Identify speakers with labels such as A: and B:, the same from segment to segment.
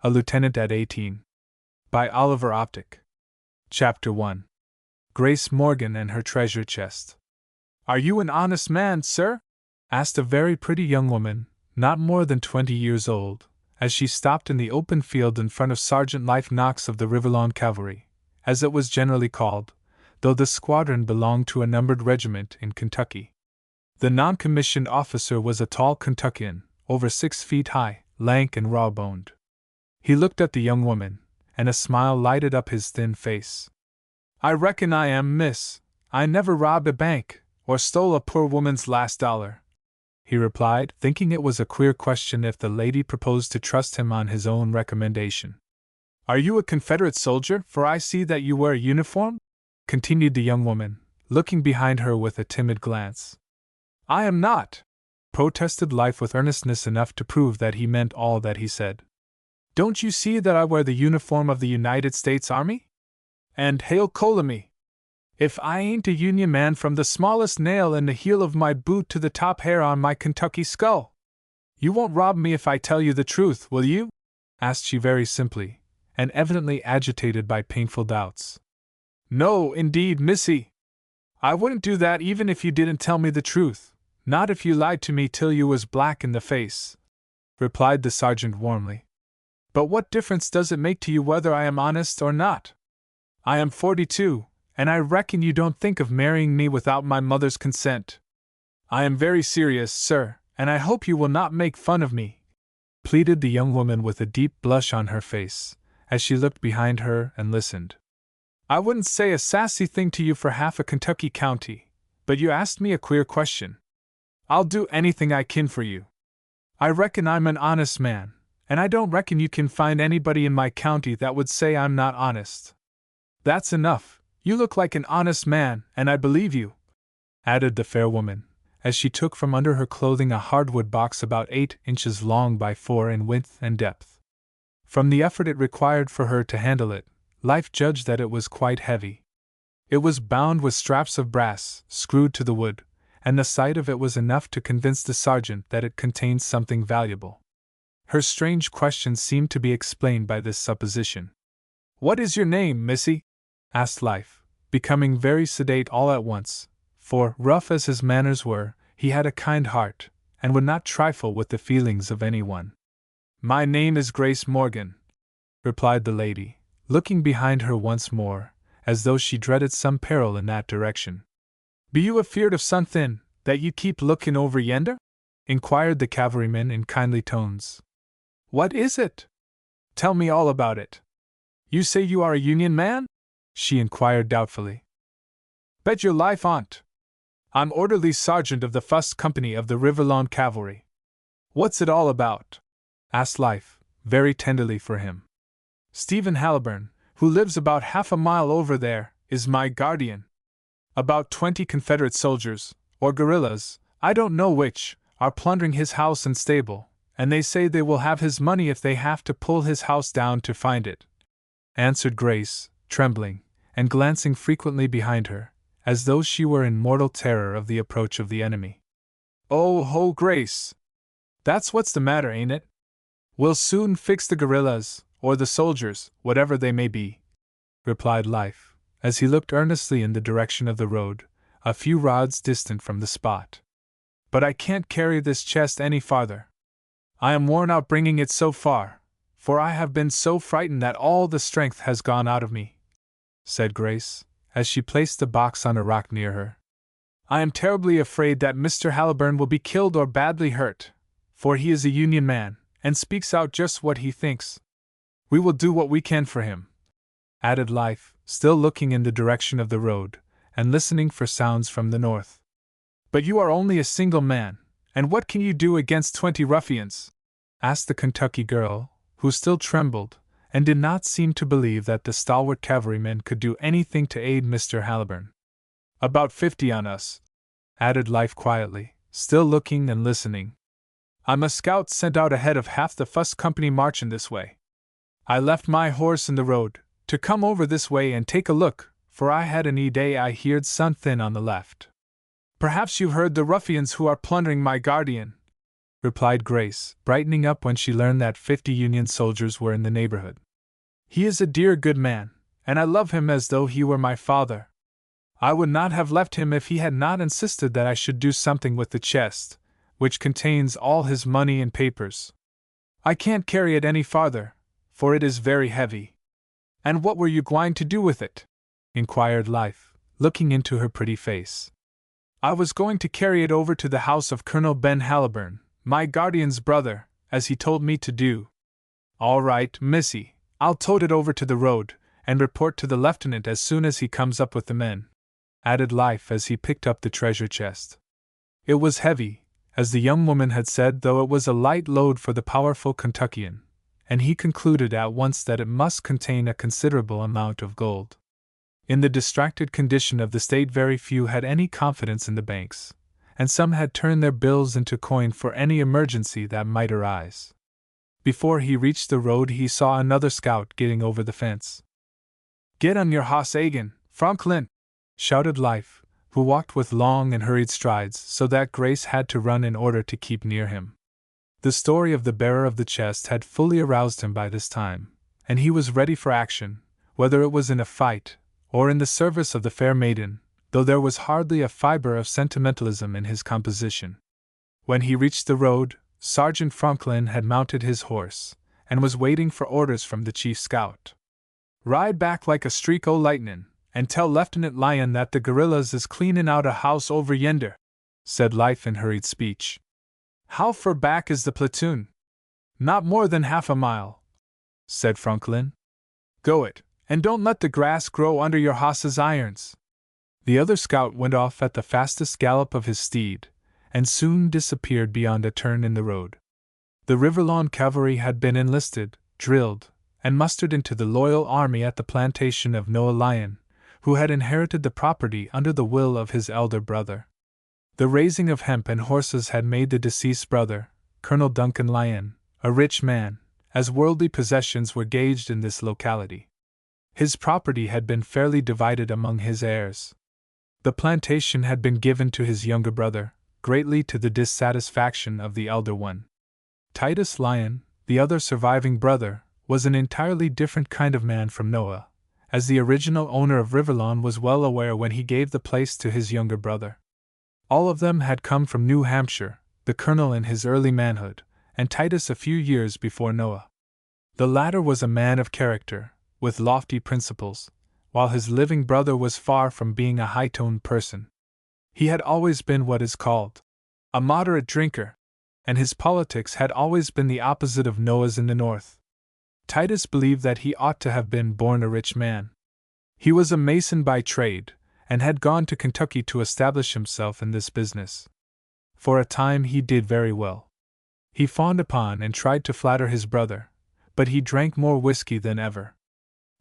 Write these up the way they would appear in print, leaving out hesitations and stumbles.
A: A Lieutenant at 18. By Oliver Optic. Chapter 1. Grace Morgan and Her Treasure Chest. "Are you an honest man, sir?" asked a very pretty young woman, not more than 20 years old, as she stopped in the open field in front of Sergeant Life Knox of the Riverlawn Cavalry, as it was generally called, though the squadron belonged to a numbered regiment in Kentucky. The non-commissioned officer was a tall Kentuckian, over 6 feet high, lank and raw-boned. He looked at the young woman, and a smile lighted up his thin face. "I reckon I am, miss. I never robbed a bank, or stole a poor woman's last dollar," he replied, thinking it was a queer question if the lady proposed to trust him on his own recommendation. "Are you a Confederate soldier, for I see that you wear a uniform?" continued the young woman, looking behind her with a timid glance. "I am not," protested Life with earnestness enough to prove that he meant all that he said. "Don't you see that I wear the uniform of the United States Army? And hail Colamy! If I ain't a Union man from the smallest nail in the heel of my boot to the top hair on my Kentucky skull! You won't rob me if I tell you the truth, will you?" asked she very simply, and evidently agitated by painful doubts. "No, indeed, missy. I wouldn't do that even if you didn't tell me the truth, not if you lied to me till you was black in the face," replied the sergeant warmly. "But what difference does it make to you whether I am honest or not? I am 42, and I reckon you don't think of marrying me without my mother's consent. I am very serious, sir, and I hope you will not make fun of me," pleaded the young woman with a deep blush on her face, as she looked behind her and listened. "I wouldn't say a sassy thing to you for half a Kentucky county, but you asked me a queer question. I'll do anything I can for you. I reckon I'm an honest man, and I don't reckon you can find anybody in my county that would say I'm not honest." "That's enough. You look like an honest man, and I believe you," added the fair woman, as she took from under her clothing a hardwood box about 8 inches long by 4 in width and depth. From the effort it required for her to handle it, Life judged that it was quite heavy. It was bound with straps of brass, screwed to the wood, and the sight of it was enough to convince the sergeant that it contained something valuable. Her strange question seemed to be explained by this supposition. "What is your name, missy?" asked Life, becoming very sedate all at once, for, rough as his manners were, he had a kind heart, and would not trifle with the feelings of anyone. "My name is Grace Morgan," replied the lady, looking behind her once more, as though she dreaded some peril in that direction. "Be you afeard of somethin' that you keep lookin' over yender?" inquired the cavalryman in kindly tones. "What is it? Tell me all about it. You say you are a Union man?" she inquired doubtfully. "Bet your life on't. I'm orderly sergeant of the 1st Company of the Riverlawn Cavalry." "What's it all about?" asked Life, very tenderly for him. "Stephen Halliburn, who lives about half a mile over there, is my guardian. About 20 Confederate soldiers, or guerrillas, I don't know which, are plundering his house and stable, and they say they will have his money if they have to pull his house down to find it," answered Grace, trembling, and glancing frequently behind her, as though she were in mortal terror of the approach of the enemy. "Oh ho, Grace! That's what's the matter, ain't it? We'll soon fix the guerrillas, or the soldiers, whatever they may be," replied Life, as he looked earnestly in the direction of the road, a few rods distant from the spot. "But I can't carry this chest any farther. I am worn out bringing it so far, for I have been so frightened that all the strength has gone out of me," said Grace, as she placed the box on a rock near her. "I am terribly afraid that Mr. Halliburn will be killed or badly hurt, for he is a Union man, and speaks out just what he thinks. We will do what we can for him," added Life, still looking in the direction of the road, and listening for sounds from the north. "But you are only a single man, and what can you do against 20 ruffians?" asked the Kentucky girl, who still trembled, and did not seem to believe that the stalwart cavalryman could do anything to aid Mr. Halliburn. "About 50 on us," added Life quietly, still looking and listening. "I'm a scout sent out ahead of half the 1st Company marchin' this way. I left my horse in the road, to come over this way and take a look, for I had an day I heerd somethin' on the left." "Perhaps you've heard the ruffians who are plundering my guardian," replied Grace, brightening up when she learned that 50 Union soldiers were in the neighborhood. "He is a dear good man, and I love him as though he were my father. I would not have left him if he had not insisted that I should do something with the chest, which contains all his money and papers. I can't carry it any farther, for it is very heavy." "And what were you going to do with it?" inquired Life, looking into her pretty face. "I was going to carry it over to the house of Colonel Ben Halliburn, my guardian's brother, as he told me to do." "All right, Missy, I'll tote it over to the road, and report to the lieutenant as soon as he comes up with the men," added Life as he picked up the treasure chest. It was heavy, as the young woman had said, though it was a light load for the powerful Kentuckian, and he concluded at once that it must contain a considerable amount of gold. In the distracted condition of the state, very few had any confidence in the banks, and some had turned their bills into coin for any emergency that might arise. Before he reached the road, he saw another scout getting over the fence. "Get on your hoss again, Franklin!" shouted Life, who walked with long and hurried strides so that Grace had to run in order to keep near him. The story of the bearer of the chest had fully aroused him by this time, and he was ready for action, whether it was in a fight or in the service of the fair maiden, though there was hardly a fiber of sentimentalism in his composition. When he reached the road, Sergeant Franklin had mounted his horse, and was waiting for orders from the chief scout. "Ride back like a streak o' lightnin', and tell Lieutenant Lyon that the guerrillas is cleanin' out a house over yender," said Life in hurried speech. "How fur back is the platoon?" "Not more than half a mile," said Franklin. "Go it, and don't let the grass grow under your hoss's irons." The other scout went off at the fastest gallop of his steed, and soon disappeared beyond a turn in the road. The Riverlawn cavalry had been enlisted, drilled, and mustered into the loyal army at the plantation of Noah Lyon, who had inherited the property under the will of his elder brother. The raising of hemp and horses had made the deceased brother, Colonel Duncan Lyon, a rich man, as worldly possessions were gauged in this locality. His property had been fairly divided among his heirs. The plantation had been given to his younger brother, greatly to the dissatisfaction of the elder one. Titus Lyon, the other surviving brother, was an entirely different kind of man from Noah, as the original owner of Riverlawn was well aware when he gave the place to his younger brother. All of them had come from New Hampshire, the colonel in his early manhood, and Titus a few years before Noah. The latter was a man of character, with lofty principles, while his living brother was far from being a high-toned person. He had always been what is called a moderate drinker, and his politics had always been the opposite of Noah's in the North. Titus believed that he ought to have been born a rich man. He was a mason by trade, and had gone to Kentucky to establish himself in this business. For a time he did very well. He fawned upon and tried to flatter his brother, but he drank more whiskey than ever.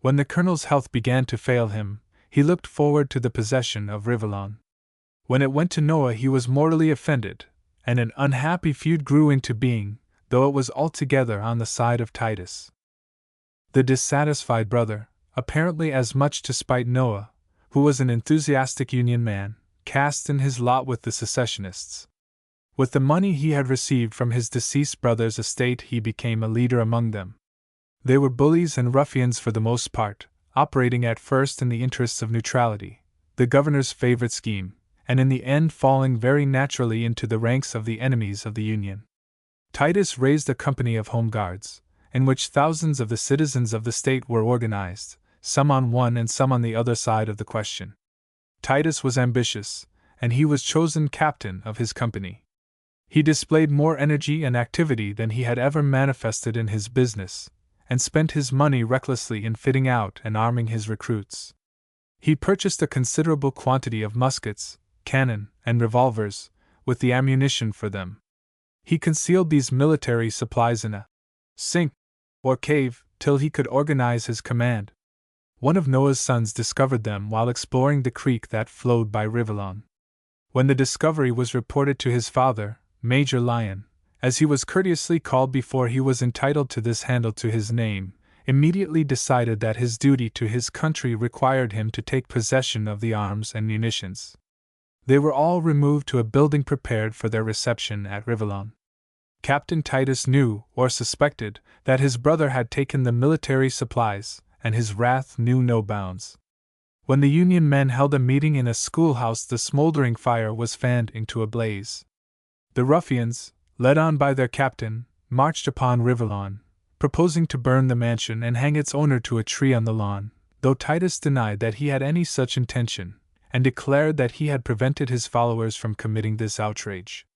A: When the colonel's health began to fail him, he looked forward to the possession of Riverlawn. When it went to Noah, he was mortally offended, and an unhappy feud grew into being, though it was altogether on the side of Titus. The dissatisfied brother, apparently as much to spite Noah, who was an enthusiastic Union man, cast in his lot with the secessionists. With the money he had received from his deceased brother's estate, he became a leader among them. They were bullies and ruffians for the most part, operating at first in the interests of neutrality, the governor's favorite scheme, and in the end falling very naturally into the ranks of the enemies of the Union. Titus raised a company of home guards, in which thousands of the citizens of the state were organized, some on one and some on the other side of the question. Titus was ambitious, and he was chosen captain of his company. He displayed more energy and activity than he had ever manifested in his business, and spent his money recklessly in fitting out and arming his recruits. He purchased a considerable quantity of muskets, cannon, and revolvers, with the ammunition for them. He concealed these military supplies in a sink or cave till he could organize his command. One of Noah's sons discovered them while exploring the creek that flowed by Riverlawn. When the discovery was reported to his father, Major Lyon, as he was courteously called before he was entitled to this handle to his name, immediately decided that his duty to his country required him to take possession of the arms and munitions. They were all removed to a building prepared for their reception at Riverlawn. Captain Titus knew, or suspected, that his brother had taken the military supplies, and his wrath knew no bounds. When the Union men held a meeting in a schoolhouse, the smoldering fire was fanned into a blaze. The ruffians, led on by their captain, marched upon Riverlawn, proposing to burn the mansion and hang its owner to a tree on the lawn, though Titus denied that he had any such intention, and declared that he had prevented his followers from committing this outrage.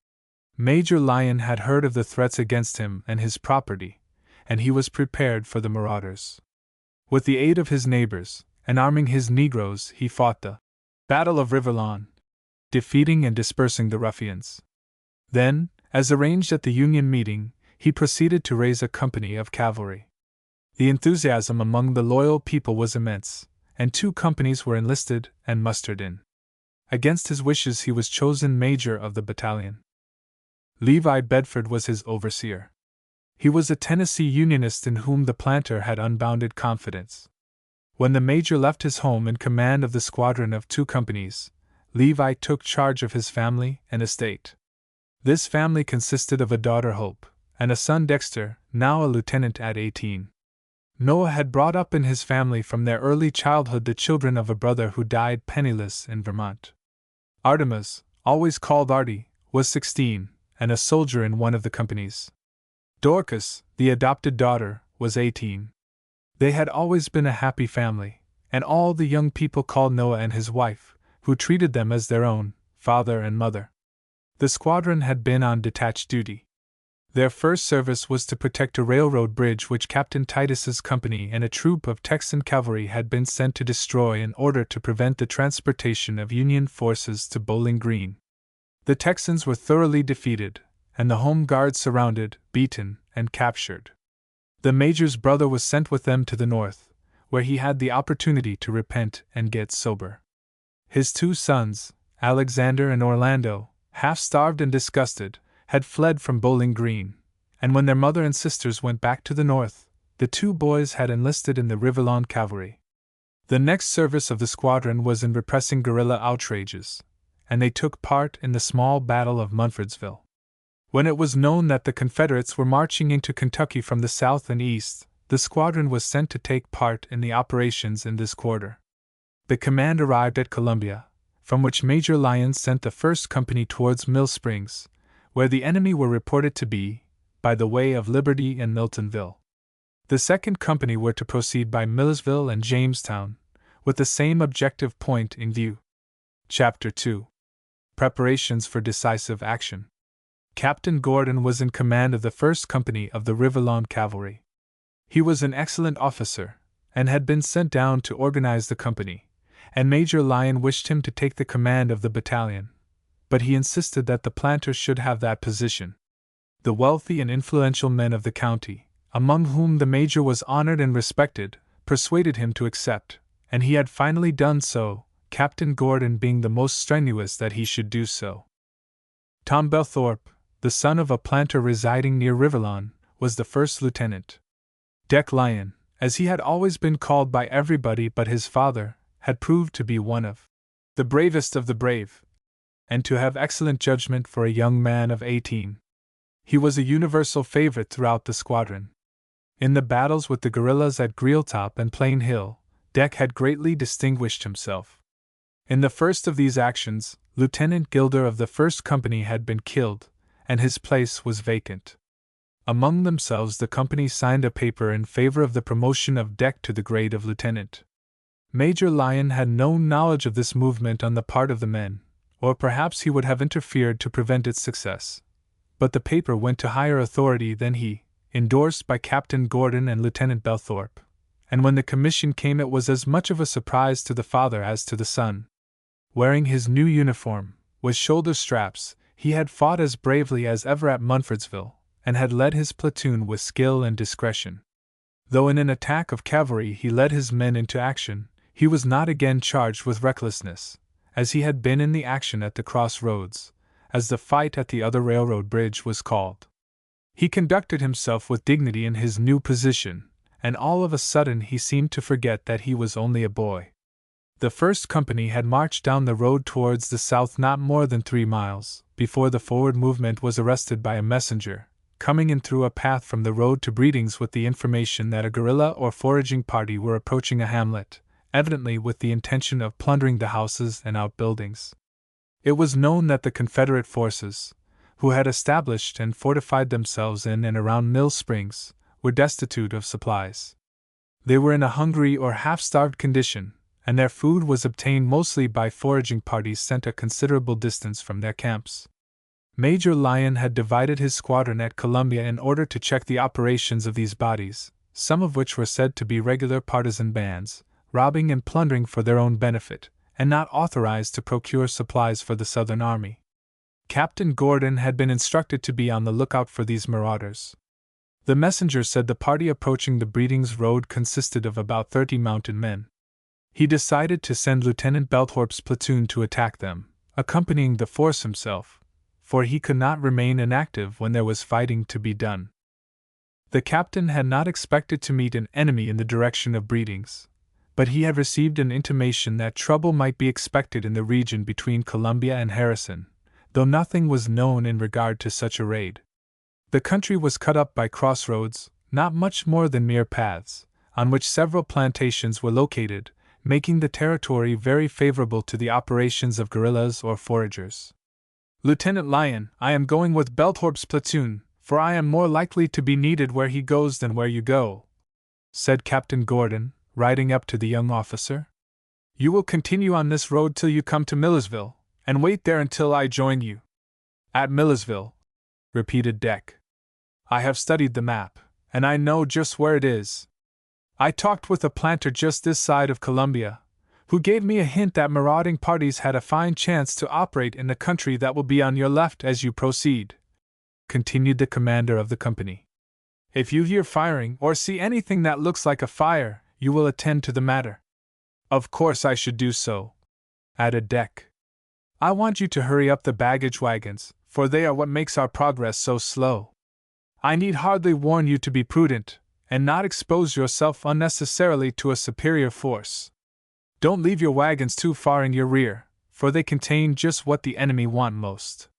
A: Major Lyon had heard of the threats against him and his property, and he was prepared for the marauders. With the aid of his neighbors, and arming his negroes, he fought the Battle of Riverlawn, defeating and dispersing the ruffians. Then, as arranged at the Union meeting, he proceeded to raise a company of cavalry. The enthusiasm among the loyal people was immense, and 2 companies were enlisted and mustered in. Against his wishes he was chosen major of the battalion. Levi Bedford was his overseer. He was a Tennessee Unionist in whom the planter had unbounded confidence. When the major left his home in command of the squadron of 2 companies, Levi took charge of his family and estate. This family consisted of a daughter Hope, and a son Dexter, now a lieutenant at 18. Noah had brought up in his family from their early childhood the children of a brother who died penniless in Vermont. Artemus, always called Artie, was 16, and a soldier in one of the companies. Dorcas, the adopted daughter, was 18. They had always been a happy family, and all the young people called Noah and his wife, who treated them as their own, father and mother. The squadron had been on detached duty. Their first service was to protect a railroad bridge which Captain Titus's company and a troop of Texan cavalry had been sent to destroy in order to prevent the transportation of Union forces to Bowling Green. The Texans were thoroughly defeated, and the Home Guard surrounded, beaten, and captured. The major's brother was sent with them to the north, where he had the opportunity to repent and get sober. His 2 sons, Alexander and Orlando, half-starved and disgusted, had fled from Bowling Green, and when their mother and sisters went back to the north, the 2 boys had enlisted in the Riverlawn Cavalry. The next service of the squadron was in repressing guerrilla outrages, and they took part in the small battle of Munfordsville. When it was known that the Confederates were marching into Kentucky from the south and east, the squadron was sent to take part in the operations in this quarter. The command arrived at Columbia, from which Major Lyon sent the 1st Company towards Mill Springs, where the enemy were reported to be, by the way of Liberty and Miltonville. The 2nd Company were to proceed by Millersville and Jamestown, with the same objective point in view. Chapter 2. Preparations for Decisive Action. Captain Gordon was in command of the 1st Company of the Riverlawn Cavalry. He was an excellent officer, and had been sent down to organize the company, and Major Lyon wished him to take the command of the battalion, but he insisted that the planter should have that position. The wealthy and influential men of the county, among whom the major was honored and respected, persuaded him to accept, and he had finally done so, Captain Gordon being the most strenuous that he should do so. Tom Belthorpe, the son of a planter residing near Riverlawn, was the 1st lieutenant. Deck Lyon, as he had always been called by everybody but his father, had proved to be one of the bravest of the brave, and to have excellent judgment for a young man of 18. He was a universal favorite throughout the squadron. In the battles with the guerrillas at Greeltop and Plain Hill, Deck had greatly distinguished himself. In the first of these actions, Lieutenant Gilder of the 1st Company had been killed, and his place was vacant. Among themselves the company signed a paper in favor of the promotion of Deck to the grade of lieutenant. Major Lyon had no knowledge of this movement on the part of the men, or perhaps he would have interfered to prevent its success. But the paper went to higher authority than he, endorsed by Captain Gordon and Lieutenant Belthorpe, and when the commission came it was as much of a surprise to the father as to the son. Wearing his new uniform, with shoulder straps, he had fought as bravely as ever at Munfordsville, and had led his platoon with skill and discretion. Though in an attack of cavalry he led his men into action, he was not again charged with recklessness, as he had been in the action at the crossroads, as the fight at the other railroad bridge was called. He conducted himself with dignity in his new position, and all of a sudden he seemed to forget that he was only a boy. The 1st Company had marched down the road towards the south not more than 3 miles, before the forward movement was arrested by a messenger, coming in through a path from the road to Breedings with the information that a guerrilla or foraging party were approaching a hamlet, evidently with the intention of plundering the houses and outbuildings. It was known that the Confederate forces, who had established and fortified themselves in and around Mill Springs, were destitute of supplies. They were in a hungry or half-starved condition, and their food was obtained mostly by foraging parties sent a considerable distance from their camps. Major Lyon had divided his squadron at Columbia in order to check the operations of these bodies, some of which were said to be regular partisan bands, robbing and plundering for their own benefit, and not authorized to procure supplies for the Southern Army. Captain Gordon had been instructed to be on the lookout for these marauders. The messenger said the party approaching the Breedings Road consisted of about 30 mounted men. He decided to send Lieutenant Belthorpe's platoon to attack them, accompanying the force himself, for he could not remain inactive when there was fighting to be done. The captain had not expected to meet an enemy in the direction of Breedings, but he had received an intimation that trouble might be expected in the region between Columbia and Harrison, though nothing was known in regard to such a raid. The country was cut up by crossroads, not much more than mere paths, on which several plantations were located, making the territory very favorable to the operations of guerrillas or foragers. "Lieutenant Lyon, I am going with Belthorpe's platoon, for I am more likely to be needed where he goes than where you go," said Captain Gordon, riding up to the young officer. "You will continue on this road till you come to Millersville, and wait there until I join you." "At Millersville," repeated Dick. "I have studied the map, and I know just where it is. I talked with a planter just this side of Columbia, who gave me a hint that marauding parties had a fine chance to operate in the country that will be on your left as you proceed," continued the commander of the company. "If you hear firing or see anything that looks like a fire, you will attend to the matter." "Of course I should do so," added Dick. "I want you to hurry up the baggage wagons, for they are what makes our progress so slow. I need hardly warn you to be prudent, and not expose yourself unnecessarily to a superior force. Don't leave your wagons too far in your rear, for they contain just what the enemy want most.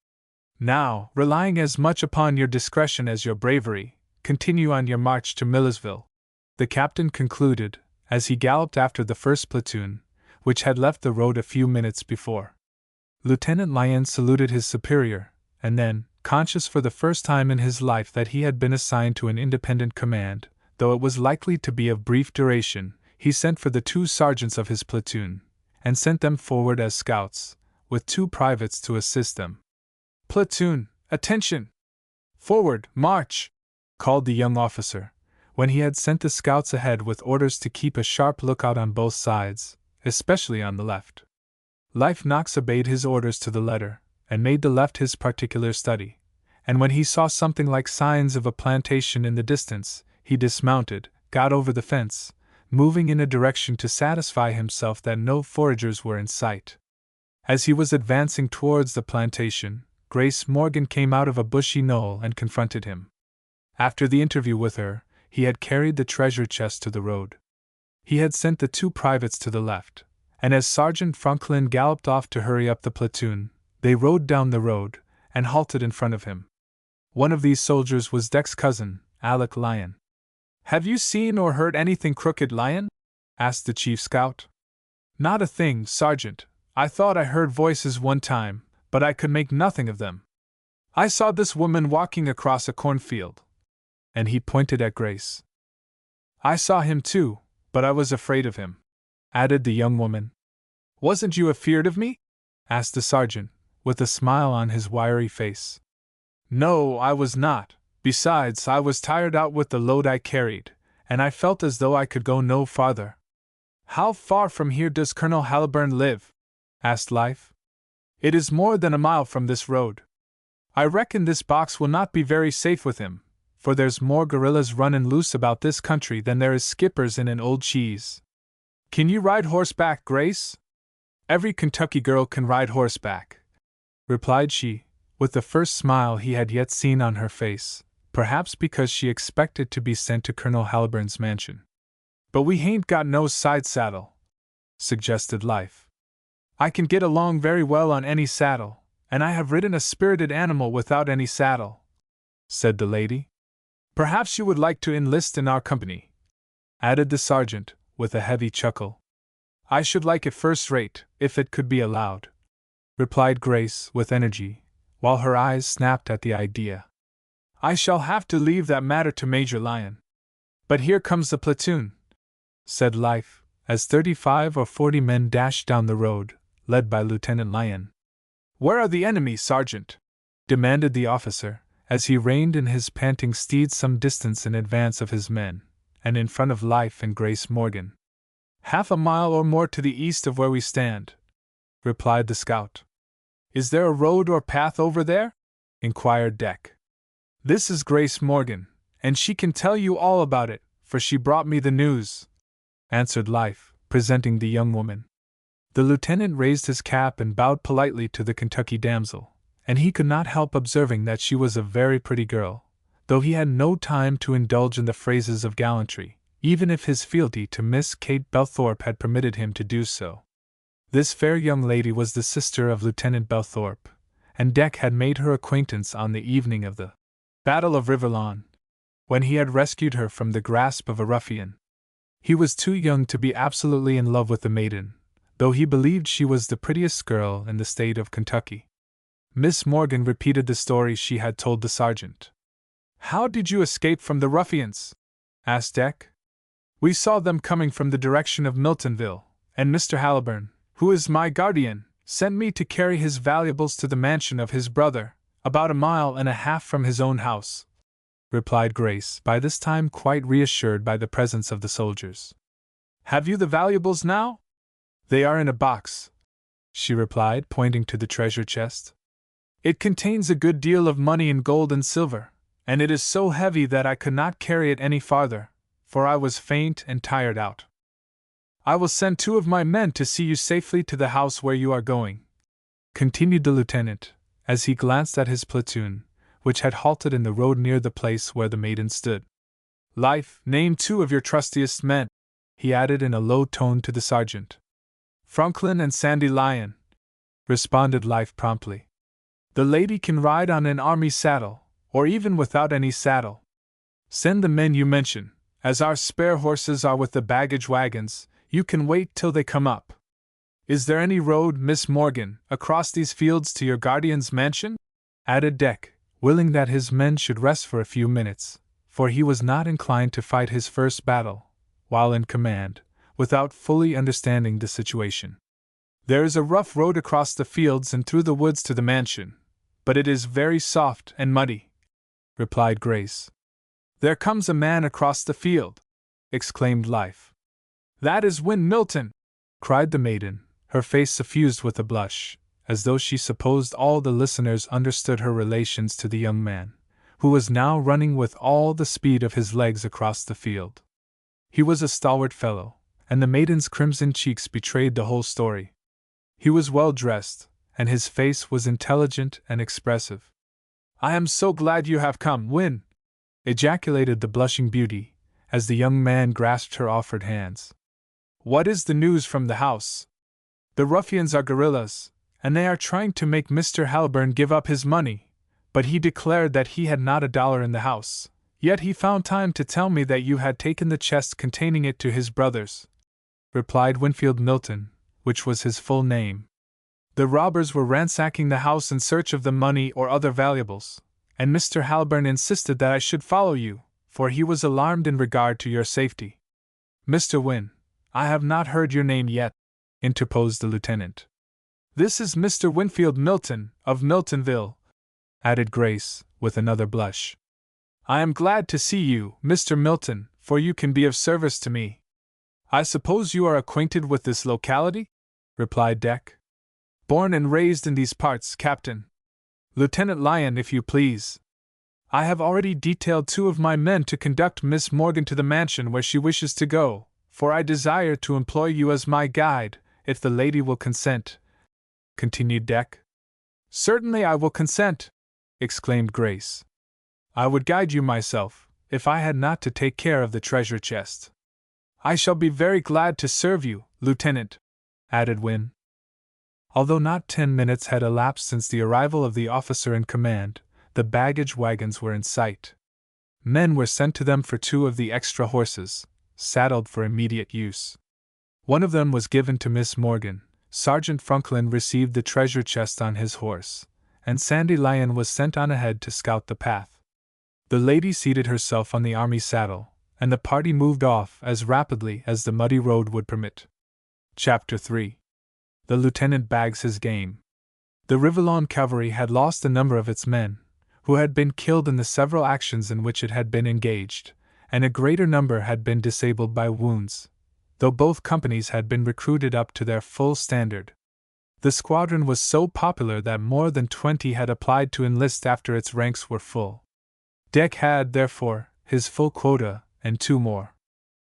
A: Now, relying as much upon your discretion as your bravery, continue on your march to Millersville," the captain concluded, as he galloped after the first platoon, which had left the road a few minutes before. Lieutenant Lyon saluted his superior, and then, conscious for the first time in his life that he had been assigned to an independent command, though it was likely to be of brief duration, he sent for the 2 sergeants of his platoon, and sent them forward as scouts, with 2 privates to assist them. "Platoon, attention! Forward, march!" called the young officer, when he had sent the scouts ahead with orders to keep a sharp lookout on both sides, especially on the left. Life Knox obeyed his orders to the letter, and made the left his particular study, and when he saw something like signs of a plantation in the distance, he dismounted, got over the fence, moving in a direction to satisfy himself that no foragers were in sight. As he was advancing towards the plantation, Grace Morgan came out of a bushy knoll and confronted him. After the interview with her, he had carried the treasure chest to the road. He had sent the 2 privates to the left, and as Sergeant Franklin galloped off to hurry up the platoon, they rode down the road and halted in front of him. One of these soldiers was Dick's cousin, Alec Lyon. "Have you seen or heard anything crooked, Lyon?" asked the chief scout. "Not a thing, Sergeant. I thought I heard voices one time, but I could make nothing of them. I saw this woman walking across a cornfield," and he pointed at Grace. "I saw him too, but I was afraid of him," added the young woman. "Wasn't you afeard of me?" asked the sergeant, with a smile on his wiry face. "No, I was not. Besides, I was tired out with the load I carried, and I felt as though I could go no farther." "How far from here does Colonel Haliburn live?" asked Life. "It is more than a mile from this road. I reckon this box will not be very safe with him, for there's more guerrillas runnin' loose about this country than there is skippers in an old cheese. Can you ride horseback, Grace?" "Every Kentucky girl can ride horseback," replied she, with the first smile he had yet seen on her face, perhaps because she expected to be sent to Colonel Haliburn's mansion. "But we hain't got no side saddle," suggested Life. "I can get along very well on any saddle, and I have ridden a spirited animal without any saddle." said the lady. Perhaps you would like to enlist in our company, added the sergeant, with a heavy chuckle. I should like it first rate, if it could be allowed, replied Grace with energy, while her eyes snapped at the idea. I shall have to leave that matter to Major Lyon. But here comes the platoon, said Life, as 35 or 40 men dashed down the road, led by Lieutenant Lyon. Where are the enemy, Sergeant? Demanded the officer, as he reined in his panting steed some distance in advance of his men, and in front of Life and Grace Morgan. Half a mile or more to the east of where we stand, replied the scout. Is there a road or path over there? Inquired Deck. This is Grace Morgan, and she can tell you all about it, for she brought me the news, answered Life, presenting the young woman. The lieutenant raised his cap and bowed politely to the Kentucky damsel, and he could not help observing that she was a very pretty girl, though he had no time to indulge in the phrases of gallantry, even if his fealty to Miss Kate Belthorpe had permitted him to do so. This fair young lady was the sister of Lieutenant Belthorpe, and Deck had made her acquaintance on the evening of the Battle of Riverlawn, when he had rescued her from the grasp of a ruffian. He was too young to be absolutely in love with the maiden, though he believed she was the prettiest girl in the state of Kentucky. Miss Morgan repeated the story she had told the sergeant. How did you escape from the ruffians? Asked Deck. We saw them coming from the direction of Miltonville, and Mr. Halliburn, who is my guardian, sent me to carry his valuables to the mansion of his brother, about 1.5 miles from his own house, replied Grace, by this time quite reassured by the presence of the soldiers. Have you the valuables now? They are in a box, she replied, pointing to the treasure chest. It contains a good deal of money in gold and silver, and it is so heavy that I could not carry it any farther, for I was faint and tired out. I will send 2 of my men to see you safely to the house where you are going, continued the lieutenant, as he glanced at his platoon, which had halted in the road near the place where the maiden stood. Life, name 2 of your trustiest men, he added in a low tone to the sergeant. Franklin and Sandy Lyon, responded Life promptly. The lady can ride on an army saddle, or even without any saddle. Send the men you mention, as our spare horses are with the baggage wagons. You can wait till they come up. Is there any road, Miss Morgan, across these fields to your guardian's mansion? Added Deck, willing that his men should rest for a few minutes, for he was not inclined to fight his first battle, while in command, without fully understanding the situation. There is a rough road across the fields and through the woods to the mansion, but it is very soft and muddy, replied Grace. There comes a man across the field, exclaimed Life. That is Win Milton, cried the maiden, her face suffused with a blush, as though she supposed all the listeners understood her relations to the young man, who was now running with all the speed of his legs across the field. He was a stalwart fellow, and the maiden's crimson cheeks betrayed the whole story. He was well dressed, and his face was intelligent and expressive. I am so glad you have come, Win, ejaculated the blushing beauty, as the young man grasped her offered hands. What is the news from the house? The ruffians are guerrillas, and they are trying to make Mr. Halliburn give up his money, but he declared that he had not $1 in the house, yet he found time to tell me that you had taken the chest containing it to his brothers, replied Winfield Milton, which was his full name. The robbers were ransacking the house in search of the money or other valuables, and Mr. Halliburn insisted that I should follow you, for he was alarmed in regard to your safety. Mr. Wynne, I have not heard your name yet, interposed the lieutenant. This is Mr. Winfield Milton, of Miltonville, added Grace, with another blush. I am glad to see you, Mr. Milton, for you can be of service to me. I suppose you are acquainted with this locality? Replied Deck. Born and raised in these parts, Captain. Lieutenant Lyon, if you please. I have already detailed 2 of my men to conduct Miss Morgan to the mansion where she wishes to go, for I desire to employ you as my guide, if the lady will consent, continued Deck. Certainly I will consent, exclaimed Grace. I would guide you myself, if I had not to take care of the treasure chest. I shall be very glad to serve you, Lieutenant, added Wynne. Although not 10 minutes had elapsed since the arrival of the officer in command, the baggage wagons were in sight. Men were sent to them for 2 of the extra horses, saddled for immediate use. One of them was given to Miss Morgan. Sergeant Franklin received the treasure chest on his horse, and Sandy Lion was sent on ahead to scout the path. The lady seated herself on the army saddle, and the party moved off as rapidly as the muddy road would permit. Chapter 3. The Lieutenant bags his game. The Rivellon cavalry had lost a number of its men, who had been killed in the several actions in which it had been engaged, and a greater number had been disabled by wounds, though both companies had been recruited up to their full standard. The squadron was so popular that more than 20 had applied to enlist after its ranks were full. Dick had, therefore, his full quota, and 2 more.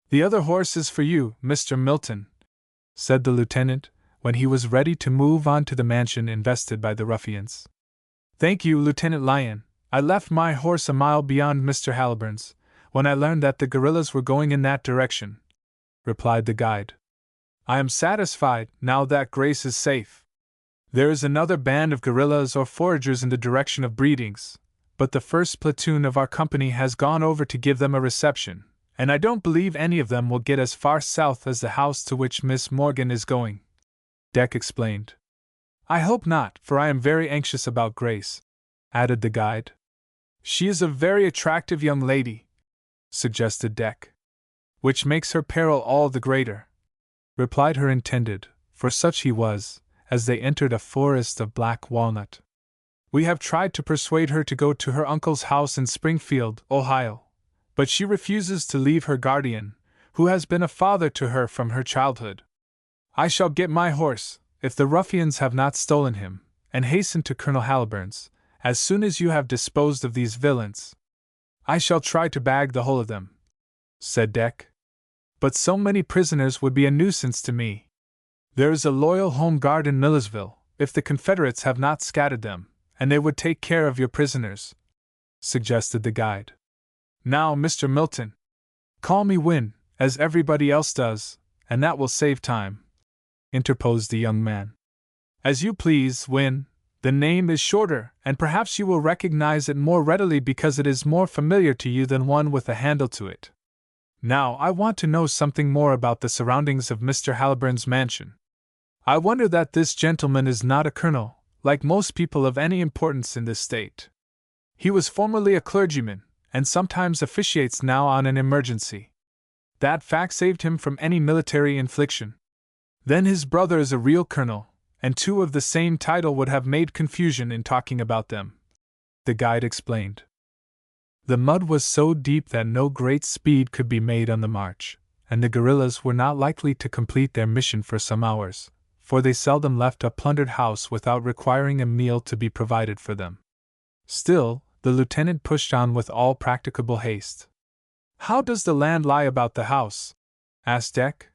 A: "The other horse is for you, Mr. Milton," said the lieutenant, when he was ready to move on to the mansion invested by the ruffians. "Thank you, Lieutenant Lyon. I left my horse a mile beyond Mr. Halliburn's, when I learned that the guerrillas were going in that direction," replied the guide. "I am satisfied, now that Grace is safe. There is another band of guerrillas or foragers in the direction of Breedings, but the first platoon of our company has gone over to give them a reception, and I don't believe any of them will get as far south as the house to which Miss Morgan is going," Dick explained. "I hope not, for I am very anxious about Grace," added the guide. "She is a very attractive young lady," suggested Dick. "Which makes her peril all the greater," replied her intended, for such he was, as they entered a forest of black walnut. "We have tried to persuade her to go to her uncle's house in Springfield, Ohio, but she refuses to leave her guardian, who has been a father to her from her childhood. I shall get my horse, if the ruffians have not stolen him, and hasten to Colonel Halliburn's, as soon as you have disposed of these villains. I shall try to bag the whole of them," said Dick. "But so many prisoners would be a nuisance to me. There is a loyal home guard in Millersville, if the Confederates have not scattered them, and they would take care of your prisoners," suggested the guide. "Now, Mr. Milton, call me Win, as everybody else does, and that will save time," interposed the young man. "As you please, Win. The name is shorter, and perhaps you will recognize it more readily because it is more familiar to you than one with a handle to it. Now, I want to know something more about the surroundings of Mr. Halliburn's mansion. I wonder that this gentleman is not a colonel, like most people of any importance in this state. He was formerly a clergyman, and sometimes officiates now on an emergency. That fact saved him from any military infliction. Then his brother is a real colonel, and 2 of the same title would have made confusion in talking about them," the guide explained. The mud was so deep that no great speed could be made on the march, and the guerrillas were not likely to complete their mission for some hours, for they seldom left a plundered house without requiring a meal to be provided for them. Still, the lieutenant pushed on with all practicable haste. "How does the land lie about the house?" asked Dick.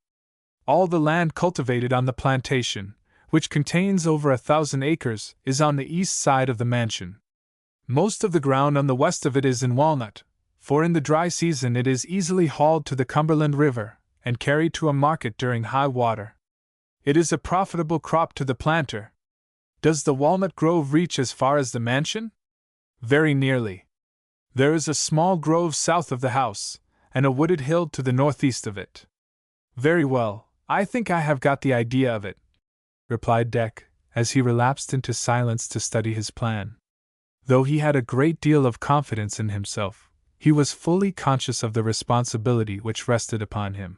A: "All the land cultivated on the plantation, which contains over 1,000 acres, is on the east side of the mansion. Most of the ground on the west of it is in walnut, for in the dry season it is easily hauled to the Cumberland River and carried to a market during high water. It is a profitable crop to the planter. Does the walnut grove reach as far as the mansion?" "Very nearly. There is a small grove south of the house, and a wooded hill to the northeast of it." "Very well, I think I have got the idea of it," replied Dick, as he relapsed into silence to study his plan. Though he had a great deal of confidence in himself, he was fully conscious of the responsibility which rested upon him.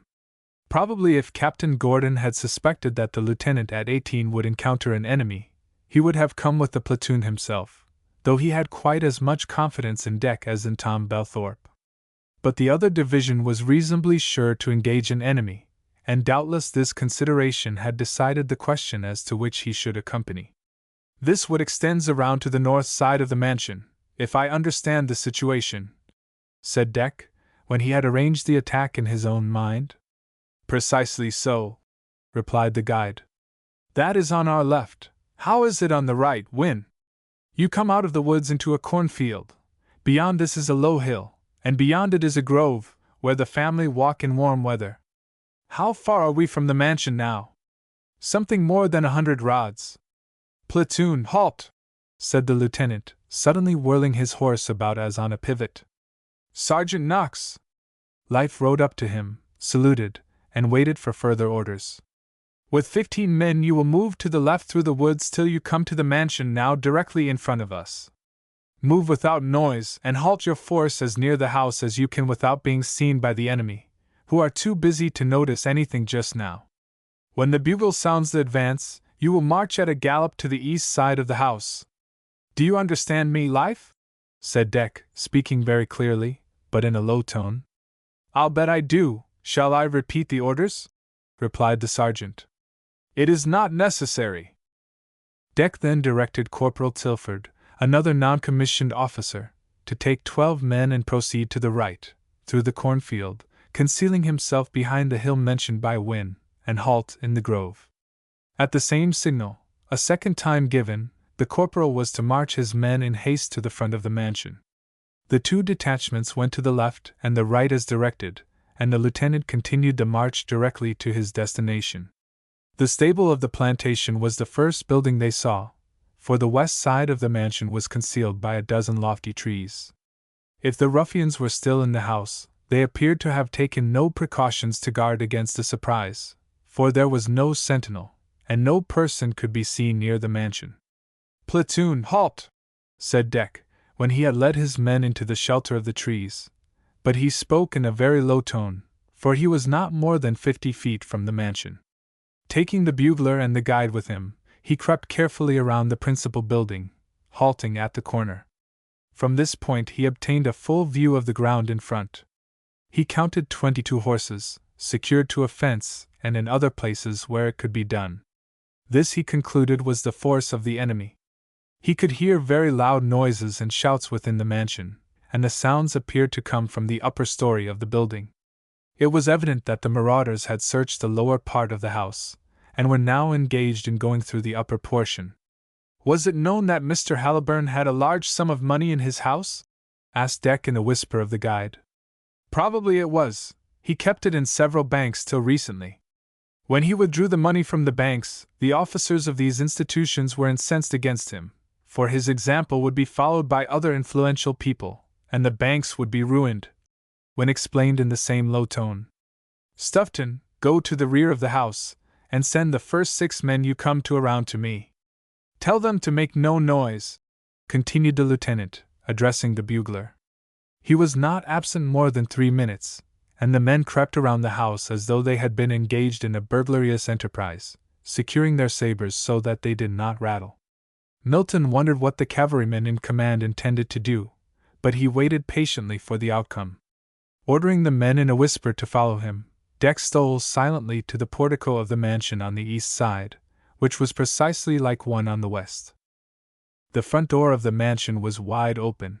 A: Probably if Captain Gordon had suspected that the lieutenant at 18 would encounter an enemy, he would have come with the platoon himself, though he had quite as much confidence in Dick as in Tom Belthorpe. But the other division was reasonably sure to engage an enemy, and doubtless this consideration had decided the question as to which he should accompany. "This wood extends around to the north side of the mansion, if I understand the situation," said Dick, when he had arranged the attack in his own mind. "Precisely so," replied the guide. "That is on our left. How is it on the right, Win?" "You come out of the woods into a cornfield. Beyond this is a low hill, and beyond it is a grove, where the family walk in warm weather." "How far are we from the mansion now?" "Something more than 100 rods." "Platoon, halt!" said the lieutenant, suddenly whirling his horse about as on a pivot. "Sergeant Knox!" Life rode up to him, saluted, and waited for further orders. "With 15 men you will move to the left through the woods till you come to the mansion now directly in front of us. Move without noise and halt your force as near the house as you can without being seen by the enemy, who are too busy to notice anything just now. When the bugle sounds the advance, you will march at a gallop to the east side of the house. Do you understand me, Life?" said Deck, speaking very clearly, but in a low tone. "I'll bet I do. Shall I repeat the orders?" replied the sergeant. "It is not necessary." Deck then directed Corporal Tilford, another non-commissioned officer, to take 12 men and proceed to the right, through the cornfield, concealing himself behind the hill mentioned by Wynne, and halt in the grove. At the same signal, a second time given, the corporal was to march his men in haste to the front of the mansion. The 2 detachments went to the left and the right as directed, and the lieutenant continued the march directly to his destination. The stable of the plantation was the first building they saw, for the west side of the mansion was concealed by a dozen lofty trees. If the ruffians were still in the house, they appeared to have taken no precautions to guard against a surprise, for there was no sentinel, and no person could be seen near the mansion. "Platoon, halt!" said Deck, when he had led his men into the shelter of the trees, but he spoke in a very low tone, for he was not more than 50 feet from the mansion. Taking the bugler and the guide with him, he crept carefully around the principal building, halting at the corner. From this point he obtained a full view of the ground in front. He counted 22 horses, secured to a fence and in other places where it could be done. This he concluded was the force of the enemy. He could hear very loud noises and shouts within the mansion, and the sounds appeared to come from the upper story of the building. It was evident that the marauders had searched the lower part of the house, and were now engaged in going through the upper portion. "Was it known that Mr. Halliburn had a large sum of money in his house?" asked Deck in a whisper of the guide. "Probably it was. He kept it in several banks till recently. When he withdrew the money from the banks, the officers of these institutions were incensed against him, for his example would be followed by other influential people, and the banks would be ruined." When explained in the same low tone. "Stufton, go to the rear of the house, and send the first 6 men you come to around to me. Tell them to make no noise," continued the lieutenant, addressing the bugler. He was not absent more than 3 minutes, and the men crept around the house as though they had been engaged in a burglarious enterprise, securing their sabers so that they did not rattle. Milton wondered what the cavalryman in command intended to do, but he waited patiently for the outcome. Ordering the men in a whisper to follow him, Deck stole silently to the portico of the mansion on the east side, which was precisely like one on the west. The front door of the mansion was wide open.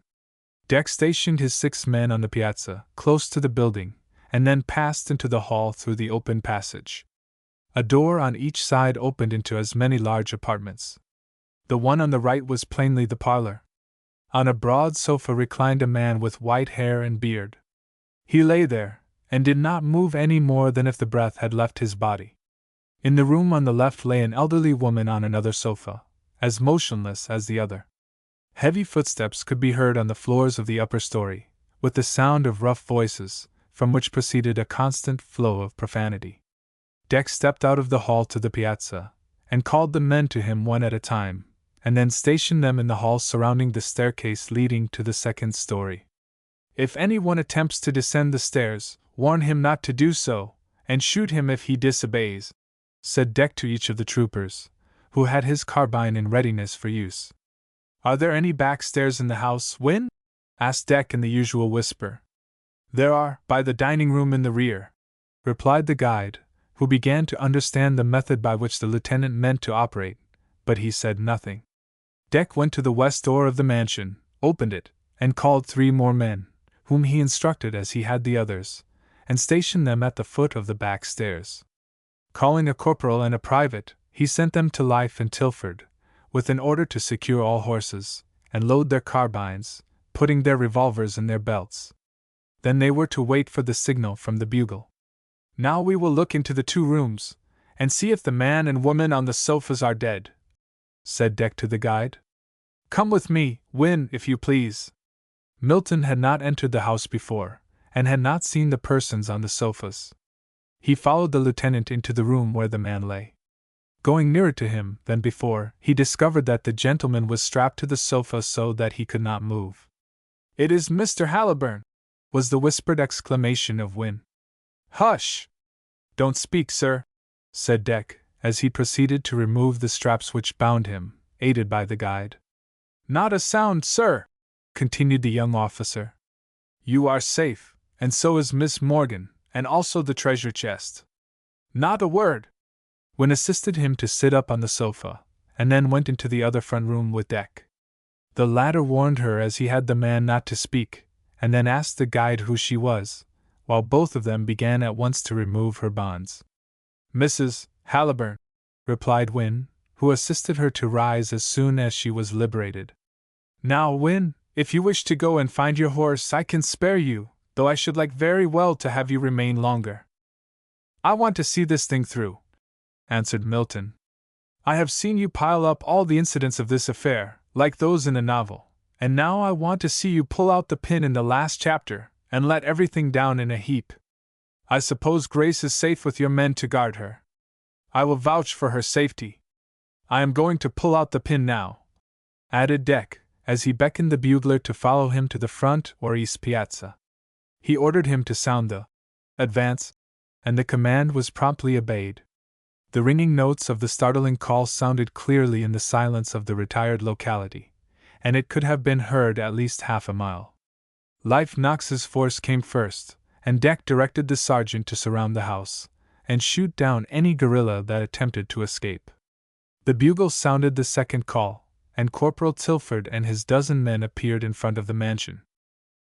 A: Deck stationed his 6 men on the piazza, close to the building, and then passed into the hall through the open passage. A door on each side opened into as many large apartments. The one on the right was plainly the parlor. On a broad sofa reclined a man with white hair and beard. He lay there, and did not move any more than if the breath had left his body. In the room on the left lay an elderly woman on another sofa, as motionless as the other. Heavy footsteps could be heard on the floors of the upper story, with the sound of rough voices, from which proceeded a constant flow of profanity. Deck stepped out of the hall to the piazza, and called the men to him one at a time, and then stationed them in the hall surrounding the staircase leading to the second story. "If anyone attempts to descend the stairs, warn him not to do so, and shoot him if he disobeys," said Deck to each of the troopers, who had his carbine in readiness for use. "Are there any back stairs in the house, Wynne?" asked Deck in the usual whisper. "There are, by the dining room in the rear," replied the guide, who began to understand the method by which the lieutenant meant to operate, but he said nothing. Deck went to the west door of the mansion, opened it, and called 3 more men, whom he instructed as he had the others, and stationed them at the foot of the back stairs. Calling a corporal and a private, he sent them to Life and Tilford, with an order to secure all horses, and load their carbines, putting their revolvers in their belts. Then they were to wait for the signal from the bugle. "Now we will look into the 2 rooms, and see if the man and woman on the sofas are dead," said Deck to the guide. Come with me, Win, if you please. Milton had not entered the house before, and had not seen the persons on the sofas. He followed the lieutenant into the room where the man lay. Going nearer to him than before, he discovered that the gentleman was strapped to the sofa so that he could not move. "It is Mr. Halliburn!" was the whispered exclamation of Win. "Hush! Don't speak, sir," said Deck, as he proceeded to remove the straps which bound him, aided by the guide. "Not a sound, sir," continued the young officer. "You are safe, and so is Miss Morgan, and also the treasure chest." "Not a word." Win assisted him to sit up on the sofa, and then went into the other front room with Deck. The latter warned her as he had the man not to speak, and then asked the guide who she was, while both of them began at once to remove her bonds. "Mrs. Halliburn," replied Win, who assisted her to rise as soon as she was liberated. "Now, Win, if you wish to go and find your horse, I can spare you, though I should like very well to have you remain longer." "I want to see this thing through," answered Milton. "I have seen you pile up all the incidents of this affair, like those in a novel, and now I want to see you pull out the pin in the last chapter, and let everything down in a heap. I suppose Grace is safe with your men to guard her. I will vouch for her safety. I am going to pull out the pin now," added Deck, as he beckoned the bugler to follow him to the front or east piazza. He ordered him to sound the advance, and the command was promptly obeyed. The ringing notes of the startling call sounded clearly in the silence of the retired locality, and it could have been heard at least half a mile. Life Knox's force came first, and Deck directed the sergeant to surround the house, and shoot down any guerrilla that attempted to escape. The bugle sounded the second call, and Corporal Tilford and his dozen men appeared in front of the mansion.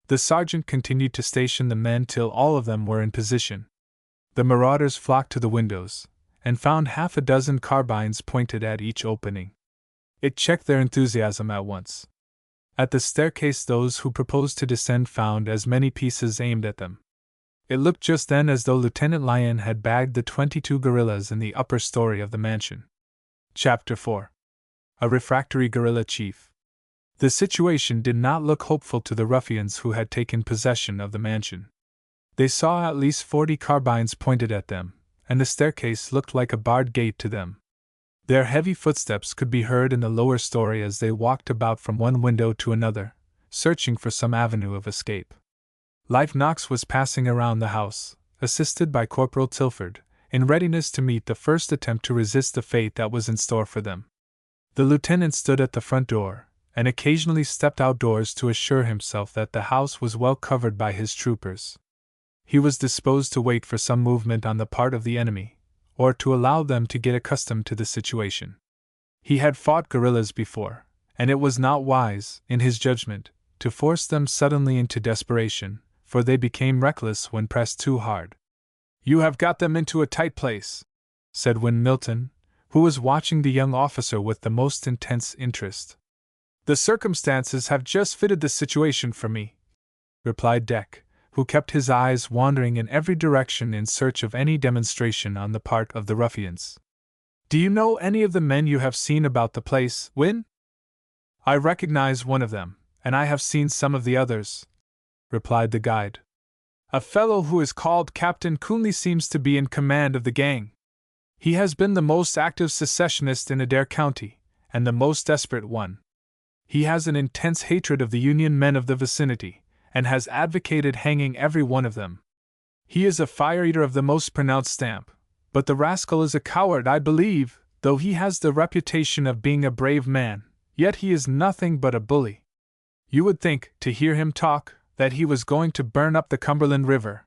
A: The sergeant continued to station the men till all of them were in position. The marauders flocked to the windows, and found half a dozen carbines pointed at each opening. It checked their enthusiasm at once. At the staircase, those who proposed to descend found as many pieces aimed at them. It looked just then as though Lieutenant Lyon had bagged the 22 guerrillas in the upper story of the mansion. Chapter 4. A refractory guerrilla chief. The situation did not look hopeful to the ruffians who had taken possession of the mansion. They saw at least 40 carbines pointed at them, and the staircase looked like a barred gate to them. Their heavy footsteps could be heard in the lower story as they walked about from one window to another, searching for some avenue of escape. Life Knox was passing around the house, assisted by Corporal Tilford, in readiness to meet the first attempt to resist the fate that was in store for them. The lieutenant stood at the front door, and occasionally stepped outdoors to assure himself that the house was well covered by his troopers. He was disposed to wait for some movement on the part of the enemy, or to allow them to get accustomed to the situation. He had fought guerrillas before, and it was not wise, in his judgment, to force them suddenly into desperation, for they became reckless when pressed too hard. "You have got them into a tight place," said Win Milton, who was watching the young officer with the most intense interest. "The circumstances have just fitted the situation for me," replied Deck, who kept his eyes wandering in every direction in search of any demonstration on the part of the ruffians. "Do you know any of the men you have seen about the place, Win?" "I recognize one of them, and I have seen some of the others," replied the guide. "A fellow who is called Captain Coonley seems to be in command of the gang. He has been the most active secessionist in Adair County, and the most desperate one. He has an intense hatred of the Union men of the vicinity, and has advocated hanging every one of them. He is a fire-eater of the most pronounced stamp, but the rascal is a coward, I believe, though he has the reputation of being a brave man, yet he is nothing but a bully. You would think, to hear him talk, that he was going to burn up the Cumberland River."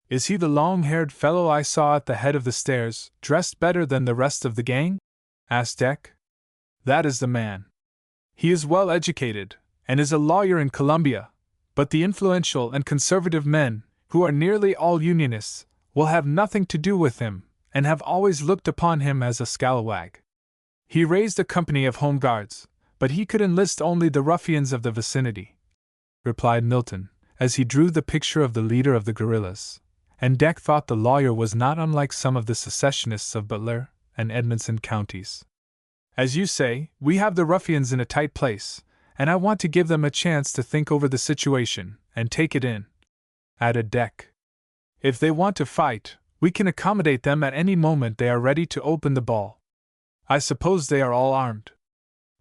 A: "Is he the long-haired fellow I saw at the head of the stairs, dressed better than the rest of the gang?" asked Deck. "That is the man. He is well educated, and is a lawyer in Columbia, but the influential and conservative men, who are nearly all Unionists, will have nothing to do with him, and have always looked upon him as a scalawag. He raised a company of Home Guards, but he could enlist only the ruffians of the vicinity," replied Milton, as he drew the picture of the leader of the guerrillas, and Deck thought the lawyer was not unlike some of the secessionists of Butler and Edmonson counties. "As you say, we have the ruffians in a tight place, and I want to give them a chance to think over the situation and take it in," added Deck. "If they want to fight, we can accommodate them at any moment they are ready to open the ball. I suppose they are all armed."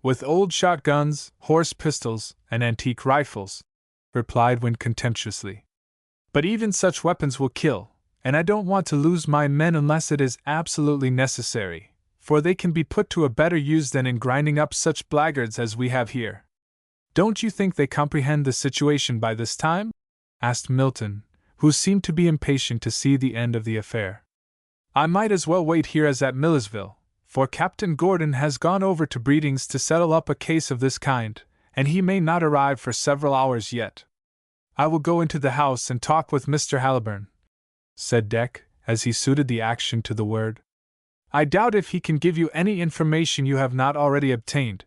A: "With old shotguns, horse pistols, and antique rifles," replied Wynne contemptuously. "But even such weapons will kill, and I don't want to lose my men unless it is absolutely necessary, for they can be put to a better use than in grinding up such blackguards as we have here." "Don't you think they comprehend the situation by this time?" asked Milton, who seemed to be impatient to see the end of the affair. "I might as well wait here as at Millersville, for Captain Gordon has gone over to Breeding's to settle up a case of this kind, and he may not arrive for several hours yet. I will go into the house and talk with Mr. Halliburn," said Deck, as he suited the action to the word. "I doubt if he can give you any information you have not already obtained,"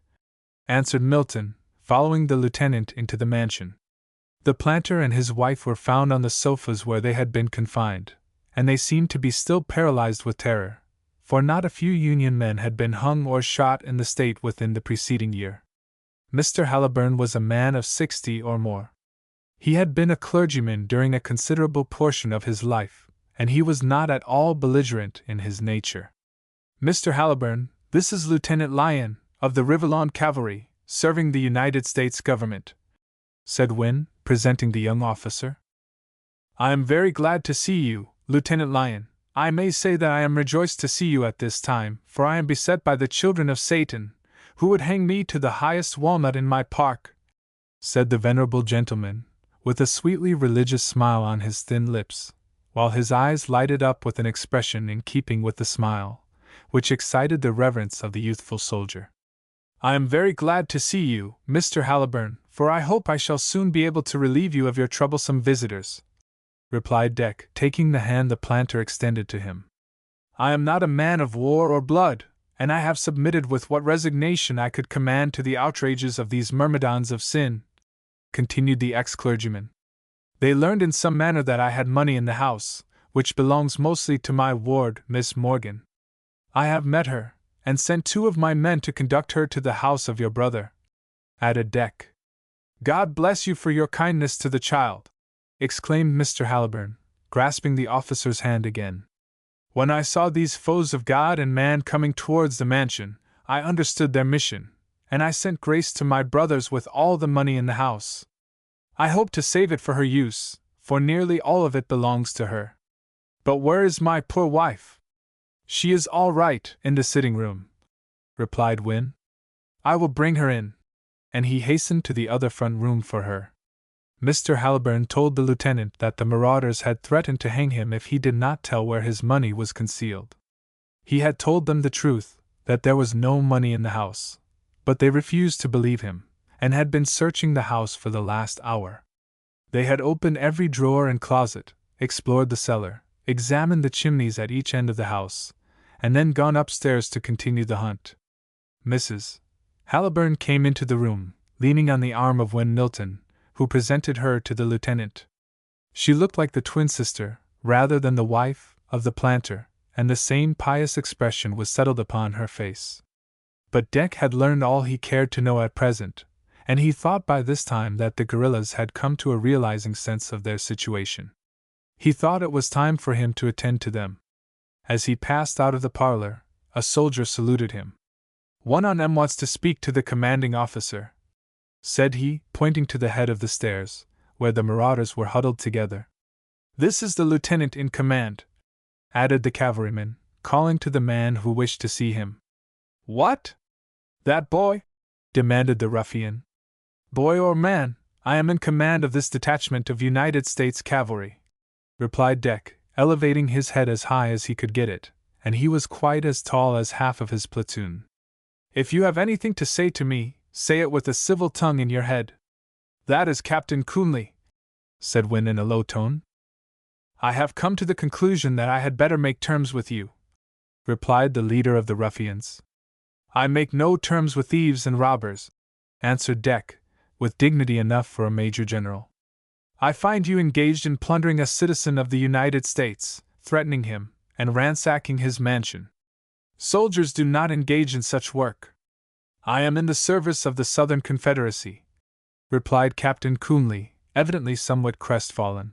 A: answered Milton, following the lieutenant into the mansion. The planter and his wife were found on the sofas where they had been confined, and they seemed to be still paralyzed with terror, for not a few Union men had been hung or shot in the state within the preceding year. Mr. Halliburn was a man of 60 or more. He had been a clergyman during a considerable portion of his life, and he was not at all belligerent in his nature. "Mr. Halliburn, this is Lieutenant Lyon, of the Riverlawn Cavalry, serving the United States government," said Wynne, presenting the young officer. "I am very glad to see you, Lieutenant Lyon. I may say that I am rejoiced to see you at this time, for I am beset by the children of Satan, who would hang me to the highest walnut in my park," said the venerable gentleman, with a sweetly religious smile on his thin lips, while his eyes lighted up with an expression in keeping with the smile, which excited the reverence of the youthful soldier. "I am very glad to see you, Mr. Halliburn, for I hope I shall soon be able to relieve you of your troublesome visitors," replied Deck, taking the hand the planter extended to him. "I am not a man of war or blood, and I have submitted with what resignation I could command to the outrages of these myrmidons of sin," continued the ex-clergyman. "They learned in some manner that I had money in the house, which belongs mostly to my ward, Miss Morgan. I have met her, and sent 2 of my men to conduct her to the house of your brother," added Deck. "God bless you for your kindness to the child," exclaimed Mr. Halliburn, grasping the officer's hand again. "When I saw these foes of God and man coming towards the mansion, I understood their mission, and I sent Grace to my brothers with all the money in the house. I hope to save it for her use, for nearly all of it belongs to her. But where is my poor wife?" "She is all right, in the sitting room," replied Wynne. "I will bring her in," and he hastened to the other front room for her. Mr. Halliburn told the lieutenant that the marauders had threatened to hang him if he did not tell where his money was concealed. He had told them the truth, that there was no money in the house, but they refused to believe him, and had been searching the house for the last hour. They had opened every drawer and closet, explored the cellar, examined the chimneys at each end of the house, and then gone upstairs to continue the hunt. Mrs. Halliburn came into the room, leaning on the arm of Wynne Milton, who presented her to the lieutenant. She looked like the twin sister, rather than the wife, of the planter, and the same pious expression was settled upon her face. But Deck had learned all he cared to know at present, and he thought by this time that the guerrillas had come to a realizing sense of their situation. He thought it was time for him to attend to them. As he passed out of the parlor, a soldier saluted him. "One on 'em wants to speak to the commanding officer," said he, pointing to the head of the stairs, where the marauders were huddled together. "This is the lieutenant in command," added the cavalryman, calling to the man who wished to see him. "What? That boy?" demanded the ruffian. "Boy or man, I am in command of this detachment of United States cavalry," replied Deck, elevating his head as high as he could get it, and he was quite as tall as half of his platoon. "If you have anything to say to me, say it with a civil tongue in your head." "That is Captain Coonley," said Wynne in a low tone. "I have come to the conclusion that I had better make terms with you," replied the leader of the ruffians. "I make no terms with thieves and robbers," answered Deck, with dignity enough for a major general. "I find you engaged in plundering a citizen of the United States, threatening him, and ransacking his mansion. Soldiers do not engage in such work. I am in the service of the Southern Confederacy, replied Captain Coonley, evidently somewhat crestfallen.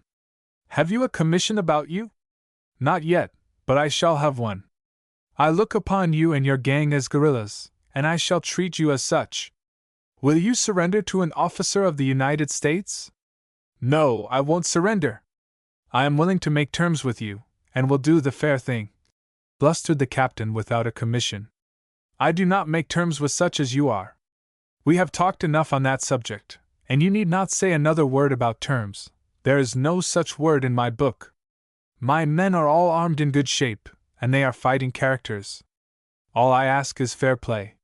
A: Have you a commission about you? Not yet, but I shall have one. I look upon you and your gang as guerrillas, and I shall treat you as such. Will you surrender to an officer of the United States? No, I won't surrender. I am willing to make terms with you, and will do the fair thing, blustered the captain without a commission. I do not make terms with such as you are. We have talked enough on that subject, and you need not say another word about terms. There is no such word in my book. My men are all armed in good shape, and they are fighting characters. All I ask is fair play.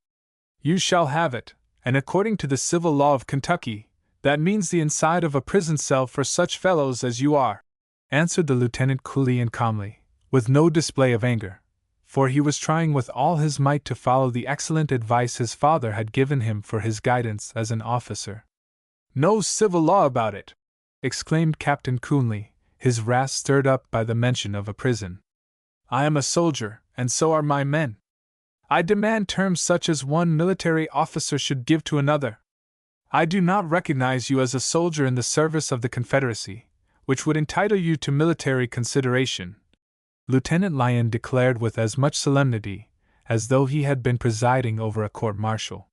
A: You shall have it, and according to the civil law of Kentucky, that means the inside of a prison cell for such fellows as you are, answered the lieutenant coolly and calmly, with no display of anger, for he was trying with all his might to follow the excellent advice his father had given him for his guidance as an officer. No civil law about it, exclaimed Captain Coonley, his wrath stirred up by the mention of a prison. I am a soldier, and so are my men. I demand terms such as one military officer should give to another. I do not recognize you as a soldier in the service of the Confederacy, which would entitle you to military consideration, Lieutenant Lyon declared with as much solemnity as though he had been presiding over a court-martial.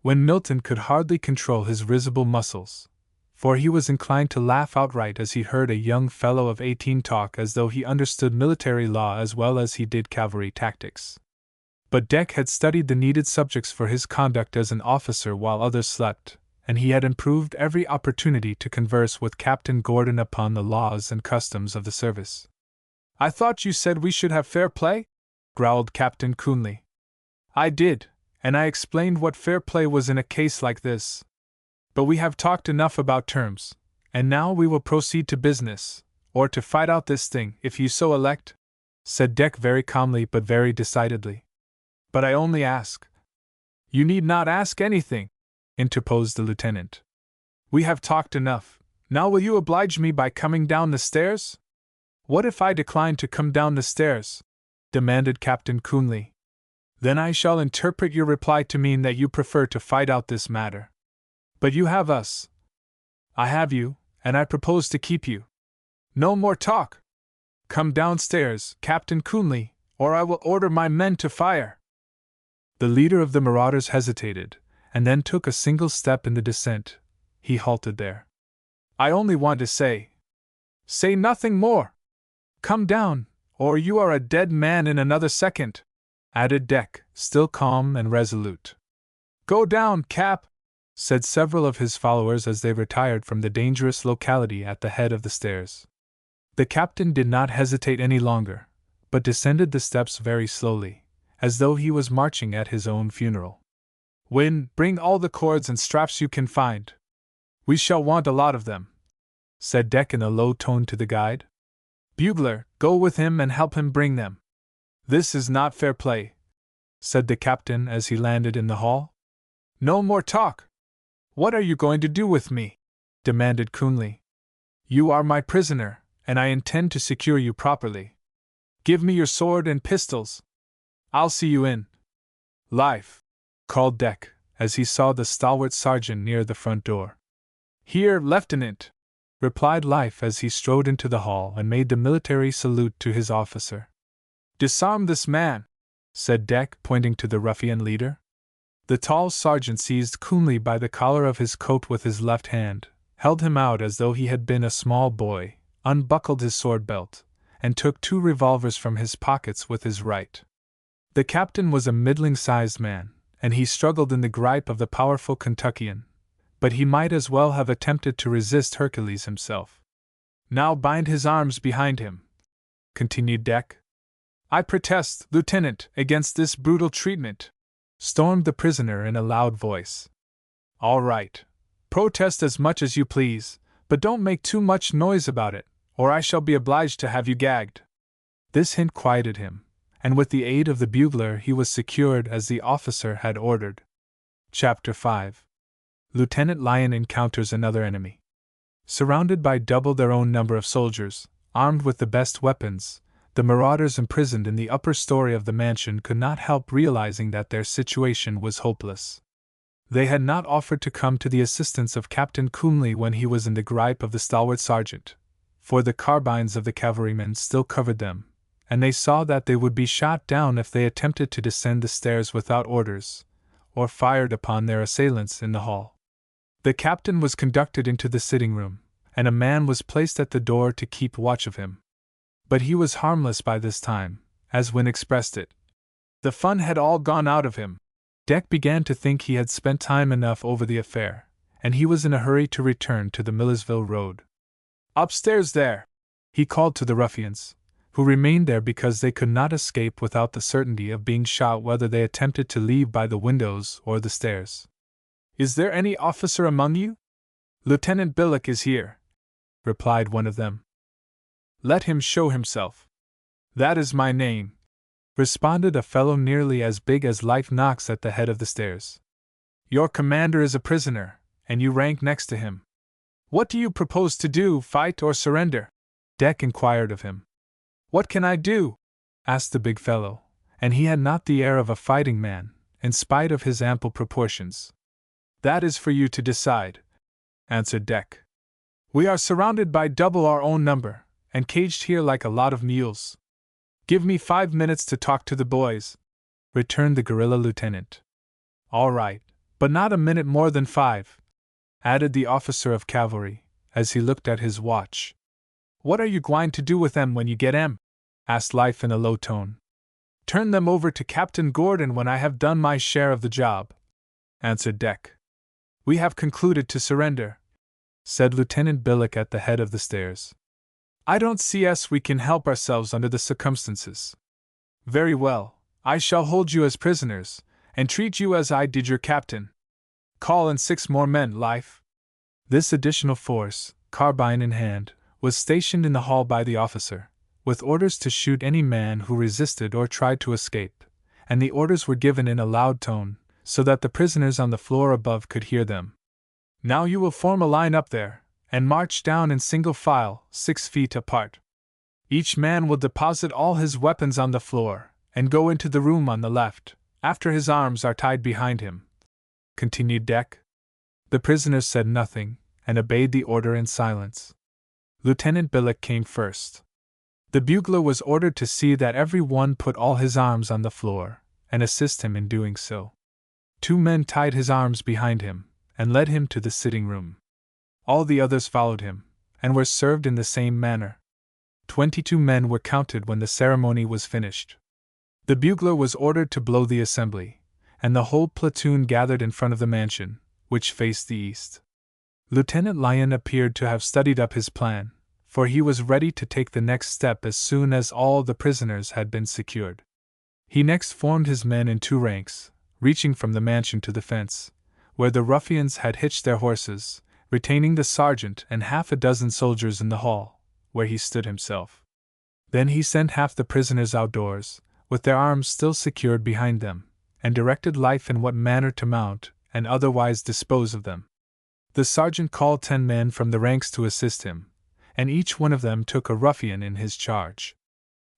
A: When Milton could hardly control his risible muscles, for he was inclined to laugh outright as he heard a young fellow of 18 talk as though he understood military law as well as he did cavalry tactics. But Deck had studied the needed subjects for his conduct as an officer while others slept, and he had improved every opportunity to converse with Captain Gordon upon the laws and customs of the service. I thought you said we should have fair play? Growled Captain Coonley. I did, and I explained what fair play was in a case like this. But we have talked enough about terms, and now we will proceed to business, or to fight out this thing, if you so elect, said Deck very calmly but very decidedly. But I only ask. You need not ask anything, interposed the lieutenant. We have talked enough. Now will you oblige me by coming down the stairs? What if I decline to come down the stairs? Demanded Captain Coonley. Then I shall interpret your reply to mean that you prefer to fight out this matter. But you have us. I have you, and I propose to keep you. No more talk. Come downstairs, Captain Coonley, or I will order my men to fire. The leader of the marauders hesitated, and then took a single step in the descent. He halted there. I only want to say. Say nothing more. Come down, or you are a dead man in another second, added Deck, still calm and resolute. Go down, Cap, said several of his followers as they retired from the dangerous locality at the head of the stairs. The captain did not hesitate any longer, but descended the steps very slowly, as though he was marching at his own funeral. Win, bring all the cords and straps you can find. We shall want a lot of them, said Deck in a low tone to the guide. Bugler, go with him and help him bring them. This is not fair play, said the captain as he landed in the hall. No more talk. What are you going to do with me? Demanded Coonley. You are my prisoner, and I intend to secure you properly. Give me your sword and pistols. I'll see you in life, called Deck, as he saw the stalwart sergeant near the front door. Here, Lieutenant, replied Life as he strode into the hall and made the military salute to his officer. Disarm this man, said Deck, pointing to the ruffian leader. The tall sergeant seized Coonley by the collar of his coat with his left hand, held him out as though he had been a small boy, unbuckled his sword belt, and took 2 revolvers from his pockets with his right. The captain was a middling-sized man, and he struggled in the gripe of the powerful Kentuckian, but he might as well have attempted to resist Hercules himself. Now bind his arms behind him, continued Deck. I protest, Lieutenant, against this brutal treatment, stormed the prisoner in a loud voice. All right. Protest as much as you please, but don't make too much noise about it, or I shall be obliged to have you gagged. This hint quieted him, and with the aid of the bugler he was secured as the officer had ordered. Chapter 5. Lieutenant Lyon encounters another enemy. Surrounded by double their own number of soldiers, armed with the best weapons, the marauders imprisoned in the upper story of the mansion could not help realizing that their situation was hopeless. They had not offered to come to the assistance of Captain Coomley when he was in the gripe of the stalwart sergeant, for the carbines of the cavalrymen still covered them, and they saw that they would be shot down if they attempted to descend the stairs without orders, or fired upon their assailants in the hall. The captain was conducted into the sitting room, and a man was placed at the door to keep watch of him. But he was harmless by this time, as Wynne expressed it. The fun had all gone out of him. Deck began to think he had spent time enough over the affair, and he was in a hurry to return to the Millersville road. "Upstairs there!" he called to the ruffians, who remained there because they could not escape without the certainty of being shot whether they attempted to leave by the windows or the stairs. "Is there any officer among you?" "Lieutenant Billock is here," replied one of them. "Let him show himself." "That is my name," responded a fellow nearly as big as Life Knox at the head of the stairs. "Your commander is a prisoner, and you rank next to him. What do you propose to do, fight or surrender?" Deck inquired of him. "What can I do?" asked the big fellow, and he had not the air of a fighting man, in spite of his ample proportions. "That is for you to decide," answered Deck. "We are surrounded by double our own number, and caged here like a lot of mules." "Give me 5 minutes to talk to the boys," returned the guerrilla lieutenant. "All right, but not a minute more than 5, added the officer of cavalry, as he looked at his watch. "What are you going to do with them when you get 'em?" asked Life in a low tone. "Turn them over to Captain Gordon when I have done my share of the job," answered Deck. "We have concluded to surrender," said Lieutenant Billock at the head of the stairs. "I don't see as we can help ourselves under the circumstances." "Very well, I shall hold you as prisoners, and treat you as I did your captain. Call in 6 more men, Life." This additional force, carbine in hand, was stationed in the hall by the officer, with orders to shoot any man who resisted or tried to escape, and the orders were given in a loud tone, so that the prisoners on the floor above could hear them. "Now you will form a line up there, and march down in single file, 6 feet apart. Each man will deposit all his weapons on the floor, and go into the room on the left, after his arms are tied behind him," continued Deck. The prisoners said nothing, and obeyed the order in silence. Lieutenant Billock came first. The bugler was ordered to see that every one put all his arms on the floor, and assist him in doing so. 2 men tied his arms behind him, and led him to the sitting room. All the others followed him, and were served in the same manner. 22 men were counted when the ceremony was finished. The bugler was ordered to blow the assembly, and the whole platoon gathered in front of the mansion, which faced the east. Lieutenant Lyon appeared to have studied up his plan, for he was ready to take the next step as soon as all the prisoners had been secured. He next formed his men in 2 ranks, reaching from the mansion to the fence, where the ruffians had hitched their horses, retaining the sergeant and half a dozen soldiers in the hall, where he stood himself. Then he sent half the prisoners outdoors, with their arms still secured behind them, and directed Life in what manner to mount and otherwise dispose of them. The sergeant called 10 men from the ranks to assist him, and each one of them took a ruffian in his charge.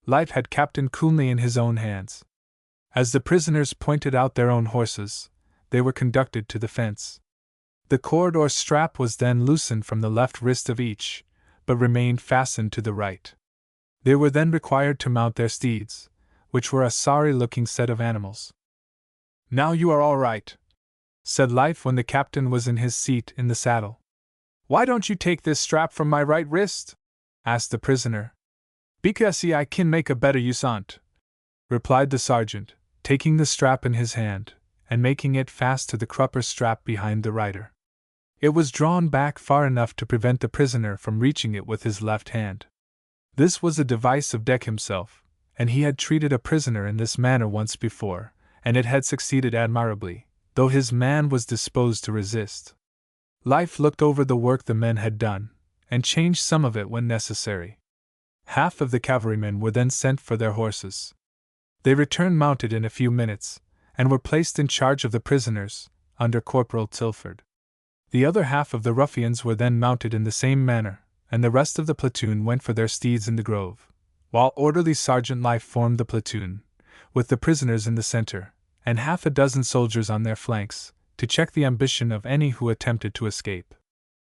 A: Life had Captain Coomley in his own hands. As the prisoners pointed out their own horses, they were conducted to the fence. The cord or strap was then loosened from the left wrist of each, but remained fastened to the right. They were then required to mount their steeds, which were a sorry-looking set of animals. "Now you are all right," said Life when the captain was in his seat in the saddle. "Why don't you take this strap from my right wrist?" asked the prisoner. "Because I can make a better use on't," replied the sergeant, taking the strap in his hand, and making it fast to the crupper strap behind the rider. It was drawn back far enough to prevent the prisoner from reaching it with his left hand. This was a device of Deck himself, and he had treated a prisoner in this manner once before, and it had succeeded admirably, though his man was disposed to resist. Life looked over the work the men had done, and changed some of it when necessary. Half of the cavalrymen were then sent for their horses. They returned mounted in a few minutes, and were placed in charge of the prisoners, under Corporal Tilford. The other half of the ruffians were then mounted in the same manner, and the rest of the platoon went for their steeds in the grove, while orderly Sergeant Life formed the platoon, with the prisoners in the center, and half a dozen soldiers on their flanks, to check the ambition of any who attempted to escape.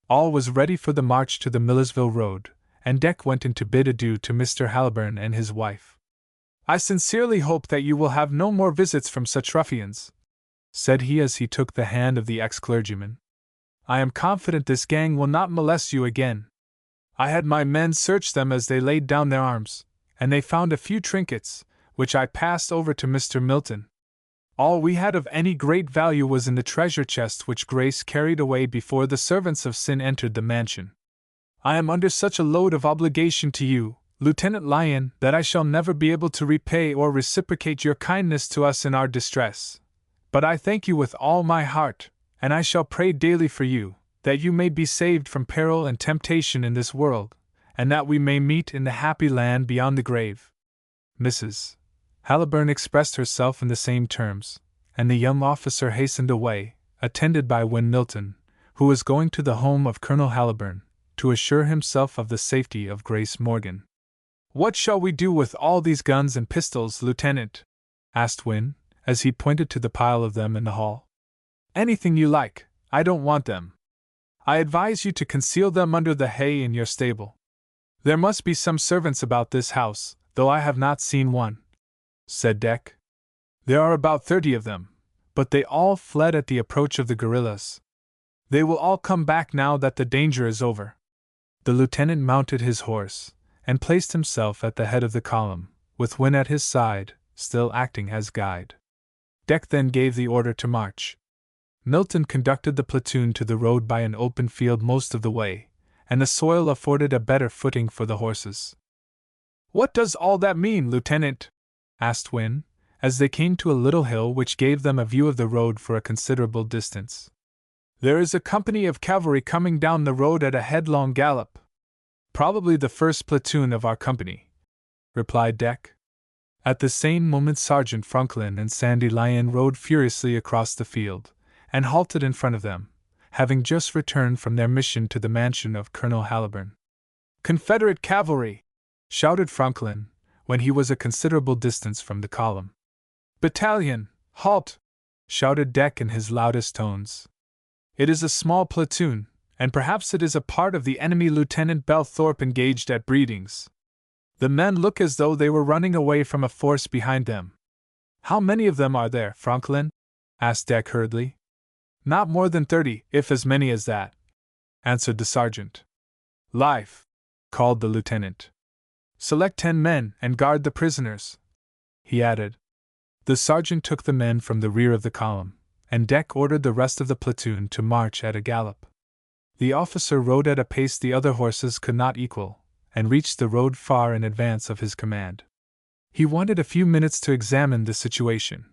A: All was ready for the march to the Millersville road, and Deck went in to bid adieu to Mr. Haliburn and his wife. "I sincerely hope that you will have no more visits from such ruffians," said he as he took the hand of the ex-clergyman. "I am confident this gang will not molest you again. I had my men search them as they laid down their arms, and they found a few trinkets, which I passed over to Mr. Milton. All we had of any great value was in the treasure chest which Grace carried away before the servants of sin entered the mansion. I am under such a load of obligation to you, Lieutenant Lyon, that I shall never be able to repay or reciprocate your kindness to us in our distress. But I thank you with all my heart, and I shall pray daily for you, that you may be saved from peril and temptation in this world, and that we may meet in the happy land beyond the grave." Mrs. Haliburn expressed herself in the same terms, and the young officer hastened away, attended by Win Milton, who was going to the home of Colonel Haliburn, to assure himself of the safety of Grace Morgan. "What shall we do with all these guns and pistols, Lieutenant?" asked Win, as he pointed to the pile of them in the hall. "Anything you like, I don't want them. I advise you to conceal them under the hay in your stable. There must be some servants about this house, though I have not seen one," said Deck. "There are about 30 of them, but they all fled at the approach of the guerrillas. They will all come back now that the danger is over." The lieutenant mounted his horse, and placed himself at the head of the column, with Win at his side, still acting as guide. Deck then gave the order to march. Milton conducted the platoon to the road by an open field most of the way, and the soil afforded a better footing for the horses. "What does all that mean, Lieutenant?" asked Win, as they came to a little hill which gave them a view of the road for a considerable distance. "There is a company of cavalry coming down the road at a headlong gallop. Probably the first platoon of our company," replied Deck. At the same moment Sergeant Franklin and Sandy Lyon rode furiously across the field, and halted in front of them, having just returned from their mission to the mansion of Colonel Haliburn. "Confederate cavalry!" shouted Franklin, when he was a considerable distance from the column. "Battalion, halt!" shouted Deck in his loudest tones. "It is a small platoon, and perhaps it is a part of the enemy. Lieutenant Belthorpe engaged at Breedings. The men look as though they were running away from a force behind them." "How many of them are there, Franklin?" asked Deck hurriedly. "Not more than 30, if as many as that," answered the sergeant. "Life!" called the lieutenant. "Select 10 men and guard the prisoners," he added. The sergeant took the men from the rear of the column, and Deck ordered the rest of the platoon to march at a gallop. The officer rode at a pace the other horses could not equal, and reached the road far in advance of his command. He wanted a few minutes to examine the situation,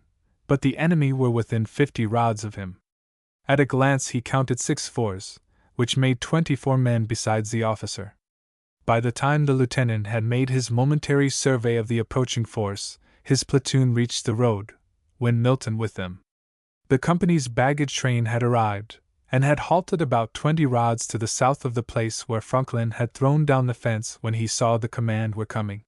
A: but the enemy were within 50 rods of him. At a glance he counted 6 fours, which made 24 men besides the officer. By the time the lieutenant had made his momentary survey of the approaching force, his platoon reached the road, Win Milton with them. The company's baggage train had arrived, and had halted about 20 rods to the south of the place where Franklin had thrown down the fence when he saw the command were coming.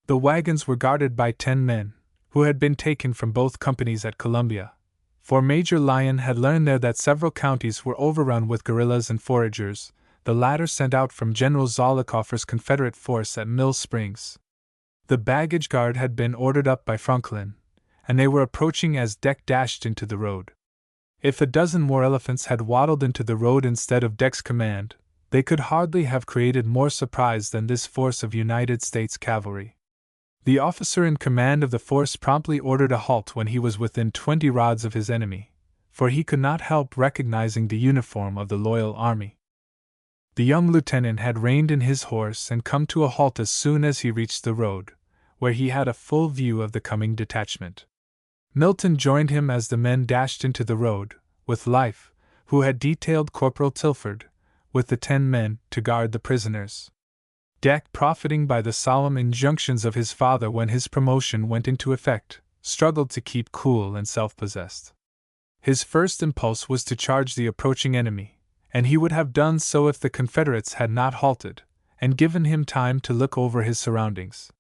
A: The wagons were guarded by 10 men, who had been taken from both companies at Columbia, for Major Lyon had learned there that several counties were overrun with guerrillas and foragers, the latter sent out from General Zollicoffer's Confederate force at Mill Springs. The baggage guard had been ordered up by Franklin, and they were approaching as Deck dashed into the road. If a dozen more elephants had waddled into the road instead of Deck's command, they could hardly have created more surprise than this force of United States cavalry. The officer in command of the force promptly ordered a halt when he was within 20 rods of his enemy, for he could not help recognizing the uniform of the loyal army. The young lieutenant had reined in his horse and come to a halt as soon as he reached the road, where he had a full view of the coming detachment. Milton joined him as the men dashed into the road, with Life, who had detailed Corporal Tilford, with the 10 men, to guard the prisoners. Deck, profiting by the solemn injunctions of his father when his promotion went into effect, struggled to keep cool and self-possessed. His first impulse was to charge the approaching enemy, and he would have done so if the Confederates had not halted, and given him time to look over his surroundings.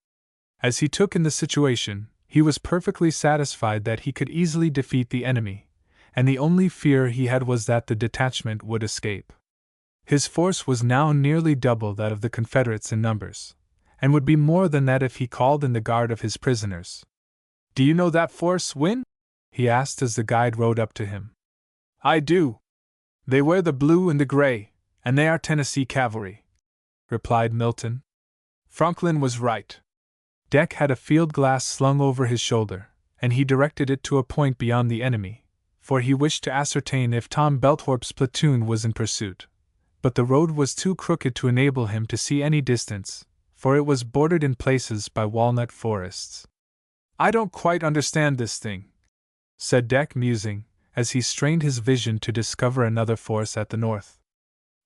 A: As he took in the situation, he was perfectly satisfied that he could easily defeat the enemy, and the only fear he had was that the detachment would escape. His force was now nearly double that of the Confederates in numbers, and would be more than that if he called in the guard of his prisoners. "Do you know that force, Win?" he asked as the guide rode up to him. "I do. They wear the blue and the gray, and they are Tennessee cavalry," replied Milton. Franklin was right. Deck had a field glass slung over his shoulder, and he directed it to a point beyond the enemy, for he wished to ascertain if Tom Belthorpe's platoon was in pursuit. But the road was too crooked to enable him to see any distance, for it was bordered in places by walnut forests. "I don't quite understand this thing," said Deck, musing, as he strained his vision to discover another force at the north.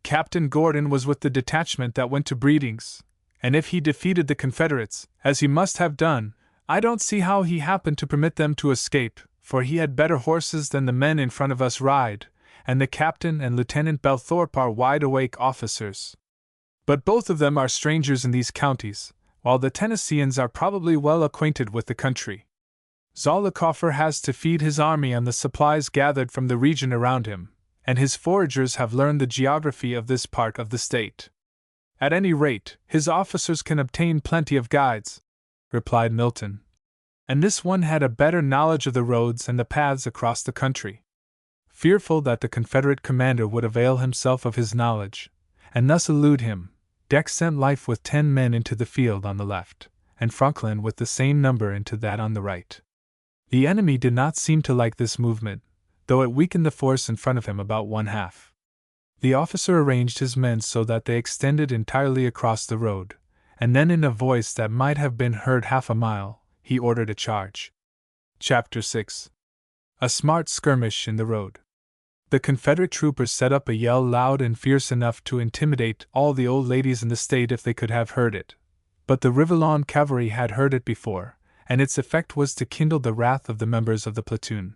A: "Captain Gordon was with the detachment that went to Breedings, and if he defeated the Confederates, as he must have done, I don't see how he happened to permit them to escape, for he had better horses than the men in front of us ride, and the captain and Lieutenant Belthorpe are wide-awake officers. But both of them are strangers in these counties, while the Tennesseans are probably well acquainted with the country. Zollicoffer has to feed his army on the supplies gathered from the region around him, and his foragers have learned the geography of this part of the state. At any rate, his officers can obtain plenty of guides," replied Milton. "And this one had a better knowledge of the roads and the paths across the country." Fearful that the Confederate commander would avail himself of his knowledge, and thus elude him, Deck sent Life with 10 men into the field on the left, and Franklin with the same number into that on the right. The enemy did not seem to like this movement, though it weakened the force in front of him about one half. The officer arranged his men so that they extended entirely across the road, and then in a voice that might have been heard half a mile, he ordered a charge. Chapter 6. A smart skirmish in the road. The Confederate troopers set up a yell loud and fierce enough to intimidate all the old ladies in the state if they could have heard it. But the Rivelon cavalry had heard it before, and its effect was to kindle the wrath of the members of the platoon.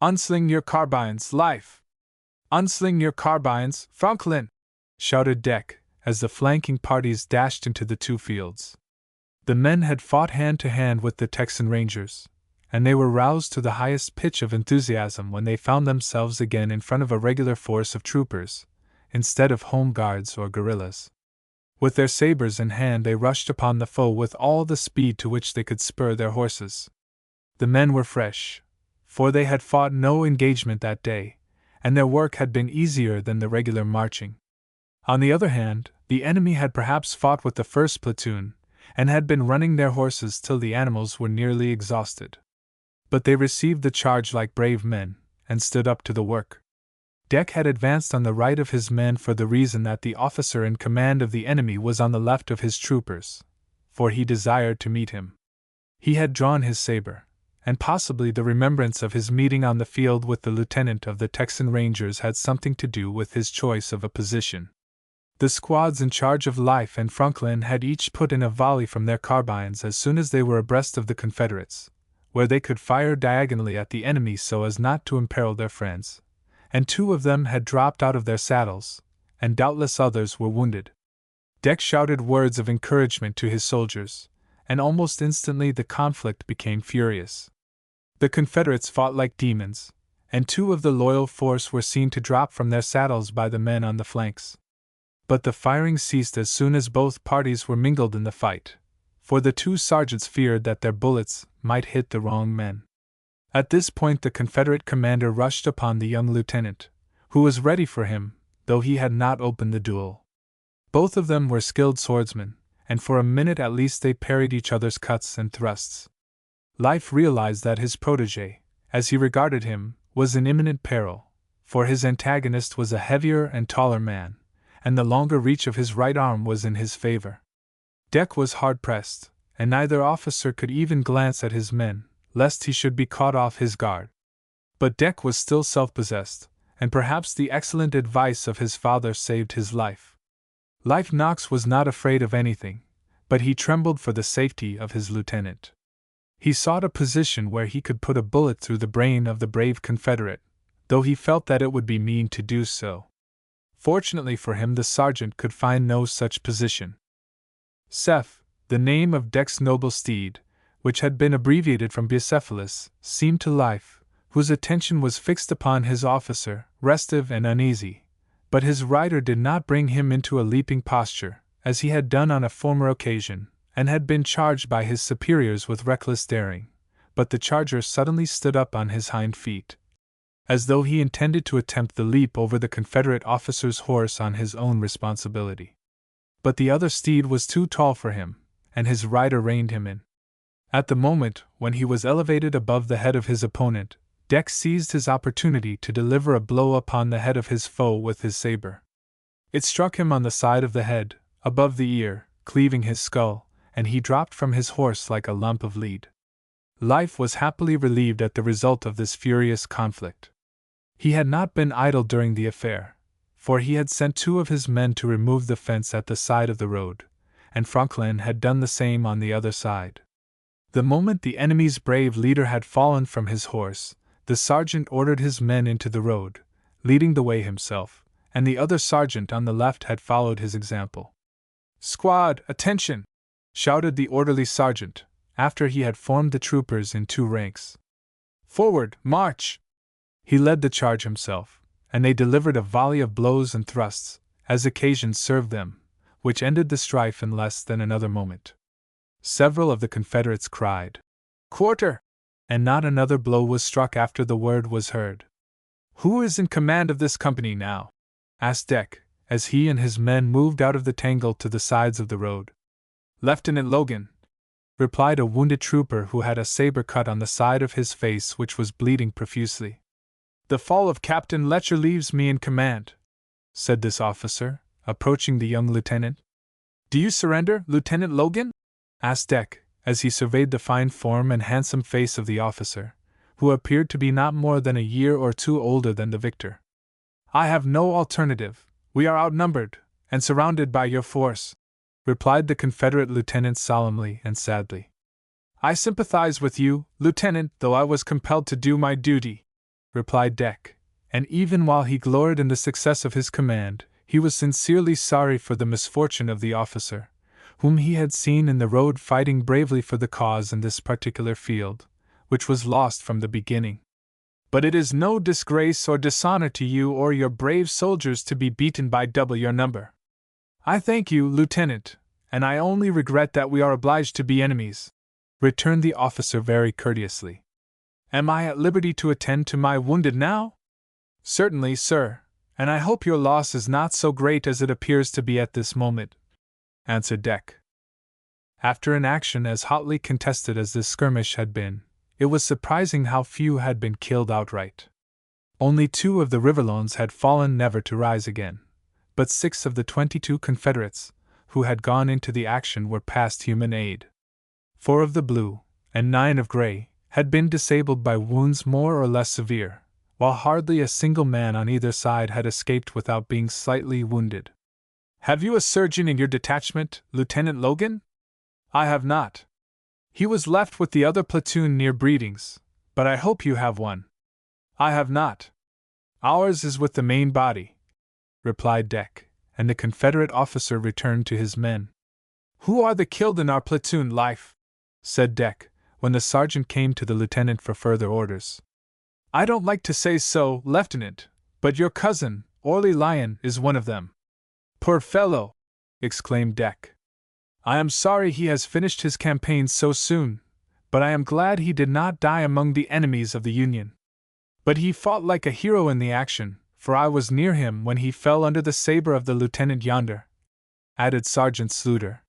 A: "Unsling your carbines, Life! Unsling your carbines, Franklin!" shouted Deck, as the flanking parties dashed into the two fields. The men had fought hand to hand with the Texan Rangers, and they were roused to the highest pitch of enthusiasm when they found themselves again in front of a regular force of troopers, instead of home guards or guerrillas. With their sabers in hand they rushed upon the foe with all the speed to which they could spur their horses. The men were fresh, for they had fought no engagement that day, and their work had been easier than the regular marching. On the other hand, the enemy had perhaps fought with the first platoon, and had been running their horses till the animals were nearly exhausted. But they received the charge like brave men, and stood up to the work. Deck had advanced on the right of his men for the reason that the officer in command of the enemy was on the left of his troopers, for he desired to meet him. He had drawn his saber, and possibly the remembrance of his meeting on the field with the lieutenant of the Texan Rangers had something to do with his choice of a position. The squads in charge of Life and Franklin had each put in a volley from their carbines as soon as they were abreast of the Confederates, where they could fire diagonally at the enemy so as not to imperil their friends, and 2 of them had dropped out of their saddles, and doubtless others were wounded. Deck shouted words of encouragement to his soldiers, and almost instantly the conflict became furious. The Confederates fought like demons, and 2 of the loyal force were seen to drop from their saddles by the men on the flanks. But the firing ceased as soon as both parties were mingled in the fight, for the 2 sergeants feared that their bullets might hit the wrong men. At this point the Confederate commander rushed upon the young lieutenant, who was ready for him, though he had not opened the duel. Both of them were skilled swordsmen, and for a minute at least they parried each other's cuts and thrusts. Life realized that his protégé, as he regarded him, was in imminent peril, for his antagonist was a heavier and taller man, and the longer reach of his right arm was in his favor. Deck was hard-pressed, and neither officer could even glance at his men, lest he should be caught off his guard. But Deck was still self-possessed, and perhaps the excellent advice of his father saved his life. Life Knox was not afraid of anything, but he trembled for the safety of his lieutenant. He sought a position where he could put a bullet through the brain of the brave Confederate, though he felt that it would be mean to do so. Fortunately for him the sergeant could find no such position. Seth, the name of Deck's noble steed, which had been abbreviated from Bucephalus, seemed to Life, whose attention was fixed upon his officer, restive and uneasy, but his rider did not bring him into a leaping posture, as he had done on a former occasion, and had been charged by his superiors with reckless daring, but the charger suddenly stood up on his hind feet, as though he intended to attempt the leap over the Confederate officer's horse on his own responsibility. But the other steed was too tall for him, and his rider reined him in. At the moment when he was elevated above the head of his opponent, Deck seized his opportunity to deliver a blow upon the head of his foe with his saber. It struck him on the side of the head, above the ear, cleaving his skull, and he dropped from his horse like a lump of lead. Life was happily relieved at the result of this furious conflict. He had not been idle during the affair, for he had sent 2 of his men to remove the fence at the side of the road, and Franklin had done the same on the other side. The moment the enemy's brave leader had fallen from his horse, the sergeant ordered his men into the road, leading the way himself, and the other sergeant on the left had followed his example. "Squad, attention!" shouted the orderly sergeant, after he had formed the troopers in 2 ranks. "Forward, march!" He led the charge himself, and they delivered a volley of blows and thrusts, as occasion served them, which ended the strife in less than another moment. Several of the Confederates cried, "Quarter!" and not another blow was struck after the word was heard. "Who is in command of this company now?" asked Deck, as he and his men moved out of the tangle to the sides of the road. "Lieutenant Logan," replied a wounded trooper who had a saber cut on the side of his face which was bleeding profusely. "The fall of Captain Letcher leaves me in command," said this officer, approaching the young lieutenant. "Do you surrender, Lieutenant Logan?" asked Deck, as he surveyed the fine form and handsome face of the officer, who appeared to be not more than a year or 2 older than the victor. "I have no alternative. We are outnumbered, and surrounded by your force," replied the Confederate lieutenant solemnly and sadly. "I sympathize with you, Lieutenant, though I was compelled to do my duty," replied Deck, and even while he gloried in the success of his command, he was sincerely sorry for the misfortune of the officer, whom he had seen in the road fighting bravely for the cause in this particular field, which was lost from the beginning. "But it is no disgrace or dishonor to you or your brave soldiers to be beaten by double your number." "I thank you, Lieutenant, and I only regret that we are obliged to be enemies," returned the officer very courteously. "Am I at liberty to attend to my wounded now?" "Certainly, sir, and I hope your loss is not so great as it appears to be at this moment," answered Deck. After an action as hotly contested as this skirmish had been, it was surprising how few had been killed outright. Only 2 of the Riverlones had fallen never to rise again, but 6 of the 22 Confederates who had gone into the action were past human aid. 4 of the Blue, and 9 of Gray, had been disabled by wounds more or less severe, while hardly a single man on either side had escaped without being slightly wounded. "Have you a surgeon in your detachment, Lieutenant Logan?" "I have not. He was left with the other platoon near Breedings, but I hope you have one." "I have not. Ours is with the main body," replied Deck, and the Confederate officer returned to his men. "Who are the killed in our platoon, Life?" said Deck, when the sergeant came to the lieutenant for further orders. "I don't like to say so, Lieutenant, but your cousin, Orley Lyon, is one of them." "Poor fellow!" exclaimed Deck. "I am sorry he has finished his campaign so soon, but I am glad he did not die among the enemies of the Union. But he fought like a hero in the action, for I was near him when he fell under the saber of the lieutenant yonder," added Sergeant Sluter.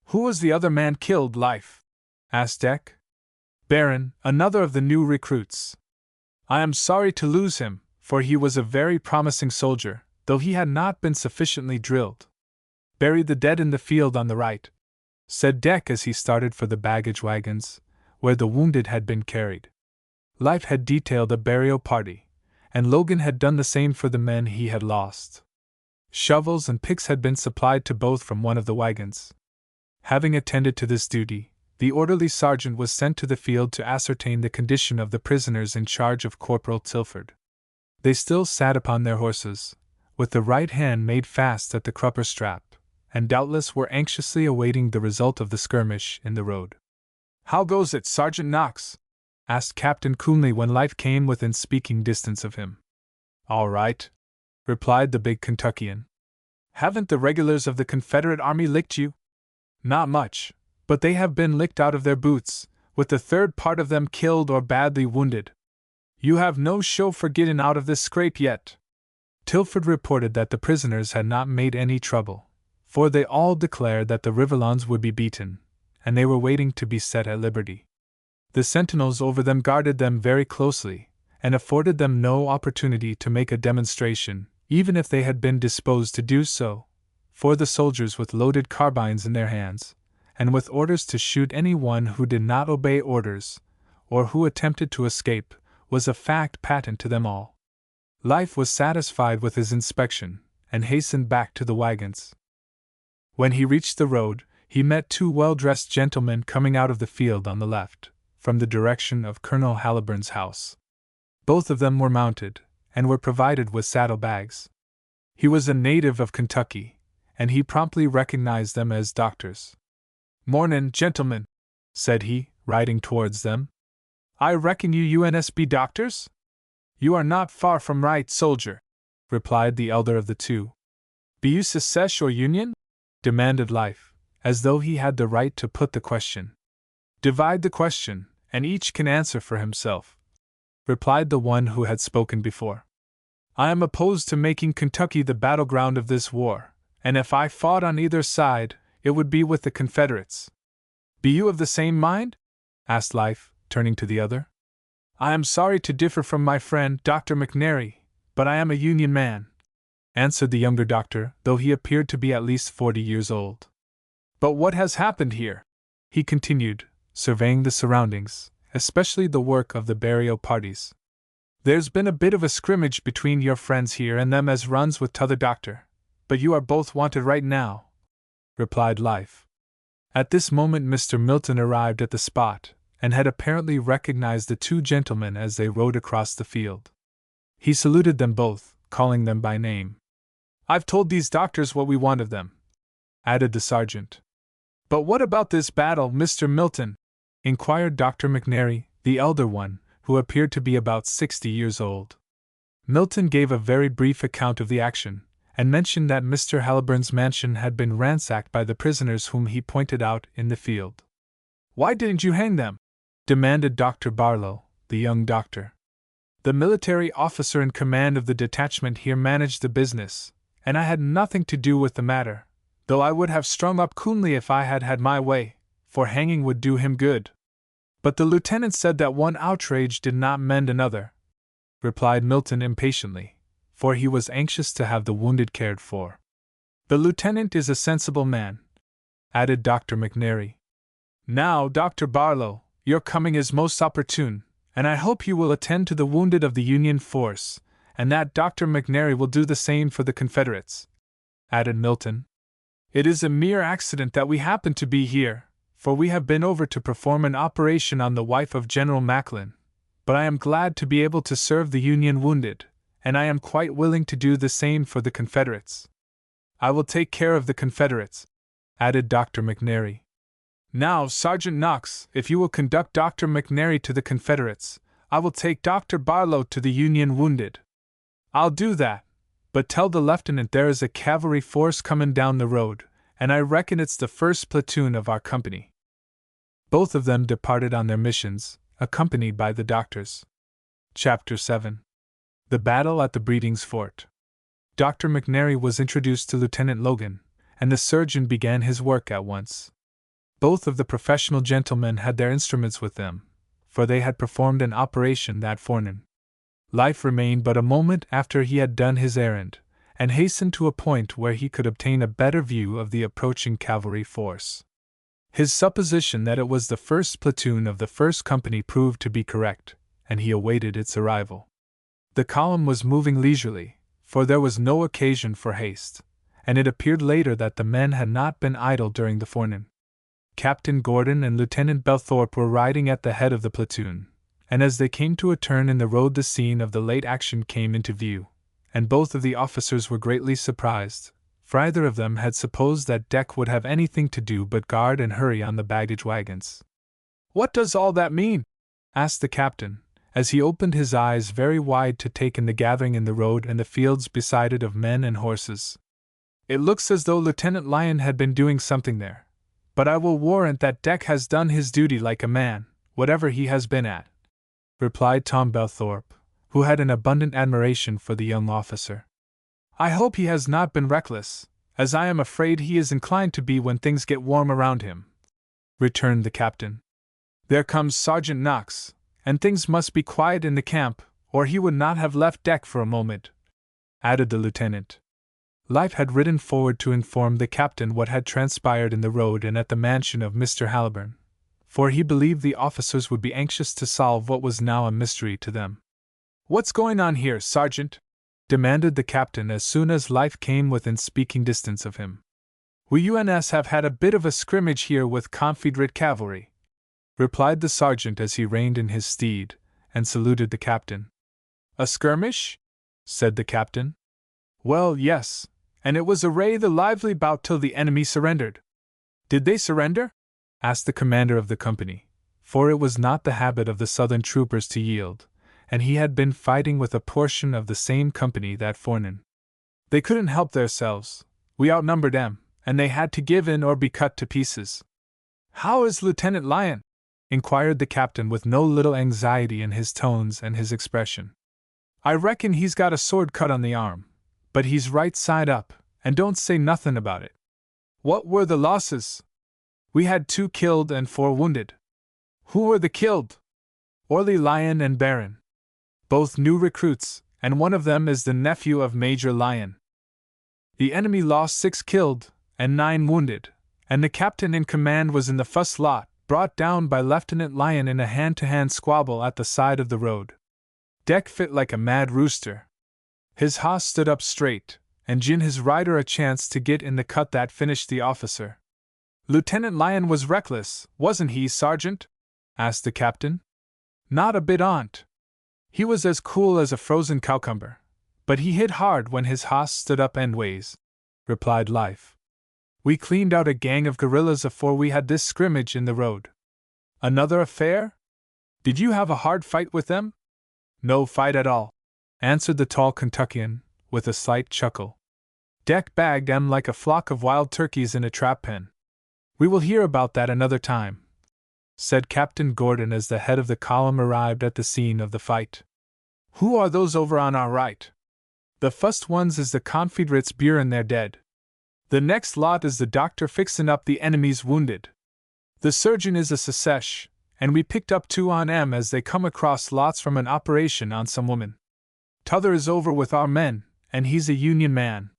A: "Who was the other man killed, Life?" asked Deck. "Barron, another of the new recruits. I am sorry to lose him, for he was a very promising soldier, though he had not been sufficiently drilled." "Bury the dead in the field on the right," said Deck as he started for the baggage wagons, where the wounded had been carried. Life had detailed a burial party, and Logan had done the same for the men he had lost. Shovels and picks had been supplied to both from one of the wagons. Having attended to this duty, the orderly sergeant was sent to the field to ascertain the condition of the prisoners in charge of Corporal Tilford. They still sat upon their horses, with the right hand made fast at the crupper strap, and doubtless were anxiously awaiting the result of the skirmish in the road. "How goes it, Sergeant Knox?" asked Captain coolly when Life came within speaking distance of him. All right, replied the big Kentuckian. Haven't the regulars of the Confederate Army licked you? Not much, but they have been licked out of their boots, with the third part of them killed or badly wounded. You have no show for getting out of this scrape yet. Tilford reported that the prisoners had not made any trouble, for they all declared that the Riverlands would be beaten, and they were waiting to be set at liberty. The sentinels over them guarded them very closely, and afforded them no opportunity to make a demonstration, even if they had been disposed to do so, for the soldiers with loaded carbines in their hands, and with orders to shoot anyone who did not obey orders, or who attempted to escape, was a fact patent to them all. Life was satisfied with his inspection, and hastened back to the wagons. When he reached the road, he met two well-dressed gentlemen coming out of the field on the left, from the direction of Colonel Halliburn's house. Both of them were mounted, and were provided with saddlebags. He was a native of Kentucky, and he promptly recognized them as doctors. "Mornin', gentlemen," said he, riding towards them. "I reckon you UNSB doctors?" "You are not far from right, soldier," replied the elder of the two. "Be you Secesh or Union?" demanded Life, as though he had the right to put the question. "Divide the question, and each can answer for himself," replied the one who had spoken before. "I am opposed to making Kentucky the battleground of this war, and if I fought on either side, it would be with the Confederates." "Be you of the same mind?" asked Life, turning to the other. "I am sorry to differ from my friend, Dr. McNary, but I am a Union man," answered the younger doctor, though he appeared to be at least 40 years old. "But what has happened here?" he continued, surveying the surroundings, especially the work of the burial parties. "There's been a bit of a scrimmage between your friends here and them as runs with t'other doctor, but you are both wanted right now," replied Life. At this moment Mr. Milton arrived at the spot, and had apparently recognized the two gentlemen as they rode across the field. He saluted them both, calling them by name. "I've told these doctors what we want of them," added the sergeant. "But what about this battle, Mr. Milton?" inquired Dr. McNary, the elder one, who appeared to be about 60 years old. Milton gave a very brief account of the action, and mentioned that Mr. Halliburn's mansion had been ransacked by the prisoners whom he pointed out in the field. "Why didn't you hang them?" demanded Dr. Barlow, the young doctor. "The military officer in command of the detachment here managed the business, and I had nothing to do with the matter, though I would have strung up coolly if I had had my way, for hanging would do him good." "But the lieutenant said that one outrage did not mend another," replied Milton impatiently, for he was anxious to have the wounded cared for. "The lieutenant is a sensible man," added Dr. McNary. "Now, Dr. Barlow, your coming is most opportune, and I hope you will attend to the wounded of the Union force, and that Dr. McNary will do the same for the Confederates," added Milton. "It is a mere accident that we happen to be here, for we have been over to perform an operation on the wife of General Macklin, but I am glad to be able to serve the Union wounded, and I am quite willing to do the same for the Confederates." "I will take care of the Confederates," added Dr. McNary. "Now, Sergeant Knox, if you will conduct Dr. McNary to the Confederates, I will take Dr. Barlow to the Union wounded." "I'll do that, but tell the lieutenant there is a cavalry force coming down the road, and I reckon it's the first platoon of our company." Both of them departed on their missions, accompanied by the doctors. Chapter 7. The Battle at the Breedings Fort. Dr. McNary was introduced to Lieutenant Logan, and the surgeon began his work at once. Both of the professional gentlemen had their instruments with them, for they had performed an operation that forenoon. Life remained but a moment after he had done his errand, and hastened to a point where he could obtain a better view of the approaching cavalry force. His supposition that it was the first platoon of the first company proved to be correct, and he awaited its arrival. The column was moving leisurely, for there was no occasion for haste, and it appeared later that the men had not been idle during the forenoon. Captain Gordon and Lieutenant Belthorpe were riding at the head of the platoon, and as they came to a turn in the road the scene of the late action came into view, and both of the officers were greatly surprised, for either of them had supposed that Deck would have anything to do but guard and hurry on the baggage wagons. "What does all that mean?" asked the captain, as he opened his eyes very wide to take in the gathering in the road and the fields beside it of men and horses. It looks as though Lieutenant Lyon had been doing something there, but I will warrant that Deck has done his duty like a man, whatever he has been at, replied Tom Belthorpe, who had an abundant admiration for the young officer. I hope he has not been reckless, as I am afraid he is inclined to be when things get warm around him, returned the captain. There comes Sergeant Knox, and things must be quiet in the camp, or he would not have left Deck for a moment, added the lieutenant. Life had ridden forward to inform the captain what had transpired in the road and at the mansion of Mr. Haliburn, for he believed the officers would be anxious to solve what was now a mystery to them. What's going on here, Sergeant? Demanded the captain as soon as Life came within speaking distance of him. We UNS have had a bit of a scrimmage here with Confederate cavalry, replied the sergeant as he reined in his steed, and saluted the captain. A skirmish? Said the captain. Well, yes, and it was a rather lively bout till the enemy surrendered. Did they surrender? Asked the commander of the company, for it was not the habit of the Southern troopers to yield, and he had been fighting with a portion of the same company that forenoon. They couldn't help theirselves. We outnumbered them, and they had to give in or be cut to pieces. How is Lieutenant Lyon? Inquired the captain with no little anxiety in his tones and his expression. I reckon he's got a sword cut on the arm, but he's right side up, and don't say nothin' about it. What were the losses? We had 2 killed and 4 wounded. Who were the killed? Orley Lyon and Barron. Both new recruits, and one of them is the nephew of Major Lyon. The enemy lost 6 killed and 9 wounded, and the captain in command was in the first lot, brought down by Lieutenant Lyon in a hand-to-hand squabble at the side of the road. Deck fit like a mad rooster. His hoss stood up straight, and gin his rider a chance to get in the cut that finished the officer. Lieutenant Lyon was reckless, wasn't he, Sergeant? Asked the captain. Not a bit on't. He was as cool as a frozen cucumber, but he hit hard when his hoss stood up endways, replied Life. We cleaned out a gang of guerrillas afore we had this scrimmage in the road. Another affair? Did you have a hard fight with them? No fight at all, answered the tall Kentuckian, with a slight chuckle. Deck bagged 'em like a flock of wild turkeys in a trap pen. We will hear about that another time, said Captain Gordon as the head of the column arrived at the scene of the fight. Who are those over on our right? The first ones is the Confederates burying their dead. The next lot is the doctor fixin' up the enemy's wounded. The surgeon is a Secesh, and we picked up 2 on 'em as they come across lots from an operation on some woman. T'other is over with our men, and he's a Union man.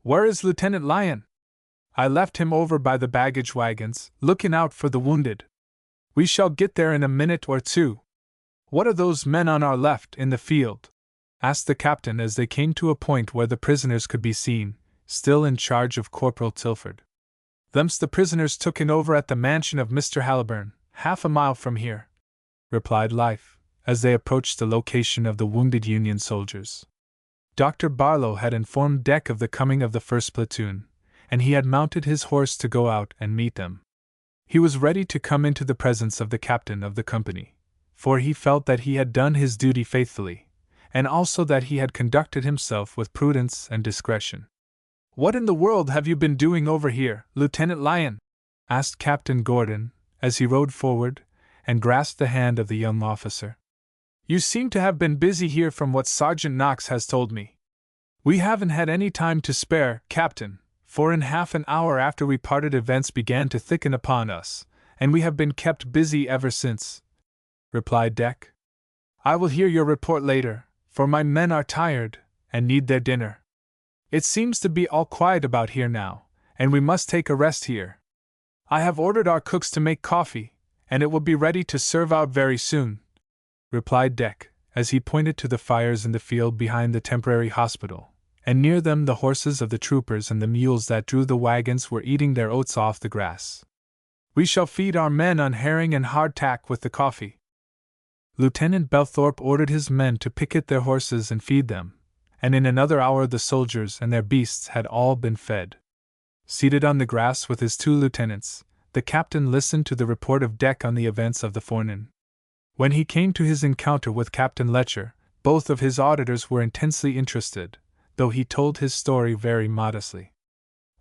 A: Where is Lieutenant Lyon? I left him over by the baggage wagons, looking out for the wounded. We shall get there in a minute or 2. What are those men on our left in the field? Asked the captain as they came to a point where the prisoners could be seen, still in charge of Corporal Tilford. Them's the prisoners tooken over at the mansion of Mr. Haliburn, half a mile from here, replied Life, as they approached the location of the wounded Union soldiers. Dr. Barlow had informed Deck of the coming of the first platoon, and he had mounted his horse to go out and meet them. He was ready to come into the presence of the captain of the company, for he felt that he had done his duty faithfully, and also that he had conducted himself with prudence and discretion. What in the world have you been doing over here, Lieutenant Lyon? Asked Captain Gordon, as he rode forward and grasped the hand of the young officer. You seem to have been busy here from what Sergeant Knox has told me. We haven't had any time to spare, Captain, for in half an hour after we parted events began to thicken upon us, and we have been kept busy ever since, replied Deck. I will hear your report later, for my men are tired and need their dinner. It seems to be all quiet about here now, and we must take a rest here. I have ordered our cooks to make coffee, and it will be ready to serve out very soon, replied Deck, as he pointed to the fires in the field behind the temporary hospital, and near them the horses of the troopers and the mules that drew the wagons were eating their oats off the grass. We shall feed our men on herring and hardtack with the coffee. Lieutenant Belthorpe ordered his men to picket their horses and feed them, and in another hour the soldiers and their beasts had all been fed. Seated on the grass with his 2 lieutenants, the captain listened to the report of Deck on the events of the forenoon. When he came to his encounter with Captain Letcher, both of his auditors were intensely interested, though he told his story very modestly.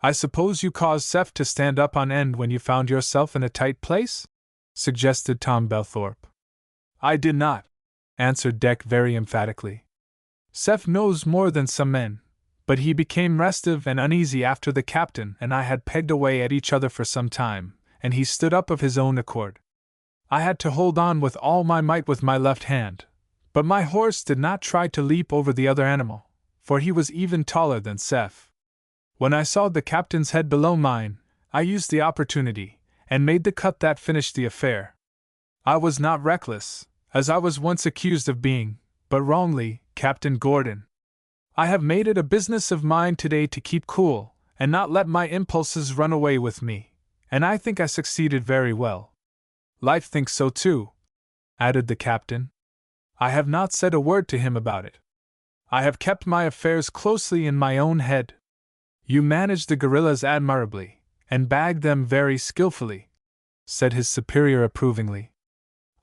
A: "I suppose you caused Seth to stand up on end when you found yourself in a tight place?" suggested Tom Belthorpe. "I did not," answered Deck very emphatically. "Seth knows more than some men, but he became restive and uneasy after the captain and I had pegged away at each other for some time, and he stood up of his own accord. I had to hold on with all my might with my left hand, but my horse did not try to leap over the other animal, for he was even taller than Seth. When I saw the captain's head below mine, I used the opportunity, and made the cut that finished the affair. I was not reckless, as I was once accused of being, but wrongly, Captain Gordon. I have made it a business of mine today to keep cool, and not let my impulses run away with me, and I think I succeeded very well. Life thinks so too," added the captain. "I have not said a word to him about it. I have kept my affairs closely in my own head. You managed the guerrillas admirably, and bagged them very skillfully," said his superior approvingly.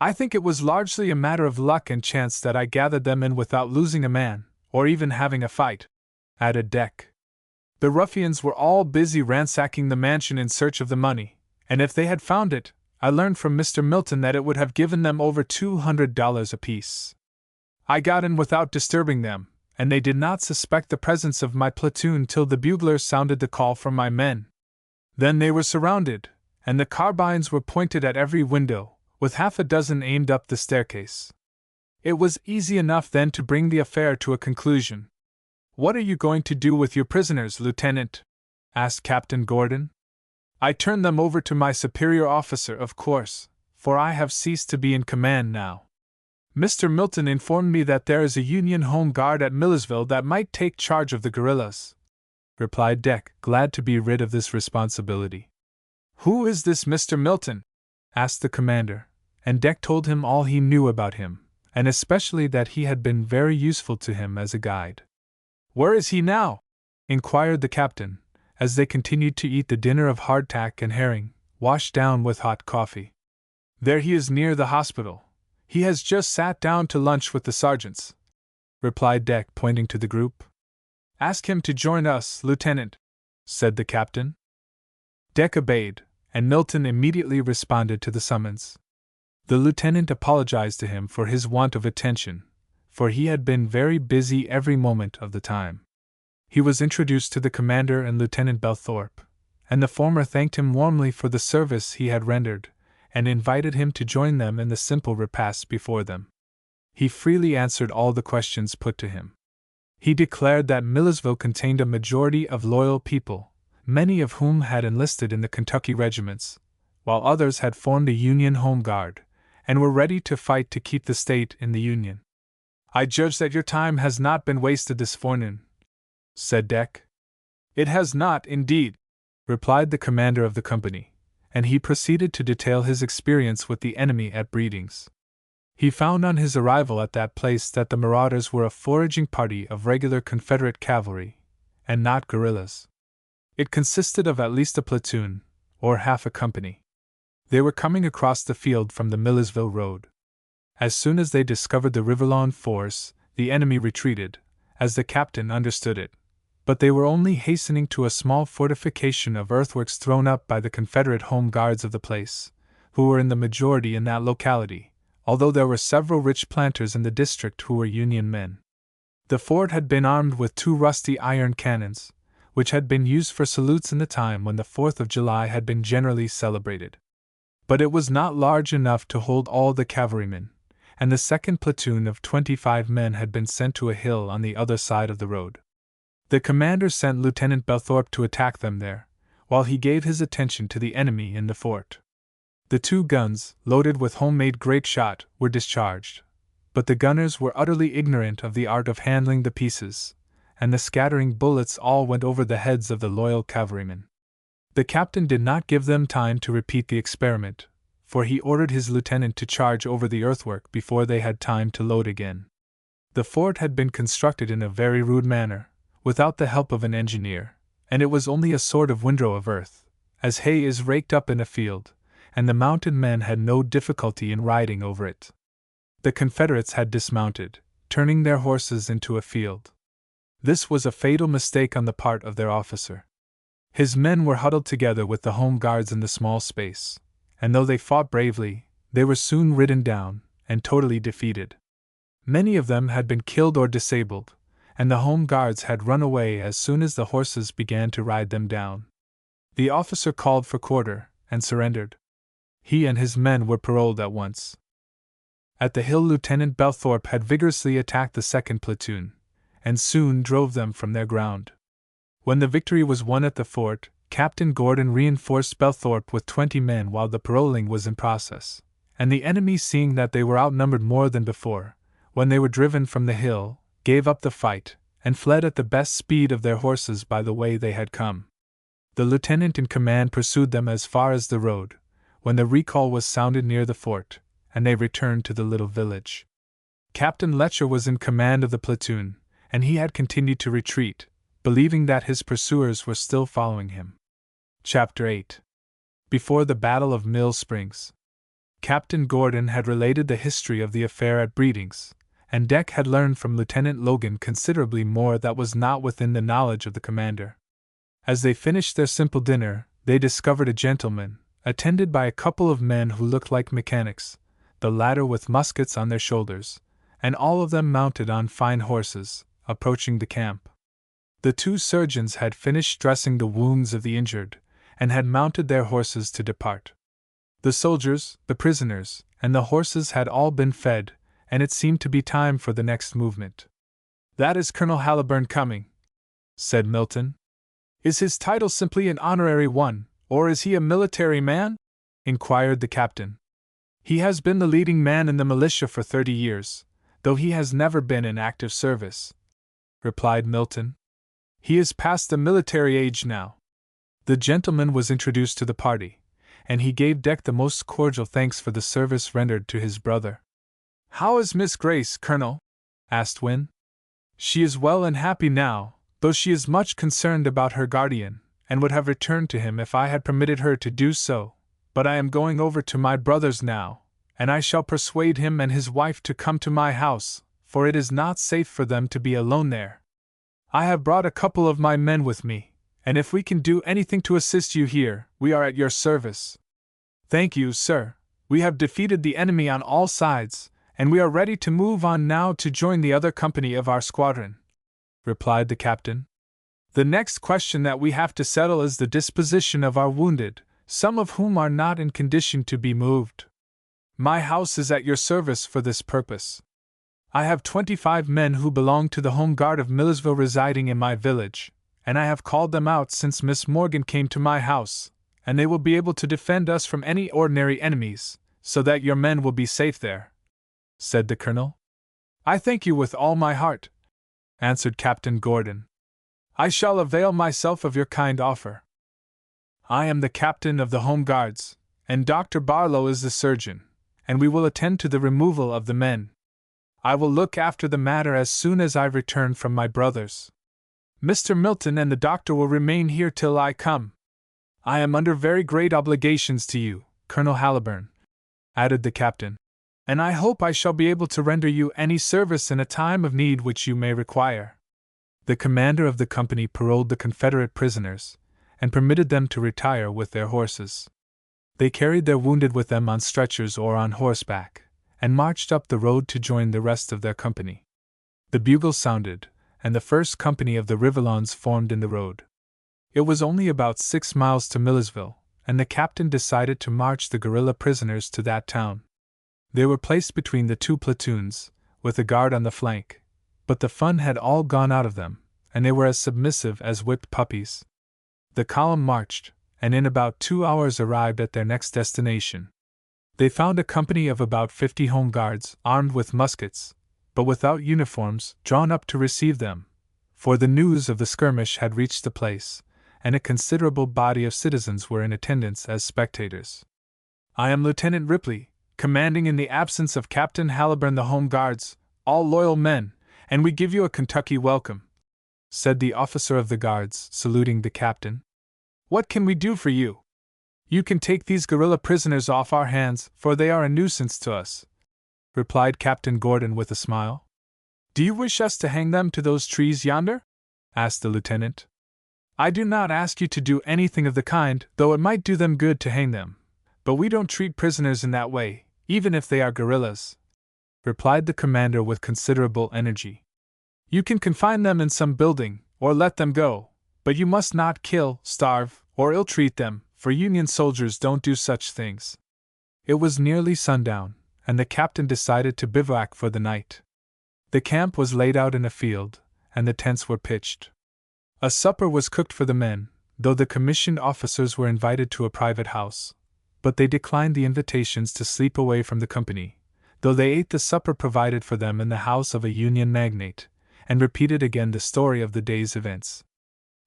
A: "I think it was largely a matter of luck and chance that I gathered them in without losing a man, or even having a fight," added Deck. "The ruffians were all busy ransacking the mansion in search of the money, and if they had found it, I learned from Mr. Milton that it would have given them over $200 apiece. I got in without disturbing them, and they did not suspect the presence of my platoon till the bugler sounded the call from my men. Then they were surrounded, and the carbines were pointed at every window, with half a dozen aimed up the staircase. It was easy enough then to bring the affair to a conclusion." "What are you going to do with your prisoners, Lieutenant?" asked Captain Gordon. "I turned them over to my superior officer, of course, for I have ceased to be in command now. Mr. Milton informed me that there is a Union Home Guard at Millersville that might take charge of the guerrillas," replied Deck, glad to be rid of this responsibility. "Who is this Mr. Milton?" asked the commander, and Deck told him all he knew about him, and especially that he had been very useful to him as a guide. "Where is he now?" inquired the captain, as they continued to eat the dinner of hardtack and herring, washed down with hot coffee. "There he is near the hospital. He has just sat down to lunch with the sergeants," replied Deck, pointing to the group. "Ask him to join us, Lieutenant," said the captain. Deck obeyed, and Milton immediately responded to the summons. The lieutenant apologized to him for his want of attention, for he had been very busy every moment of the time. He was introduced to the commander and Lieutenant Belthorpe, and the former thanked him warmly for the service he had rendered, and invited him to join them in the simple repast before them. He freely answered all the questions put to him. He declared that Millersville contained a majority of loyal people, many of whom had enlisted in the Kentucky regiments, while others had formed a Union Home Guard, and were ready to fight to keep the state in the Union. "I judge that your time has not been wasted this forenoon," said Deck. "It has not, indeed," replied the commander of the company, and he proceeded to detail his experience with the enemy at Breedings. He found on his arrival at that place that the marauders were a foraging party of regular Confederate cavalry, and not guerrillas. It consisted of at least a platoon, or half a company. They were coming across the field from the Millersville road. As soon as they discovered the Riverlawn force, the enemy retreated, as the captain understood it, but they were only hastening to a small fortification of earthworks thrown up by the Confederate home guards of the place, who were in the majority in that locality, although there were several rich planters in the district who were Union men. The fort had been armed with 2 rusty iron cannons, which had been used for salutes in the time when the 4th of July had been generally celebrated. But it was not large enough to hold all the cavalrymen, and the second platoon of 25 men had been sent to a hill on the other side of the road. The commander sent Lieutenant Belthorpe to attack them there, while he gave his attention to the enemy in the fort. The 2 guns, loaded with homemade grape shot, were discharged, but the gunners were utterly ignorant of the art of handling the pieces, and the scattering bullets all went over the heads of the loyal cavalrymen. The captain did not give them time to repeat the experiment, for he ordered his lieutenant to charge over the earthwork before they had time to load again. The fort had been constructed in a very rude manner, without the help of an engineer, and it was only a sort of windrow of earth, as hay is raked up in a field, and the mounted men had no difficulty in riding over it. The Confederates had dismounted, turning their horses into a field. This was a fatal mistake on the part of their officer. His men were huddled together with the Home Guards in the small space, and though they fought bravely, they were soon ridden down and totally defeated. Many of them had been killed or disabled, and the Home Guards had run away as soon as the horses began to ride them down. The officer called for quarter and surrendered. He and his men were paroled at once. At the hill, Lieutenant Belthorpe had vigorously attacked the second platoon, and soon drove them from their ground. When the victory was won at the fort, Captain Gordon reinforced Belthorpe with 20 men while the paroling was in process, and the enemy, seeing that they were outnumbered more than before, when they were driven from the hill, gave up the fight, and fled at the best speed of their horses by the way they had come. The lieutenant in command pursued them as far as the road, when the recall was sounded near the fort, and they returned to the little village. Captain Letcher was in command of the platoon, and he had continued to retreat, believing that his pursuers were still following him. Chapter 8. Before the Battle of Mill Springs. Captain Gordon had related the history of the affair at Breedings, and Dick had learned from Lieutenant Logan considerably more that was not within the knowledge of the commander. As they finished their simple dinner, they discovered a gentleman, attended by a couple of men who looked like mechanics, the latter with muskets on their shoulders, and all of them mounted on fine horses, approaching the camp. The two surgeons had finished dressing the wounds of the injured, and had mounted their horses to depart. The soldiers, the prisoners, and the horses had all been fed, and it seemed to be time for the next movement. "That is Colonel Haliburn coming," said Milton. "Is his title simply an honorary one, or is he a military man?" inquired the captain. "He has been the leading man in the militia for 30 years, though he has never been in active service," replied Milton. "He is past the military age now." The gentleman was introduced to the party, and he gave Dick the most cordial thanks for the service rendered to his brother. "How is Miss Grace, Colonel?" asked Wynne. "She is well and happy now, though she is much concerned about her guardian, and would have returned to him if I had permitted her to do so, but I am going over to my brother's now, and I shall persuade him and his wife to come to my house, for it is not safe for them to be alone there. I have brought a couple of my men with me, and if we can do anything to assist you here, we are at your service." "Thank you, sir. We have defeated the enemy on all sides, and we are ready to move on now to join the other company of our squadron," replied the captain. "The next question that we have to settle is the disposition of our wounded, some of whom are not in condition to be moved. My house is at your service for this purpose. I have 25 men who belong to the Home Guard of Millersville residing in my village, and I have called them out since Miss Morgan came to my house, and they will be able to defend us from any ordinary enemies, so that your men will be safe there," said the colonel. "I thank you with all my heart," answered Captain Gordon. "I shall avail myself of your kind offer. I am the captain of the Home Guards, and Dr. Barlow is the surgeon, and we will attend to the removal of the men. I will look after the matter as soon as I return from my brother's. Mr. Milton and the doctor will remain here till I come. I am under very great obligations to you, Colonel Haliburn," added the captain, "and I hope I shall be able to render you any service in a time of need which you may require." The commander of the company paroled the Confederate prisoners, and permitted them to retire with their horses. They carried their wounded with them on stretchers or on horseback, and marched up the road to join the rest of their company. The bugle sounded, and the first company of the Rivellons formed in the road. It was only about 6 miles to Millersville, and the captain decided to march the guerrilla prisoners to that town. They were placed between the two platoons, with a guard on the flank, but the fun had all gone out of them, and they were as submissive as whipped puppies. The column marched, and in about 2 hours arrived at their next destination. They found a company of about 50 Home Guards, armed with muskets, but without uniforms, drawn up to receive them, for the news of the skirmish had reached the place, and a considerable body of citizens were in attendance as spectators. "I am Lieutenant Ripley, commanding in the absence of Captain Haliburn the Home Guards, all loyal men, and we give you a Kentucky welcome," said the officer of the guards, saluting the captain. "What can we do for you? You can take these guerrilla prisoners off our hands, for they are a nuisance to us." replied Captain Gordon with a smile. Do you wish us to hang them to those trees yonder? Asked the lieutenant. I do not ask you to do anything of the kind, though it might do them good to hang them. But we don't treat prisoners in that way, even if they are guerrillas, replied the commander with considerable energy. You can confine them in some building, or let them go, but you must not kill, starve, or ill-treat them, for Union soldiers don't do such things. It was nearly sundown, and the captain decided to bivouac for the night. The camp was laid out in a field, and the tents were pitched. A supper was cooked for the men, though the commissioned officers were invited to a private house, but they declined the invitations to sleep away from the company, though they ate the supper provided for them in the house of a Union magnate, and repeated again the story of the day's events.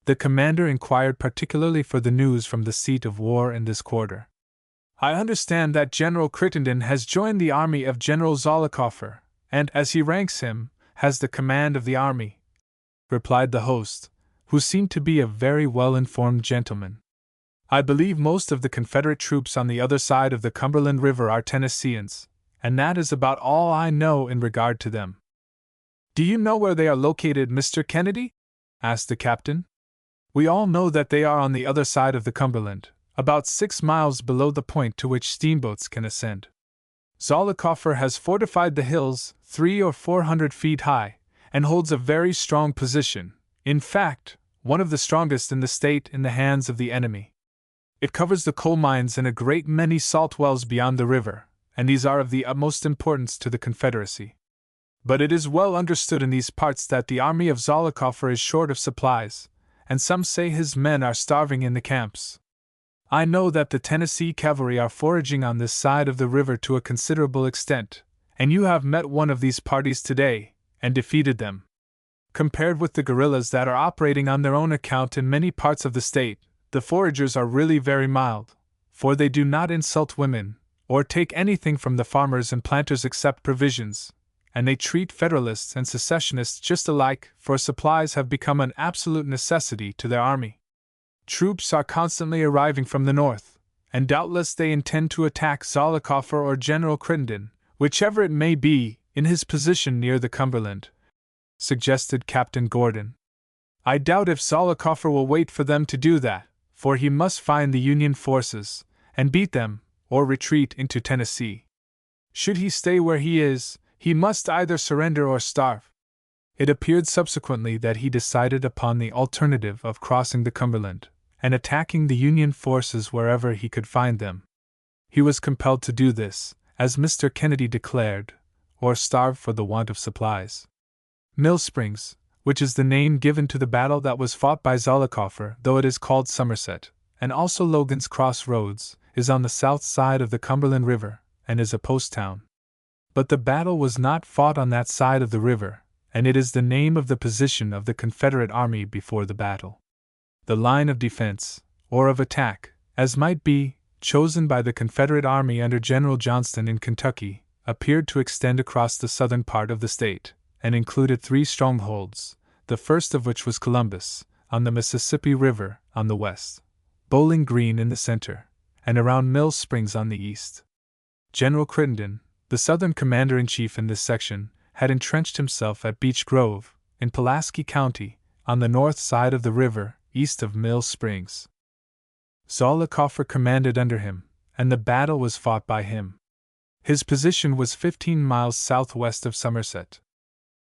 A: The commander inquired particularly for the news from the seat of war in this quarter. I understand that General Crittenden has joined the army of General Zollicoffer, and, as he ranks him, has the command of the army, replied the host, who seemed to be a very well-informed gentleman. I believe most of the Confederate troops on the other side of the Cumberland River are Tennesseans, and that is about all I know in regard to them. Do you know where they are located, Mr. Kennedy? Asked the captain. We all know that they are on the other side of the Cumberland, about 6 miles below the point to which steamboats can ascend. Zollicoffer has fortified the hills 300 or 400 feet high, and holds a very strong position, in fact, one of the strongest in the state in the hands of the enemy. It covers the coal mines and a great many salt wells beyond the river, and these are of the utmost importance to the Confederacy. But it is well understood in these parts that the army of Zollicoffer is short of supplies, and some say his men are starving in the camps. I know that the Tennessee cavalry are foraging on this side of the river to a considerable extent, and you have met one of these parties today, and defeated them. Compared with the guerrillas that are operating on their own account in many parts of the state, the foragers are really very mild, for they do not insult women, or take anything from the farmers and planters except provisions, and they treat Federalists and secessionists just alike, for supplies have become an absolute necessity to their army. Troops are constantly arriving from the north, and doubtless they intend to attack Zollicoffer or General Crittenden, whichever it may be, in his position near the Cumberland, suggested Captain Gordon. I doubt if Zollicoffer will wait for them to do that, for he must find the Union forces, and beat them, or retreat into Tennessee. Should he stay where he is, he must either surrender or starve. It appeared subsequently that he decided upon the alternative of crossing the Cumberland, and attacking the Union forces wherever he could find them. He was compelled to do this, as Mr. Kennedy declared, or starve for the want of supplies. Mill Springs, which is the name given to the battle that was fought by Zollicoffer, though it is called Somerset, and also Logan's Cross Roads, is on the south side of the Cumberland River, and is a post town. But the battle was not fought on that side of the river, and it is the name of the position of the Confederate army before the battle. The line of defense, or of attack, as might be, chosen by the Confederate army under General Johnston in Kentucky, appeared to extend across the southern part of the state, and included 3 strongholds, the first of which was Columbus, on the Mississippi River, on the west, Bowling Green in the center, and around Mill Springs on the east. General Crittenden, the Southern commander-in-chief in this section, had entrenched himself at Beech Grove, in Pulaski County, on the north side of the river, east of Mill Springs. Zollicoffer commanded under him, and the battle was fought by him. His position was 15 miles southwest of Somerset.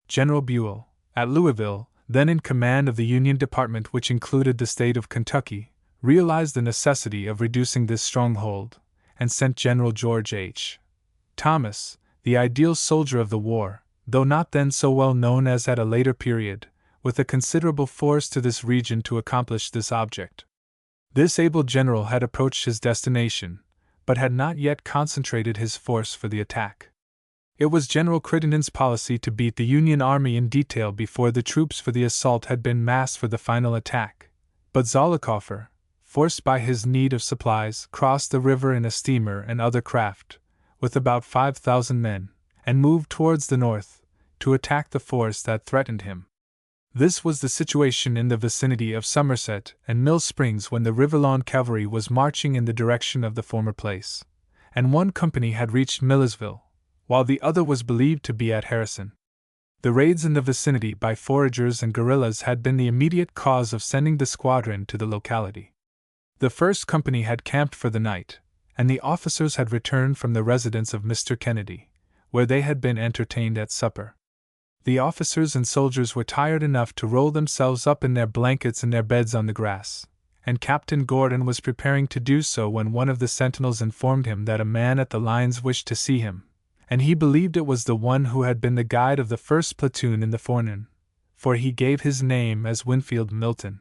A: General Buell, at Louisville, then in command of the Union Department which included the state of Kentucky, realized the necessity of reducing this stronghold, and sent General George H. Thomas, the ideal soldier of the war, though not then so well known as at a later period, with a considerable force to this region to accomplish this object. This able general had approached his destination, but had not yet concentrated his force for the attack. It was General Crittenden's policy to beat the Union army in detail before the troops for the assault had been massed for the final attack, but Zollicoffer, forced by his need of supplies, crossed the river in a steamer and other craft, with about 5,000 men, and moved towards the north, to attack the force that threatened him. This was the situation in the vicinity of Somerset and Mill Springs when the Riverlawn cavalry was marching in the direction of the former place, and one company had reached Millersville, while the other was believed to be at Harrison. The raids in the vicinity by foragers and guerrillas had been the immediate cause of sending the squadron to the locality. The first company had camped for the night, and the officers had returned from the residence of Mr. Kennedy, where they had been entertained at supper. The officers and soldiers were tired enough to roll themselves up in their blankets in their beds on the grass, and Captain Gordon was preparing to do so when one of the sentinels informed him that a man at the lines wished to see him, and he believed it was the one who had been the guide of the first platoon in the forenoon, for he gave his name as Winfield Milton.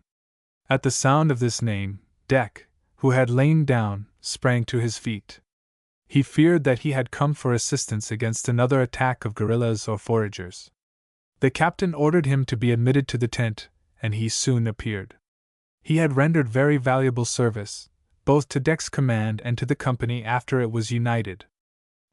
A: At the sound of this name, Deck, who had lain down, sprang to his feet. He feared that he had come for assistance against another attack of guerrillas or foragers. The captain ordered him to be admitted to the tent, and he soon appeared. He had rendered very valuable service, both to Deck's command and to the company after it was united.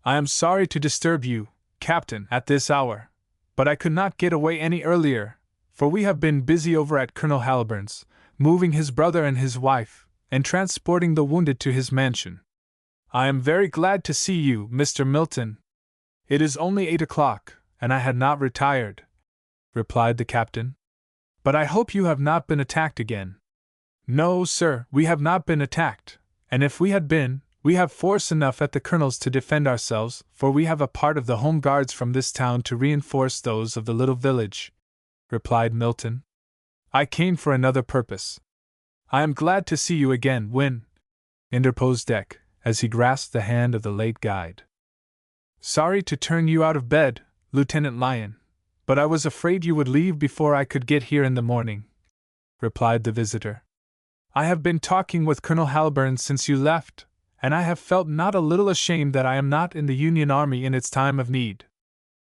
A: "I am sorry to disturb you, Captain, at this hour, but I could not get away any earlier, for we have been busy over at Colonel Halburn's, moving his brother and his wife, and transporting the wounded to his mansion. I am very glad to see you, Mr. Milton. It is only 8 o'clock, and I had not retired," replied the captain. "But I hope you have not been attacked again." "No, sir, we have not been attacked, and if we had been, we have force enough at the Colonel's to defend ourselves, for we have a part of the Home Guards from this town to reinforce those of the little village," replied Milton. "I came for another purpose." "I am glad to see you again, Win," interposed Deck, as he grasped the hand of the late guide. "Sorry to turn you out of bed, Lieutenant Lyon, but I was afraid you would leave before I could get here in the morning," replied the visitor. "I have been talking with Colonel Halburn since you left, and I have felt not a little ashamed that I am not in the Union Army in its time of need.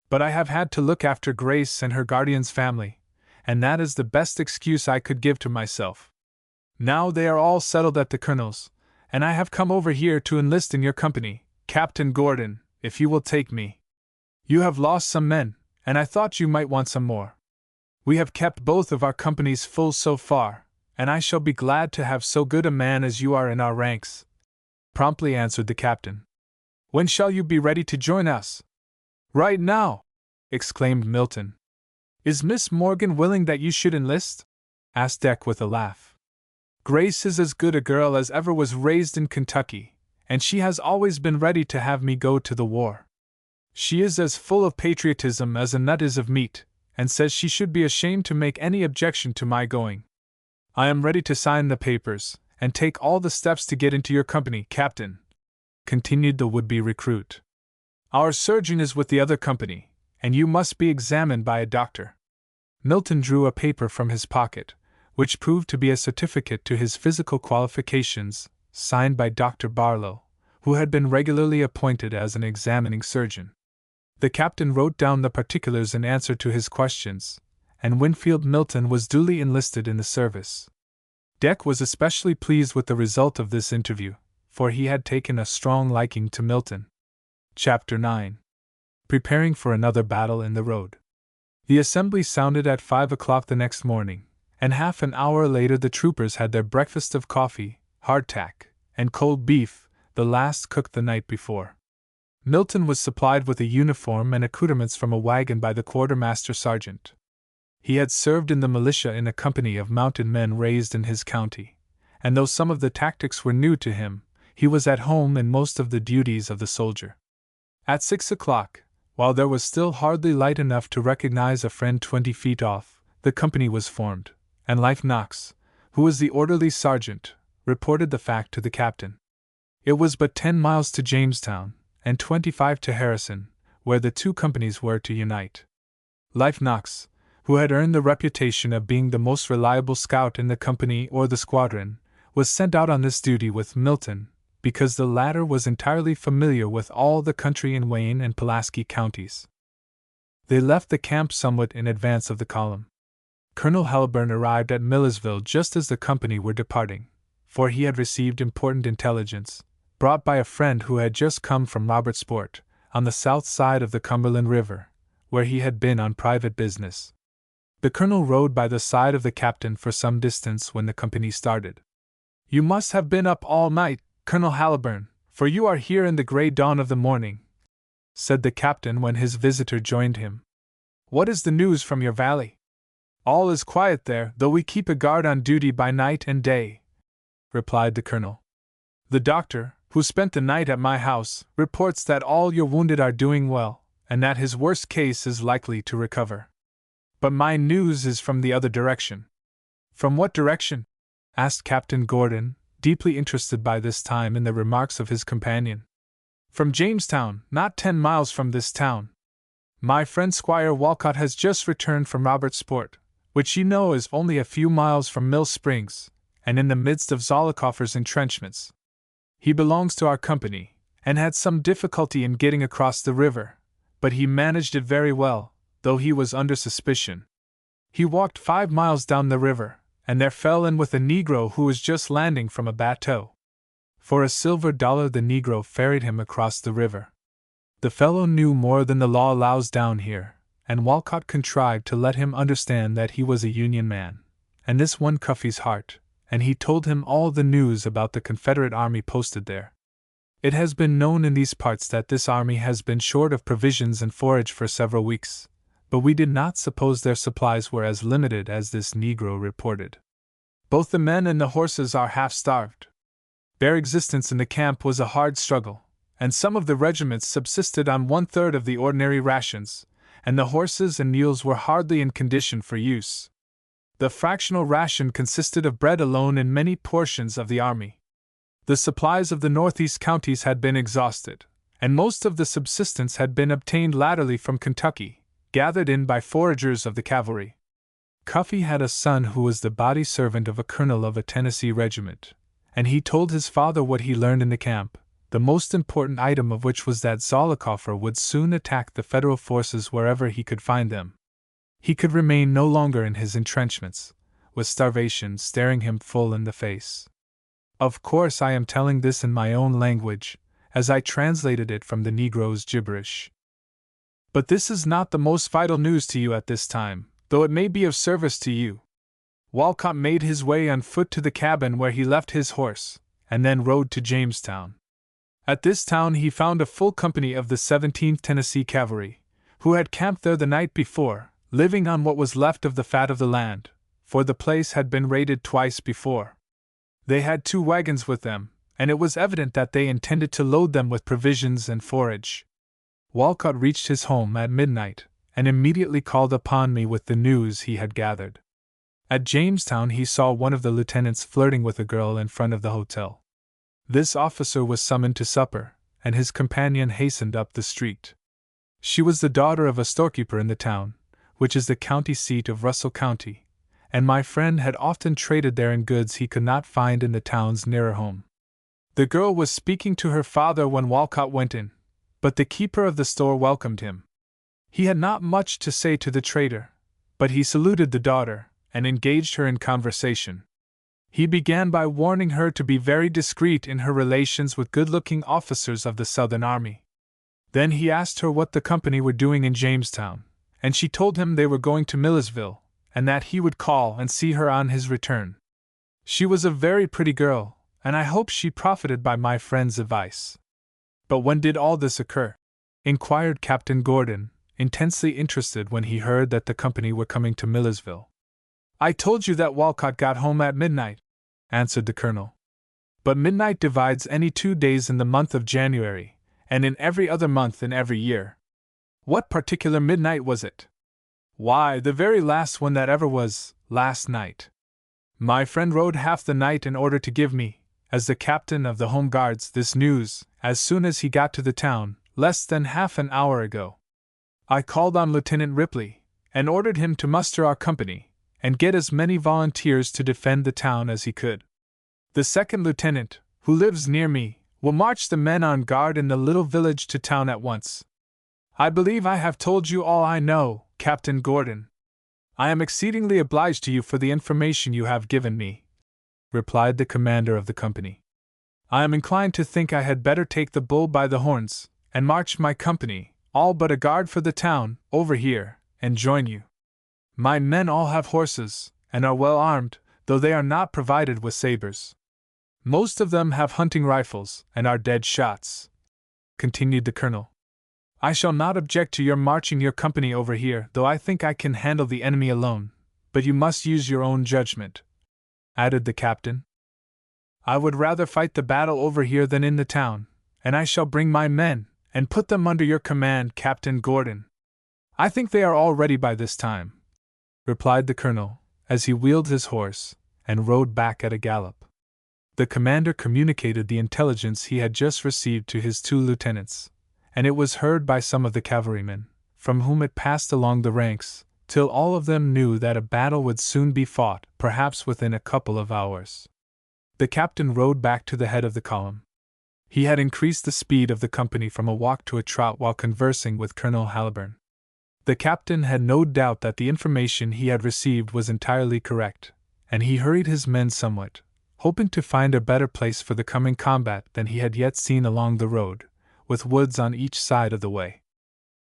A: But I have had to look after Grace and her guardian's family, and that is the best excuse I could give to myself. Now they are all settled at the Colonel's, and I have come over here to enlist in your company, Captain Gordon, if you will take me. You have lost some men, and I thought you might want some more. We have kept both of our companies full so far, and I shall be glad to have so good a man as you are in our ranks," promptly answered the captain. "When shall you be ready to join us?" "Right now!" exclaimed Milton. "Is Miss Morgan willing that you should enlist?" asked Deck with a laugh. "Grace is as good a girl as ever was raised in Kentucky, and she has always been ready to have me go to the war. She is as full of patriotism as a nut is of meat, and says she should be ashamed to make any objection to my going. I am ready to sign the papers, and take all the steps to get into your company, Captain," continued the would-be recruit. "Our surgeon is with the other company, and you must be examined by a doctor." Milton drew a paper from his pocket, which proved to be a certificate to his physical qualifications, signed by Dr. Barlow, who had been regularly appointed as an examining surgeon. The captain wrote down the particulars in answer to his questions, and Winfield Milton was duly enlisted in the service. Deck was especially pleased with the result of this interview, for he had taken a strong liking to Milton. Chapter 9. Preparing for another battle in the road. The assembly sounded at 5 o'clock the next morning, and half an hour later the troopers had their breakfast of coffee, hardtack, and cold beef, the last cooked the night before. Milton was supplied with a uniform and accoutrements from a wagon by the quartermaster sergeant. He had served in the militia in a company of mounted men raised in his county, and though some of the tactics were new to him, he was at home in most of the duties of the soldier. At 6 o'clock, while there was still hardly light enough to recognize a friend 20 feet off, the company was formed, and Life Knox, who was the orderly sergeant, reported the fact to the captain. It was but 10 miles to Jamestown, and 25 to Harrison, where the two companies were to unite. Life Knox, who had earned the reputation of being the most reliable scout in the company or the squadron, was sent out on this duty with Milton, because the latter was entirely familiar with all the country in Wayne and Pulaski counties. They left the camp somewhat in advance of the column. Colonel Halburn arrived at Millersville just as the company were departing, for he had received important intelligence, brought by a friend who had just come from Robertsport, on the south side of the Cumberland River, where he had been on private business. The colonel rode by the side of the captain for some distance when the company started. "You must have been up all night, Colonel Halburn, for you are here in the grey dawn of the morning," said the captain when his visitor joined him. "What is the news from your valley?" "All is quiet there, though we keep a guard on duty by night and day," replied the colonel. "The doctor, who spent the night at my house, reports that all your wounded are doing well, and that his worst case is likely to recover. But my news is from the other direction." "From what direction?" asked Captain Gordon, deeply interested by this time in the remarks of his companion. "From Jamestown, not 10 miles from this town. My friend Squire Walcott has just returned from Robertsport, which you know is only a few miles from Mill Springs, and in the midst of Zollicoffer's entrenchments. He belongs to our company, and had some difficulty in getting across the river, but he managed it very well, though he was under suspicion. He walked 5 miles down the river, and there fell in with a Negro who was just landing from a bateau. For $1 the Negro ferried him across the river. The fellow knew more than the law allows down here, and Walcott contrived to let him understand that he was a Union man, and this won Cuffy's heart, and he told him all the news about the Confederate army posted there. It has been known in these parts that this army has been short of provisions and forage for several weeks, but we did not suppose their supplies were as limited as this Negro reported. Both the men and the horses are half starved. Bare existence in the camp was a hard struggle, and some of the regiments subsisted on 1/3 of the ordinary rations, and the horses and mules were hardly in condition for use. The fractional ration consisted of bread alone in many portions of the army. The supplies of the northeast counties had been exhausted, and most of the subsistence had been obtained latterly from Kentucky, gathered in by foragers of the cavalry. Cuffy had a son who was the body servant of a colonel of a Tennessee regiment, and he told his father what he learned in the camp, the most important item of which was that Zollicoffer would soon attack the Federal forces wherever he could find them. He could remain no longer in his entrenchments, with starvation staring him full in the face. Of course, I am telling this in my own language, as I translated it from the Negro's gibberish. But this is not the most vital news to you at this time, though it may be of service to you. Walcott made his way on foot to the cabin where he left his horse, and then rode to Jamestown. At this town he found a full company of the 17th Tennessee Cavalry, who had camped there the night before, living on what was left of the fat of the land, for the place had been raided twice before. They had 2 wagons with them, and it was evident that they intended to load them with provisions and forage. Walcott reached his home at midnight, and immediately called upon me with the news he had gathered. At Jamestown he saw one of the lieutenants flirting with a girl in front of the hotel. This officer was summoned to supper, and his companion hastened up the street. She was the daughter of a storekeeper in the town, which is the county seat of Russell County, and my friend had often traded there in goods he could not find in the towns nearer home. The girl was speaking to her father when Walcott went in, but the keeper of the store welcomed him. He had not much to say to the trader, but he saluted the daughter, and engaged her in conversation. He began by warning her to be very discreet in her relations with good-looking officers of the Southern Army. Then he asked her what the company were doing in Jamestown, and she told him they were going to Millersville, and that he would call and see her on his return. She was a very pretty girl, and I hope she profited by my friend's advice. But when did all this occur? Inquired Captain Gordon, intensely interested when he heard that the company were coming to Millersville. I told you that Walcott got home at midnight, answered the colonel. But midnight divides any 2 days in the month of January, and in every other month in every year. What particular midnight was it? Why, the very last one that ever was, last night. My friend rode half the night in order to give me, as the captain of the Home Guards, this news, as soon as he got to the town, less than half an hour ago. I called on Lieutenant Ripley, and ordered him to muster our company, and get as many volunteers to defend the town as he could. The second lieutenant, who lives near me, will march the men on guard in the little village to town at once. I believe I have told you all I know, Captain Gordon. I am exceedingly obliged to you for the information you have given me, replied the commander of the company. I am inclined to think I had better take the bull by the horns, and march my company, all but a guard for the town, over here, and join you. My men all have horses, and are well armed, though they are not provided with sabers. Most of them have hunting rifles, and are dead shots, continued the colonel. I shall not object to your marching your company over here, though I think I can handle the enemy alone, but you must use your own judgment," added the captain. "I would rather fight the battle over here than in the town, and I shall bring my men, and put them under your command, Captain Gordon." "I think they are all ready by this time," replied the colonel, as he wheeled his horse, and rode back at a gallop. The commander communicated the intelligence he had just received to his 2 lieutenants, and it was heard by some of the cavalrymen, from whom it passed along the ranks, till all of them knew that a battle would soon be fought, perhaps within a couple of hours. The captain rode back to the head of the column. He had increased the speed of the company from a walk to a trot while conversing with Colonel Haliburn. The captain had no doubt that the information he had received was entirely correct, and he hurried his men somewhat, hoping to find a better place for the coming combat than he had yet seen along the road, with woods on each side of the way.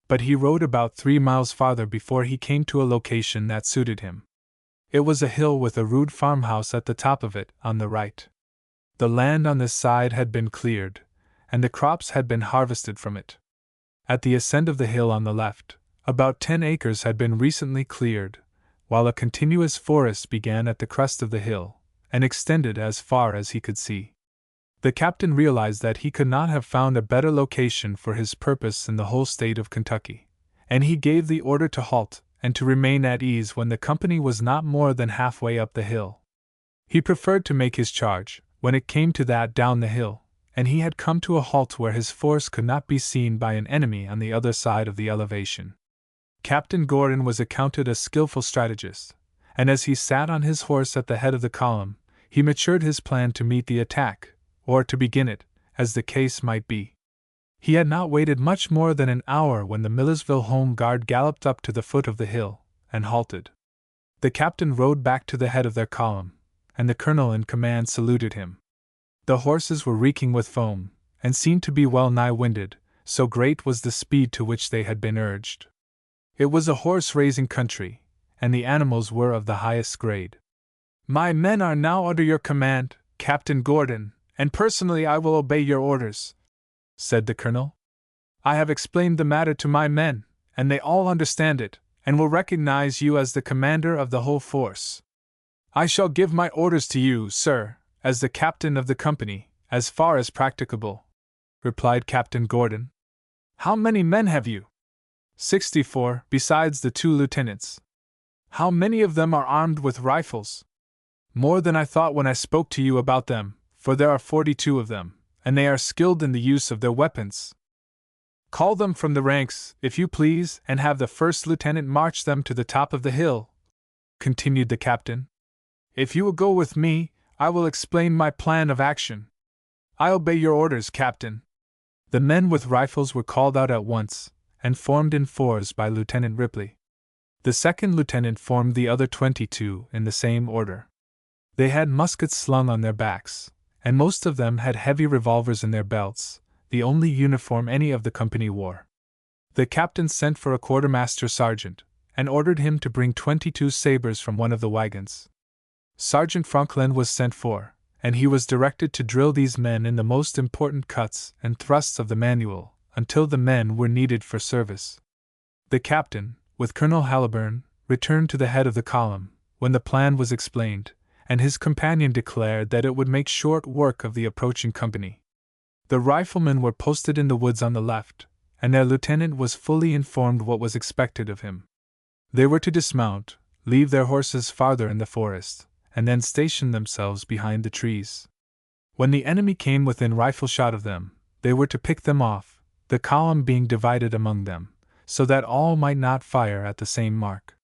A: But he rode about 3 miles farther before he came to a location that suited him. It was a hill with a rude farmhouse at the top of it, on the right. The land on this side had been cleared, and the crops had been harvested from it. At the ascent of the hill on the left, about 10 acres had been recently cleared, while a continuous forest began at the crest of the hill, and extended as far as he could see. The captain realized that he could not have found a better location for his purpose in the whole state of Kentucky, and he gave the order to halt and to remain at ease when the company was not more than halfway up the hill. He preferred to make his charge, when it came to that, down the hill, and he had come to a halt where his force could not be seen by an enemy on the other side of the elevation. Captain Gordon was accounted a skillful strategist, and as he sat on his horse at the head of the column, he matured his plan to meet the attack, or to begin it, as the case might be. He had not waited much more than an hour when the Millersville Home Guard galloped up to the foot of the hill, and halted. The captain rode back to the head of their column, and the colonel in command saluted him. The horses were reeking with foam, and seemed to be well nigh winded, so great was the speed to which they had been urged. It was a horse-raising country, and the animals were of the highest grade. "My men are now under your command, Captain Gordon, and personally I will obey your orders," said the colonel. "I have explained the matter to my men, and they all understand it, and will recognize you as the commander of the whole force. I shall give my orders to you, sir, as the captain of the company, as far as practicable," replied Captain Gordon. "How many men have you?" 64, besides the 2 lieutenants. "How many of them are armed with rifles?" "More than I thought when I spoke to you about them, for there are 42 of them, and they are skilled in the use of their weapons." "Call them from the ranks, if you please, and have the first lieutenant march them to the top of the hill," continued the captain. "If you will go with me, I will explain my plan of action." "I obey your orders, Captain." The men with rifles were called out at once, and formed in fours by Lieutenant Ripley. The second lieutenant formed the other 22 in the same order. They had muskets slung on their backs, and most of them had heavy revolvers in their belts, the only uniform any of the company wore. The captain sent for a quartermaster sergeant, and ordered him to bring 22 sabers from one of the wagons. Sergeant Franklin was sent for, and he was directed to drill these men in the most important cuts and thrusts of the manual, until the men were needed for service. The captain, with Colonel Haliburn, returned to the head of the column, when the plan was explained, and his companion declared that it would make short work of the approaching company. The riflemen were posted in the woods on the left, and their lieutenant was fully informed what was expected of him. They were to dismount, leave their horses farther in the forest, and then station themselves behind the trees. When the enemy came within rifle shot of them, they were to pick them off, the column being divided among them, so that all might not fire at the same mark.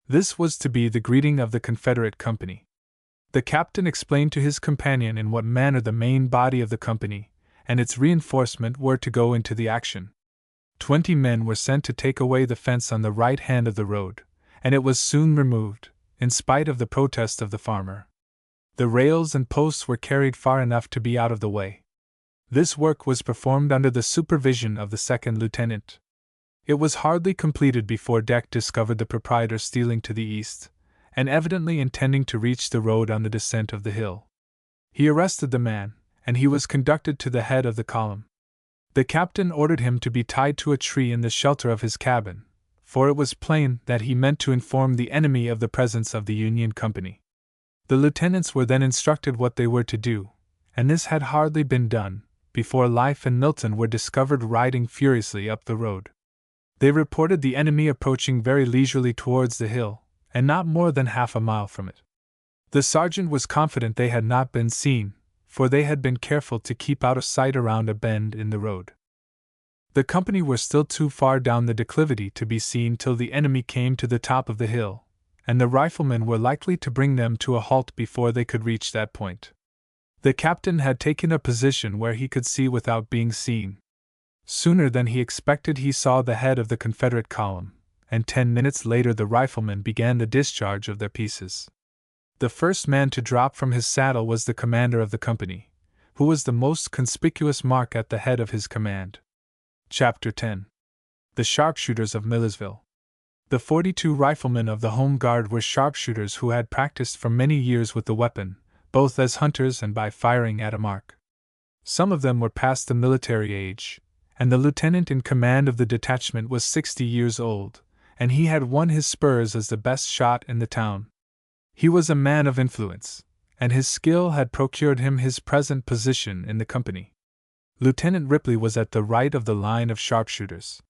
A: This was to be the greeting of the Confederate company. The captain explained to his companion in what manner the main body of the company and its reinforcement were to go into the action. 20 men were sent to take away the fence on the right hand of the road, and it was soon removed, in spite of the protest of the farmer. The rails and posts were carried far enough to be out of the way. This work was performed under the supervision of the second lieutenant. It was hardly completed before Deck discovered the proprietor stealing to the east, and evidently intending to reach the road on the descent of the hill. He arrested the man, and he was conducted to the head of the column. The captain ordered him to be tied to a tree in the shelter of his cabin, for it was plain that he meant to inform the enemy of the presence of the Union Company. The lieutenants were then instructed what they were to do, and this had hardly been done before Life and Milton were discovered riding furiously up the road. They reported the enemy approaching very leisurely towards the hill, and not more than half a mile from it. The sergeant was confident they had not been seen, for they had been careful to keep out of sight around a bend in the road. The company were still too far down the declivity to be seen till the enemy came to the top of the hill, and the riflemen were likely to bring them to a halt before they could reach that point. The captain had taken a position where he could see without being seen. Sooner than he expected he saw the head of the Confederate column, and 10 minutes later the riflemen began the discharge of their pieces. The first man to drop from his saddle was the commander of the company, who was the most conspicuous mark at the head of his command. Chapter 10. The Sharpshooters of Millersville. The 42 riflemen of the Home Guard were sharpshooters who had practiced for many years with the weapon, both as hunters and by firing at a mark. Some of them were past the military age, and the lieutenant in command of the detachment was 60 years old, and he had won his spurs as the best shot in the town. He was a man of influence, and his skill had procured him his present position in the company. Lieutenant Ripley was at the right of the line of sharpshooters.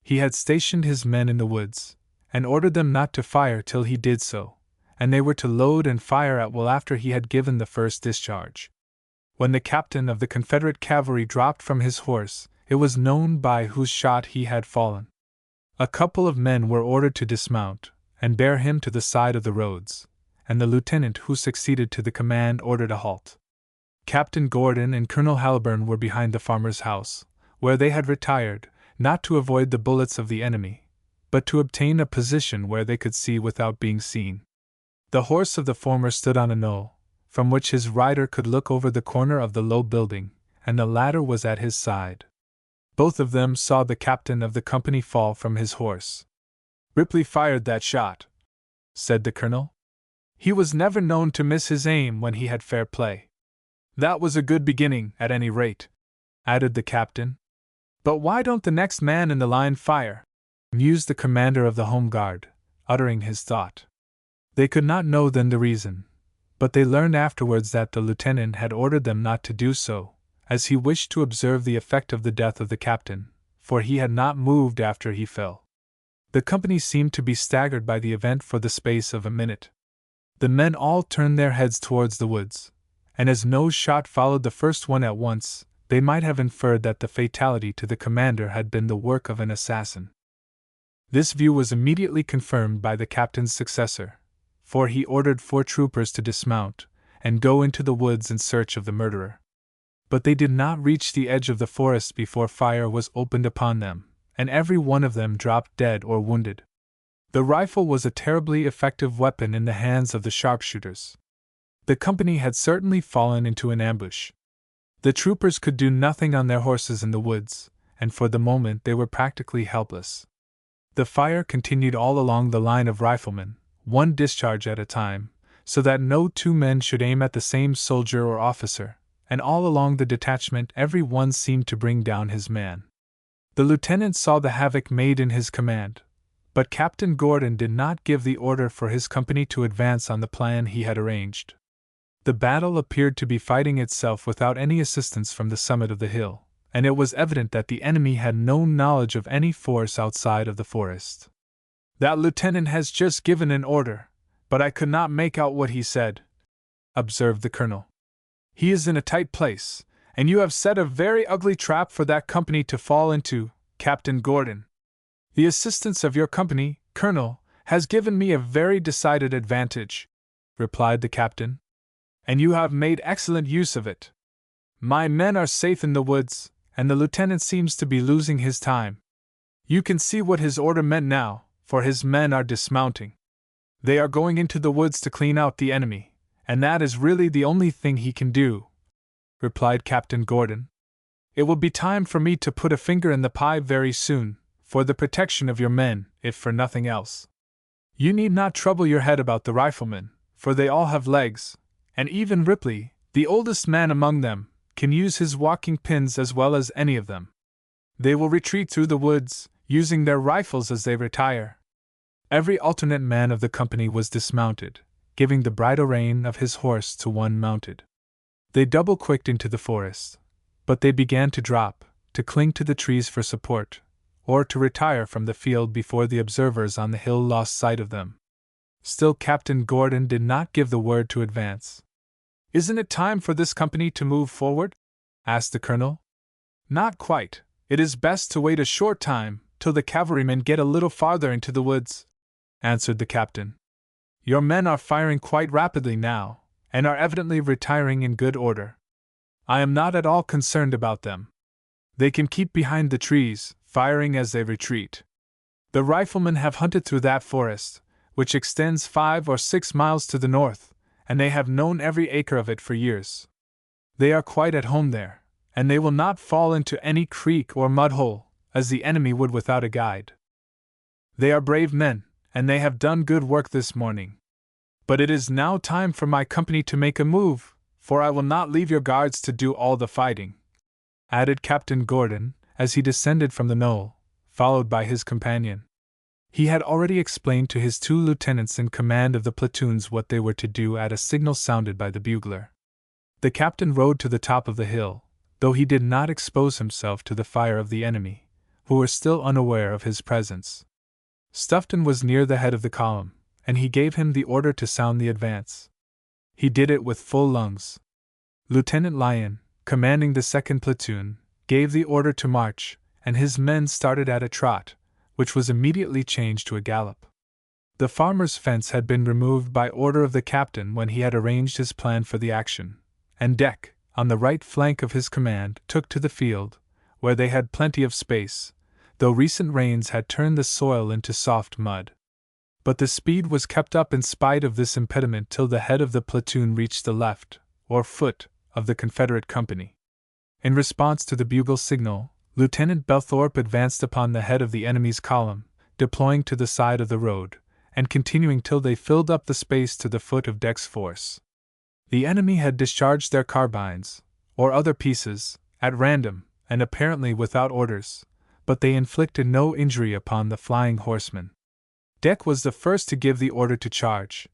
A: He had stationed his men in the woods, and ordered them not to fire till he did so, and they were to load and fire at will after he had given the first discharge. When the captain of the Confederate cavalry dropped from his horse, it was known by whose shot he had fallen. A couple of men were ordered to dismount, and bear him to the side of the roads, and the lieutenant who succeeded to the command ordered a halt. Captain Gordon and Colonel Halliburton were behind the farmer's house, where they had retired, not to avoid the bullets of the enemy, but to obtain a position where they could see without being seen. The horse of the former stood on a knoll, from which his rider could look over the corner of the low building, and the latter was at his side. Both of them saw the captain of the company fall from his horse. "Ripley fired that shot," said the colonel. "He was never known to miss his aim when he had fair play." "That was a good beginning, at any rate," added the captain. "But why don't the next man in the line fire?" mused the commander of the Home Guard, uttering his thought. They could not know then the reason, but they learned afterwards that the lieutenant had ordered them not to do so, as he wished to observe the effect of the death of the captain, for he had not moved after he fell. The company seemed to be staggered by the event for the space of a minute. The men all turned their heads towards the woods, and as no shot followed the first one at once, they might have inferred that the fatality to the commander had been the work of an assassin. This view was immediately confirmed by the captain's successor, for he ordered 4 troopers to dismount and go into the woods in search of the murderer. But they did not reach the edge of the forest before fire was opened upon them, and every one of them dropped dead or wounded. The rifle was a terribly effective weapon in the hands of the sharpshooters. The company had certainly fallen into an ambush. The troopers could do nothing on their horses in the woods, and for the moment they were practically helpless. The fire continued all along the line of riflemen, one discharge at a time, so that no 2 men should aim at the same soldier or officer, and all along the detachment every one seemed to bring down his man. The lieutenant saw the havoc made in his command, but Captain Gordon did not give the order for his company to advance on the plan he had arranged. The battle appeared to be fighting itself without any assistance from the summit of the hill, and it was evident that the enemy had no knowledge of any force outside of the forest. "That lieutenant has just given an order, but I could not make out what he said," observed the colonel. "He is in a tight place, and you have set a very ugly trap for that company to fall into, Captain Gordon. The assistance of your company, Colonel, has given me a very decided advantage," replied the captain, "and you have made excellent use of it. My men are safe in the woods, and the lieutenant seems to be losing his time. You can see what his order meant now, for his men are dismounting. They are going into the woods to clean out the enemy, and that is really the only thing he can do," replied Captain Gordon. "It will be time for me to put a finger in the pie very soon, for the protection of your men, if for nothing else. You need not trouble your head about the riflemen, for they all have legs, and even Ripley, the oldest man among them, can use his walking pins as well as any of them. They will retreat through the woods, using their rifles as they retire. Every alternate man of the company was dismounted, giving the bridle rein of his horse to one mounted. They double-quicked into the forest, but they began to drop, to cling to the trees for support, or to retire from the field before the observers on the hill lost sight of them. Still Captain Gordon did not give the word to advance. "Isn't it time for this company to move forward?" asked the colonel. "Not quite. It is best to wait a short time, till the cavalrymen get a little farther into the woods," answered the captain. "Your men are firing quite rapidly now, and are evidently retiring in good order. I am not at all concerned about them. They can keep behind the trees, firing as they retreat. The riflemen have hunted through that forest, which extends 5 or 6 miles to the north, and they have known every acre of it for years. They are quite at home there, and they will not fall into any creek or mud hole, as the enemy would without a guide. They are brave men, and they have done good work this morning. But it is now time for my company to make a move, for I will not leave your guards to do all the fighting," added Captain Gordon, as he descended from the knoll, followed by his companion. He had already explained to his 2 lieutenants in command of the platoons what they were to do at a signal sounded by the bugler. The captain rode to the top of the hill, though he did not expose himself to the fire of the enemy, who were still unaware of his presence. Stoughton was near the head of the column, and he gave him the order to sound the advance. He did it with full lungs. Lieutenant Lyon, commanding the 2nd platoon, gave the order to march, and his men started at a trot, which was immediately changed to a gallop. The farmer's fence had been removed by order of the captain when he had arranged his plan for the action, and Deck, on the right flank of his command, took to the field, where they had plenty of space, though recent rains had turned the soil into soft mud. But the speed was kept up in spite of this impediment till the head of the platoon reached the left, or foot, of the Confederate company. In response to the bugle signal, Lieutenant Belthorpe advanced upon the head of the enemy's column, deploying to the side of the road, and continuing till they filled up the space to the foot of Deck's force. The enemy had discharged their carbines, or other pieces, at random, and apparently without orders, but they inflicted no injury upon the flying horsemen. Deck was the first to give the order to charge,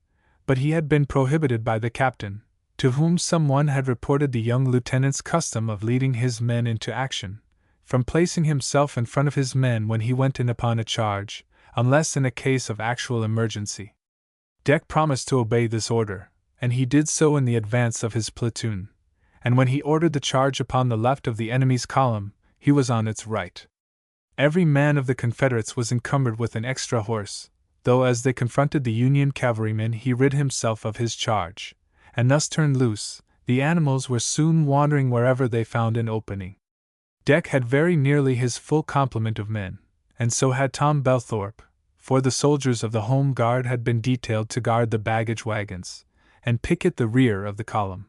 A: but he had been prohibited by the captain, to whom someone had reported the young lieutenant's custom of leading his men into action, from placing himself in front of his men when he went in upon a charge, unless in a case of actual emergency. Deck promised to obey this order, and he did so in the advance of his platoon, and when he ordered the charge upon the left of the enemy's column, he was on its right. Every man of the Confederates was encumbered with an extra horse, though as they confronted the Union cavalrymen he rid himself of his charge, and thus turned loose, the animals were soon wandering wherever they found an opening. Deck had very nearly his full complement of men, and so had Tom Belthorpe, for the soldiers of the Home Guard had been detailed to guard the baggage wagons, and picket the rear of the column.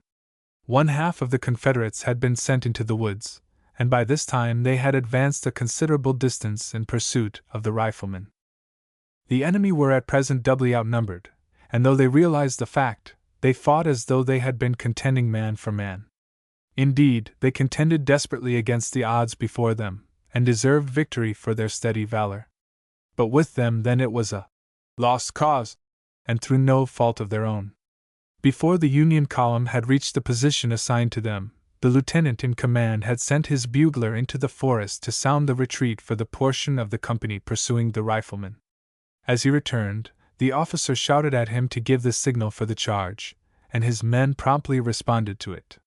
A: One half of the Confederates had been sent into the woods, and by this time they had advanced a considerable distance in pursuit of the riflemen. The enemy were at present doubly outnumbered, and though they realized the fact, they fought as though they had been contending man for man. Indeed, they contended desperately against the odds before them, and deserved victory for their steady valor. But with them then it was a lost cause, and through no fault of their own. Before the Union column had reached the position assigned to them, the lieutenant in command had sent his bugler into the forest to sound the retreat for the portion of the company pursuing the riflemen. As he returned, the officer shouted at him to give the signal for the charge, and his men promptly responded to it.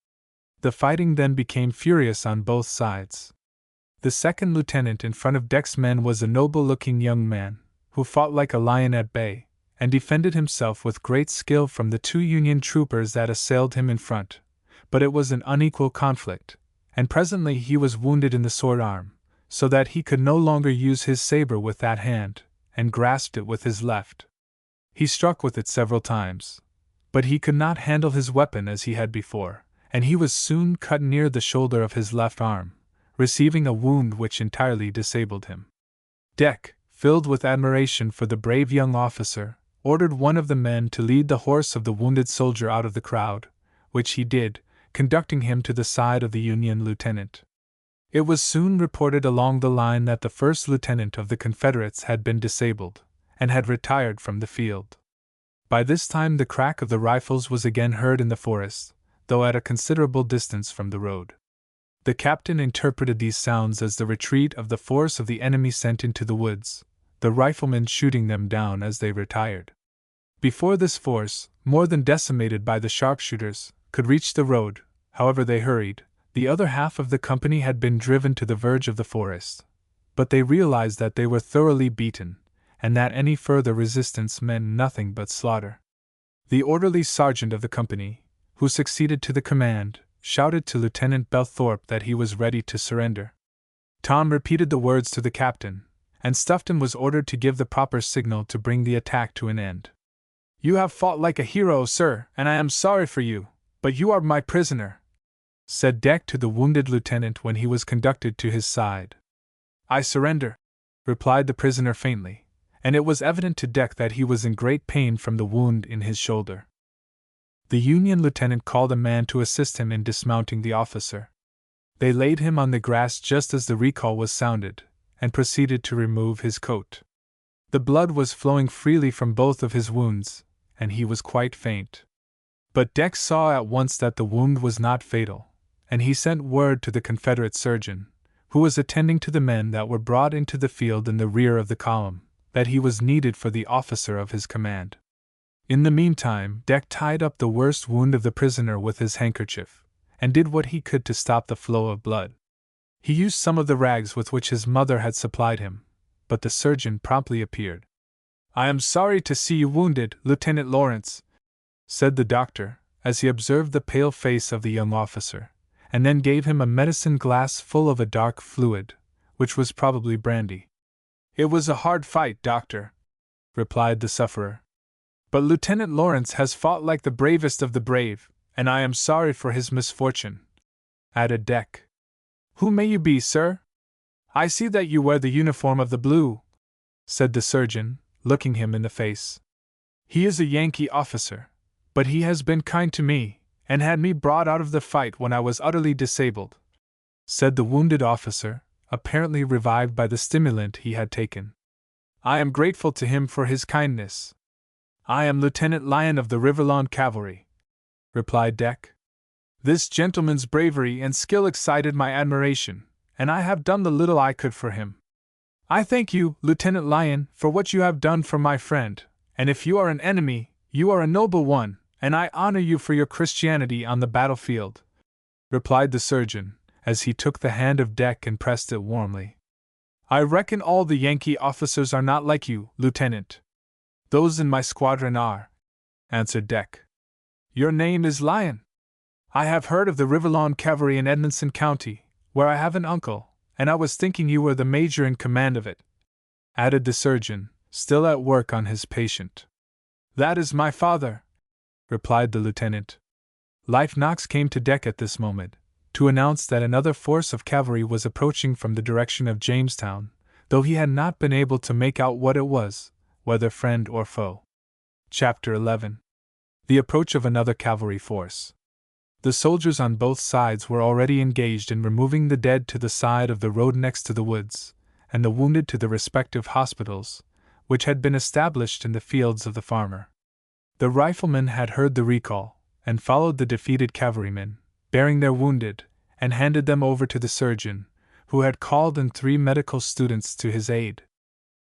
A: The fighting then became furious on both sides. The 2nd lieutenant in front of Deck's men was a noble-looking young man, who fought like a lion at bay, and defended himself with great skill from the 2 Union troopers that assailed him in front, but it was an unequal conflict, and presently he was wounded in the sword arm, so that he could no longer use his saber with that hand, and grasped it with his left. He struck with it several times, but he could not handle his weapon as he had before, and he was soon cut near the shoulder of his left arm, receiving a wound which entirely disabled him. Deck, filled with admiration for the brave young officer, ordered one of the men to lead the horse of the wounded soldier out of the crowd, which he did, conducting him to the side of the Union lieutenant. It was soon reported along the line that the first lieutenant of the Confederates had been disabled, and had retired from the field. By this time the crack of the rifles was again heard in the forest, though at a considerable distance from the road. The captain interpreted these sounds as the retreat of the force of the enemy sent into the woods, the riflemen shooting them down as they retired. Before this force, more than decimated by the sharpshooters, could reach the road, however they hurried, the other half of the company had been driven to the verge of the forest. But they realized that they were thoroughly beaten, and that any further resistance meant nothing but slaughter. The orderly sergeant of the company, who succeeded to the command, shouted to Lieutenant Belthorpe that he was ready to surrender. Tom repeated the words to the captain, and Stoughton was ordered to give the proper signal to bring the attack to an end. "You have fought like a hero, sir, and I am sorry for you, but you are my prisoner," said Deck to the wounded lieutenant when he was conducted to his side. "I surrender," replied the prisoner faintly, and it was evident to Deck that he was in great pain from the wound in his shoulder. The Union lieutenant called a man to assist him in dismounting the officer. They laid him on the grass just as the recall was sounded, and proceeded to remove his coat. The blood was flowing freely from both of his wounds, and he was quite faint. But Deck saw at once that the wound was not fatal, and he sent word to the Confederate surgeon, who was attending to the men that were brought into the field in the rear of the column, that he was needed for the officer of his command. In the meantime, Deck tied up the worst wound of the prisoner with his handkerchief, and did what he could to stop the flow of blood. He used some of the rags with which his mother had supplied him, but the surgeon promptly appeared. "I am sorry to see you wounded, Lieutenant Lawrence," said the doctor, as he observed the pale face of the young officer, and then gave him a medicine glass full of a dark fluid, which was probably brandy. "It was a hard fight, doctor," replied the sufferer. "But Lieutenant Lawrence has fought like the bravest of the brave, and I am sorry for his misfortune," added Deck. "Who may you be, sir? I see that you wear the uniform of the blue," said the surgeon, looking him in the face. "He is a Yankee officer, but he has been kind to me, and had me brought out of the fight when I was utterly disabled," said the wounded officer, apparently revived by the stimulant he had taken. "I am grateful to him for his kindness." "I am Lieutenant Lyon of the Riverlawn Cavalry," replied Deck. "This gentleman's bravery and skill excited my admiration, and I have done the little I could for him. I thank you, Lieutenant Lyon, for what you have done for my friend, and if you are an enemy, you are a noble one, and I honor you for your Christianity on the battlefield," replied the surgeon, as he took the hand of Deck and pressed it warmly. "I reckon all the Yankee officers are not like you, Lieutenant." "Those in my squadron are," answered Deck. "Your name is Lyon? I have heard of the Riverlawn Cavalry in Edmonson County, where I have an uncle, and I was thinking you were the major in command of it," added the surgeon, still at work on his patient. "That is my father," replied the lieutenant. Life Knox came to Deck at this moment, to announce that another force of cavalry was approaching from the direction of Jamestown, though he had not been able to make out what it was, whether friend or foe. Chapter 11. The approach of another cavalry force. The soldiers on both sides were already engaged in removing the dead to the side of the road next to the woods, and the wounded to the respective hospitals, which had been established in the fields of the farmer. The riflemen had heard the recall, and followed the defeated cavalrymen, bearing their wounded, and handed them over to the surgeon, who had called in 3 medical students to his aid.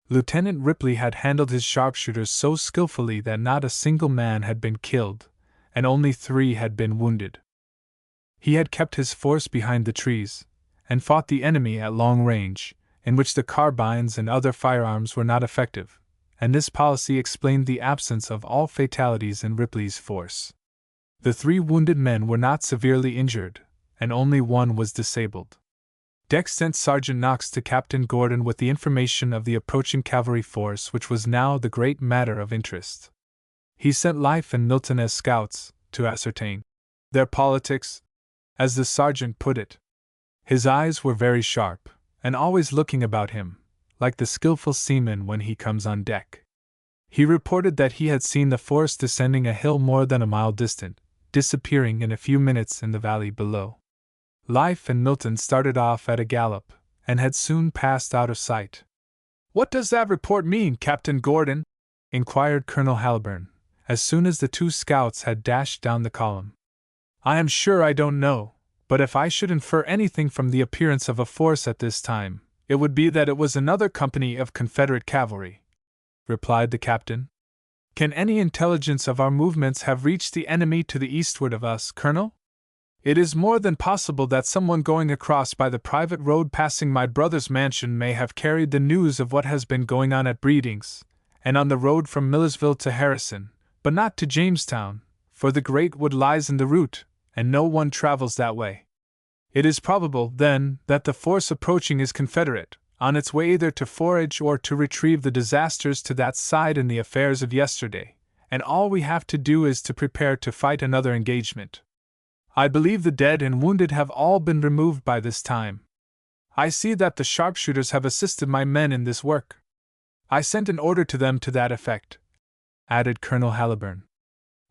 A: Lieutenant Ripley had handled his sharpshooters so skillfully that not a single man had been killed, and only 3 had been wounded. He had kept his force behind the trees, and fought the enemy at long range, in which the carbines and other firearms were not effective, and this policy explained the absence of all fatalities in Ripley's force. The 3 wounded men were not severely injured, and only one was disabled. Deck sent Sergeant Knox to Captain Gordon with the information of the approaching cavalry force, which was now the great matter of interest. He sent Life and Milton as scouts, to ascertain their politics, as the sergeant put it. His eyes were very sharp, and always looking about him, like the skillful seaman when he comes on deck. He reported that he had seen the force descending a hill more than a mile distant, disappearing in a few minutes in the valley below. Life and Milton started off at a gallop, and had soon passed out of sight. "What does that report mean, Captain Gordon?" inquired Colonel Haliburn, as soon as the two scouts had dashed down the column. "I am sure I don't know, but if I should infer anything from the appearance of a force at this time, it would be that it was another company of Confederate cavalry," replied the captain. "Can any intelligence of our movements have reached the enemy to the eastward of us, Colonel?" "It is more than possible that someone going across by the private road passing my brother's mansion may have carried the news of what has been going on at Breedings, and on the road from Millersville to Harrison, but not to Jamestown, for the Great Wood lies in the route, and no one travels that way. It is probable, then, that the force approaching is Confederate, on its way either to forage or to retrieve the disasters to that side in the affairs of yesterday, and all we have to do is to prepare to fight another engagement. I believe the dead and wounded have all been removed by this time. I see that the sharpshooters have assisted my men in this work. I sent an order to them to that effect," added Colonel Haliburn.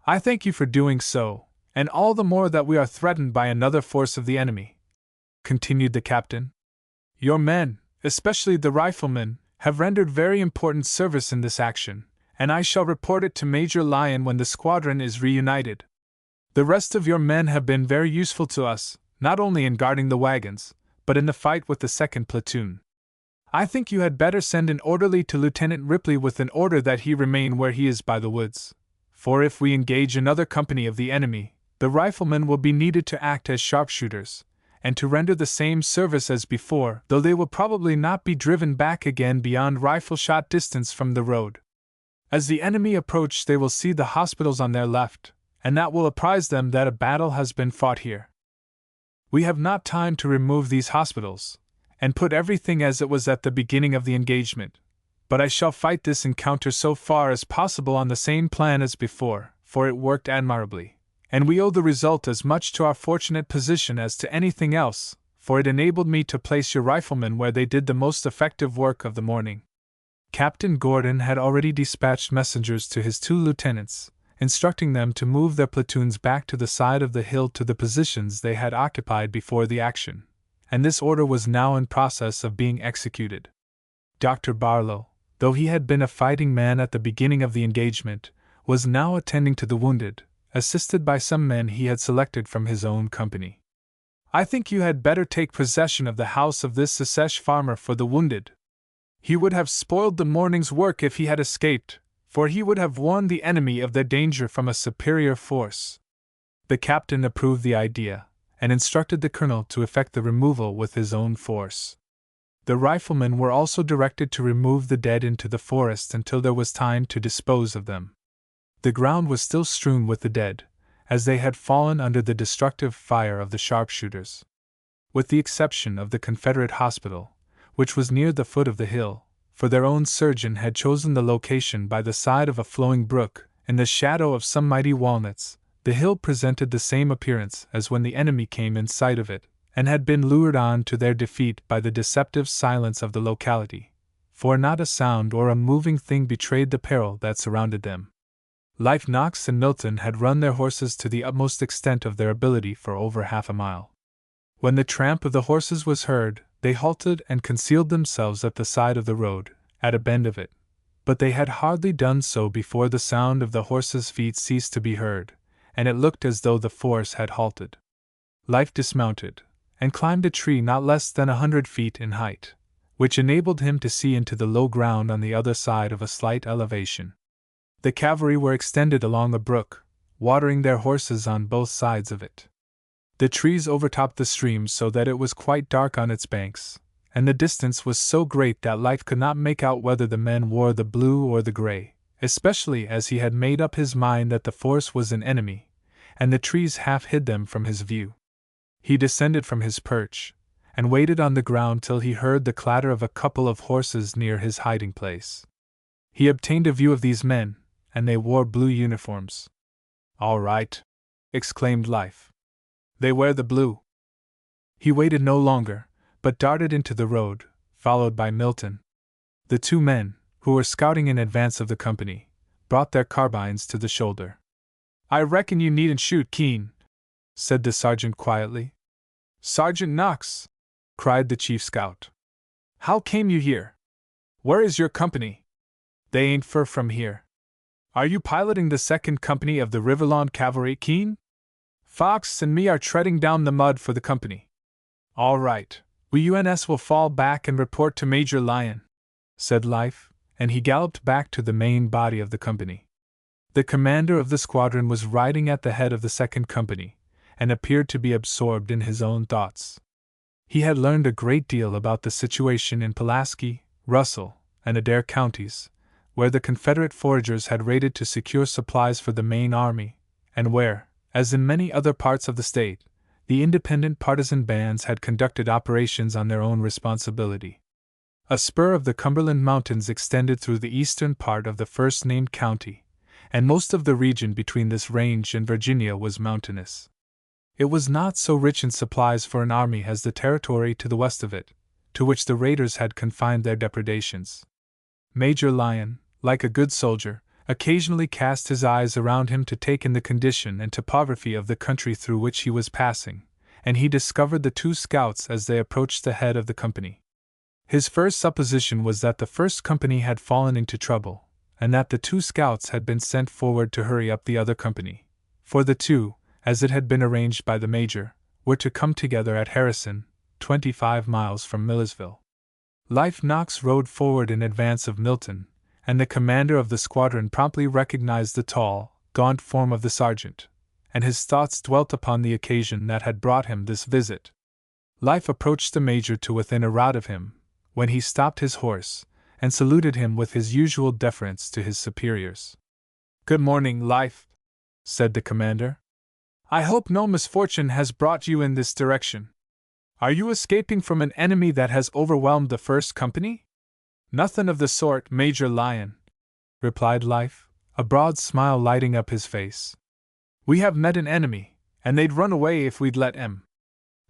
A: "I thank you for doing so, and all the more that we are threatened by another force of the enemy," continued the captain. "Your men, especially the riflemen, have rendered very important service in this action, and I shall report it to Major Lyon when the squadron is reunited. The rest of your men have been very useful to us, not only in guarding the wagons, but in the fight with the second platoon. I think you had better send an orderly to Lieutenant Ripley with an order that he remain where he is by the woods, for if we engage another company of the enemy, the riflemen will be needed to act as sharpshooters, and to render the same service as before, though they will probably not be driven back again beyond rifle-shot distance from the road. As the enemy approach, they will see the hospitals on their left, and that will apprise them that a battle has been fought here. We have not time to remove these hospitals, and put everything as it was at the beginning of the engagement, but I shall fight this encounter so far as possible on the same plan as before, for it worked admirably, and we owe the result as much to our fortunate position as to anything else, for it enabled me to place your riflemen where they did the most effective work of the morning." Captain Gordon had already dispatched messengers to his two lieutenants, instructing them to move their platoons back to the side of the hill to the positions they had occupied before the action, and this order was now in process of being executed. Dr. Barlow, though he had been a fighting man at the beginning of the engagement, was now attending to the wounded, assisted by some men he had selected from his own company. "I think you had better take possession of the house of this Secesh farmer for the wounded. He would have spoiled the morning's work if he had escaped, for he would have warned the enemy of their danger from a superior force." The captain approved the idea, and instructed the colonel to effect the removal with his own force. The riflemen were also directed to remove the dead into the forest until there was time to dispose of them. The ground was still strewn with the dead, as they had fallen under the destructive fire of the sharpshooters. With the exception of the Confederate hospital, which was near the foot of the hill, for their own surgeon had chosen the location by the side of a flowing brook, in the shadow of some mighty walnuts, the hill presented the same appearance as when the enemy came in sight of it, and had been lured on to their defeat by the deceptive silence of the locality, for not a sound or a moving thing betrayed the peril that surrounded them. Life Knox and Milton had run their horses to the utmost extent of their ability for over half a mile. When the tramp of the horses was heard, they halted and concealed themselves at the side of the road, at a bend of it, but they had hardly done so before the sound of the horses' feet ceased to be heard, and it looked as though the force had halted. Life dismounted, and climbed a tree not less than 100 feet in height, which enabled him to see into the low ground on the other side of a slight elevation. The cavalry were extended along a brook, watering their horses on both sides of it. The trees overtopped the stream so that it was quite dark on its banks, and the distance was so great that Life could not make out whether the men wore the blue or the gray, especially as he had made up his mind that the force was an enemy, and the trees half hid them from his view. He descended from his perch, and waited on the ground till he heard the clatter of a couple of horses near his hiding place. He obtained a view of these men, and they wore blue uniforms. "All right," exclaimed Life. "They wear the blue." He waited no longer, but darted into the road, followed by Milton. The two men, who were scouting in advance of the company, brought their carbines to the shoulder. "I reckon you needn't shoot, Keen," said the sergeant quietly. Sergeant Knox! Cried the chief scout. How came you here? Where is your company? They ain't far from here. Are you piloting the 2nd Company of the Riverlawn Cavalry, Keen? Fox and me are treading down the mud for the company. All right, we UNS will fall back and report to Major Lyon, said Life, and he galloped back to the main body of the company. The commander of the squadron was riding at the head of the 2nd Company, and appeared to be absorbed in his own thoughts. He had learned a great deal about the situation in Pulaski, Russell, and Adair counties, where the Confederate foragers had raided to secure supplies for the main army, and where, as in many other parts of the state, the independent partisan bands had conducted operations on their own responsibility. A spur of the Cumberland Mountains extended through the eastern part of the first-named county, and most of the region between this range and Virginia was mountainous. It was not so rich in supplies for an army as the territory to the west of it, to which the raiders had confined their depredations. Major Lyon, like a good soldier, occasionally cast his eyes around him to take in the condition and topography of the country through which he was passing, and he discovered the 2 scouts as they approached the head of the company. His first supposition was that the 1st Company had fallen into trouble, and that the 2 scouts had been sent forward to hurry up the other company, for the 2, as it had been arranged by the Major, were to come together at Harrison, 25 miles from Millersville. Life Knox rode forward in advance of Milton, and the commander of the squadron promptly recognized the tall, gaunt form of the sergeant, and his thoughts dwelt upon the occasion that had brought him this visit. Life approached the Major to within a rod of him, when he stopped his horse, and saluted him with his usual deference to his superiors. Good morning, Life, said the commander. I hope no misfortune has brought you in this direction. Are you escaping from an enemy that has overwhelmed the 1st Company? Nothing of the sort, Major Lyon, replied Life, a broad smile lighting up his face. We have met an enemy, and they'd run away if we'd let 'em.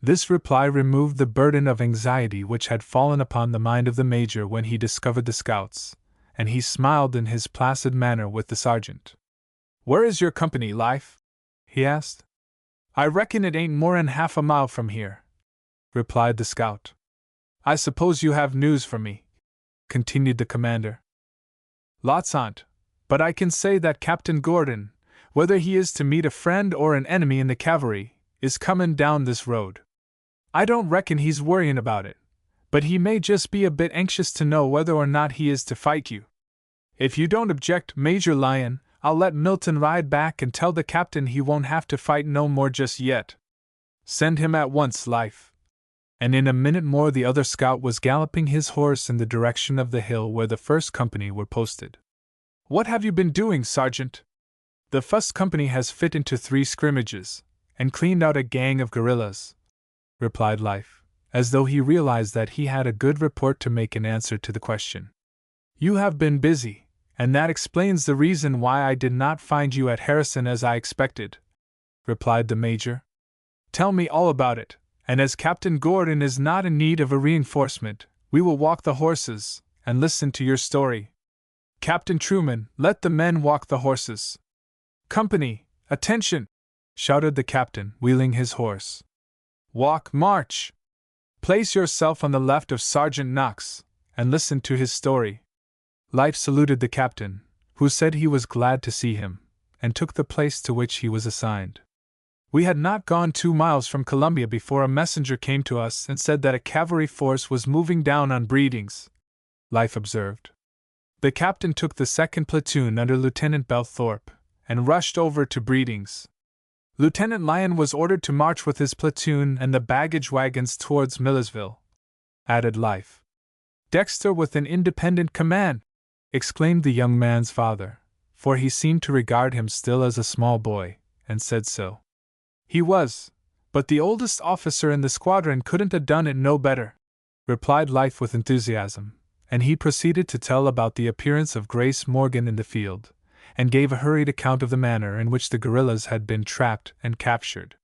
A: This reply removed the burden of anxiety which had fallen upon the mind of the Major when he discovered the scouts, and he smiled in his placid manner with the sergeant. Where is your company, Life? He asked. I reckon it ain't more'n half a mile from here, replied the scout. I suppose you have news for me, continued the commander. Lots on't, but I can say that Captain Gordon, whether he is to meet a friend or an enemy in the cavalry, is comin' down this road. I don't reckon he's worryin' about it, but he may just be a bit anxious to know whether or not he is to fight you. If you don't object, Major Lyon, I'll let Milton ride back and tell the captain he won't have to fight no more just yet. Send him at once, Life. And in a minute more the other scout was galloping his horse in the direction of the hill where the 1st Company were posted. What have you been doing, Sergeant? The 1st Company has fit into 3 scrimmages, and cleaned out a gang of guerrillas, replied Life, as though he realized that he had a good report to make in answer to the question. You have been busy, and that explains the reason why I did not find you at Harrison as I expected, replied the Major. Tell me all about it, and as Captain Gordon is not in need of a reinforcement, we will walk the horses, and listen to your story. Captain Truman, let the men walk the horses. Company, attention! Shouted the captain, wheeling his horse. Walk, march! Place yourself on the left of Sergeant Knox, and listen to his story. Life saluted the captain, who said he was glad to see him, and took the place to which he was assigned. We had not gone 2 miles from Columbia before a messenger came to us and said that a cavalry force was moving down on Breedings, Life observed. The captain took the 2nd platoon under Lieutenant Belthorpe, and rushed over to Breedings. Lieutenant Lyon was ordered to march with his platoon and the baggage wagons towards Millersville, added Life. Dexter with an independent command! Exclaimed the young man's father, for he seemed to regard him still as a small boy, and said so. He was, but the oldest officer in the squadron couldn't have done it no better, replied Life with enthusiasm, and he proceeded to tell about the appearance of Grace Morgan in the field, and gave a hurried account of the manner in which the guerrillas had been trapped and captured.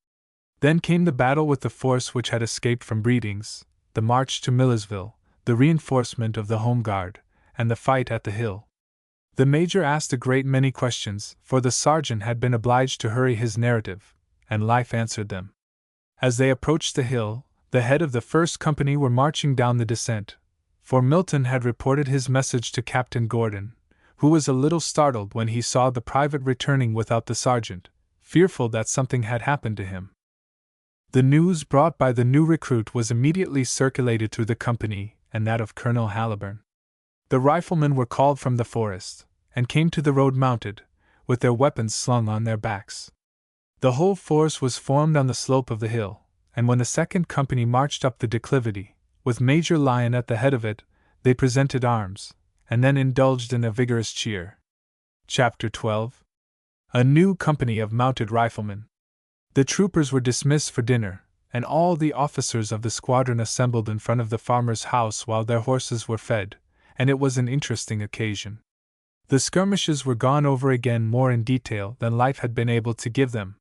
A: Then came the battle with the force which had escaped from Breedings, the march to Millersville, the reinforcement of the Home Guard, and the fight at the hill. The Major asked a great many questions, for the sergeant had been obliged to hurry his narrative, and Life answered them. As they approached the hill, the head of the first company were marching down the descent, for Milton had reported his message to Captain Gordon, who was a little startled when he saw the private returning without the sergeant, fearful that something had happened to him. The news brought by the new recruit was immediately circulated through the company and that of Colonel Haliburn. The riflemen were called from the forest, and came to the road mounted, with their weapons slung on their backs. The whole force was formed on the slope of the hill, and when the second company marched up the declivity, with Major Lyon at the head of it, they presented arms, and then indulged in a vigorous cheer. Chapter 12. A new company of mounted riflemen. The troopers were dismissed for dinner, and all the officers of the squadron assembled in front of the farmer's house while their horses were fed, and it was an interesting occasion. The skirmishes were gone over again more in detail than life had been able to give them.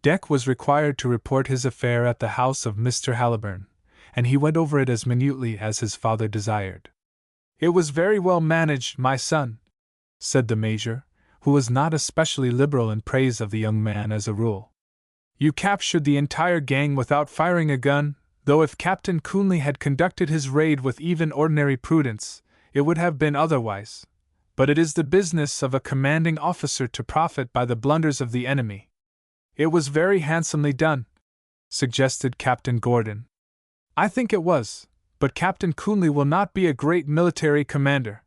A: Deck was required to report his affair at the house of Mr. Haliburn, and he went over it as minutely as his father desired. "It was very well managed, my son," said the Major, who was not especially liberal in praise of the young man as a rule. "You captured the entire gang without firing a gun, though if Captain Coonley had conducted his raid with even ordinary prudence, it would have been otherwise. But it is the business of a commanding officer to profit by the blunders of the enemy." "It was very handsomely done," suggested Captain Gordon. "I think it was, but Captain Coonley will not be a great military commander,"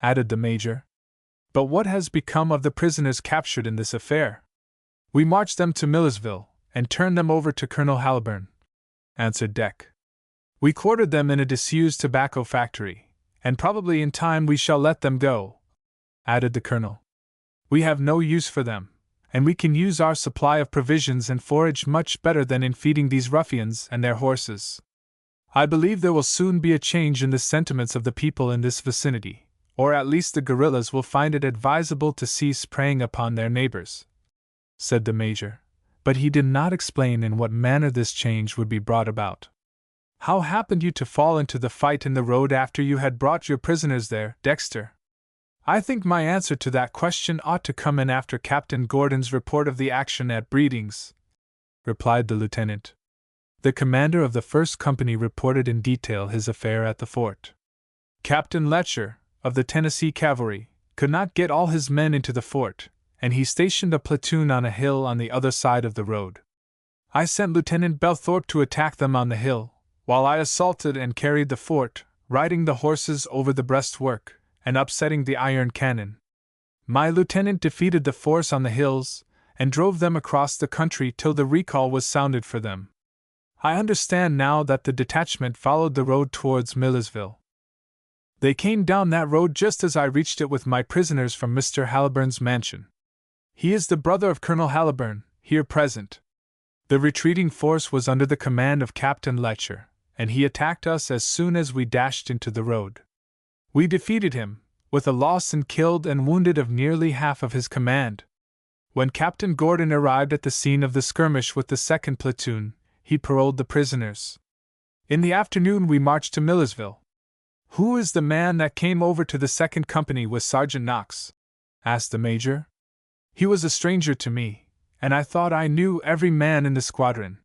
A: added the Major. "But what has become of the prisoners captured in this affair?" "We marched them to Millersville, and turned them over to Colonel Haliburn," answered Deck. "We quartered them in a disused tobacco factory, and probably in time we shall let them go," added the Colonel. "We have no use for them, and we can use our supply of provisions and forage much better than in feeding these ruffians and their horses. I believe there will soon be a change in the sentiments of the people in this vicinity, or at least the guerrillas will find it advisable to cease preying upon their neighbors," said the Major, but he did not explain in what manner this change would be brought about. "How happened you to fall into the fight in the road after you had brought your prisoners there, Dexter?" "I think my answer to that question ought to come in after Captain Gordon's report of the action at Breedings," replied the lieutenant. The commander of the first company reported in detail his affair at the fort. Captain Letcher, of the Tennessee Cavalry, could not get all his men into the fort, and he stationed a platoon on a hill on the other side of the road. I sent Lieutenant Belthorpe to attack them on the hill, while I assaulted and carried the fort, riding the horses over the breastwork, and upsetting the iron cannon. My lieutenant defeated the force on the hills, and drove them across the country till the recall was sounded for them. I understand now that the detachment followed the road towards Millersville. They came down that road just as I reached it with my prisoners from Mr. Haliburn's mansion. He is the brother of Colonel Haliburn, here present. The retreating force was under the command of Captain Letcher, and he attacked us as soon as we dashed into the road. We defeated him, with a loss in killed and wounded of nearly half of his command. When Captain Gordon arrived at the scene of the skirmish with the second platoon, he paroled the prisoners. In the afternoon we marched to Millersville. "Who is the man that came over to the second company with Sergeant Knox?" asked the Major. "He was a stranger to me, and I thought I knew every man in the squadron."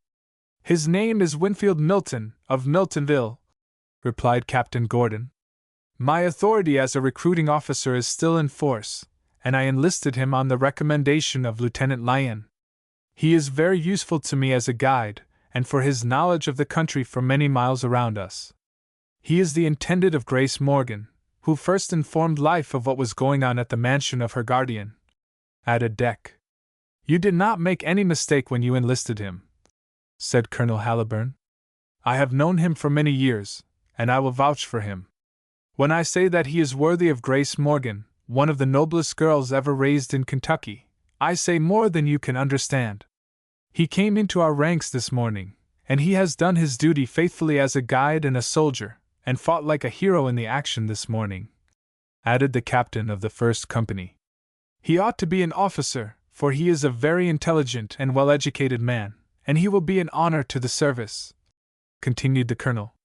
A: "His name is Winfield Milton, of Miltonville," replied Captain Gordon. "My authority as a recruiting officer is still in force, and I enlisted him on the recommendation of Lieutenant Lyon. He is very useful to me as a guide, and for his knowledge of the country for many miles around us. He is the intendant of Grace Morgan, who first informed Life of what was going on at the mansion of her guardian," added Deck. "You did not make any mistake when you enlisted him," said Colonel Haliburn. "I have known him for many years, and I will vouch for him. When I say that he is worthy of Grace Morgan, one of the noblest girls ever raised in Kentucky, I say more than you can understand. He came into our ranks this morning, and he has done his duty faithfully as a guide and a soldier, and fought like a hero in the action this morning," added the captain of the first company. "He ought to be an officer, for he is a very intelligent and well-educated man, and he will be an honor to the service," continued the colonel.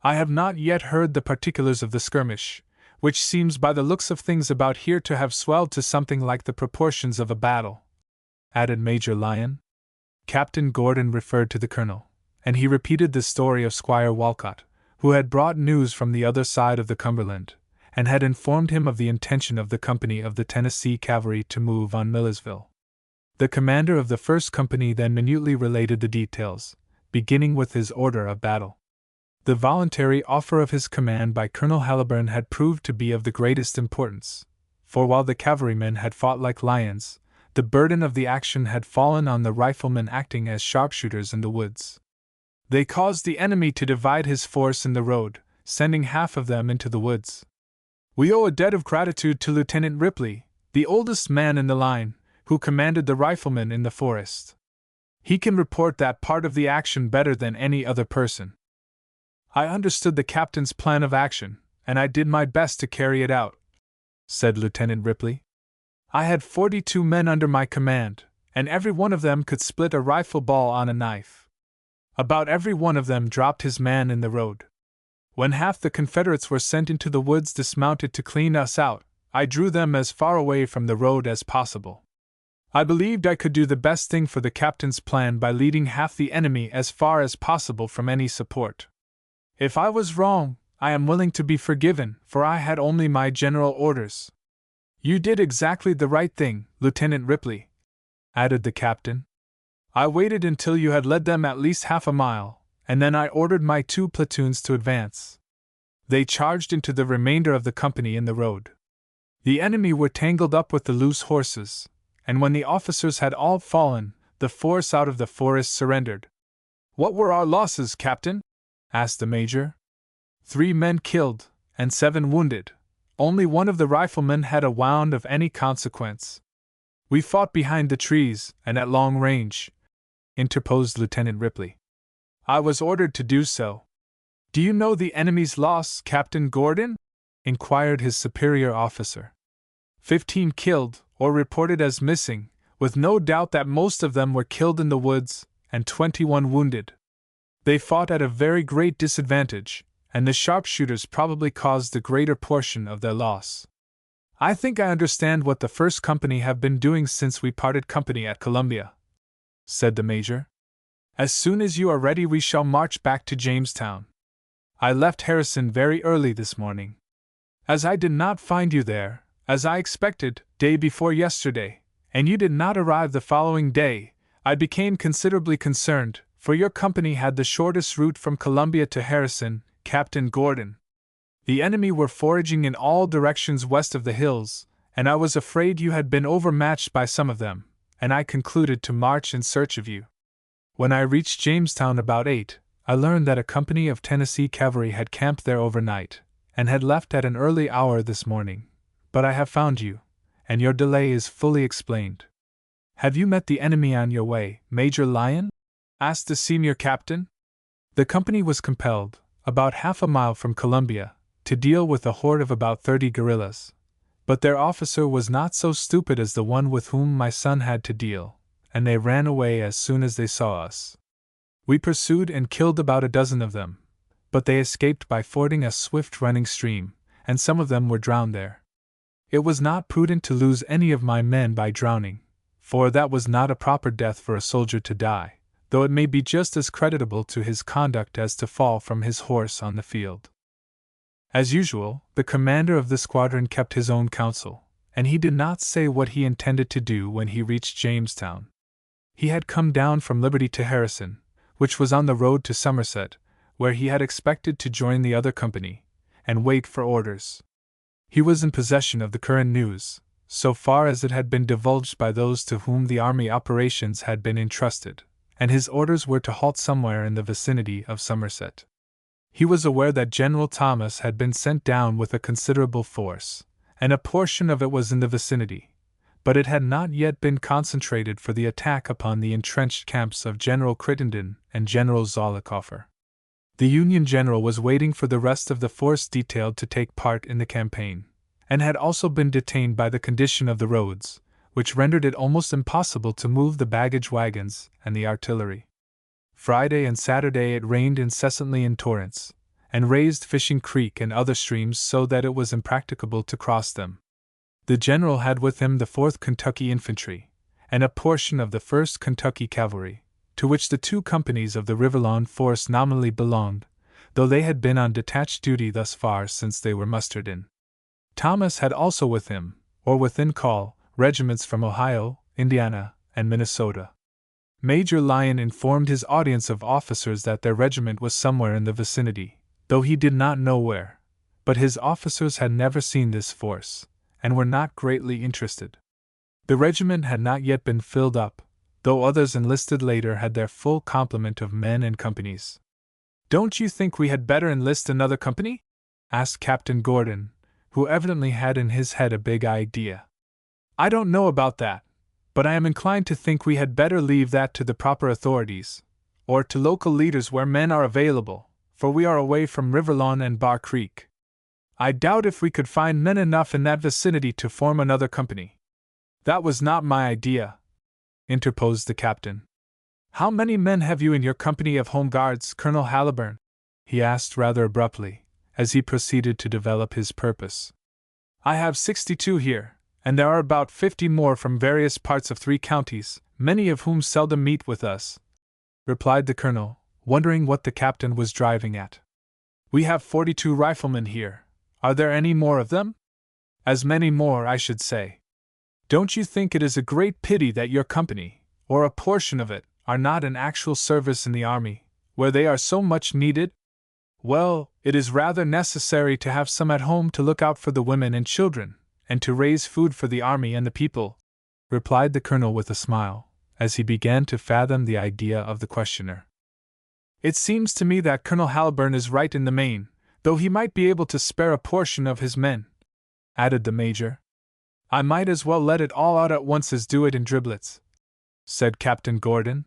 A: "I have not yet heard the particulars of the skirmish, which seems by the looks of things about here to have swelled to something like the proportions of a battle," added Major Lyon. Captain Gordon referred to the colonel, and he repeated the story of Squire Walcott, who had brought news from the other side of the Cumberland, and had informed him of the intention of the company of the Tennessee Cavalry to move on Millersville. The commander of the first company then minutely related the details, beginning with his order of battle. The voluntary offer of his command by Colonel Halliburton had proved to be of the greatest importance, for while the cavalrymen had fought like lions, the burden of the action had fallen on the riflemen acting as sharpshooters in the woods. They caused the enemy to divide his force in the road, sending half of them into the woods. We owe a debt of gratitude to Lieutenant Ripley, the oldest man in the line, who commanded the riflemen in the forest. He can report that part of the action better than any other person. I understood the captain's plan of action, and I did my best to carry it out, said Lieutenant Ripley. I had 42 men under my command, and every one of them could split a rifle ball on a knife. About every one of them dropped his man in the road. When half the Confederates were sent into the woods dismounted to clean us out, I drew them as far away from the road as possible. I believed I could do the best thing for the captain's plan by leading half the enemy as far as possible from any support. If I was wrong, I am willing to be forgiven, for I had only my general orders. You did exactly the right thing, Lieutenant Ripley, added the captain. I waited until you had led them at least half a mile, and then I ordered my 2 platoons to advance. They charged into the remainder of the company in the road. The enemy were tangled up with the loose horses, and when the officers had all fallen, the force out of the forest surrendered. What were our losses, Captain? Asked the major. 3 men killed, and 7 wounded. Only one of the riflemen had a wound of any consequence. We fought behind the trees, and at long range, interposed Lieutenant Ripley. I was ordered to do so. Do you know the enemy's loss, Captain Gordon? Inquired his superior officer. 15 killed, or reported as missing, with no doubt that most of them were killed in the woods, and 21 wounded. They fought at a very great disadvantage, and the sharpshooters probably caused the greater portion of their loss. I think I understand what the first company have been doing since we parted company at Columbia, said the major. As soon as you are ready we shall march back to Jamestown. I left Harrison very early this morning. As I did not find you there, as I expected, day before yesterday, and you did not arrive the following day, I became considerably concerned, for your company had the shortest route from Columbia to Harrison, Captain Gordon. The enemy were foraging in all directions west of the hills, and I was afraid you had been overmatched by some of them, and I concluded to march in search of you. When I reached Jamestown about 8, I learned that a company of Tennessee cavalry had camped there overnight, and had left at an early hour this morning. But I have found you, and your delay is fully explained. Have you met the enemy on your way, Major Lyon? Asked the senior captain. The company was compelled, about half a mile from Columbia, to deal with a horde of about 30 guerrillas. But their officer was not so stupid as the one with whom my son had to deal, and they ran away as soon as they saw us. We pursued and killed about a dozen of them, but they escaped by fording a swift-running stream, and some of them were drowned there. It was not prudent to lose any of my men by drowning, for that was not a proper death for a soldier to die, though it may be just as creditable to his conduct as to fall from his horse on the field. As usual, the commander of the squadron kept his own counsel, and he did not say what he intended to do when he reached Jamestown. He had come down from Liberty to Harrison, which was on the road to Somerset, where he had expected to join the other company, and wait for orders. He was in possession of the current news, so far as it had been divulged by those to whom the army operations had been entrusted, and his orders were to halt somewhere in the vicinity of Somerset. He was aware that General Thomas had been sent down with a considerable force, and a portion of it was in the vicinity, but it had not yet been concentrated for the attack upon the entrenched camps of General Crittenden and General Zollicoffer. The Union general was waiting for the rest of the force detailed to take part in the campaign, and had also been detained by the condition of the roads, which rendered it almost impossible to move the baggage wagons and the artillery. Friday and Saturday it rained incessantly in torrents, and raised Fishing Creek and other streams so that it was impracticable to cross them. The general had with him the 4th Kentucky Infantry, and a portion of the 1st Kentucky Cavalry, to which the 2 companies of the Riverlawn Force nominally belonged, though they had been on detached duty thus far since they were mustered in. Thomas had also with him, or within call, regiments from Ohio, Indiana, and Minnesota. Major Lyon informed his audience of officers that their regiment was somewhere in the vicinity, though he did not know where, but his officers had never seen this force, and were not greatly interested. The regiment had not yet been filled up, though others enlisted later had their full complement of men and companies. "Don't you think we had better enlist another company?" asked Captain Gordon, who evidently had in his head a big idea. "I don't know about that, but I am inclined to think we had better leave that to the proper authorities, or to local leaders where men are available, for we are away from Riverlawn and Bar Creek. I doubt if we could find men enough in that vicinity to form another company." "That was not my idea," interposed the captain. "How many men have you in your company of Home Guards, Colonel Halliburn?" he asked rather abruptly, as he proceeded to develop his purpose. "I have 62 here, and there are about 50 more from various parts of 3 counties, many of whom seldom meet with us," replied the colonel, wondering what the captain was driving at. "We have 42 riflemen here. Are there any more of them?" "As many more, I should say." "Don't you think it is a great pity that your company, or a portion of it, are not in actual service in the army, where they are so much needed?" "Well, it is rather necessary to have some at home to look out for the women and children, and to raise food for the army and the people," replied the colonel with a smile, as he began to fathom the idea of the questioner. "It seems to me that Colonel Halliburn is right in the main, though he might be able to spare a portion of his men," added the major. "I might as well let it all out at once as do it in driblets," said Captain Gordon.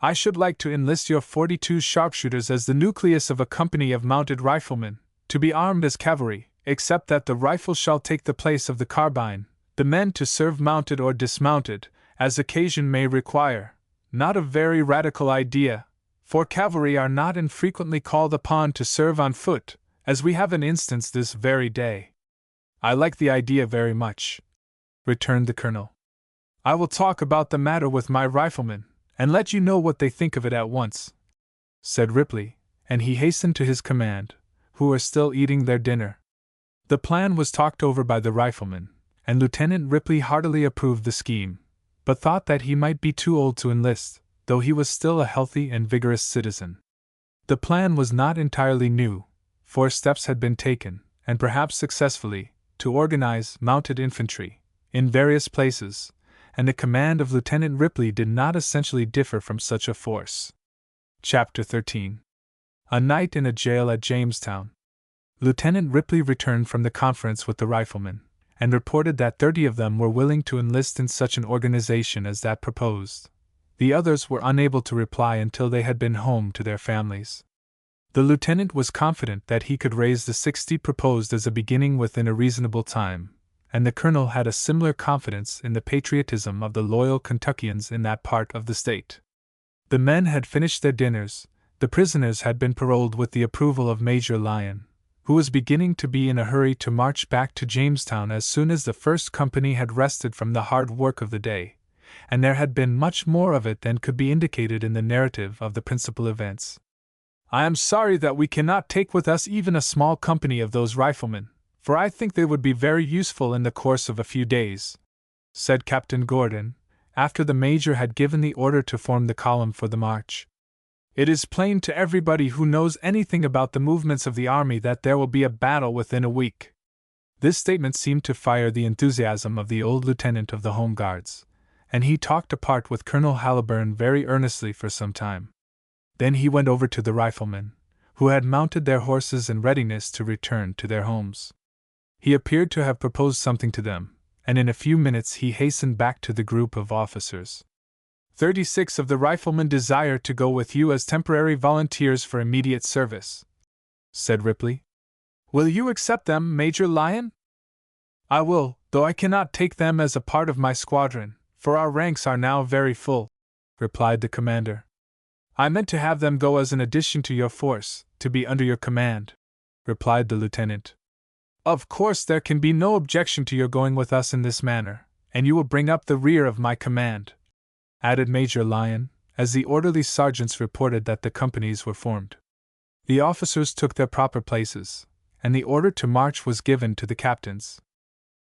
A: "I should like to enlist your 42 sharpshooters as the nucleus of a company of mounted riflemen, to be armed as cavalry, except that the rifle shall take the place of the carbine, the men to serve mounted or dismounted, as occasion may require. Not a very radical idea, for cavalry are not infrequently called upon to serve on foot, as we have an instance this very day." "I like the idea very much," returned the colonel. "I will talk about the matter with my riflemen, and let you know what they think of it at once," said Ripley, and he hastened to his command, who were still eating their dinner. The plan was talked over by the riflemen, and Lieutenant Ripley heartily approved the scheme, but thought that he might be too old to enlist, though he was still a healthy and vigorous citizen. The plan was not entirely new, for steps had been taken, and perhaps successfully, to organize mounted infantry in various places, and the command of Lieutenant Ripley did not essentially differ from such a force. Chapter 13. A Night in a Jail at Jamestown. Lieutenant Ripley returned from the conference with the riflemen, and reported that 30 of them were willing to enlist in such an organization as that proposed. The others were unable to reply until they had been home to their families. The lieutenant was confident that he could raise the 60 proposed as a beginning within a reasonable time, and the colonel had a similar confidence in the patriotism of the loyal Kentuckians in that part of the state. The men had finished their dinners, the prisoners had been paroled with the approval of Major Lyon, who was beginning to be in a hurry to march back to Jamestown as soon as the first company had rested from the hard work of the day, and there had been much more of it than could be indicated in the narrative of the principal events. "I am sorry that we cannot take with us even a small company of those riflemen, for I think they would be very useful in the course of a few days," said Captain Gordon, after the major had given the order to form the column for the march. "It is plain to everybody who knows anything about the movements of the army that there will be a battle within a week." This statement seemed to fire the enthusiasm of the old lieutenant of the Home Guards, and he talked apart with Colonel Halliburn very earnestly for some time. Then he went over to the riflemen, who had mounted their horses in readiness to return to their homes. He appeared to have proposed something to them, and in a few minutes he hastened back to the group of officers. 36 of the riflemen desire to go with you as temporary volunteers for immediate service," said Ripley. "Will you accept them, Major Lyon?" "I will, though I cannot take them as a part of my squadron, for our ranks are now very full," replied the commander. "I meant to have them go as an addition to your force, to be under your command," replied the lieutenant. "Of course there can be no objection to your going with us in this manner, and you will bring up the rear of my command," added Major Lyon, as the orderly sergeants reported that the companies were formed. The officers took their proper places, and the order to march was given to the captains.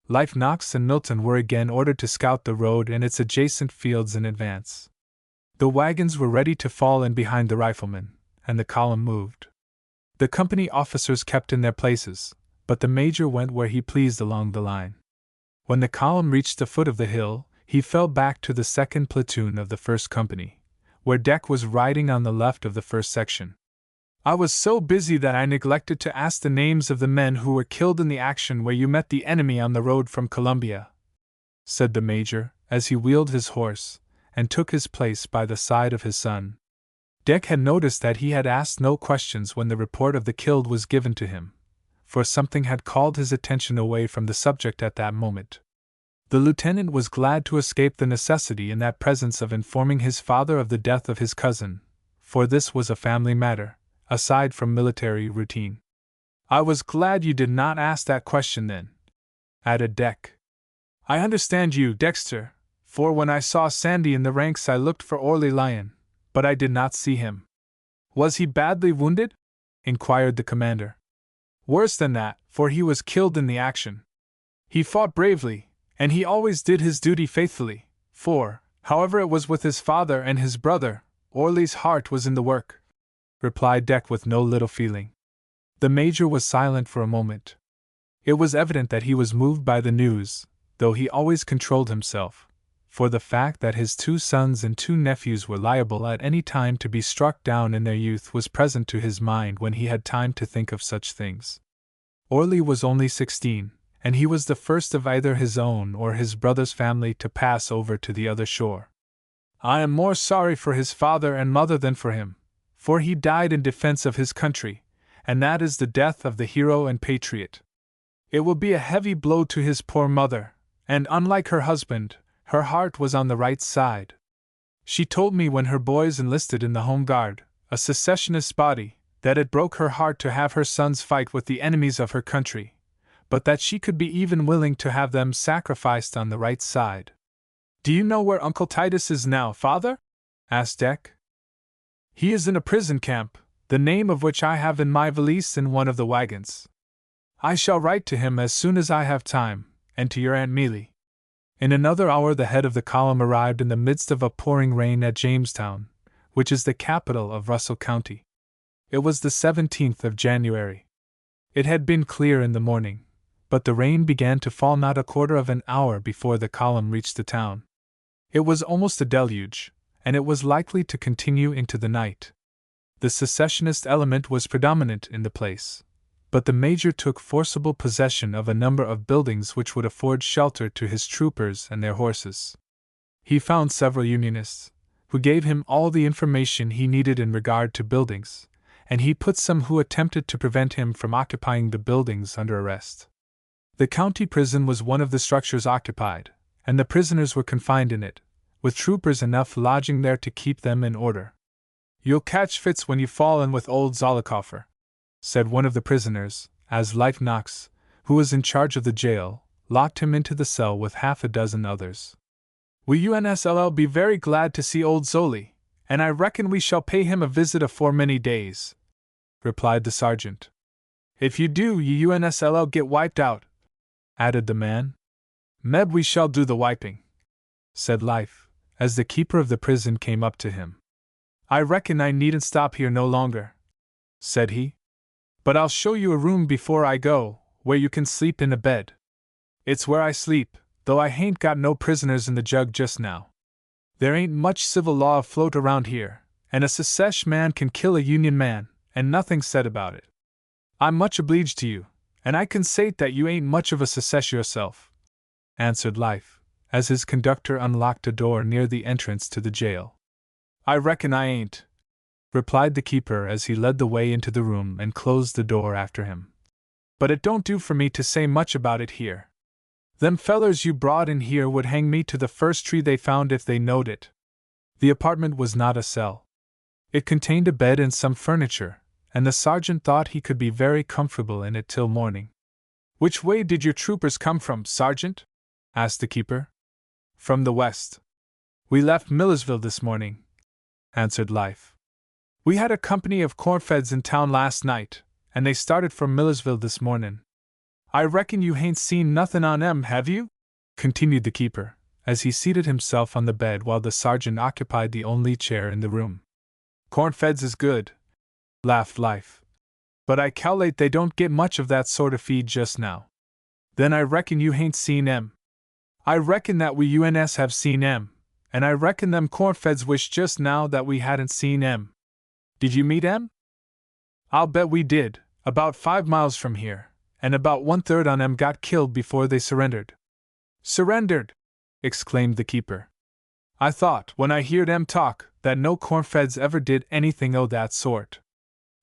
A: Life, Knox, and Milton were again ordered to scout the road and its adjacent fields in advance. The wagons were ready to fall in behind the riflemen, and the column moved. The company officers kept in their places, but the major went where he pleased along the line. When the column reached the foot of the hill, he fell back to the second platoon of the first company, where Deck was riding on the left of the first section. "I was so busy that I neglected to ask the names of the men who were killed in the action where you met the enemy on the road from Columbia," said the major, as he wheeled his horse and took his place by the side of his son. Deck had noticed that he had asked no questions when the report of the killed was given to him, for something had called his attention away from the subject at that moment. The lieutenant was glad to escape the necessity in that presence of informing his father of the death of his cousin, for this was a family matter, aside from military routine. "I was glad you did not ask that question then," added Deck. "I understand you, Dexter, for when I saw Sandy in the ranks I looked for Orley Lyon, but I did not see him." "Was he badly wounded?" inquired the commander. "Worse than that, for he was killed in the action. He fought bravely, and he always did his duty faithfully, for, however it was with his father and his brother, Orley's heart was in the work," replied Deck with no little feeling. The major was silent for a moment. It was evident that he was moved by the news, though he always controlled himself, for the fact that his 2 sons and 2 nephews were liable at any time to be struck down in their youth was present to his mind when he had time to think of such things. Orley was only 16, and he was the first of either his own or his brother's family to pass over to the other shore. "I am more sorry for his father and mother than for him, for he died in defense of his country, and that is the death of the hero and patriot. It will be a heavy blow to his poor mother, and unlike her husband, her heart was on the right side. She told me when her boys enlisted in the Home Guard, a secessionist body, that it broke her heart to have her sons fight with the enemies of her country, but that she could be even willing to have them sacrificed on the right side." "Do you know where Uncle Titus is now, father?" asked Deck. "He is in a prison camp, the name of which I have in my valise in one of the wagons. I shall write to him as soon as I have time, and to your Aunt Mealy." In another hour the head of the column arrived in the midst of a pouring rain at Jamestown, which is the capital of Russell County. It was the 17th of January. It had been clear in the morning, but the rain began to fall not a quarter of an hour before the column reached the town. It was almost a deluge, and it was likely to continue into the night. The secessionist element was predominant in the place, but the major took forcible possession of a number of buildings which would afford shelter to his troopers and their horses. He found several Unionists, who gave him all the information he needed in regard to buildings, and he put some who attempted to prevent him from occupying the buildings under arrest. The county prison was one of the structures occupied, and the prisoners were confined in it, with troopers enough lodging there to keep them in order. "You'll catch fits when you fall in with old Zollicoffer," said one of the prisoners, as Life Knox, who was in charge of the jail, locked him into the cell with half a dozen others. "We UNSLL be very glad to see old Zolly, and I reckon we shall pay him a visit afore many days," replied the sergeant. "If you do, you UNSLL get wiped out," added the man. "Meb we shall do the wiping," said Life, as the keeper of the prison came up to him. "I reckon I needn't stop here no longer," said he. "But I'll show you a room before I go, where you can sleep in a bed. It's where I sleep, though I hain't got no prisoners in the jug just now. There ain't much civil law afloat around here, and a secesh man can kill a Union man, and nothing said about it. I'm much obleeged to you, and I consate that you ain't much of a secesh yourself," answered Life, as his conductor unlocked a door near the entrance to the jail. "I reckon I ain't," replied the keeper as he led the way into the room and closed the door after him. "But it don't do for me to say much about it here. Them fellers you brought in here would hang me to the first tree they found if they knowed it." The apartment was not a cell. It contained a bed and some furniture, and the sergeant thought he could be very comfortable in it till morning. "Which way did your troopers come from, Sergeant?" asked the keeper. "From the west. We left Millersville this morning," answered Life. We had a company of cornfeds in town last night, and they started for Millersville this mornin'. I reckon you hain't seen nothin' on 'em, have you? Continued the keeper, as he seated himself on the bed while the sergeant occupied the only chair in the room. Cornfeds is good, laughed Life. But I cal'late they don't get much of that sort of feed just now. Then I reckon you hain't seen 'em. I reckon that we UNS have seen 'em, and I reckon them cornfeds wish just now that we hadn't seen 'em. Did you meet 'em? I'll bet we did, about 5 miles from here, and about 1/3 on 'em got killed before they surrendered. Surrendered! Exclaimed the keeper. I thought, when I heard 'em talk, that no cornfeds ever did anything o' that sort.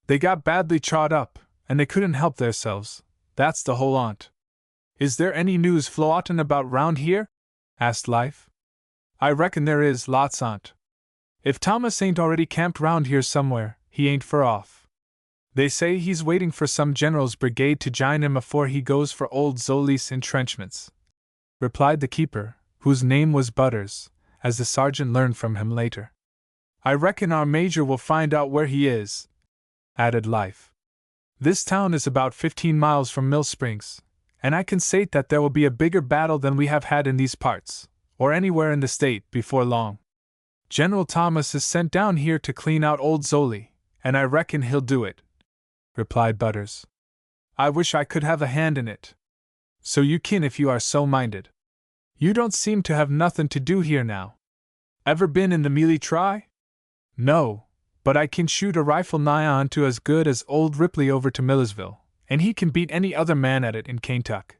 A: They got badly chawed up, and they couldn't help theirselves, that's the whole on't. Is there any news floatin' about round here? Asked Life. I reckon there is, lots on't. If Thomas ain't already camped round here somewhere, he ain't fur off. They say he's waiting for some general's brigade to jine him afore he goes for old Zoley's entrenchments, replied the keeper, whose name was Butters, as the sergeant learned from him later. I reckon our major will find out where he is, added Life. This town is about 15 miles from Mill Springs, and I can say that there will be a bigger battle than we have had in these parts, or anywhere in the state, before long. General Thomas is sent down here to clean out old Zoley, and I reckon he'll do it, replied Butters. I wish I could have a hand in it. So you kin if you are so minded. You don't seem to have nothin' to do here now. Ever been in the mealy try? No, but I can shoot a rifle nigh on to as good as old Ripley over to Millersville, and he can beat any other man at it in Kaintuck.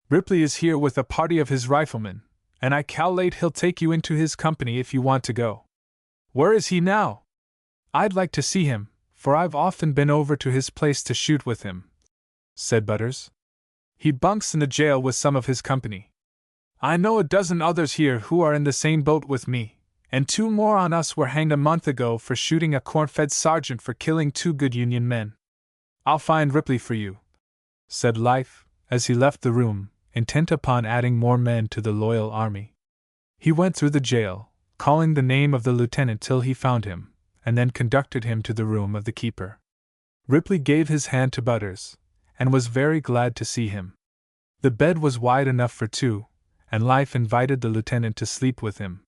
A: Ripley is here with a party of his riflemen, and I cal'late he'll take you into his company if you want to go. Where is he now? I'd like to see him, for I've often been over to his place to shoot with him, said Butters. He bunks in the jail with some of his company. I know a dozen others here who are in the same boat with me, and 2 more on us were hanged a month ago for shooting a cornfed sergeant for killing 2 good Union men. I'll find Ripley for you, said Life, as he left the room, intent upon adding more men to the loyal army. He went through the jail, calling the name of the lieutenant till he found him, and then conducted him to the room of the keeper. Ripley gave his hand to Butters, and was very glad to see him. The bed was wide enough for 2, and Life invited the lieutenant to sleep with him.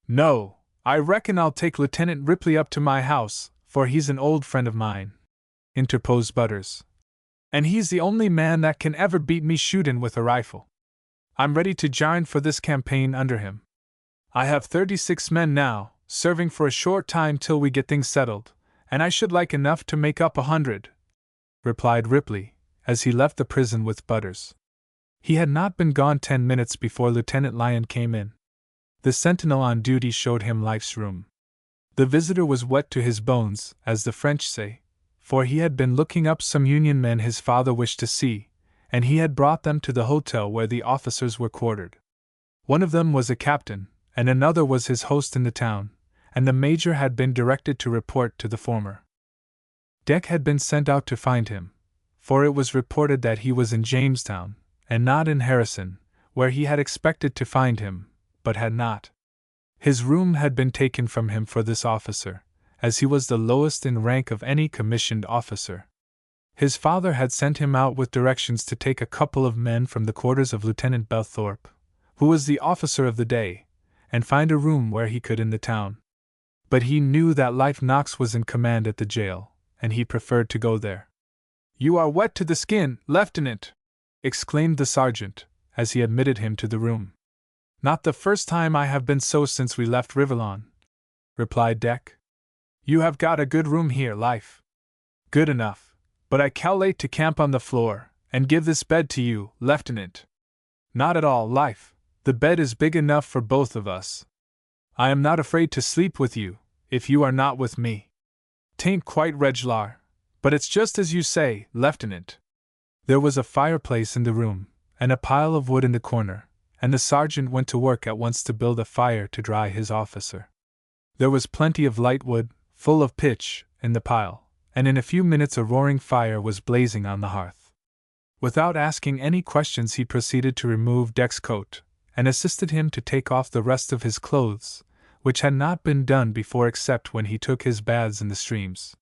A: No, I reckon I'll take Lieutenant Ripley up to my house, for he's an old friend of mine, interposed Butters. And he's the only man that can ever beat me shootin' with a rifle. I'm ready to jine for this campaign under him. I have 36 men now, serving for a short time till we get things settled, and I should like enough to make up 100, replied Ripley, as he left the prison with Butters. He had not been gone 10 minutes before Lieutenant Lyon came in. The sentinel on duty showed him Life's room. The visitor was wet to his bones, as the French say, for he had been looking up some Union men his father wished to see, and he had brought them to the hotel where the officers were quartered. One of them was a captain, and another was his host in the town, and the major had been directed to report to the former. Deck had been sent out to find him, for it was reported that he was in Jamestown, and not in Harrison, where he had expected to find him, but had not. His room had been taken from him for this officer, as he was the lowest in rank of any commissioned officer. His father had sent him out with directions to take a couple of men from the quarters of Lieutenant Belthorpe, who was the officer of the day, and find a room where he could in the town. But he knew that Life Knox was in command at the jail, and he preferred to go there. You are wet to the skin, Lieutenant, exclaimed the sergeant, as he admitted him to the room. Not the first time I have been so since we left Rivellon, replied Deck. You have got a good room here, Life. Good enough, but I cal'late to camp on the floor, and give this bed to you, Lieutenant. Not at all, Life, the bed is big enough for both of us. I am not afraid to sleep with you, if you are not with me. 'Tain't quite reg'lar, but it's just as you say, Lieutenant. There was a fireplace in the room, and a pile of wood in the corner, and the sergeant went to work at once to build a fire to dry his officer. There was plenty of light wood, full of pitch, in the pile, and in a few minutes a roaring fire was blazing on the hearth. Without asking any questions he proceeded to remove Deck's coat, and assisted him to take off the rest of his clothes, which had not been done before except when he took his baths in the streams.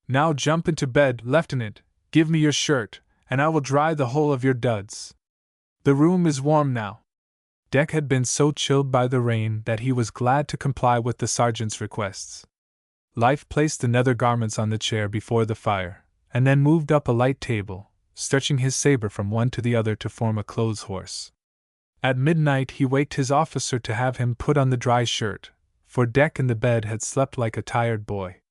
A: "Now jump into bed, Lieutenant, give me your shirt, and I will dry the whole of your duds. The room is warm now." Deck had been so chilled by the rain that he was glad to comply with the sergeant's requests. Life placed the nether garments on the chair before the fire, and then moved up a light table, stretching his saber from one to the other to form a clothes horse. At midnight he waked his officer to have him put on the dry shirt, for Deck in the bed had slept like a tired boy.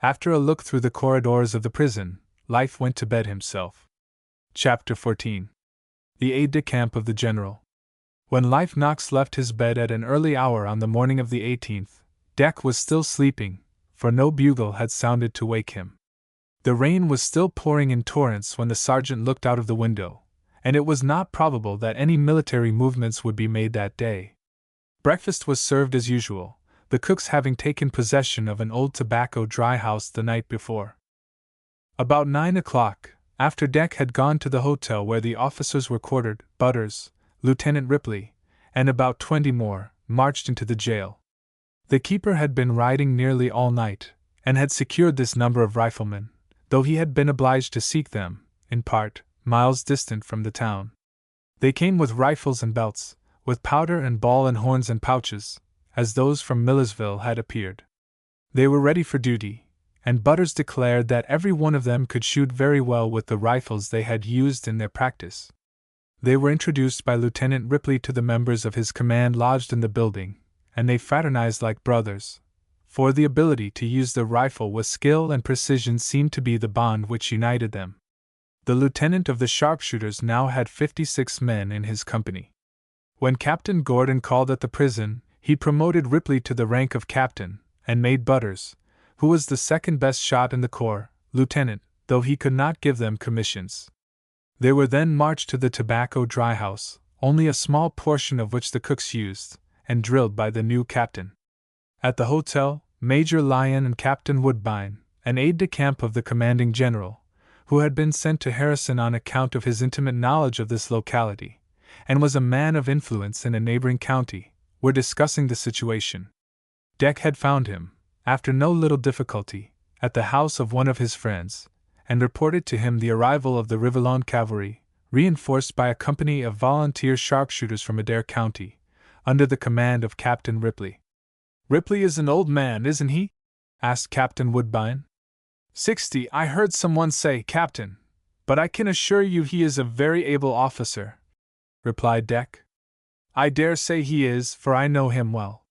A: After a look through the corridors of the prison, Life went to bed himself. Chapter 14. The aide-de-camp of the general. When Life Knox left his bed at an early hour on the morning of the 18th, Deck was still sleeping, for no bugle had sounded to wake him. The rain was still pouring in torrents when the sergeant looked out of the window, and it was not probable that any military movements would be made that day. Breakfast was served as usual, the cooks having taken possession of an old tobacco dry house the night before. About 9 o'clock, after Deck had gone to the hotel where the officers were quartered, Butters, Lieutenant Ripley, and about 20 more, marched into the jail. The keeper had been riding nearly all night, and had secured this number of riflemen, though he had been obliged to seek them, in part, miles distant from the town. They came with rifles and belts, with powder and ball and horns and pouches, as those from Millersville had appeared. They were ready for duty, and Butters declared that every one of them could shoot very well with the rifles they had used in their practice. They were introduced by Lieutenant Ripley to the members of his command lodged in the building, and they fraternized like brothers, for the ability to use the rifle with skill and precision seemed to be the bond which united them. The lieutenant of the sharpshooters now had 56 men in his company. When Captain Gordon called at the prison, he promoted Ripley to the rank of captain, and made Butters, who was the second best shot in the corps, lieutenant, though he could not give them commissions. They were then marched to the tobacco dry house, only a small portion of which the cooks used, and drilled by the new captain. At the hotel, Major Lyon and Captain Woodbine, an aide-de-camp of the commanding general, who had been sent to Harrison on account of his intimate knowledge of this locality, and was a man of influence in a neighboring county, were discussing the situation. Deck had found him, after no little difficulty, at the house of one of his friends, and reported to him the arrival of the Rivellon cavalry, reinforced by a company of volunteer sharpshooters from Adair County, under the command of Captain Ripley. "Ripley is an old man, isn't he?" asked Captain Woodbine. 60, I heard someone say, Captain, but I can assure you he is a very able officer," replied Deck. "I dare say he is, for I know him well."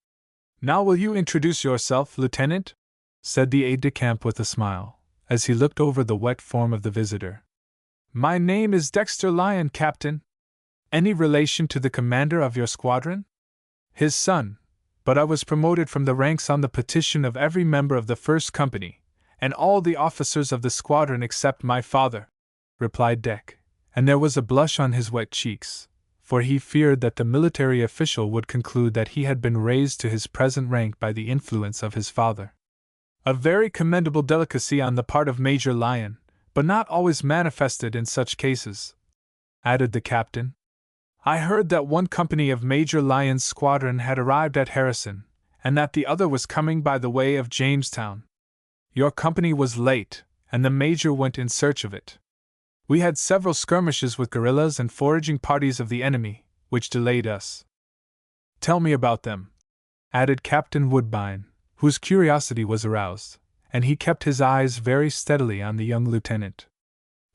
A: "Now will you introduce yourself, Lieutenant?" said the aide-de-camp with a smile, as he looked over the wet form of the visitor. "My name is Dexter Lyon, Captain." "Any relation to the commander of your squadron?" "His son, but I was promoted from the ranks on the petition of every member of the first company, and all the officers of the squadron except my father," replied Deck, and there was a blush on his wet cheeks, for he feared that the military official would conclude that he had been raised to his present rank by the influence of his father. "A very commendable delicacy on the part of Major Lyon, but not always manifested in such cases," added the captain. "I heard that one company of Major Lyon's squadron had arrived at Harrison, and that the other was coming by the way of Jamestown. Your company was late, and the Major went in search of it. We had several skirmishes with guerrillas and foraging parties of the enemy, which delayed us." "Tell me about them," added Captain Woodbine, whose curiosity was aroused, and he kept his eyes very steadily on the young lieutenant.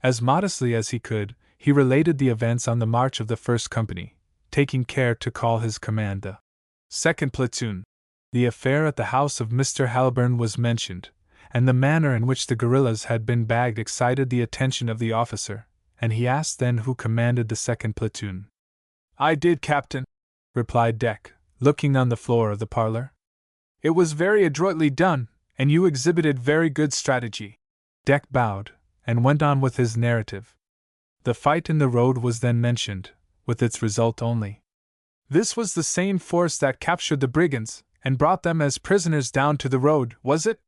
A: As modestly as he could, he related the events on the march of the first company, taking care to call his command the second platoon. The affair at the house of Mr. Haliburn was mentioned, and the manner in which the guerrillas had been bagged excited the attention of the officer, and he asked then who commanded the second platoon. "I did, Captain," replied Deck, looking on the floor of the parlor. "It was very adroitly done, and you exhibited very good strategy." Deck bowed, and went on with his narrative. The fight in the road was then mentioned, with its result only. "This was the same force that captured the brigands, and brought them as prisoners down to the road, was it?"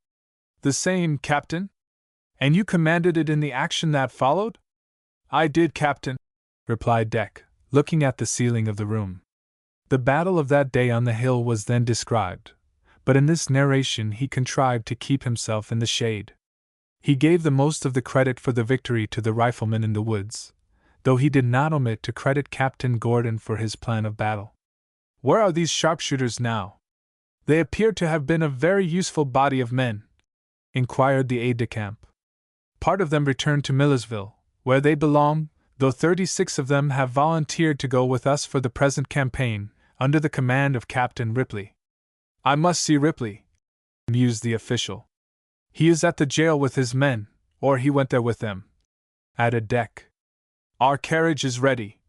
A: "The same, Captain." "And you commanded it in the action that followed?" "I did, Captain," replied Deck, looking at the ceiling of the room. The battle of that day on the hill was then described, but in this narration he contrived to keep himself in the shade. He gave the most of the credit for the victory to the riflemen in the woods, though he did not omit to credit Captain Gordon for his plan of battle. "Where are these sharpshooters now? They appear to have been a very useful body of men," inquired the aide-de-camp. "Part of them returned to Millersville, where they belong, though 36 of them have volunteered to go with us for the present campaign, under the command of Captain Ripley." "I must see Ripley," mused the official. "He is at the jail with his men, or he went there with them," added Deck. "Our carriage is ready,"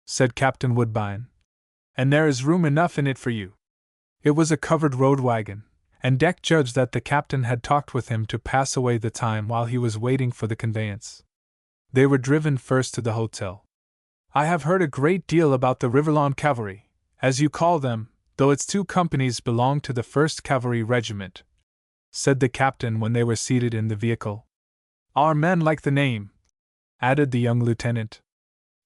A: said Captain Woodbine, "and there is room enough in it for you." It was a covered road wagon, and Deck judged that the captain had talked with him to pass away the time while he was waiting for the conveyance. They were driven first to the hotel. "I have heard a great deal about the Riverlawn Cavalry, as you call them, though its 2 companies belong to the 1st Cavalry Regiment," said the captain when they were seated in the vehicle. "Our men like the name," added the young lieutenant.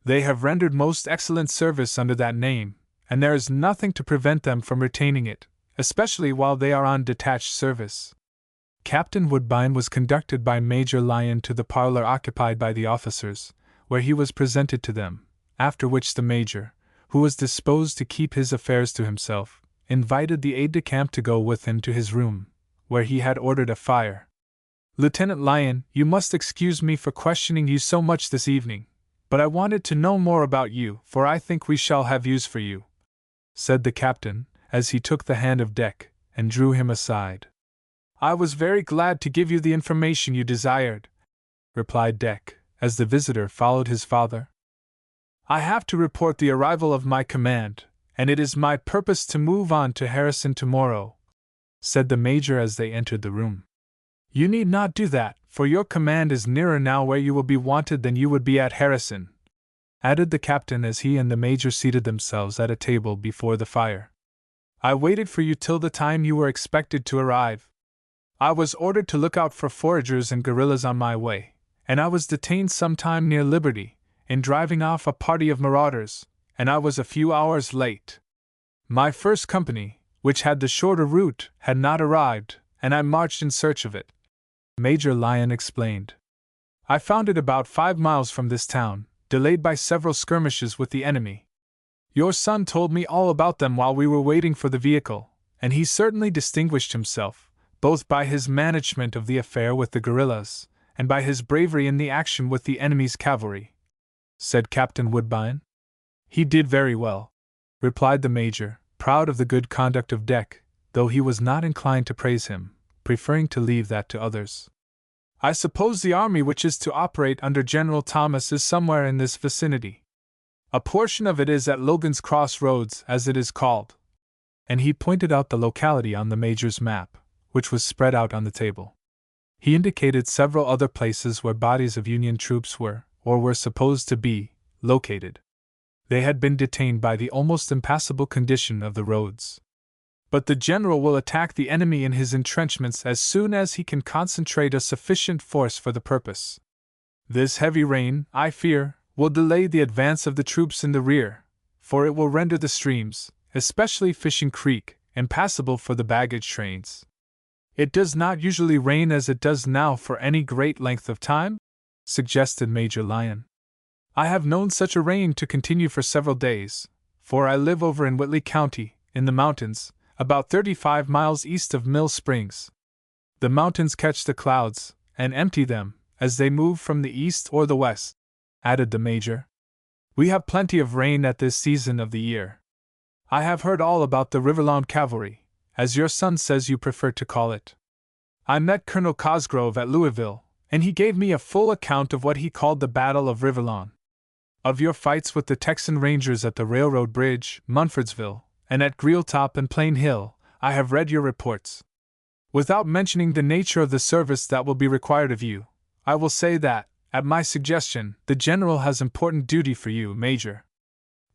A: "They have rendered most excellent service under that name, and there is nothing to prevent them from retaining it, especially while they are on detached service." Captain Woodbine was conducted by Major Lyon to the parlor occupied by the officers, where he was presented to them, after which the Major, who was disposed to keep his affairs to himself, invited the aide-de-camp to go with him to his room, where he had ordered a fire. "Lieutenant Lyon, you must excuse me for questioning you so much this evening, but I wanted to know more about you, for I think we shall have use for you," said the captain, as he took the hand of Deck and drew him aside. "I was very glad to give you the information you desired," replied Deck, as the visitor followed his father. "I have to report the arrival of my command, and it is my purpose to move on to Harrison tomorrow," said the Major as they entered the room. "You need not do that, for your command is nearer now where you will be wanted than you would be at Harrison," added the captain as he and the Major seated themselves at a table before the fire. "I waited for you till the time you were expected to arrive. I was ordered to look out for foragers and guerrillas on my way, and I was detained some time near Liberty, in driving off a party of marauders, and I was a few hours late. My 1st company, which had the shorter route, had not arrived, and I marched in search of it," Major Lyon explained. "I found it about 5 miles from this town, delayed by several skirmishes with the enemy. Your son told me all about them while we were waiting for the vehicle, and he certainly distinguished himself, both by his management of the affair with the guerrillas, and by his bravery in the action with the enemy's cavalry," said Captain Woodbine. "He did very well," replied the Major, proud of the good conduct of Deck, though he was not inclined to praise him, preferring to leave that to others. "I suppose the army which is to operate under General Thomas is somewhere in this vicinity. A portion of it is at Logan's Cross Roads, as it is called," and he pointed out the locality on the Major's map, which was spread out on the table. He indicated several other places where bodies of Union troops were, or were supposed to be, located. They had been detained by the almost impassable condition of the roads. "But the general will attack the enemy in his entrenchments as soon as he can concentrate a sufficient force for the purpose. This heavy rain, I fear, will delay the advance of the troops in the rear, for it will render the streams, especially Fishing Creek, impassable for the baggage trains." "It does not usually rain as it does now for any great length of time?" suggested Major Lyon. "I have known such a rain to continue for several days, for I live over in Whitley County, in the mountains, about 35 miles east of Mill Springs. The mountains catch the clouds, and empty them, as they move from the east or the west," added the Major. "We have plenty of rain at this season of the year. I have heard all about the Riverlawn Cavalry, as your son says you prefer to call it. I met Colonel Cosgrove at Louisville, and he gave me a full account of what he called the Battle of Riverlawn. Of your fights with the Texan Rangers at the railroad bridge, Munfordsville, and at Greeltop and Plain Hill, I have read your reports. Without mentioning the nature of the service that will be required of you, I will say that, at my suggestion, the General has important duty for you, Major."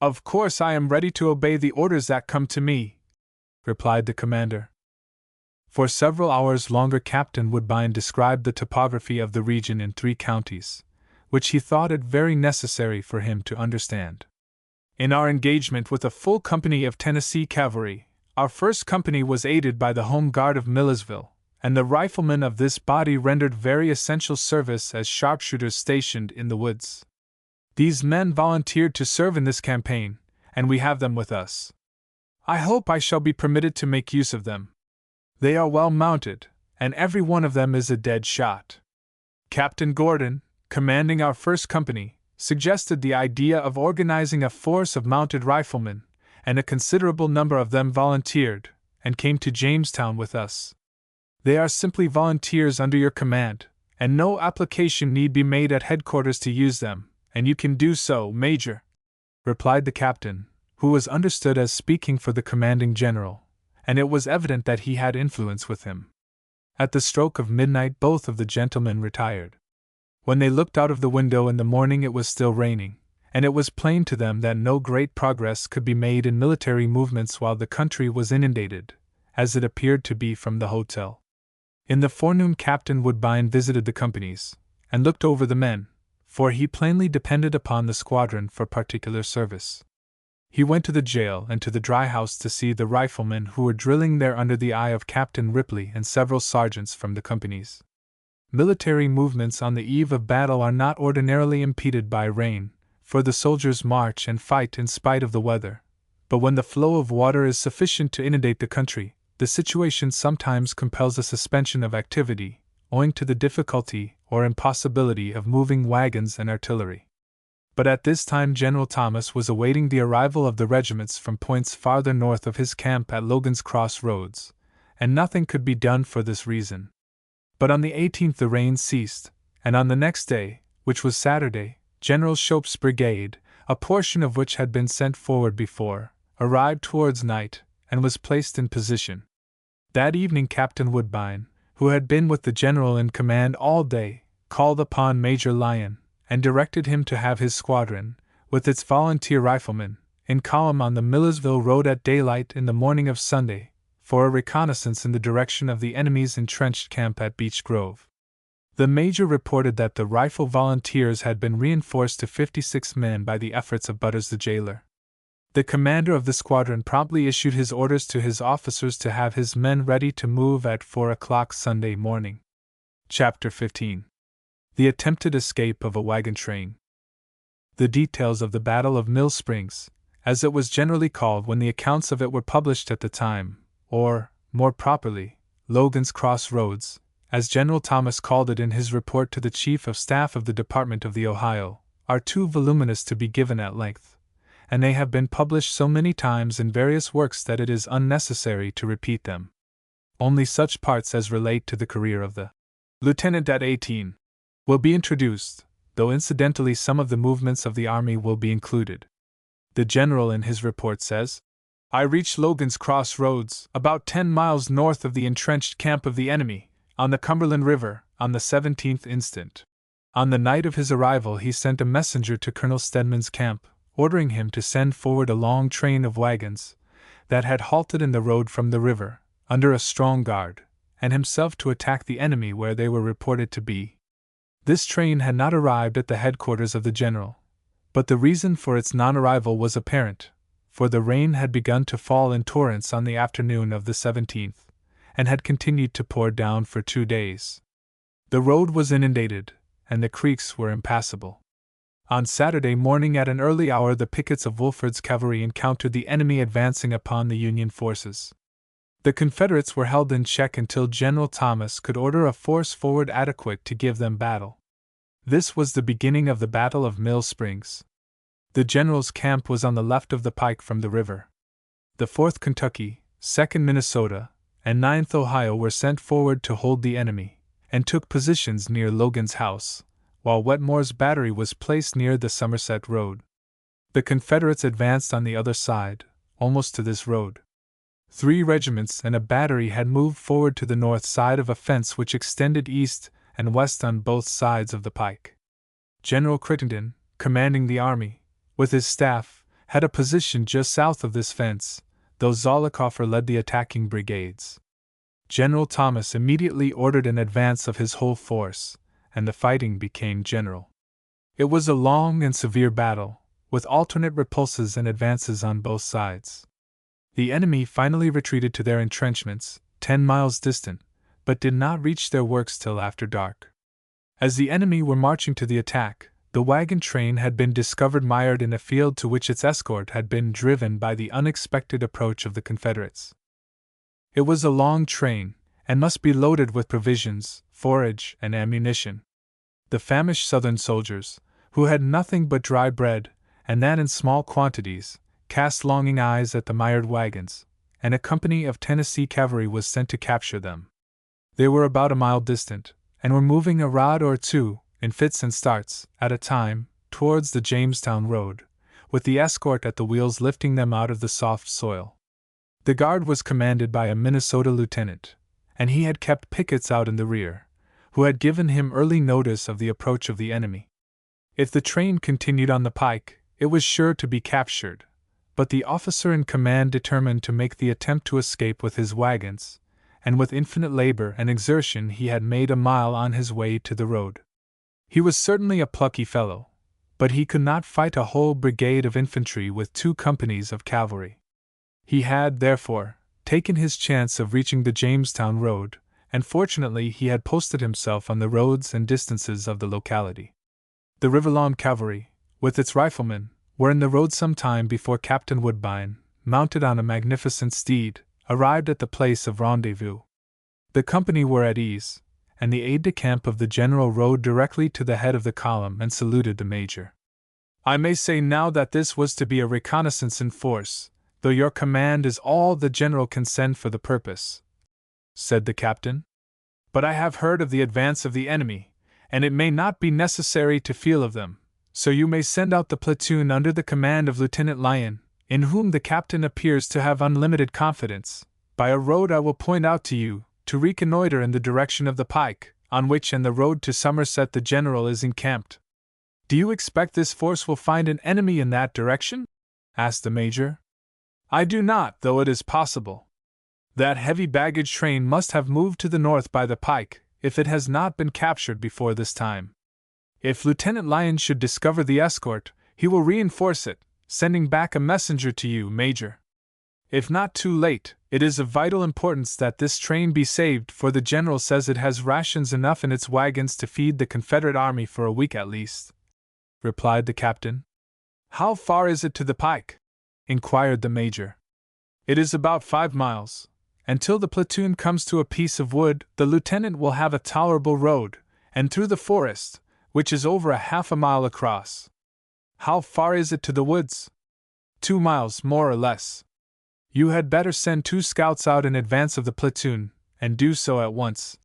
A: "Of course I am ready to obey the orders that come to me," replied the commander. For several hours longer Captain Woodbine described the topography of the region in 3 counties, which he thought it very necessary for him to understand. "In our engagement with a full company of Tennessee cavalry, Our first company was aided by the Home Guard of Millersville, and the riflemen of this body rendered very essential service as sharpshooters stationed in the woods. These men volunteered to serve in this campaign, and we have them with us. I hope I shall be permitted to make use of them. They are well mounted, and every one of them is a dead shot. Captain Gordon, commanding our first company, suggested the idea of organizing a force of mounted riflemen, and a considerable number of them volunteered, and came to Jamestown with us. They are simply volunteers under your command, and no application need be made at headquarters to use them, and you can do so, Major," replied the captain, who was understood as speaking for the commanding general, and it was evident that he had influence with him. At the stroke of midnight both of the gentlemen retired. When they looked out of the window in the morning it was still raining, and it was plain to them that no great progress could be made in military movements while the country was inundated, as it appeared to be from the hotel. In the forenoon Captain Woodbine visited the companies, and looked over the men, for he plainly depended upon the squadron for particular service. He went to the jail and to the dry house to see the riflemen who were drilling there under the eye of Captain Ripley and several sergeants from the companies. Military movements on the eve of battle are not ordinarily impeded by rain, for the soldiers march and fight in spite of the weather, but when the flow of water is sufficient to inundate the country, the situation sometimes compels a suspension of activity, owing to the difficulty or impossibility of moving wagons and artillery. But at this time General Thomas was awaiting the arrival of the regiments from points farther north of his camp at Logan's Cross Roads, and nothing could be done for this reason. But on the 18th the rain ceased, and on the next day, which was Saturday, General Shope's brigade, a portion of which had been sent forward before, arrived towards night, and was placed in position. That evening Captain Woodbine, who had been with the general in command all day, called upon Major Lyon, and directed him to have his squadron, with its volunteer riflemen, in column on the Millersville road at daylight in the morning of Sunday, for a reconnaissance in the direction of the enemy's entrenched camp at Beech Grove. The major reported that the rifle volunteers had been reinforced to 56 men by the efforts of Butters the jailer. The commander of the squadron promptly issued his orders to his officers to have his men ready to move at 4 o'clock Sunday morning. Chapter 15. The attempted escape of a wagon train. The details of the Battle of Mill Springs, as it was generally called when the accounts of it were published at the time, or, more properly, Logan's Cross Roads, as General Thomas called it in his report to the Chief of Staff of the Department of the Ohio, are too voluminous to be given at length, and they have been published so many times in various works that it is unnecessary to repeat them. Only such parts as relate to the career of the lieutenant at 18 will be introduced, though incidentally some of the movements of the army will be included. The general in his report says, "I reached Logan's Cross Roads, about 10 miles north of the entrenched camp of the enemy, on the Cumberland River, on the 17th instant. On the night of his arrival he sent a messenger to Colonel Stedman's camp, ordering him to send forward a long train of wagons that had halted in the road from the river, under a strong guard, and himself to attack the enemy where they were reported to be. This train had not arrived at the headquarters of the general, but the reason for its non-arrival was apparent, for the rain had begun to fall in torrents on the afternoon of the 17th, and had continued to pour down for 2 days. The road was inundated, and the creeks were impassable. On Saturday morning at an early hour the pickets of Wolford's cavalry encountered the enemy advancing upon the Union forces. The Confederates were held in check until General Thomas could order a force forward adequate to give them battle. This was the beginning of the Battle of Mill Springs. The general's camp was on the left of the pike from the river. The 4th Kentucky, 2nd Minnesota, and 9th Ohio were sent forward to hold the enemy, and took positions near Logan's house, while Wetmore's battery was placed near the Somerset road. The Confederates advanced on the other side, almost to this road. 3 regiments and a battery had moved forward to the north side of a fence which extended east and west on both sides of the pike. General Crittenden, commanding the army, with his staff, had a position just south of this fence, though Zollicoffer led the attacking brigades. General Thomas immediately ordered an advance of his whole force, and the fighting became general. It was a long and severe battle, with alternate repulses and advances on both sides. The enemy finally retreated to their entrenchments, 10 miles distant, but did not reach their works till after dark. As the enemy were marching to the attack, the wagon train had been discovered mired in a field to which its escort had been driven by the unexpected approach of the Confederates. It was a long train, and must be loaded with provisions, forage, and ammunition. The famished Southern soldiers, who had nothing but dry bread, and that in small quantities, cast longing eyes at the mired wagons, and a company of Tennessee cavalry was sent to capture them. They were about a mile distant, and were moving a rod or two, in fits and starts, at a time, towards the Jamestown road, with the escort at the wheels lifting them out of the soft soil. The guard was commanded by a Minnesota lieutenant, and he had kept pickets out in the rear, who had given him early notice of the approach of the enemy. If the train continued on the pike, it was sure to be captured, but the officer in command determined to make the attempt to escape with his wagons, and with infinite labor and exertion he had made a mile on his way to the road. He was certainly a plucky fellow, but he could not fight a whole brigade of infantry with 2 companies of cavalry. He had, therefore, taken his chance of reaching the Jamestown road, and fortunately he had posted himself on the roads and distances of the locality. The Riverlawn cavalry, with its riflemen, were in the road some time before Captain Woodbine, mounted on a magnificent steed, arrived at the place of rendezvous. The company were at ease, and the aide-de-camp of the general rode directly to the head of the column and saluted the major. "I may say now that this was to be a reconnaissance in force, though your command is all the general can send for the purpose," said the captain. "But I have heard of the advance of the enemy, and it may not be necessary to feel of them, so you may send out the platoon under the command of Lieutenant Lyon, in whom the captain appears to have unlimited confidence, by a road I will point out to you, to reconnoiter in the direction of the pike, on which and the road to Somerset the general is encamped." "Do you expect this force will find an enemy in that direction?" asked the major. "I do not, though it is possible. That heavy baggage train must have moved to the north by the pike, if it has not been captured before this time. If Lieutenant Lyon should discover the escort, he will reinforce it, sending back a messenger to you, Major. If not too late, it is of vital importance that this train be saved, for the general says it has rations enough in its wagons to feed the Confederate army for a week at least," replied the captain. "How far is it to the pike?" inquired the major. "It is about 5 miles. Until the platoon comes to a piece of wood, the lieutenant will have a tolerable road, and through the forest, which is over a half a mile across." "How far is it to the woods?" 2 miles, more or less. "You had better send 2 scouts out in advance of the platoon, and do so at once,"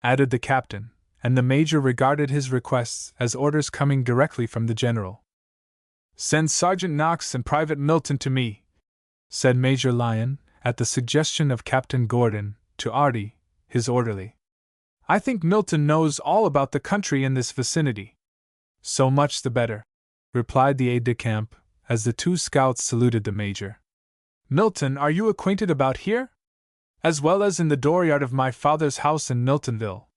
A: added the captain, and the major regarded his requests as orders coming directly from the general. "Send Sergeant Knox and Private Milton to me," said Major Lyon, at the suggestion of Captain Gordon, to Artie, his orderly. "I think Milton knows all about the country in this vicinity." "So much the better," replied the aide-de-camp, as the 2 scouts saluted the major. "Milton, are you acquainted about here?" "As well as in the dooryard of my father's house in Miltonville.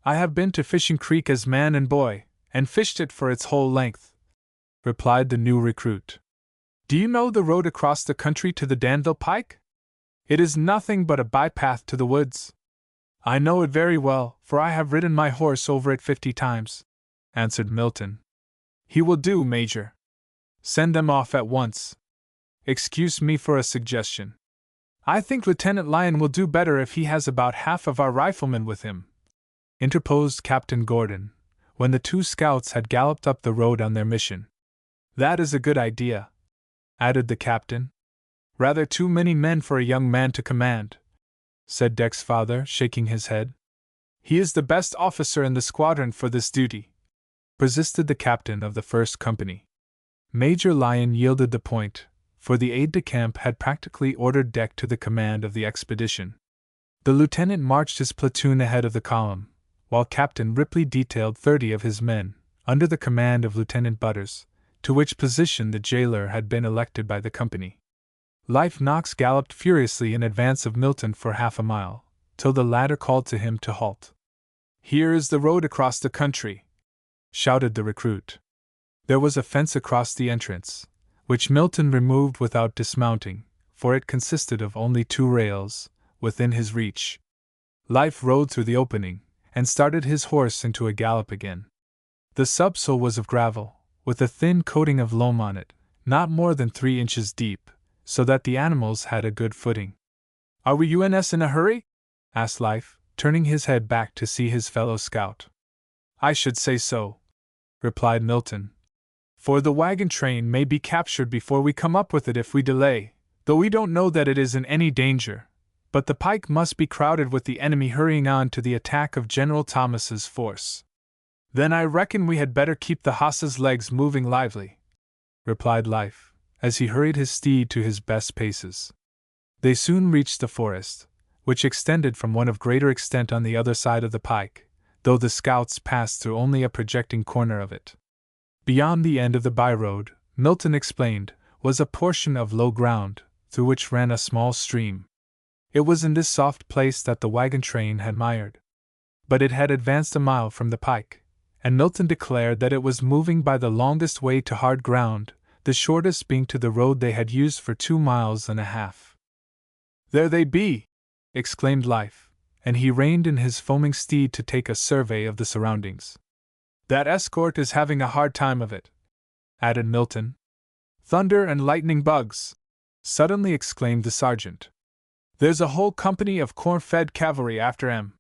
A: I have been to Fishing Creek as man and boy, and fished it for its whole length," replied the new recruit. "Do you know the road across the country to the Danville Pike?" "It is nothing but a bypath to the woods." "I know it very well, for I have ridden my horse over it 50 times," answered Milton. "He will do, Major. Send them off at once." "Excuse me for a suggestion. I think Lieutenant Lyon will do better if he has about half of our riflemen with him," interposed Captain Gordon, when the 2 scouts had galloped up the road on their mission. "That is a good idea," added the captain. "Rather too many men for a young man to command," said Dick's father, shaking his head. "He is the best officer in the squadron for this duty," persisted the captain of the 1st Company. Major Lyon yielded the point, for the aide-de-camp had practically ordered Dick to the command of the expedition. The lieutenant marched his platoon ahead of the column, while Captain Ripley detailed 30 of his men, under the command of Lieutenant Butters, to which position the jailer had been elected by the company. Life Knox galloped furiously in advance of Milton for half a mile, till the latter called to him to halt. "Here is the road across the country," shouted the recruit. There was a fence across the entrance, which Milton removed without dismounting, for it consisted of only 2 rails, within his reach. Life rode through the opening, and started his horse into a gallop again. The subsole was of gravel, with a thin coating of loam on it, not more than 3 inches deep, so that the animals had a good footing. "Are we UNS in a hurry?" asked Life, turning his head back to see his fellow scout. "I should say so," replied Milton. "For the wagon train may be captured before we come up with it if we delay, though we don't know that it is in any danger. But the pike must be crowded with the enemy hurrying on to the attack of General Thomas's force." "Then I reckon we had better keep the hosses' legs moving lively," replied Life, as he hurried his steed to his best paces. They soon reached the forest, which extended from one of greater extent on the other side of the pike, though the scouts passed through only a projecting corner of it. Beyond the end of the byroad, Milton explained, was a portion of low ground, through which ran a small stream. It was in this soft place that the wagon train had mired. But it had advanced a mile from the pike, and Milton declared that it was moving by the longest way to hard ground, the shortest being to the road they had used for 2.5 miles. "There they be!" exclaimed Life, and he reined in his foaming steed to take a survey of the surroundings. "That escort is having a hard time of it," added Milton. "Thunder and lightning bugs!" suddenly exclaimed the sergeant. "There's a whole company of corn-fed cavalry after 'em.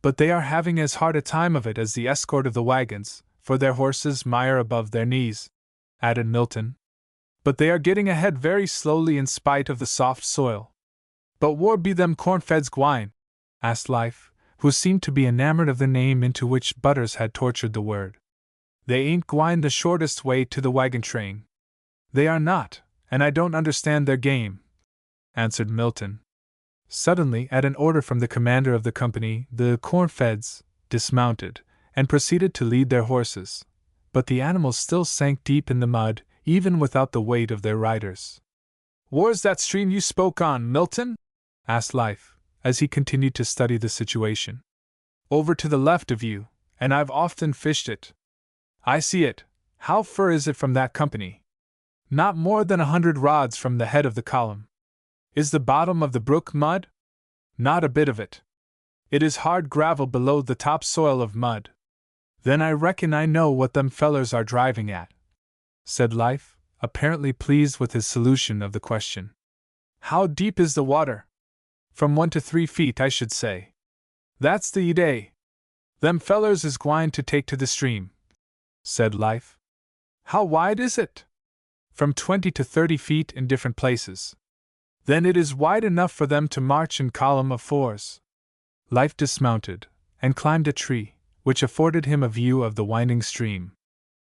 A: But they are having as hard a time of it as the escort of the wagons, for their horses mire above their knees," added Milton. "But they are getting ahead very slowly in spite of the soft soil." "But whar be them corn-feds gwine?" asked Life, who seemed to be enamored of the name into which Butters had tortured the word. "They ain't gwine the shortest way to the wagon train." "They are not, and I don't understand their game," answered Milton. Suddenly, at an order from the commander of the company, the corn-feds dismounted, and proceeded to lead their horses, but the animals still sank deep in the mud, even without the weight of their riders. "Whar's that stream you spoke on, Milton?" asked Life, as he continued to study the situation. "Over to the left of you, and I've often fished it." "I see it. How fur is it from that company?" "Not more than 100 rods from the head of the column." "Is the bottom of the brook mud?" "Not a bit of it. It is hard gravel below the top soil of mud." "Then I reckon I know what them fellers are driving at," said Life, apparently pleased with his solution of the question. "How deep is the water?" "From 1 to 3 feet, I should say." "That's the idea. Them fellers is gwine to take to the stream," said Life. "How wide is it?" "From 20 to 30 feet in different places." "Then it is wide enough for them to march in column of 4s. Life dismounted, and climbed a tree, which afforded him a view of the winding stream.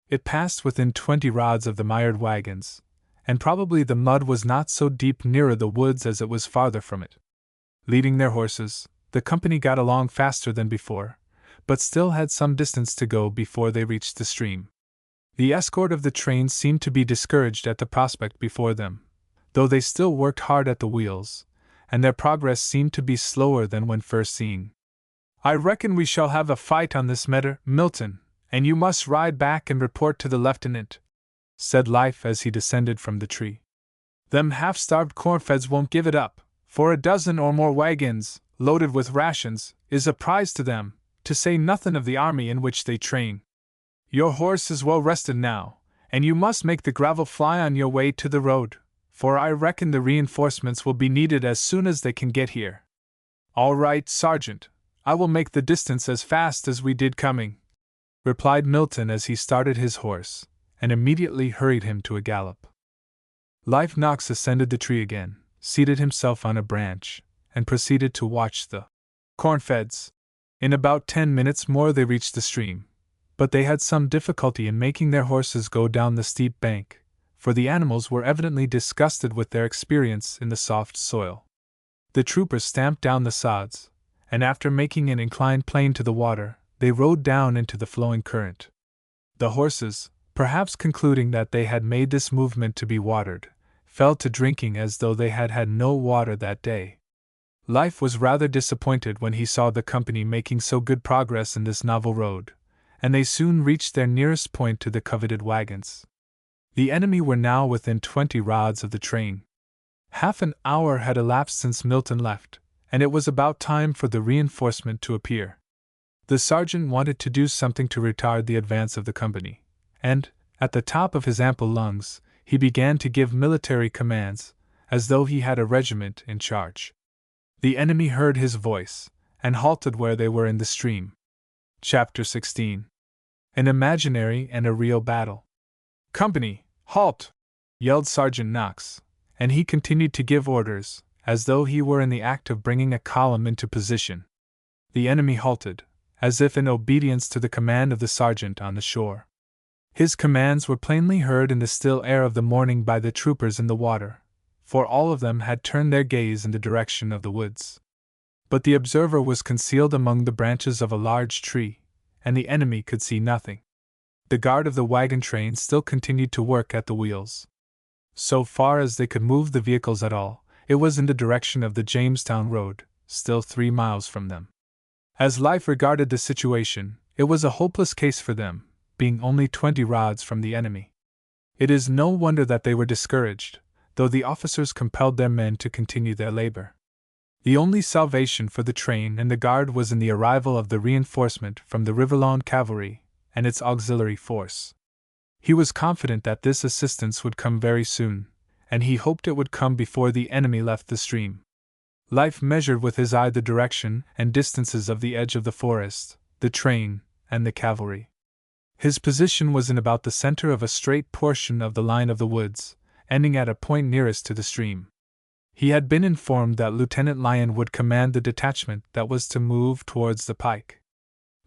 A: It passed within 20 rods of the mired wagons, and probably the mud was not so deep nearer the woods as it was farther from it. Leading their horses, the company got along faster than before, but still had some distance to go before they reached the stream. The escort of the train seemed to be discouraged at the prospect before them, though they still worked hard at the wheels, and their progress seemed to be slower than when first seen. "I reckon we shall have a fight on this matter, Milton, and you must ride back and report to the lieutenant," said Life as he descended from the tree. "Them half-starved corn-feds won't give it up, for a dozen or more wagons, loaded with rations, is a prize to them, to say nothing of the army in which they train. Your horse is well rested now, and you must make the gravel fly on your way to the road, for I reckon the reinforcements will be needed as soon as they can get here." "All right, Sergeant, I will make the distance as fast as we did coming," replied Milton as he started his horse, and immediately hurried him to a gallop. Life Knox ascended the tree again, seated himself on a branch, and proceeded to watch the corn-feds. In about 10 minutes more they reached the stream, but they had some difficulty in making their horses go down the steep bank, for the animals were evidently disgusted with their experience in the soft soil. The troopers stamped down the sods, and after making an inclined plane to the water, they rode down into the flowing current. The horses, perhaps concluding that they had made this movement to be watered, fell to drinking as though they had had no water that day. Life was rather disappointed when he saw the company making so good progress in this novel road, and they soon reached their nearest point to the coveted wagons. The enemy were now within 20 rods of the train. Half an hour had elapsed since Milton left, and it was about time for the reinforcement to appear. The sergeant wanted to do something to retard the advance of the company, and, at the top of his ample lungs, he began to give military commands, as though he had a regiment in charge. The enemy heard his voice, and halted where they were in the stream. Chapter 16. An Imaginary and a Real Battle. "Company, halt!" yelled Sergeant Knox, and he continued to give orders, as though he were in the act of bringing a column into position. The enemy halted, as if in obedience to the command of the sergeant on the shore. His commands were plainly heard in the still air of the morning by the troopers in the water, for all of them had turned their gaze in the direction of the woods. But the observer was concealed among the branches of a large tree, and the enemy could see nothing. The guard of the wagon train still continued to work at the wheels. So far as they could move the vehicles at all, it was in the direction of the Jamestown road, still 3 miles from them. As life regarded the situation, it was a hopeless case for them, being only 20 rods from the enemy. It is no wonder that they were discouraged, though the officers compelled their men to continue their labor. The only salvation for the train and the guard was in the arrival of the reinforcement from the Riverlawn cavalry and its auxiliary force. He was confident that this assistance would come very soon, and he hoped it would come before the enemy left the stream. Life measured with his eye the direction and distances of the edge of the forest, the train, and the cavalry. His position was in about the center of a straight portion of the line of the woods, ending at a point nearest to the stream. He had been informed that Lieutenant Lyon would command the detachment that was to move towards the pike.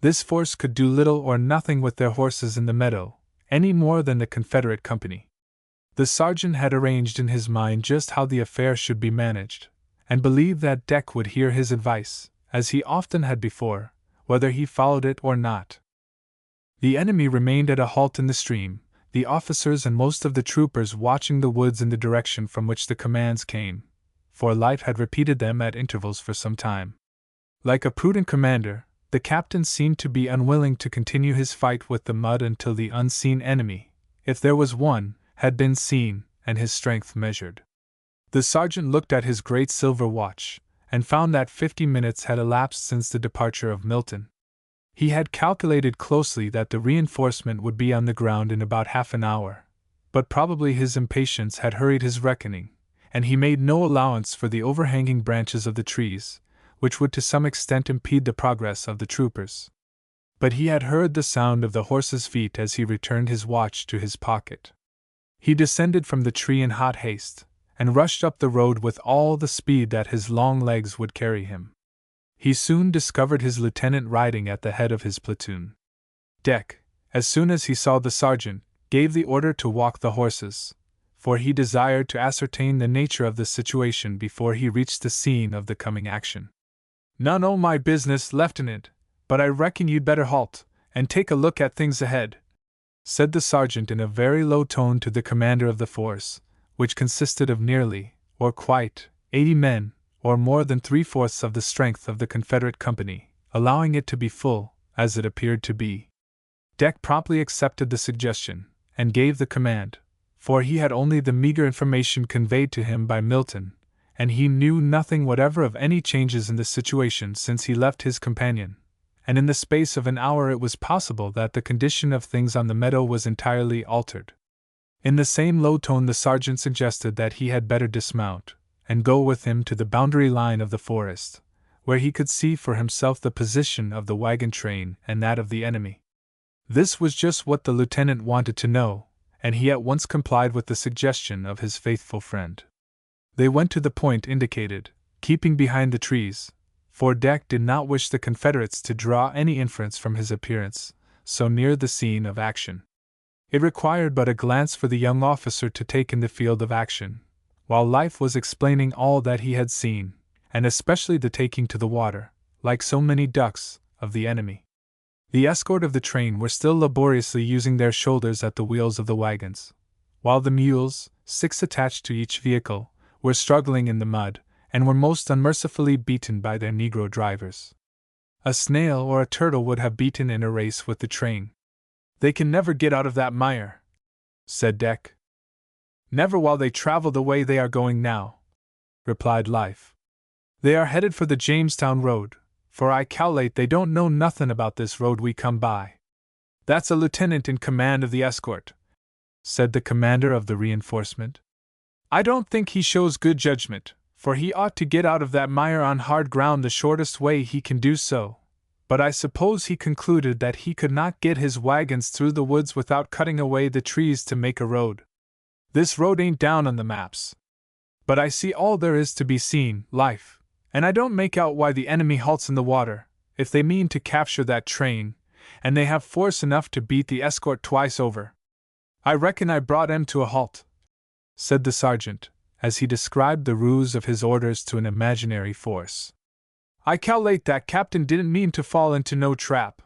A: This force could do little or nothing with their horses in the meadow, any more than the Confederate company. The sergeant had arranged in his mind just how the affair should be managed, and believed that Dick would hear his advice, as he often had before, whether he followed it or not. The enemy remained at a halt in the stream, the officers and most of the troopers watching the woods in the direction from which the commands came, for Life had repeated them at intervals for some time. Like a prudent commander, the captain seemed to be unwilling to continue his fight with the mud until the unseen enemy, if there was one, had been seen, and his strength measured. The sergeant looked at his great silver watch, and found that 50 minutes had elapsed since the departure of Milton. He had calculated closely that the reinforcement would be on the ground in about half an hour, but probably his impatience had hurried his reckoning, and he made no allowance for the overhanging branches of the trees, which would to some extent impede the progress of the troopers. But he had heard the sound of the horses' feet as he returned his watch to his pocket. He descended from the tree in hot haste, and rushed up the road with all the speed that his long legs would carry him. He soon discovered his lieutenant riding at the head of his platoon. Dick, as soon as he saw the sergeant, gave the order to walk the horses, for he desired to ascertain the nature of the situation before he reached the scene of the coming action. "None o' my business, Lieutenant, but I reckon you'd better halt, and take a look at things ahead," said the sergeant in a very low tone to the commander of the force, which consisted of nearly, or quite, 80 men, or more than 3/4 of the strength of the Confederate company, allowing it to be full, as it appeared to be. Dick promptly accepted the suggestion, and gave the command, for he had only the meager information conveyed to him by Milton, and he knew nothing whatever of any changes in the situation since he left his companion, and in the space of an hour it was possible that the condition of things on the meadow was entirely altered. In the same low tone the sergeant suggested that he had better dismount, and go with him to the boundary line of the forest, where he could see for himself the position of the wagon train and that of the enemy. This was just what the lieutenant wanted to know, and he at once complied with the suggestion of his faithful friend. They went to the point indicated, keeping behind the trees, for Dick did not wish the Confederates to draw any inference from his appearance so near the scene of action. It required but a glance for the young officer to take in the field of action, while Life was explaining all that he had seen, and especially the taking to the water, like so many ducks, of the enemy. The escort of the train were still laboriously using their shoulders at the wheels of the wagons, while the mules, 6 attached to each vehicle, were struggling in the mud, and were most unmercifully beaten by their Negro drivers. A snail or a turtle would have beaten in a race with the train. "They can never get out of that mire," said Dick. "Never while they travel the way they are going now," replied Life. They are headed for the Jamestown road, for I cal'late they don't know nothin' about this road we come by. That's a lieutenant in command of the escort, said the commander of the reinforcement. I don't think he shows good judgment, for he ought to get out of that mire on hard ground the shortest way he can do so, but I suppose he concluded that he could not get his wagons through the woods without cutting away the trees to make a road. This road ain't down on the maps, but I see all there is to be seen, Life, and I don't make out why the enemy halts in the water, if they mean to capture that train, and they have force enough to beat the escort twice over. I reckon I brought 'em to a halt, said the sergeant, as he described the ruse of his orders to an imaginary force. I cal'late that captain didn't mean to fall into no trap.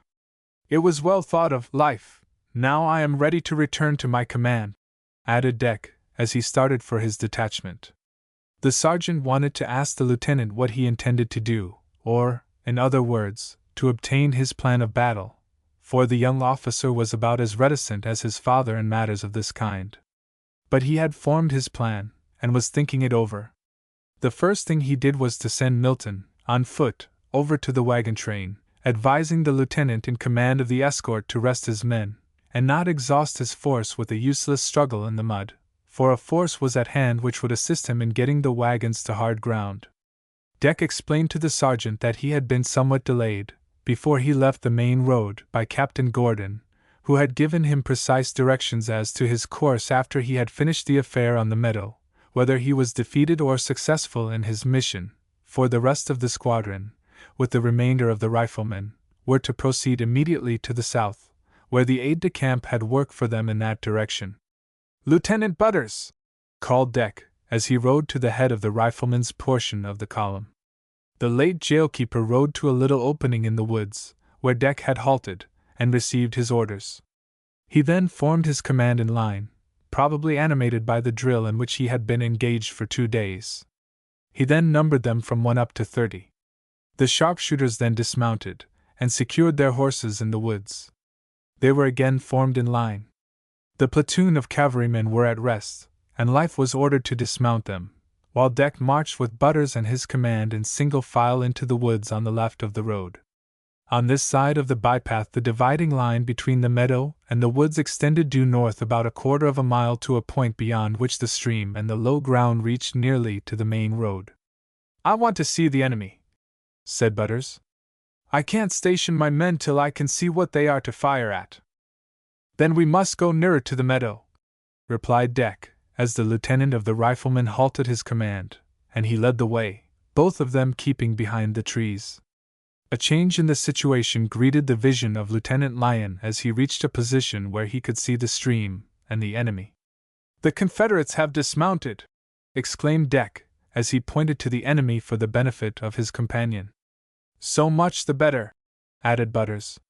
A: It was well thought of, Life. Now I am ready to return to my command, added Deck, as he started for his detachment. The sergeant wanted to ask the lieutenant what he intended to do, or, in other words, to obtain his plan of battle, for the young officer was about as reticent as his father in matters of this kind. But he had formed his plan, and was thinking it over. The first thing he did was to send Milton, on foot, over to the wagon train, advising the lieutenant in command of the escort to rest his men, and not exhaust his force with a useless struggle in the mud, for a force was at hand which would assist him in getting the wagons to hard ground. Deck explained to the sergeant that he had been somewhat delayed, before he left the main road, by Captain Gordon, who had given him precise directions as to his course after he had finished the affair on the meadow, whether he was defeated or successful in his mission, for the rest of the squadron, with the remainder of the riflemen, were to proceed immediately to the south, where the aide-de-camp had work for them in that direction. Lieutenant Butters! Called Deck, as he rode to the head of the riflemen's portion of the column. The late jailkeeper rode to a little opening in the woods, where Deck had halted, and received his orders. He then formed his command in line, probably animated by the drill in which he had been engaged for 2 days. He then numbered them from 1 up to 30. The sharpshooters then dismounted, and secured their horses in the woods. They were again formed in line. The platoon of cavalrymen were at rest, and Life was ordered to dismount them, while Deck marched with Butters and his command in single file into the woods on the left of the road. On this side of the bypath the dividing line between the meadow and the woods extended due north about 1/4 of a mile to a point beyond which the stream and the low ground reached nearly to the main road. I want to see the enemy, said Butters. I can't station my men till I can see what they are to fire at. Then we must go nearer to the meadow, replied Deck, as the lieutenant of the riflemen halted his command, and he led the way, both of them keeping behind the trees. A change in the situation greeted the vision of Lieutenant Lyon as he reached a position where he could see the stream and the enemy. The Confederates have dismounted, exclaimed Deck, as he pointed to the enemy for the benefit of his companion. So much the better, added Butters.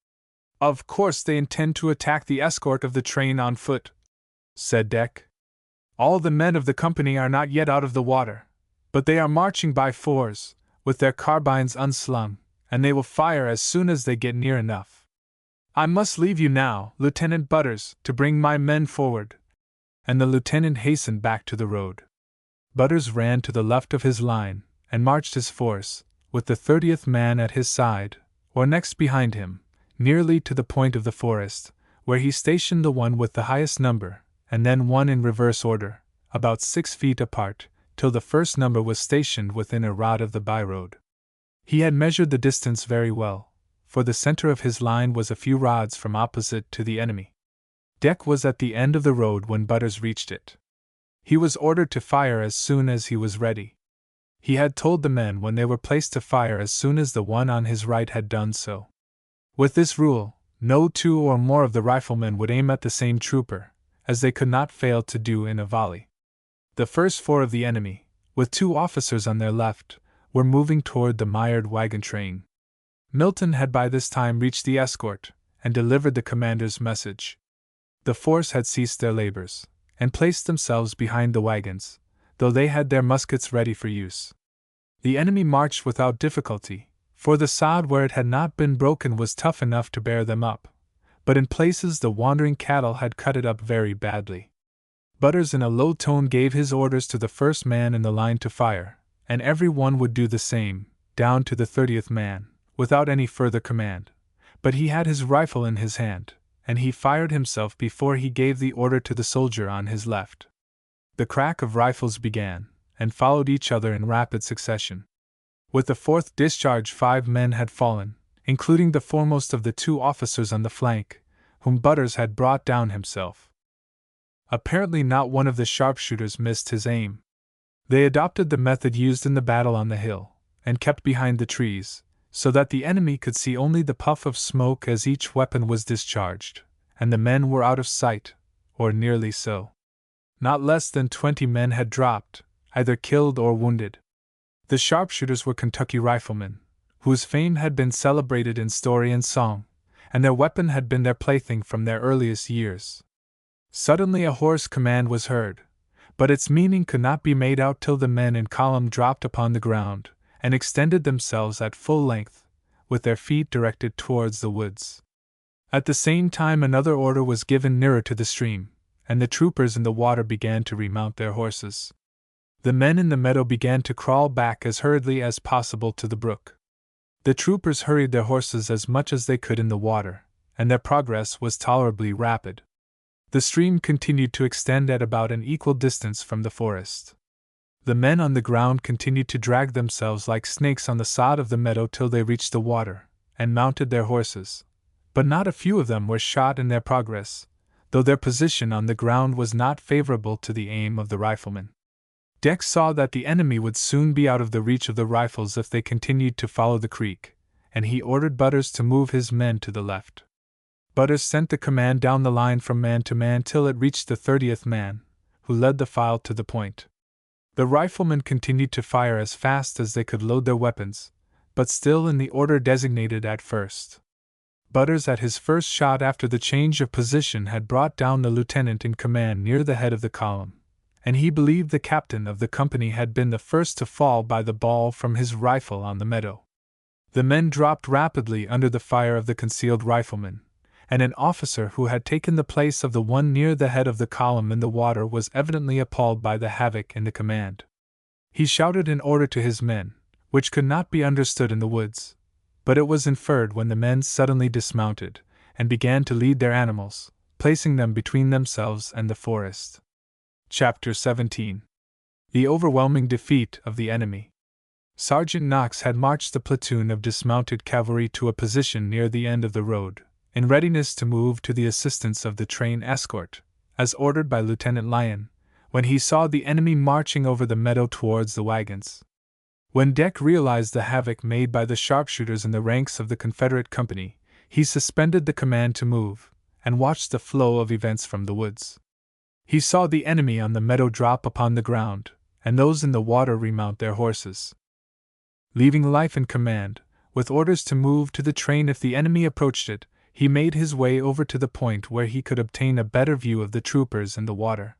A: Of course they intend to attack the escort of the train on foot, said Deck. All the men of the company are not yet out of the water, but they are marching by 4s, with their carbines unslung, and they will fire as soon as they get near enough. I must leave you now, Lieutenant Butters, to bring my men forward. And the lieutenant hastened back to the road. Butters ran to the left of his line, and marched his force, with the 30th man at his side, or next behind him, nearly to the point of the forest, where he stationed the one with the highest number, and then one in reverse order, about 6 feet apart, till the first number was stationed within a rod of the byroad. He had measured the distance very well, for the center of his line was a few rods from opposite to the enemy. Deck was at the end of the road when Butters reached it. He was ordered to fire as soon as he was ready. He had told the men when they were placed to fire as soon as the one on his right had done so. With this rule, no 2 or more of the riflemen would aim at the same trooper, as they could not fail to do in a volley. The first 4 of the enemy, with 2 officers on their left, were moving toward the mired wagon train. Milton had by this time reached the escort, and delivered the commander's message. The force had ceased their labors, and placed themselves behind the wagons, though they had their muskets ready for use. The enemy marched without difficulty, for the sod where it had not been broken was tough enough to bear them up, but in places the wandering cattle had cut it up very badly. Butters in a low tone gave his orders to the first man in the line to fire, and every one would do the same, down to the 30th man, without any further command. But he had his rifle in his hand, and he fired himself before he gave the order to the soldier on his left. The crack of rifles began, and followed each other in rapid succession. With the fourth discharge 5 men had fallen, including the foremost of the 2 officers on the flank, whom Butters had brought down himself. Apparently not one of the sharpshooters missed his aim. They adopted the method used in the battle on the hill, and kept behind the trees, so that the enemy could see only the puff of smoke as each weapon was discharged, and the men were out of sight, or nearly so. Not less than 20 men had dropped, either killed or wounded. The sharpshooters were Kentucky riflemen, whose fame had been celebrated in story and song, and their weapon had been their plaything from their earliest years. Suddenly a hoarse command was heard, but its meaning could not be made out till the men in column dropped upon the ground, and extended themselves at full length, with their feet directed towards the woods. At the same time another order was given nearer to the stream, and the troopers in the water began to remount their horses. The men in the meadow began to crawl back as hurriedly as possible to the brook. The troopers hurried their horses as much as they could in the water, and their progress was tolerably rapid. The stream continued to extend at about an equal distance from the forest. The men on the ground continued to drag themselves like snakes on the sod of the meadow till they reached the water, and mounted their horses, but not a few of them were shot in their progress, though their position on the ground was not favorable to the aim of the riflemen. Deck saw that the enemy would soon be out of the reach of the rifles if they continued to follow the creek, and he ordered Butters to move his men to the left. Butters sent the command down the line from man to man till it reached the 30th man, who led the file to the point. The riflemen continued to fire as fast as they could load their weapons, but still in the order designated at first. Butters at his first shot after the change of position had brought down the lieutenant in command near the head of the column, and he believed the captain of the company had been the first to fall by the ball from his rifle on the meadow. The men dropped rapidly under the fire of the concealed riflemen, and an officer who had taken the place of the one near the head of the column in the water was evidently appalled by the havoc in the command. He shouted an order to his men, which could not be understood in the woods, but it was inferred when the men suddenly dismounted, and began to lead their animals, placing them between themselves and the forest. Chapter 17. The overwhelming defeat of the enemy. Sergeant Knox had marched the platoon of dismounted cavalry to a position near the end of the road, in readiness to move to the assistance of the train escort, as ordered by Lieutenant Lyon, when he saw the enemy marching over the meadow towards the wagons. When Deck realized the havoc made by the sharpshooters in the ranks of the Confederate company, he suspended the command to move, and watched the flow of events from the woods. He saw the enemy on the meadow drop upon the ground, and those in the water remount their horses. Leaving Life in command, with orders to move to the train if the enemy approached it, he made his way over to the point where he could obtain a better view of the troopers in the water.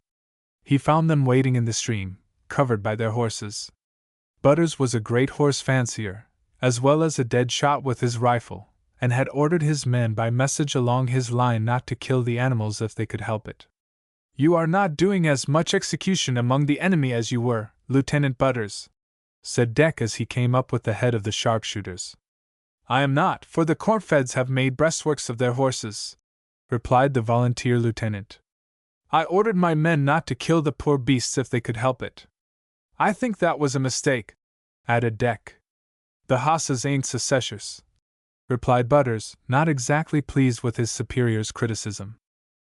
A: He found them wading in the stream, covered by their horses. Butters was a great horse fancier, as well as a dead shot with his rifle, and had ordered his men by message along his line not to kill the animals if they could help it. "You are not doing as much execution among the enemy as you were, Lieutenant Butters," said Deck as he came up with the head of the sharpshooters. "I am not, for the cornfeds have made breastworks of their horses," replied the volunteer lieutenant. "I ordered my men not to kill the poor beasts if they could help it." "I think that was a mistake," added Deck. "The hosses ain't secessious," replied Butters, not exactly pleased with his superior's criticism.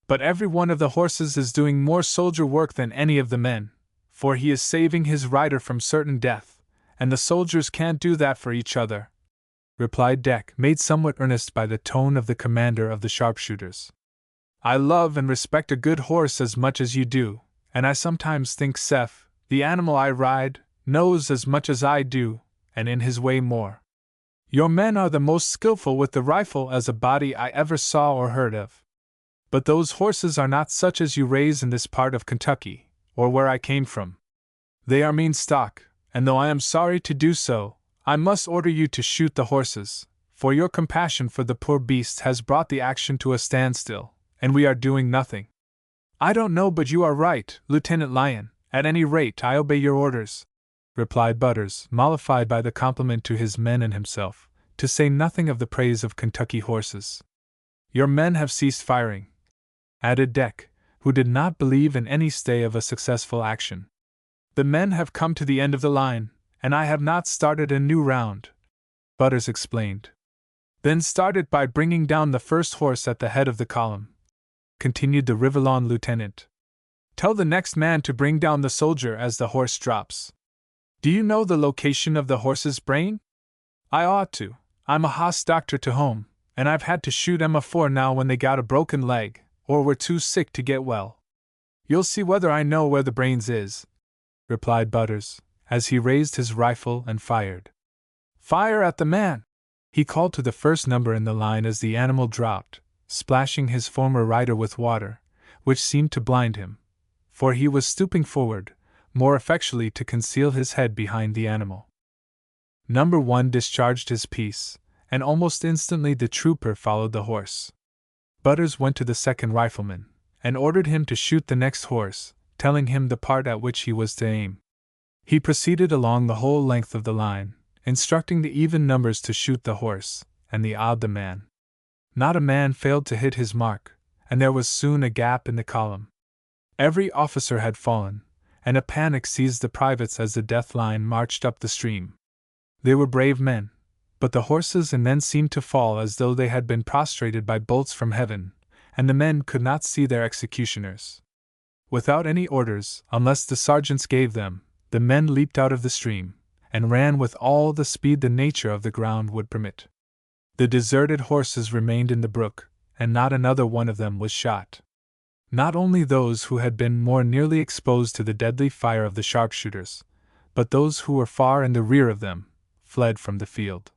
A: "But every one of the horses is doing more soldier work than any of the men, for he is saving his rider from certain death, and the soldiers can't do that for each other," replied Deck, made somewhat earnest by the tone of the commander of the sharpshooters. "I love and respect a good horse as much as you do, and I sometimes think Seth, the animal I ride, knows as much as I do, and in his way more. Your men are the most skillful with the rifle as a body I ever saw or heard of. But those horses are not such as you raise in this part of Kentucky, or where I came from. They are mean stock, and though I am sorry to do so, I must order you to shoot the horses, for your compassion for the poor beasts has brought the action to a standstill, and we are doing nothing." "I don't know but you are right, Lieutenant Lyon. At any rate I obey your orders," replied Butters, mollified by the compliment to his men and himself, to say nothing of the praise of Kentucky horses. Your men have ceased firing, added Deck, who did not believe in any stay of a successful action. The men have come to the end of the line, and I have not started a new round, Butters explained. Then start it by bringing down the first horse at the head of the column, continued the Riverlawn lieutenant. Tell the next man to bring down the soldier as the horse drops. Do you know the location of the horse's brain? I ought to. I'm a hoss doctor to home, and I've had to shoot 'em afore now when they got a broken leg, or were too sick to get well. You'll see whether I know where the brains is, replied Butters, as he raised his rifle and fired. Fire at the man! He called to the first number in the line as the animal dropped, splashing his former rider with water, which seemed to blind him, for he was stooping forward, more effectually to conceal his head behind the animal. Number 1 discharged his piece, and almost instantly the trooper followed the horse. Butters went to the second rifleman, and ordered him to shoot the next horse, telling him the part at which he was to aim. He proceeded along the whole length of the line, instructing the even numbers to shoot the horse, and the odd the man. Not a man failed to hit his mark, and there was soon a gap in the column. Every officer had fallen, and a panic seized the privates as the death line marched up the stream. They were brave men, but the horses and men seemed to fall as though they had been prostrated by bolts from heaven, and the men could not see their executioners. Without any orders, unless the sergeants gave them, the men leaped out of the stream, and ran with all the speed the nature of the ground would permit. The deserted horses remained in the brook, and not another one of them was shot. Not only those who had been more nearly exposed to the deadly fire of the sharpshooters, but those who were far in the rear of them, fled from the field.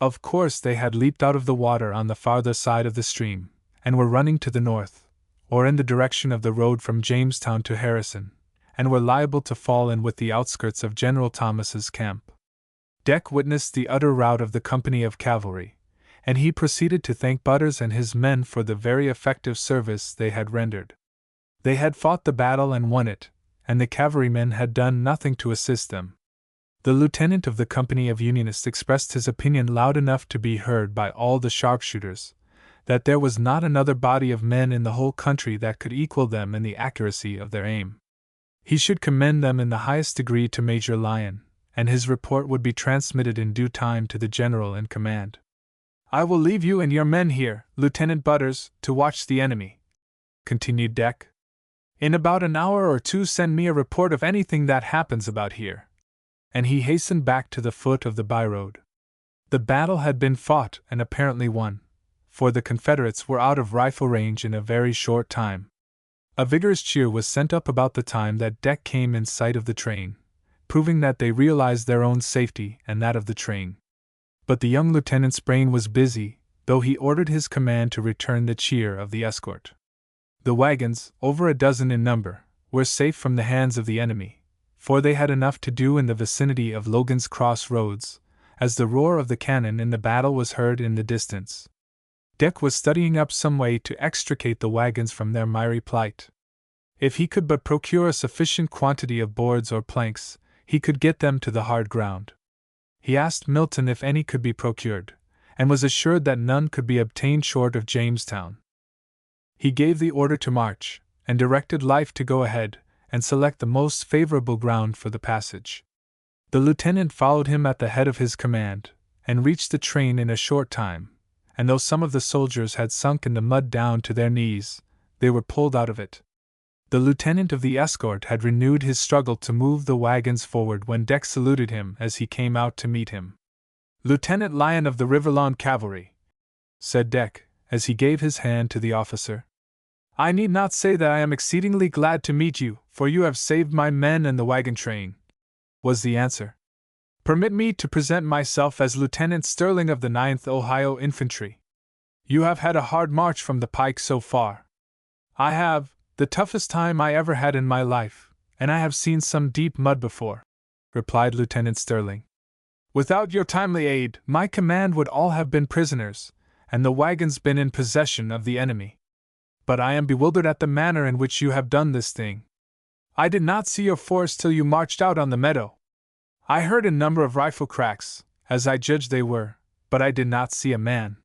A: Of course they had leaped out of the water on the farther side of the stream, and were running to the north, or in the direction of the road from Jamestown to Harrison, and were liable to fall in with the outskirts of General Thomas's camp. Deck witnessed the utter rout of the company of cavalry, and he proceeded to thank Butters and his men for the very effective service they had rendered. They had fought the battle and won it, and the cavalrymen had done nothing to assist them. The lieutenant of the company of Unionists expressed his opinion loud enough to be heard by all the sharpshooters, that there was not another body of men in the whole country that could equal them in the accuracy of their aim. He should commend them in the highest degree to Major Lyon, and his report would be transmitted in due time to the general in command. I will leave you and your men here, Lieutenant Butters, to watch the enemy, continued Deck. In about an hour or two send me a report of anything that happens about here. And he hastened back to the foot of the byroad. The battle had been fought and apparently won, for the Confederates were out of rifle range in a very short time. A vigorous cheer was sent up about the time that Deck came in sight of the train, proving that they realized their own safety and that of the train. But the young lieutenant's brain was busy, though he ordered his command to return the cheer of the escort. The wagons, over a dozen in number, were safe from the hands of the enemy, for they had enough to do in the vicinity of Logan's Cross Roads, as the roar of the cannon in the battle was heard in the distance. Deck was studying up some way to extricate the wagons from their miry plight. If he could but procure a sufficient quantity of boards or planks, he could get them to the hard ground. He asked Milton if any could be procured, and was assured that none could be obtained short of Jamestown. He gave the order to march, and directed Life to go ahead and select the most favorable ground for the passage. The lieutenant followed him at the head of his command, and reached the train in a short time, and though some of the soldiers had sunk in the mud down to their knees, they were pulled out of it. The lieutenant of the escort had renewed his struggle to move the wagons forward when Deck saluted him as he came out to meet him. Lieutenant Lyon of the Riverlawn Cavalry, said Deck, as he gave his hand to the officer. I need not say that I am exceedingly glad to meet you, for you have saved my men and the wagon train, was the answer. Permit me to present myself as Lieutenant Sterling of the 9th Ohio Infantry. You have had a hard march from the pike so far. I have, the toughest time I ever had in my life, and I have seen some deep mud before, replied Lieutenant Sterling. Without your timely aid, my command would all have been prisoners, and the wagons been in possession of the enemy. But I am bewildered at the manner in which you have done this thing. I did not see your force till you marched out on the meadow. I heard a number of rifle cracks, as I judged they were, but I did not see a man.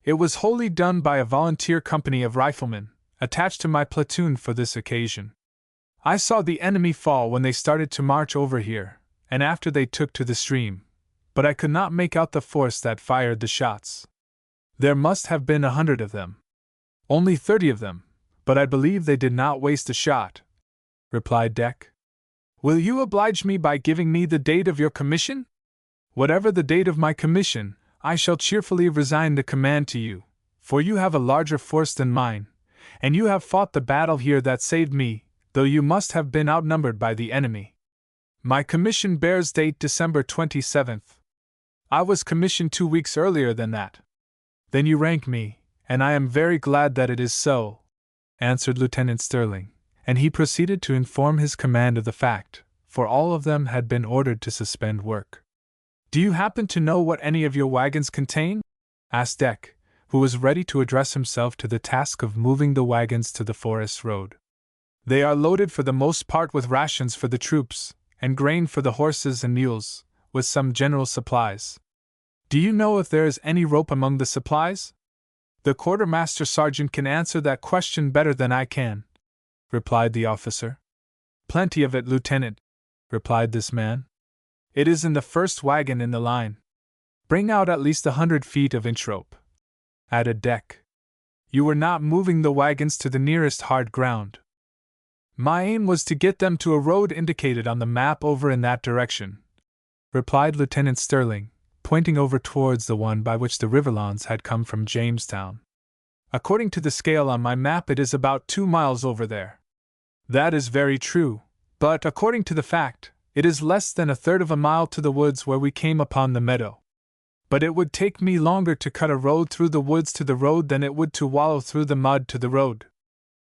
A: It was wholly done by a volunteer company of riflemen, attached to my platoon for this occasion. I saw the enemy fall when they started to march over here, and after they took to the stream, but I could not make out the force that fired the shots. There must have been 100 of them. Only 30 of them, but I believe they did not waste a shot, replied Deck. Will you oblige me by giving me the date of your commission? Whatever the date of my commission, I shall cheerfully resign the command to you, for you have a larger force than mine, and you have fought the battle here that saved me, though you must have been outnumbered by the enemy. My commission bears date December 27th. I was commissioned 2 weeks earlier than that. Then you rank me, and I am very glad that it is so, answered Lieutenant Sterling, and he proceeded to inform his command of the fact, for all of them had been ordered to suspend work. Do you happen to know what any of your wagons contain? Asked Deck, who was ready to address himself to the task of moving the wagons to the forest road. They are loaded for the most part with rations for the troops, and grain for the horses and mules, with some general supplies. Do you know if there is any rope among the supplies? The quartermaster sergeant can answer that question better than I can, replied the officer. Plenty of it, Lieutenant, replied this man. It is in the first wagon in the line. Bring out at least 100 feet of inch rope, added Deck. You were not moving the wagons to the nearest hard ground. My aim was to get them to a road indicated on the map over in that direction, replied Lieutenant Sterling, pointing over towards the one by which the Riverlons had come from Jamestown. According to the scale on my map, it is about 2 miles over there. That is very true, but according to the fact, it is less than 1/3 of a mile to the woods where we came upon the meadow. But it would take me longer to cut a road through the woods to the road than it would to wallow through the mud to the road.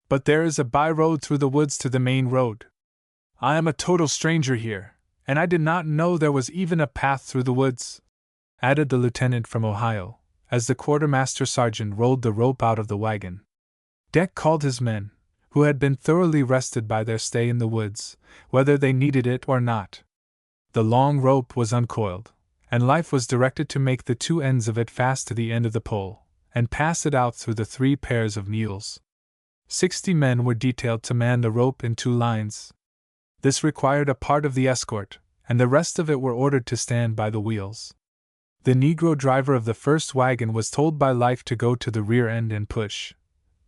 A: But there is a by-road through the woods to the main road. I am a total stranger here, and I did not know there was even a path through the woods, added the lieutenant from Ohio, as the quartermaster sergeant rolled the rope out of the wagon. Deck called his men, who had been thoroughly rested by their stay in the woods, whether they needed it or not. The long rope was uncoiled, and Life was directed to make the 2 ends of it fast to the end of the pole, and pass it out through the 3 pairs of mules. 60 men were detailed to man the rope in 2 lines. This required a part of the escort, and the rest of it were ordered to stand by the wheels. The Negro driver of the first wagon was told by Life to go to the rear end and push,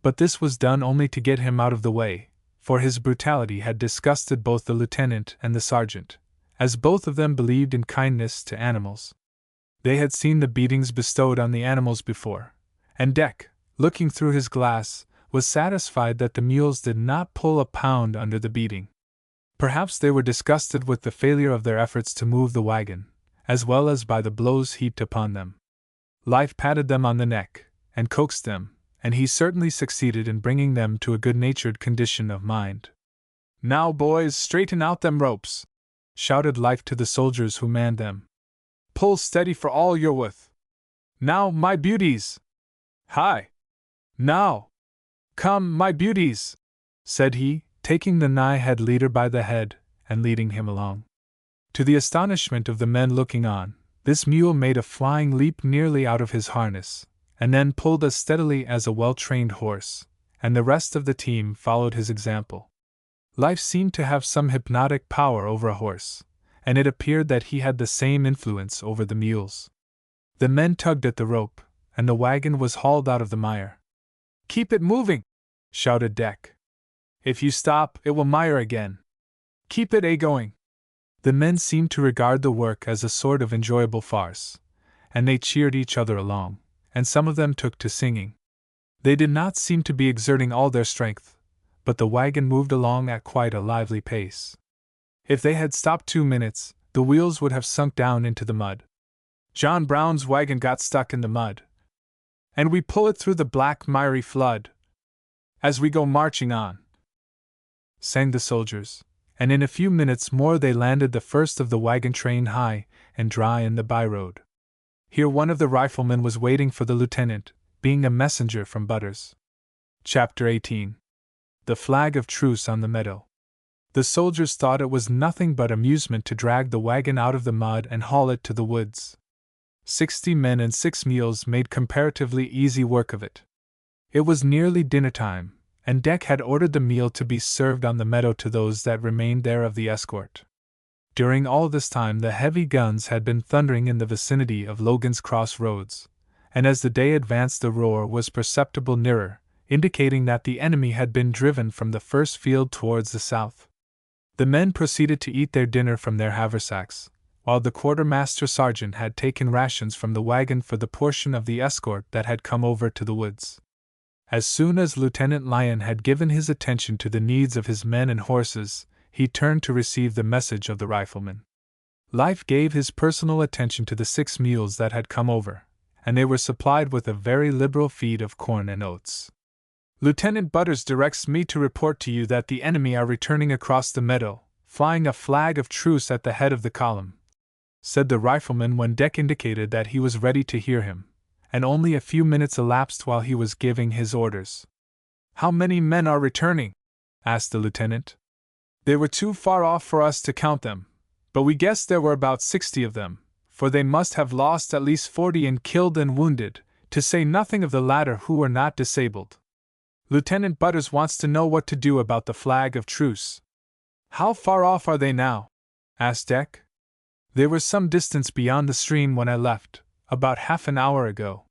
A: but this was done only to get him out of the way, for his brutality had disgusted both the lieutenant and the sergeant, as both of them believed in kindness to animals. They had seen the beatings bestowed on the animals before, and Deck, looking through his glass, was satisfied that the mules did not pull a pound under the beating. Perhaps they were disgusted with the failure of their efforts to move the wagon, as well as by the blows heaped upon them. Life patted them on the neck, and coaxed them, and he certainly succeeded in bringing them to a good-natured condition of mind. Now, boys, straighten out them ropes, shouted Life to the soldiers who manned them. Pull steady for all you're worth. Now, my beauties! Hi! Now! Come, my beauties! Said he, taking the nigh-head leader by the head, and leading him along. To the astonishment of the men looking on, this mule made a flying leap nearly out of his harness, and then pulled as steadily as a well-trained horse, and the rest of the team followed his example. Life seemed to have some hypnotic power over a horse, and it appeared that he had the same influence over the mules. The men tugged at the rope, and the wagon was hauled out of the mire. Keep it moving! Shouted Deck. If you stop, it will mire again. Keep it going! The men seemed to regard the work as a sort of enjoyable farce, and they cheered each other along, and some of them took to singing. They did not seem to be exerting all their strength, but the wagon moved along at quite a lively pace. If they had stopped 2 minutes, the wheels would have sunk down into the mud. John Brown's wagon got stuck in the mud, and we pull it through the black miry flood as we go marching on, sang the soldiers, and in a few minutes more they landed the first of the wagon train high and dry in the by-road. Here one of the riflemen was waiting for the lieutenant, being a messenger from Butters. Chapter 18. The Flag of Truce on the Meadow. The soldiers thought it was nothing but amusement to drag the wagon out of the mud and haul it to the woods. 60 men and 6 mules made comparatively easy work of it. It was nearly dinner time, and Deck had ordered the meal to be served on the meadow to those that remained there of the escort. During all this time the heavy guns had been thundering in the vicinity of Logan's Cross Roads, and as the day advanced the roar was perceptible nearer, indicating that the enemy had been driven from the first field towards the south. The men proceeded to eat their dinner from their haversacks, while the quartermaster sergeant had taken rations from the wagon for the portion of the escort that had come over to the woods. As soon as Lieutenant Lyon had given his attention to the needs of his men and horses, he turned to receive the message of the rifleman. Life gave his personal attention to the 6 mules that had come over, and they were supplied with a very liberal feed of corn and oats. Lieutenant Butters directs me to report to you that the enemy are returning across the meadow, flying a flag of truce at the head of the column, said the rifleman when Deck indicated that he was ready to hear him, and only a few minutes elapsed while he was giving his orders. How many men are returning? Asked the lieutenant. They were too far off for us to count them, but we guessed there were about 60 of them, for they must have lost at least 40 in killed and wounded, to say nothing of the latter who were not disabled. Lieutenant Butters wants to know what to do about the flag of truce. How far off are they now? Asked Deck. They were some distance beyond the stream when I left, about half an hour ago.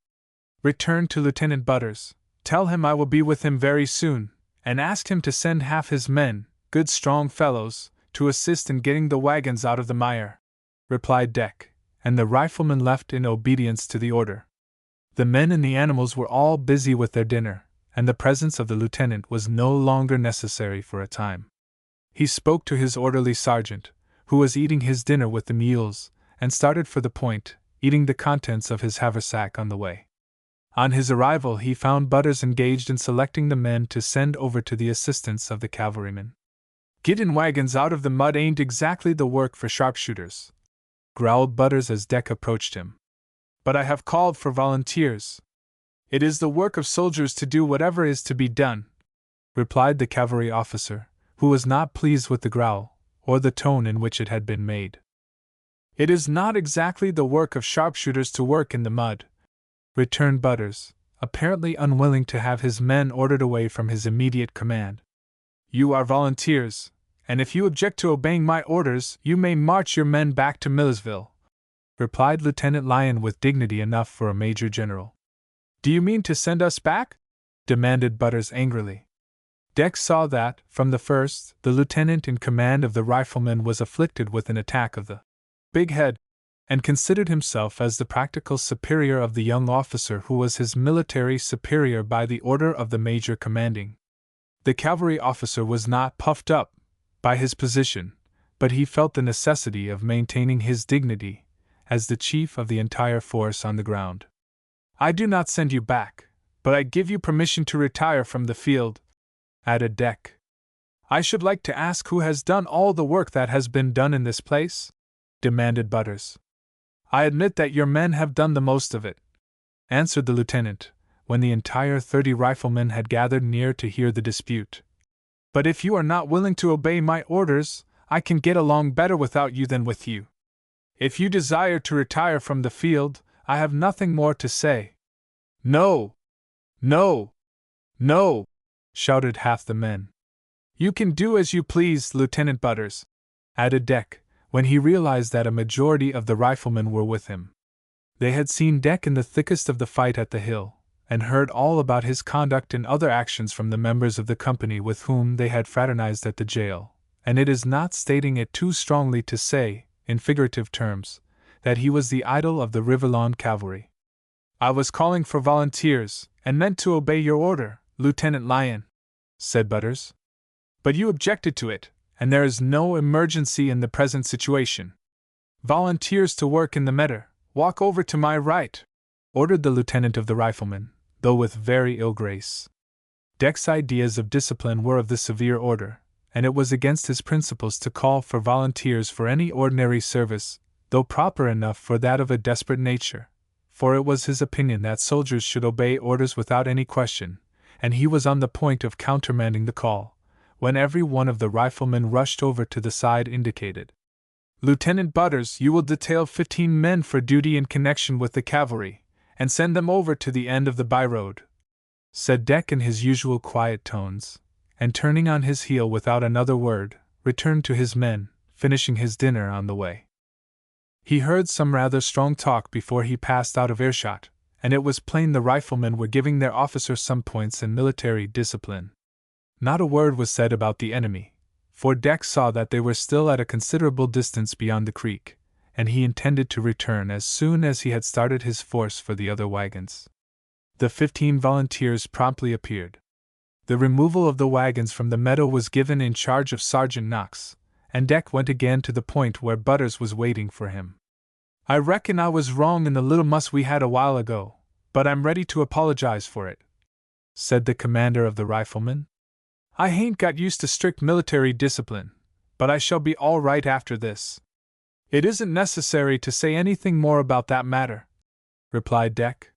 A: Return to Lieutenant Butters, tell him I will be with him very soon, and ask him to send half his men, good strong fellows, to assist in getting the wagons out of the mire, replied Deck, and the rifleman left in obedience to the order. The men and the animals were all busy with their dinner, and the presence of the lieutenant was no longer necessary for a time. He spoke to his orderly sergeant, who was eating his dinner with the mules, and started for the point, eating the contents of his haversack on the way. On his arrival he found Butters engaged in selecting the men to send over to the assistance of the cavalrymen. Getting wagons out of the mud ain't exactly the work for sharpshooters, growled Butters as Deck approached him. But I have called for volunteers. It is the work of soldiers to do whatever is to be done, replied the cavalry officer, who was not pleased with the growl, or the tone in which it had been made. It is not exactly the work of sharpshooters to work in the mud, returned Butters, apparently unwilling to have his men ordered away from his immediate command. You are volunteers, and if you object to obeying my orders, you may march your men back to Millersville, replied Lieutenant Lyon with dignity enough for a major general. Do you mean to send us back? Demanded Butters angrily. Deck saw that, from the first, the lieutenant in command of the riflemen was afflicted with an attack of the big head, and considered himself as the practical superior of the young officer who was his military superior by the order of the major commanding. The cavalry officer was not puffed up by his position, but he felt the necessity of maintaining his dignity as the chief of the entire force on the ground. I do not send you back, but I give you permission to retire from the field, added Deck. I should like to ask who has done all the work that has been done in this place? Demanded Butters. I admit that your men have done the most of it, answered the lieutenant, when the entire 30 riflemen had gathered near to hear the dispute. But if you are not willing to obey my orders, I can get along better without you than with you. If you desire to retire from the field, I have nothing more to say. No! No! No! Shouted half the men. You can do as you please, Lieutenant Butters, added Deck, when he realized that a majority of the riflemen were with him. They had seen Deck in the thickest of the fight at the hill, and heard all about his conduct and other actions from the members of the company with whom they had fraternized at the jail, and it is not stating it too strongly to say, in figurative terms, that he was the idol of the Riverlawn cavalry. I was calling for volunteers, and meant to obey your order, Lieutenant Lyon, said Butters. But you objected to it, and there is no emergency in the present situation. Volunteers to work in the meadow, walk over to my right, ordered the lieutenant of the riflemen, though with very ill grace. Deck's ideas of discipline were of the severe order, and it was against his principles to call for volunteers for any ordinary service, though proper enough for that of a desperate nature, for it was his opinion that soldiers should obey orders without any question, and he was on the point of countermanding the call, when every one of the riflemen rushed over to the side indicated. "Lieutenant Butters, you will detail 15 men for duty in connection with the cavalry, and send them over to the end of the byroad," said Deck in his usual quiet tones, and turning on his heel without another word, returned to his men, finishing his dinner on the way. He heard some rather strong talk before he passed out of earshot, and it was plain the riflemen were giving their officer some points in military discipline. Not a word was said about the enemy, for Deck saw that they were still at a considerable distance beyond the creek, and he intended to return as soon as he had started his force for the other wagons. The 15 volunteers promptly appeared. The removal of the wagons from the meadow was given in charge of Sergeant Knox, and Deck went again to the point where Butters was waiting for him. "I reckon I was wrong in the little muss we had a while ago, but I'm ready to apologize for it," said the commander of the riflemen. "I hain't got used to strict military discipline, but I shall be all right after this." "It isn't necessary to say anything more about that matter," replied Deck.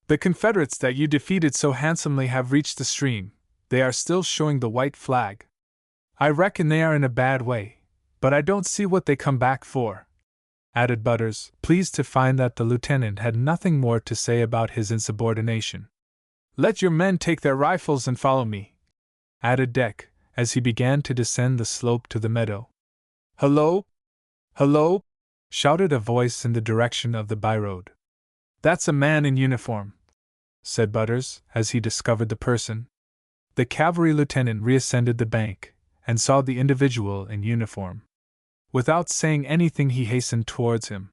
A: "The Confederates that you defeated so handsomely have reached the stream. They are still showing the white flag. I reckon they are in a bad way, but I don't see what they come back for," added Butters, pleased to find that the lieutenant had nothing more to say about his insubordination. "Let your men take their rifles and follow me," added Deck, as he began to descend the slope to the meadow. "Hello! Hello!" shouted a voice in the direction of the byroad. "That's a man in uniform," said Butters, as he discovered the person. The cavalry lieutenant reascended the bank, and saw the individual in uniform. Without saying anything, he hastened towards him.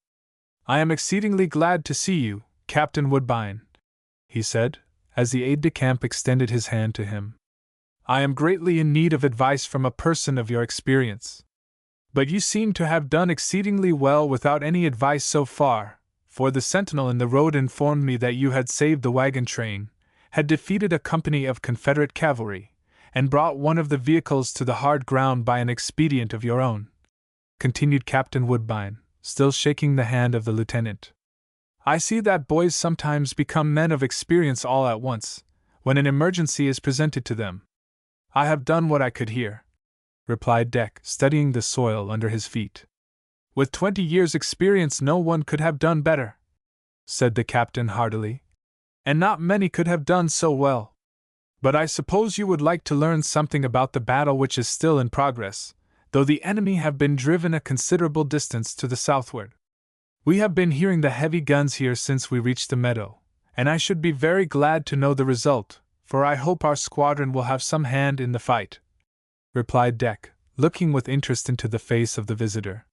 A: "I am exceedingly glad to see you, Captain Woodbine," he said, as the aide-de-camp extended his hand to him. "I am greatly in need of advice from a person of your experience. But you seem to have done exceedingly well without any advice so far, for the sentinel in the road informed me that you had saved the wagon train, had defeated a company of Confederate cavalry, and brought one of the vehicles to the hard ground by an expedient of your own," continued Captain Woodbine, still shaking the hand of the lieutenant. "I see that boys sometimes become men of experience all at once, when an emergency is presented to them. I have done what I could here," replied Deck, studying the soil under his feet. "With 20 years' experience no one could have done better," said the captain heartily. "And not many could have done so well. But I suppose you would like to learn something about the battle which is still in progress, though the enemy have been driven a considerable distance to the southward. We have been hearing the heavy guns here since we reached the meadow, and I should be very glad to know the result, for I hope our squadron will have some hand in the fight," replied Deck, looking with interest into the face of the visitor.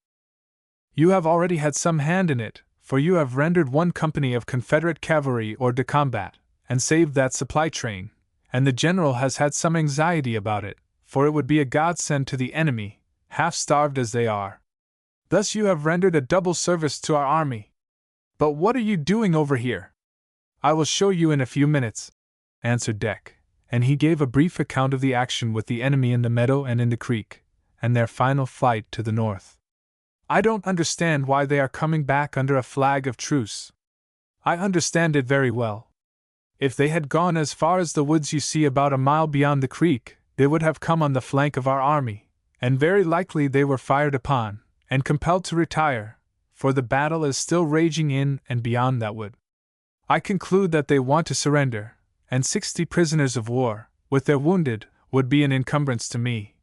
A: "You have already had some hand in it, for you have rendered one company of Confederate cavalry hors de combat, and saved that supply train, and the general has had some anxiety about it, for it would be a godsend to the enemy, half-starved as they are. Thus you have rendered a double service to our army. But what are you doing over here?" "I will show you in a few minutes," answered Deck, and he gave a brief account of the action with the enemy in the meadow and in the creek, and their final flight to the north. "I don't understand why they are coming back under a flag of truce." "I understand it very well. If they had gone as far as the woods you see about a mile beyond the creek, they would have come on the flank of our army, and very likely they were fired upon, and compelled to retire, for the battle is still raging in and beyond that wood. I conclude that they want to surrender, and 60 prisoners of war, with their wounded, would be an encumbrance to me,"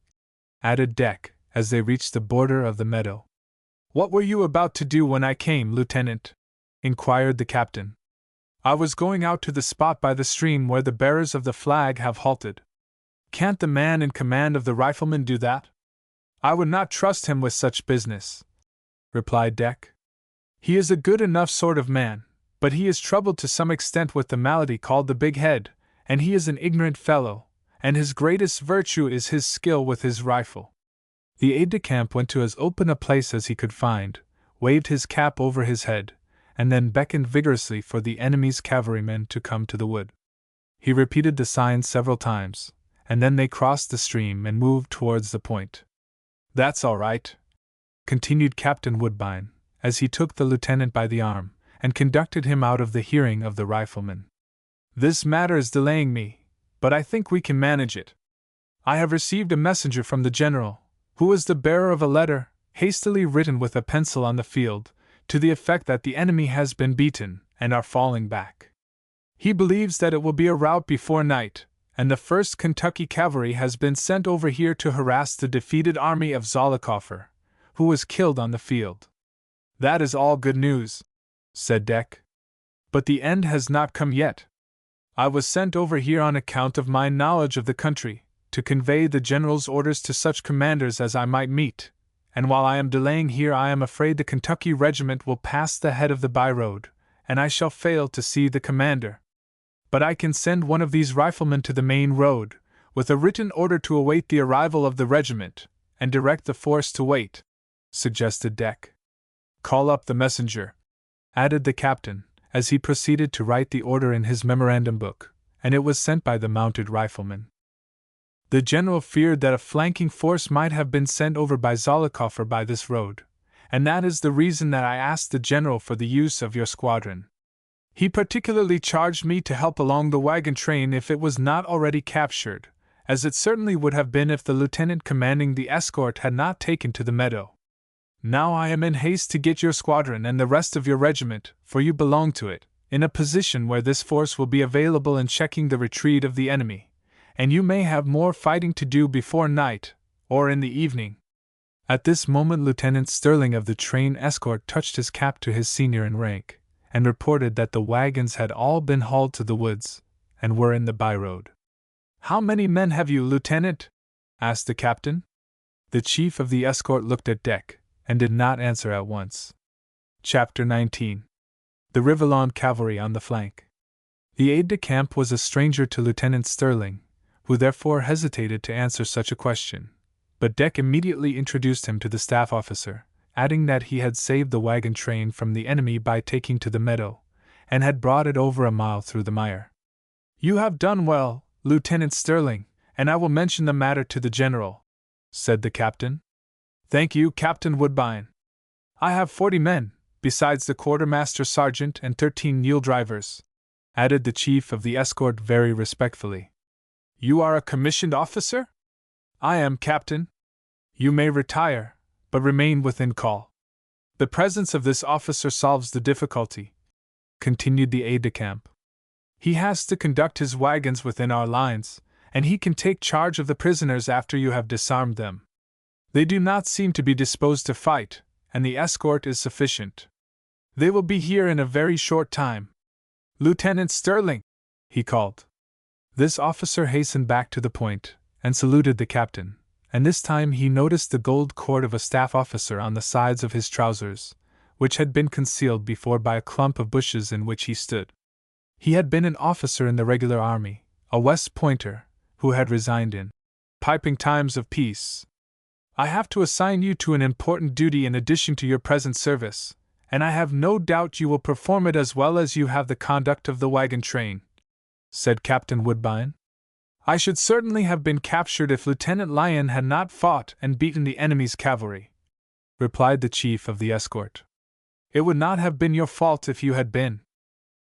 A: added Deck, as they reached the border of the meadow. "What were you about to do when I came, Lieutenant?" inquired the captain. "I was going out to the spot by the stream where the bearers of the flag have halted." "Can't the man in command of the riflemen do that?" "I would not trust him with such business," replied Deck. "He is a good enough sort of man, but he is troubled to some extent with the malady called the big head, and he is an ignorant fellow, and his greatest virtue is his skill with his rifle." The aide-de-camp went to as open a place as he could find, waved his cap over his head, and then beckoned vigorously for the enemy's cavalrymen to come to the wood. He repeated the sign several times, and then they crossed the stream and moved towards the point. "That's all right," continued Captain Woodbine, as he took the lieutenant by the arm, and conducted him out of the hearing of the riflemen. "This matter is delaying me, but I think we can manage it. I have received a messenger from the general, who is the bearer of a letter, hastily written with a pencil on the field, to the effect that the enemy has been beaten and are falling back. He believes that it will be a rout before night, and the 1st Kentucky Cavalry has been sent over here to harass the defeated army of Zollicoffer, who was killed on the field. That is all good news, said Deck. But the end has not come yet. I was sent over here on account of my knowledge of the country, to convey the general's orders to such commanders as I might meet, and while I am delaying here I am afraid the Kentucky regiment will pass the head of the by-road, and I shall fail to see the commander. But I can send one of these riflemen to the main road, with a written order to await the arrival of the regiment, and direct the force to wait, suggested Deck. Call up the messenger, added the captain, as he proceeded to write the order in his memorandum book, and it was sent by the mounted rifleman. The general feared that a flanking force might have been sent over by Zollicoffer by this road, and that is the reason that I asked the general for the use of your squadron. He particularly charged me to help along the wagon train if it was not already captured, as it certainly would have been if the lieutenant commanding the escort had not taken to the meadow. Now I am in haste to get your squadron and the rest of your regiment, for you belong to it, in a position where this force will be available in checking the retreat of the enemy, and you may have more fighting to do before night, or in the evening. At this moment Lieutenant Sterling of the train escort touched his cap to his senior in rank, and reported that the wagons had all been hauled to the woods, and were in the by-road. How many men have you, Lieutenant? Asked the captain. The chief of the escort looked at Deck, and did not answer at once. Chapter 19. The Rivelon Cavalry on the Flank. The aide-de-camp was a stranger to Lieutenant Sterling, who therefore hesitated to answer such a question, but Deck immediately introduced him to the staff officer, adding that he had saved the wagon train from the enemy by taking to the meadow, and had brought it over a mile through the mire. You have done well, Lieutenant Sterling, and I will mention the matter to the general, said the captain. Thank you, Captain Woodbine. I have 40 men, besides the quartermaster sergeant and 13 mule drivers, added the chief of the escort very respectfully. You are a commissioned officer? I am, Captain. You may retire, but remain within call. The presence of this officer solves the difficulty, continued the aide-de-camp. He has to conduct his wagons within our lines, and he can take charge of the prisoners after you have disarmed them. They do not seem to be disposed to fight, and the escort is sufficient. They will be here in a very short time. Lieutenant Sterling, he called. This officer hastened back to the point, and saluted the captain, and this time he noticed the gold cord of a staff officer on the sides of his trousers, which had been concealed before by a clump of bushes in which he stood. He had been an officer in the regular army, a West Pointer, who had resigned in piping times of peace. I have to assign you to an important duty in addition to your present service, and I have no doubt you will perform it as well as you have the conduct of the wagon train, said Captain Woodbine. I should certainly have been captured if Lieutenant Lyon had not fought and beaten the enemy's cavalry, replied the chief of the escort. It would not have been your fault if you had been.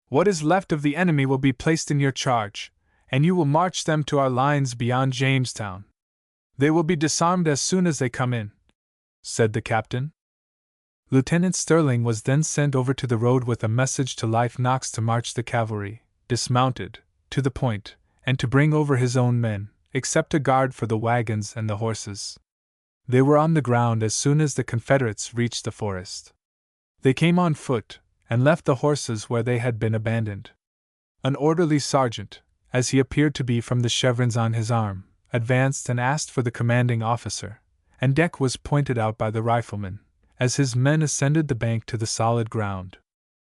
A: What is left of the enemy will be placed in your charge, and you will march them to our lines beyond Jamestown. They will be disarmed as soon as they come in, said the captain. Lieutenant Sterling was then sent over to the road with a message to Life Knox to march the cavalry, dismounted, to the point, and to bring over his own men, except a guard for the wagons and the horses. They were on the ground as soon as the Confederates reached the forest. They came on foot, and left the horses where they had been abandoned. An orderly sergeant, as he appeared to be from the chevrons on his arm, advanced and asked for the commanding officer, and Deck was pointed out by the rifleman, as his men ascended the bank to the solid ground.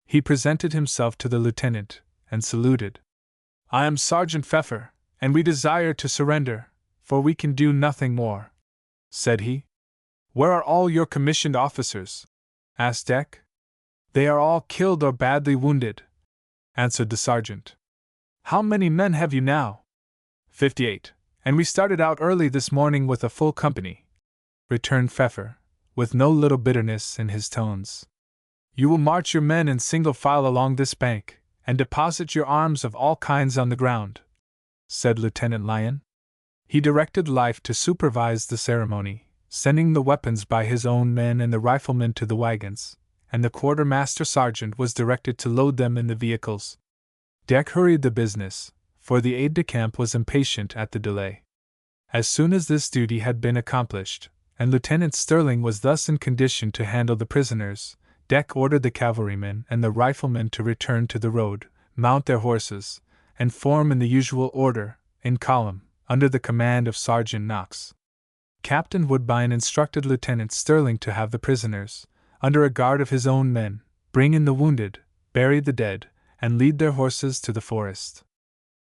A: He presented himself to the lieutenant, and saluted. I am Sergeant Pfeffer, and we desire to surrender, for we can do nothing more, said he. Where are all your commissioned officers? Asked Deck. They are all killed or badly wounded, answered the sergeant. How many men have you now? 58, and we started out early this morning with a full company, returned Pfeffer, with no little bitterness in his tones. You will march your men in single file along this bank, and deposit your arms of all kinds on the ground, said Lieutenant Lyon. He directed Life to supervise the ceremony, sending the weapons by his own men and the riflemen to the wagons, and the quartermaster sergeant was directed to load them in the vehicles. Deck hurried the business, for the aide-de-camp was impatient at the delay. As soon as this duty had been accomplished, and Lieutenant Sterling was thus in condition to handle the prisoners, Deck ordered the cavalrymen and the riflemen to return to the road, mount their horses, and form in the usual order, in column, under the command of Sergeant Knox. Captain Woodbine instructed Lieutenant Sterling to have the prisoners, under a guard of his own men, bring in the wounded, bury the dead, and lead their horses to the forest.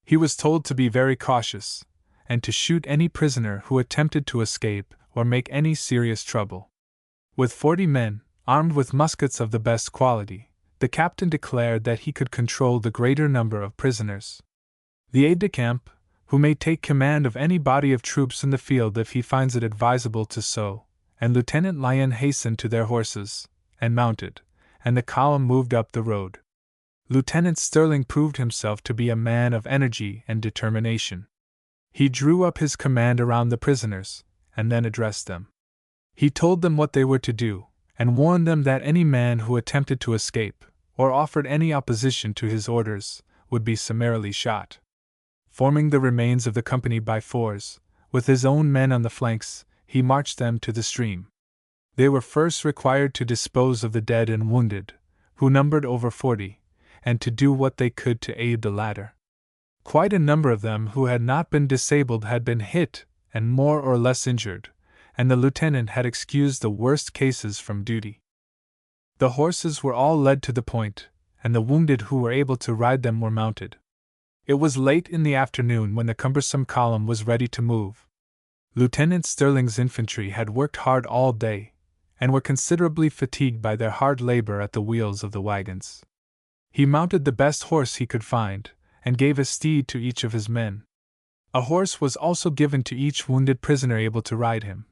A: He was told to be very cautious, and to shoot any prisoner who attempted to escape or make any serious trouble. With 40 men, armed with muskets of the best quality, the captain declared that he could control the greater number of prisoners. The aide-de-camp, who may take command of any body of troops in the field if he finds it advisable to so, and Lieutenant Lyon hastened to their horses, and mounted, and the column moved up the road. Lieutenant Sterling proved himself to be a man of energy and determination. He drew up his command around the prisoners, and then addressed them. He told them what they were to do, and warned them that any man who attempted to escape, or offered any opposition to his orders, would be summarily shot. Forming the remains of the company by fours, with his own men on the flanks, he marched them to the stream. They were first required to dispose of the dead and wounded, who numbered over 40, and to do what they could to aid the latter. Quite a number of them who had not been disabled had been hit and more or less injured, and the lieutenant had excused the worst cases from duty. The horses were all led to the point, and the wounded who were able to ride them were mounted. It was late in the afternoon when the cumbersome column was ready to move. Lieutenant Sterling's infantry had worked hard all day, and were considerably fatigued by their hard labor at the wheels of the wagons. He mounted the best horse he could find, and gave a steed to each of his men. A horse was also given to each wounded prisoner able to ride him,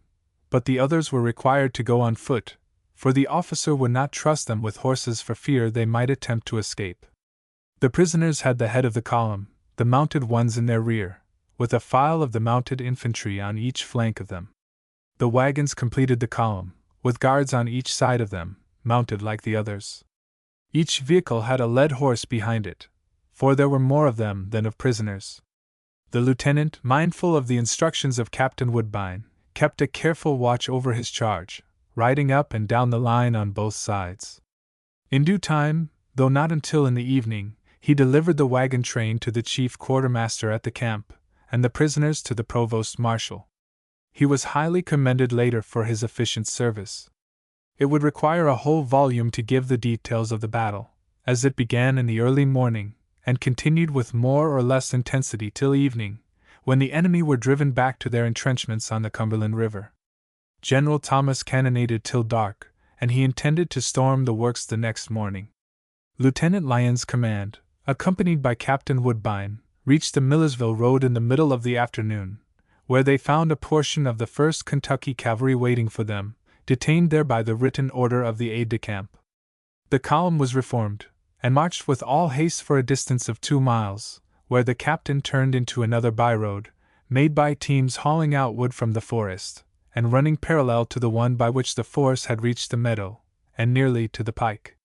A: but the others were required to go on foot, for the officer would not trust them with horses for fear they might attempt to escape. The prisoners had the head of the column, the mounted ones in their rear, with a file of the mounted infantry on each flank of them. The wagons completed the column, with guards on each side of them, mounted like the others. Each vehicle had a led horse behind it, for there were more of them than of prisoners. The lieutenant, mindful of the instructions of Captain Woodbine, kept a careful watch over his charge, riding up and down the line on both sides. In due time, though not until in the evening, he delivered the wagon train to the chief quartermaster at the camp, and the prisoners to the provost marshal. He was highly commended later for his efficient service. It would require a whole volume to give the details of the battle, as it began in the early morning, and continued with more or less intensity till evening, when the enemy were driven back to their entrenchments on the Cumberland River. General Thomas cannonaded till dark, and he intended to storm the works the next morning. Lieutenant Lyon's command, accompanied by Captain Woodbine, reached the Millersville road in the middle of the afternoon, where they found a portion of the 1st Kentucky Cavalry waiting for them, detained there by the written order of the aide-de-camp. The column was reformed, and marched with all haste for a distance of 2 miles, where the captain turned into another by-road, made by teams hauling out wood from the forest, and running parallel to the one by which the force had reached the meadow, and nearly to the pike.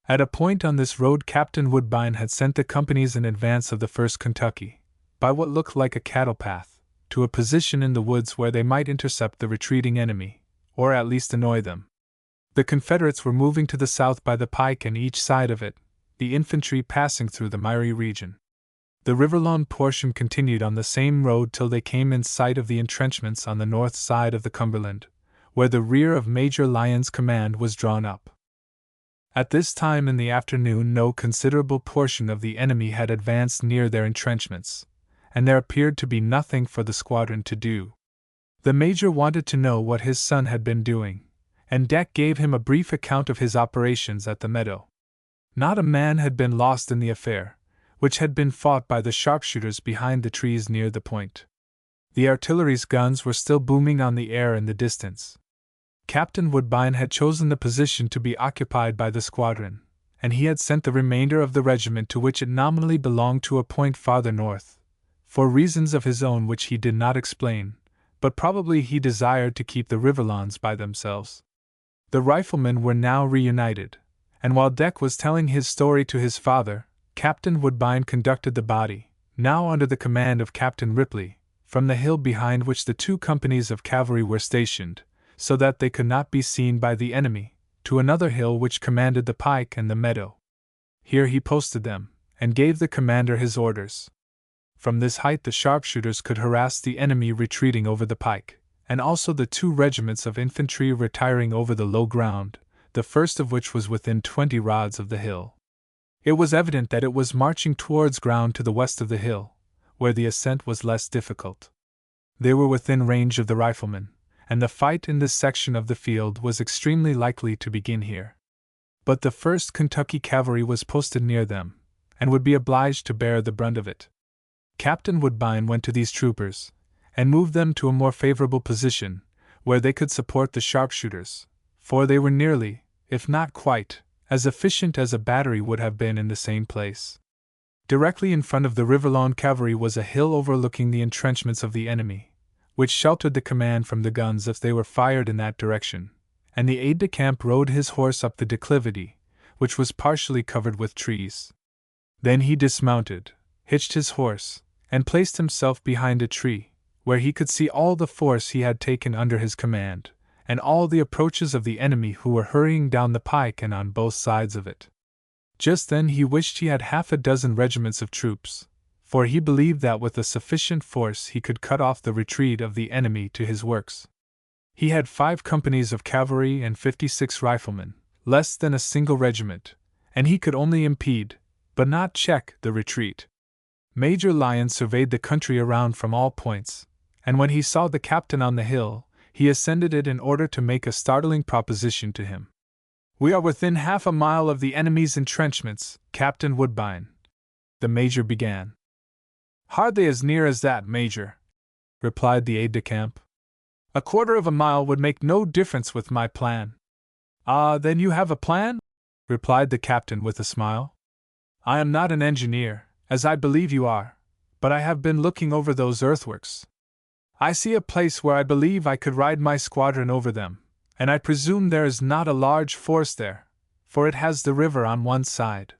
A: At a point on this road Captain Woodbine had sent the companies in advance of the 1st Kentucky, by what looked like a cattle path, to a position in the woods where they might intercept the retreating enemy, or at least annoy them. The Confederates were moving to the south by the pike and each side of it, the infantry passing through the miry region. The riverlawn portion continued on the same road till they came in sight of the entrenchments on the north side of the Cumberland, where the rear of Major Lyon's command was drawn up. At this time in the afternoon no considerable portion of the enemy had advanced near their entrenchments, and there appeared to be nothing for the squadron to do. The major wanted to know what his son had been doing, and Deck gave him a brief account of his operations at the meadow. Not a man had been lost in the affair, which had been fought by the sharpshooters behind the trees near the point. The artillery's guns were still booming on the air in the distance. Captain Woodbine had chosen the position to be occupied by the squadron, and he had sent the remainder of the regiment to which it nominally belonged to a point farther north, for reasons of his own which he did not explain, but probably he desired to keep the Riverlons by themselves. The riflemen were now reunited, and while Deck was telling his story to his father, Captain Woodbine conducted the body, now under the command of Captain Ripley, from the hill behind which the 2 companies of cavalry were stationed, so that they could not be seen by the enemy, to another hill which commanded the pike and the meadow. Here he posted them, and gave the commander his orders. From this height the sharpshooters could harass the enemy retreating over the pike, and also the 2 regiments of infantry retiring over the low ground, the first of which was within 20 rods of the hill. It was evident that it was marching towards ground to the west of the hill, where the ascent was less difficult. They were within range of the riflemen, and the fight in this section of the field was extremely likely to begin here. But the 1st Kentucky Cavalry was posted near them, and would be obliged to bear the brunt of it. Captain Woodbine went to these troopers, and moved them to a more favorable position, where they could support the sharpshooters, for they were nearly, if not quite, as efficient as a battery would have been in the same place. Directly in front of the Riverlawn cavalry was a hill overlooking the entrenchments of the enemy, which sheltered the command from the guns if they were fired in that direction, and the aide-de-camp rode his horse up the declivity, which was partially covered with trees. Then he dismounted, hitched his horse, and placed himself behind a tree, where he could see all the force he had taken under his command, and all the approaches of the enemy who were hurrying down the pike and on both sides of it. Just then he wished he had 6 regiments of troops, for he believed that with a sufficient force he could cut off the retreat of the enemy to his works. He had 5 companies of cavalry and 56 riflemen, less than a single regiment, and he could only impede, but not check, the retreat. Major Lyon surveyed the country around from all points, and when he saw the captain on the hill, he ascended it in order to make a startling proposition to him. "We are within half a mile of the enemy's entrenchments, Captain Woodbine," the major began. "Hardly as near as that, Major," replied the aide-de-camp. "A quarter of a mile would make no difference with my plan." "Ah, then you have a plan?" replied the captain with a smile. "I am not an engineer, as I believe you are, but I have been looking over those earthworks. I see a place where I believe I could ride my squadron over them, and I presume there is not a large force there, for it has the river on one side.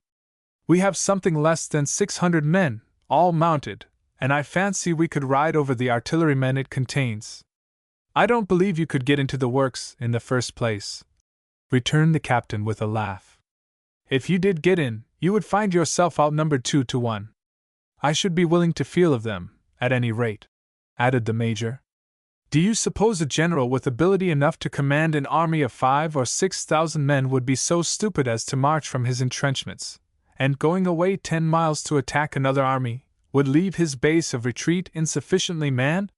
A: We have something less than 600 men, all mounted, and I fancy we could ride over the artillerymen it contains." "I don't believe you could get into the works, in the first place," returned the captain with a laugh. "If you did get in, you would find yourself outnumbered 2 to 1. I should be willing to feel of them, at any rate," added the major. "Do you suppose a general with ability enough to command an army of 5,000 or 6,000 men would be so stupid as to march from his entrenchments, and going away 10 miles to attack another army, would leave his base of retreat insufficiently manned?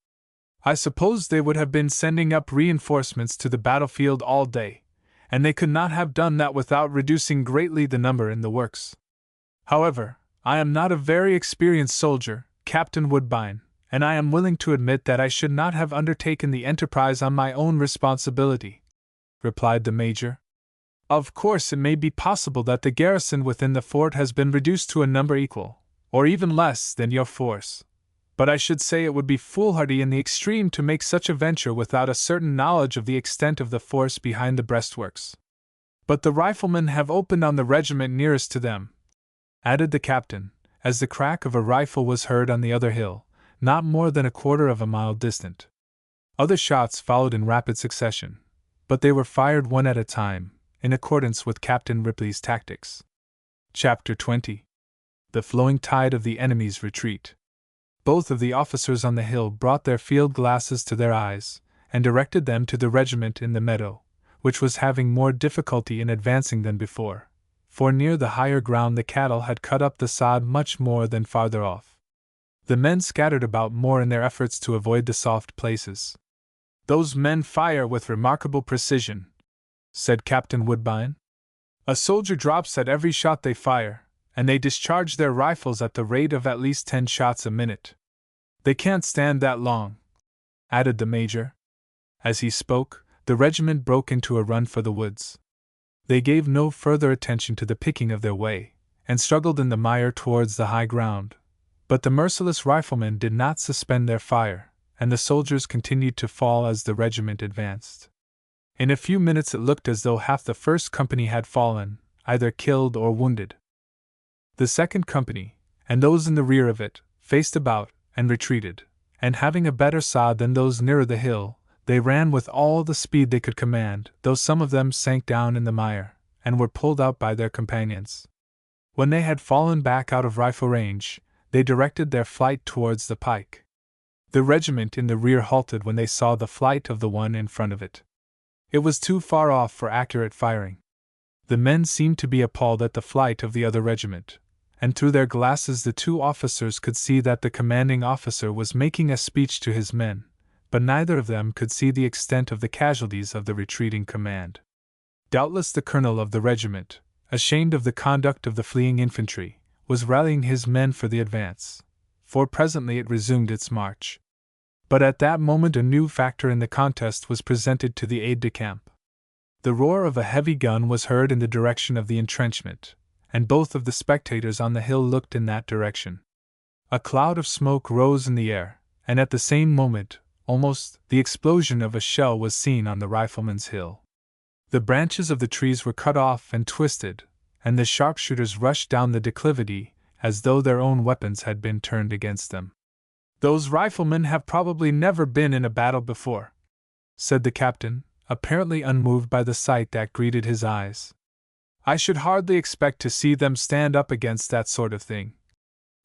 A: I suppose they would have been sending up reinforcements to the battlefield all day, and they could not have done that without reducing greatly the number in the works. However, I am not a very experienced soldier, Captain Woodbine, and I am willing to admit that I should not have undertaken the enterprise on my own responsibility," replied the major. "Of course it may be possible that the garrison within the fort has been reduced to a number equal, or even less, than your force, but I should say it would be foolhardy in the extreme to make such a venture without a certain knowledge of the extent of the force behind the breastworks. But the riflemen have opened on the regiment nearest to them," added the captain, as the crack of a rifle was heard on the other hill, not more than a quarter of a mile distant. Other shots followed in rapid succession, but they were fired one at a time, in accordance with Captain Ripley's tactics. Chapter 20. The flowing tide of the enemy's retreat. Both of the officers on the hill brought their field glasses to their eyes, and directed them to the regiment in the meadow, which was having more difficulty in advancing than before, for near the higher ground the cattle had cut up the sod much more than farther off. The men scattered about more in their efforts to avoid the soft places. "Those men fire with remarkable precision," said Captain Woodbine. "A soldier drops at every shot they fire, and they discharge their rifles at the rate of at least 10 shots a minute. They can't stand that long," added the major. As he spoke, the regiment broke into a run for the woods. They gave no further attention to the picking of their way, and struggled in the mire towards the high ground, But the merciless riflemen did not suspend their fire, and the soldiers continued to fall as the regiment advanced. In a few minutes it looked as though half the first company had fallen, either killed or wounded. The second company, and those in the rear of it, faced about and retreated, and having a better sod than those nearer the hill, they ran with all the speed they could command, though some of them sank down in the mire, and were pulled out by their companions. When they had fallen back out of rifle range, they directed their flight towards the pike. The regiment in the rear halted when they saw the flight of the one in front of it. It was too far off for accurate firing. The men seemed to be appalled at the flight of the other regiment, and through their glasses the two officers could see that the commanding officer was making a speech to his men, but neither of them could see the extent of the casualties of the retreating command. Doubtless the colonel of the regiment, ashamed of the conduct of the fleeing infantry, was rallying his men for the advance, for presently it resumed its march. But at that moment a new factor in the contest was presented to the aide-de-camp. The roar of a heavy gun was heard in the direction of the entrenchment, and both of the spectators on the hill looked in that direction. A cloud of smoke rose in the air, and at the same moment, almost, the explosion of a shell was seen on the rifleman's hill. The branches of the trees were cut off and twisted, and the sharpshooters rushed down the declivity as though their own weapons had been turned against them. "Those riflemen have probably never been in a battle before," said the captain, apparently unmoved by the sight that greeted his eyes. "I should hardly expect to see them stand up against that sort of thing,"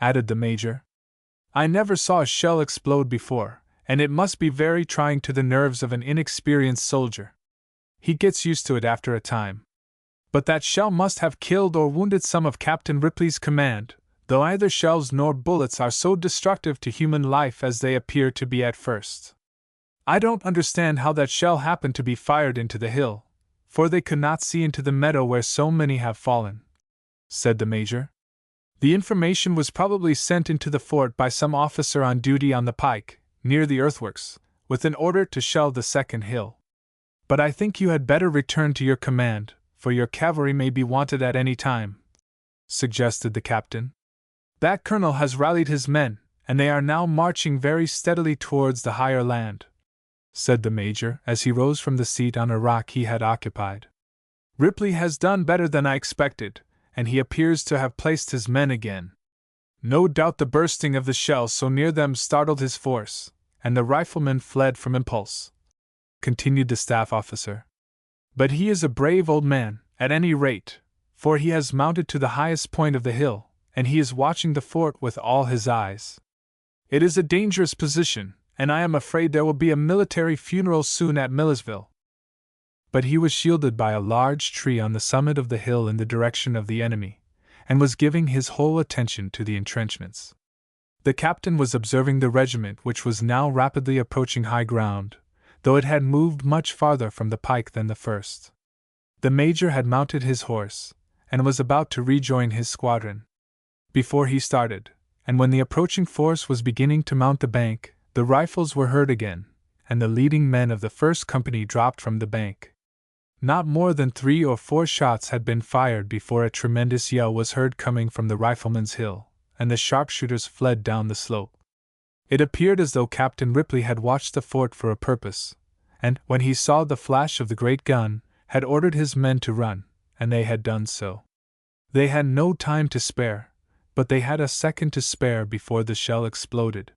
A: added the major. "I never saw a shell explode before, and it must be very trying to the nerves of an inexperienced soldier. He gets used to it after a time. But that shell must have killed or wounded some of Captain Ripley's command, though neither shells nor bullets are so destructive to human life as they appear to be at first. I don't understand how that shell happened to be fired into the hill, for they could not see into the meadow where so many have fallen," said the major. "The information was probably sent into the fort by some officer on duty on the pike, near the earthworks, with an order to shell the second hill. But I think you had better return to your command, for your cavalry may be wanted at any time," suggested the captain. "That colonel has rallied his men, and they are now marching very steadily towards the higher land," said the major as he rose from the seat on a rock he had occupied. "Ripley has done better than I expected, and he appears to have placed his men again. No doubt the bursting of the shell so near them startled his force, and the riflemen fled from impulse," continued the staff officer. "But he is a brave old man, at any rate, for he has mounted to the highest point of the hill, and he is watching the fort with all his eyes. It is a dangerous position, and I am afraid there will be a military funeral soon at Millersville." But he was shielded by a large tree on the summit of the hill in the direction of the enemy, and was giving his whole attention to the entrenchments. The captain was observing the regiment, which was now rapidly approaching high ground, though it had moved much farther from the pike than the first. The major had mounted his horse, and was about to rejoin his squadron. Before he started, and when the approaching force was beginning to mount the bank, the rifles were heard again, and the leading men of the first company dropped from the bank. Not more than 3 or 4 shots had been fired before a tremendous yell was heard coming from the rifleman's hill, and the sharpshooters fled down the slope. It appeared as though Captain Ripley had watched the fort for a purpose, and, when he saw the flash of the great gun, had ordered his men to run, and they had done so. They had no time to spare, but they had a second to spare before the shell exploded.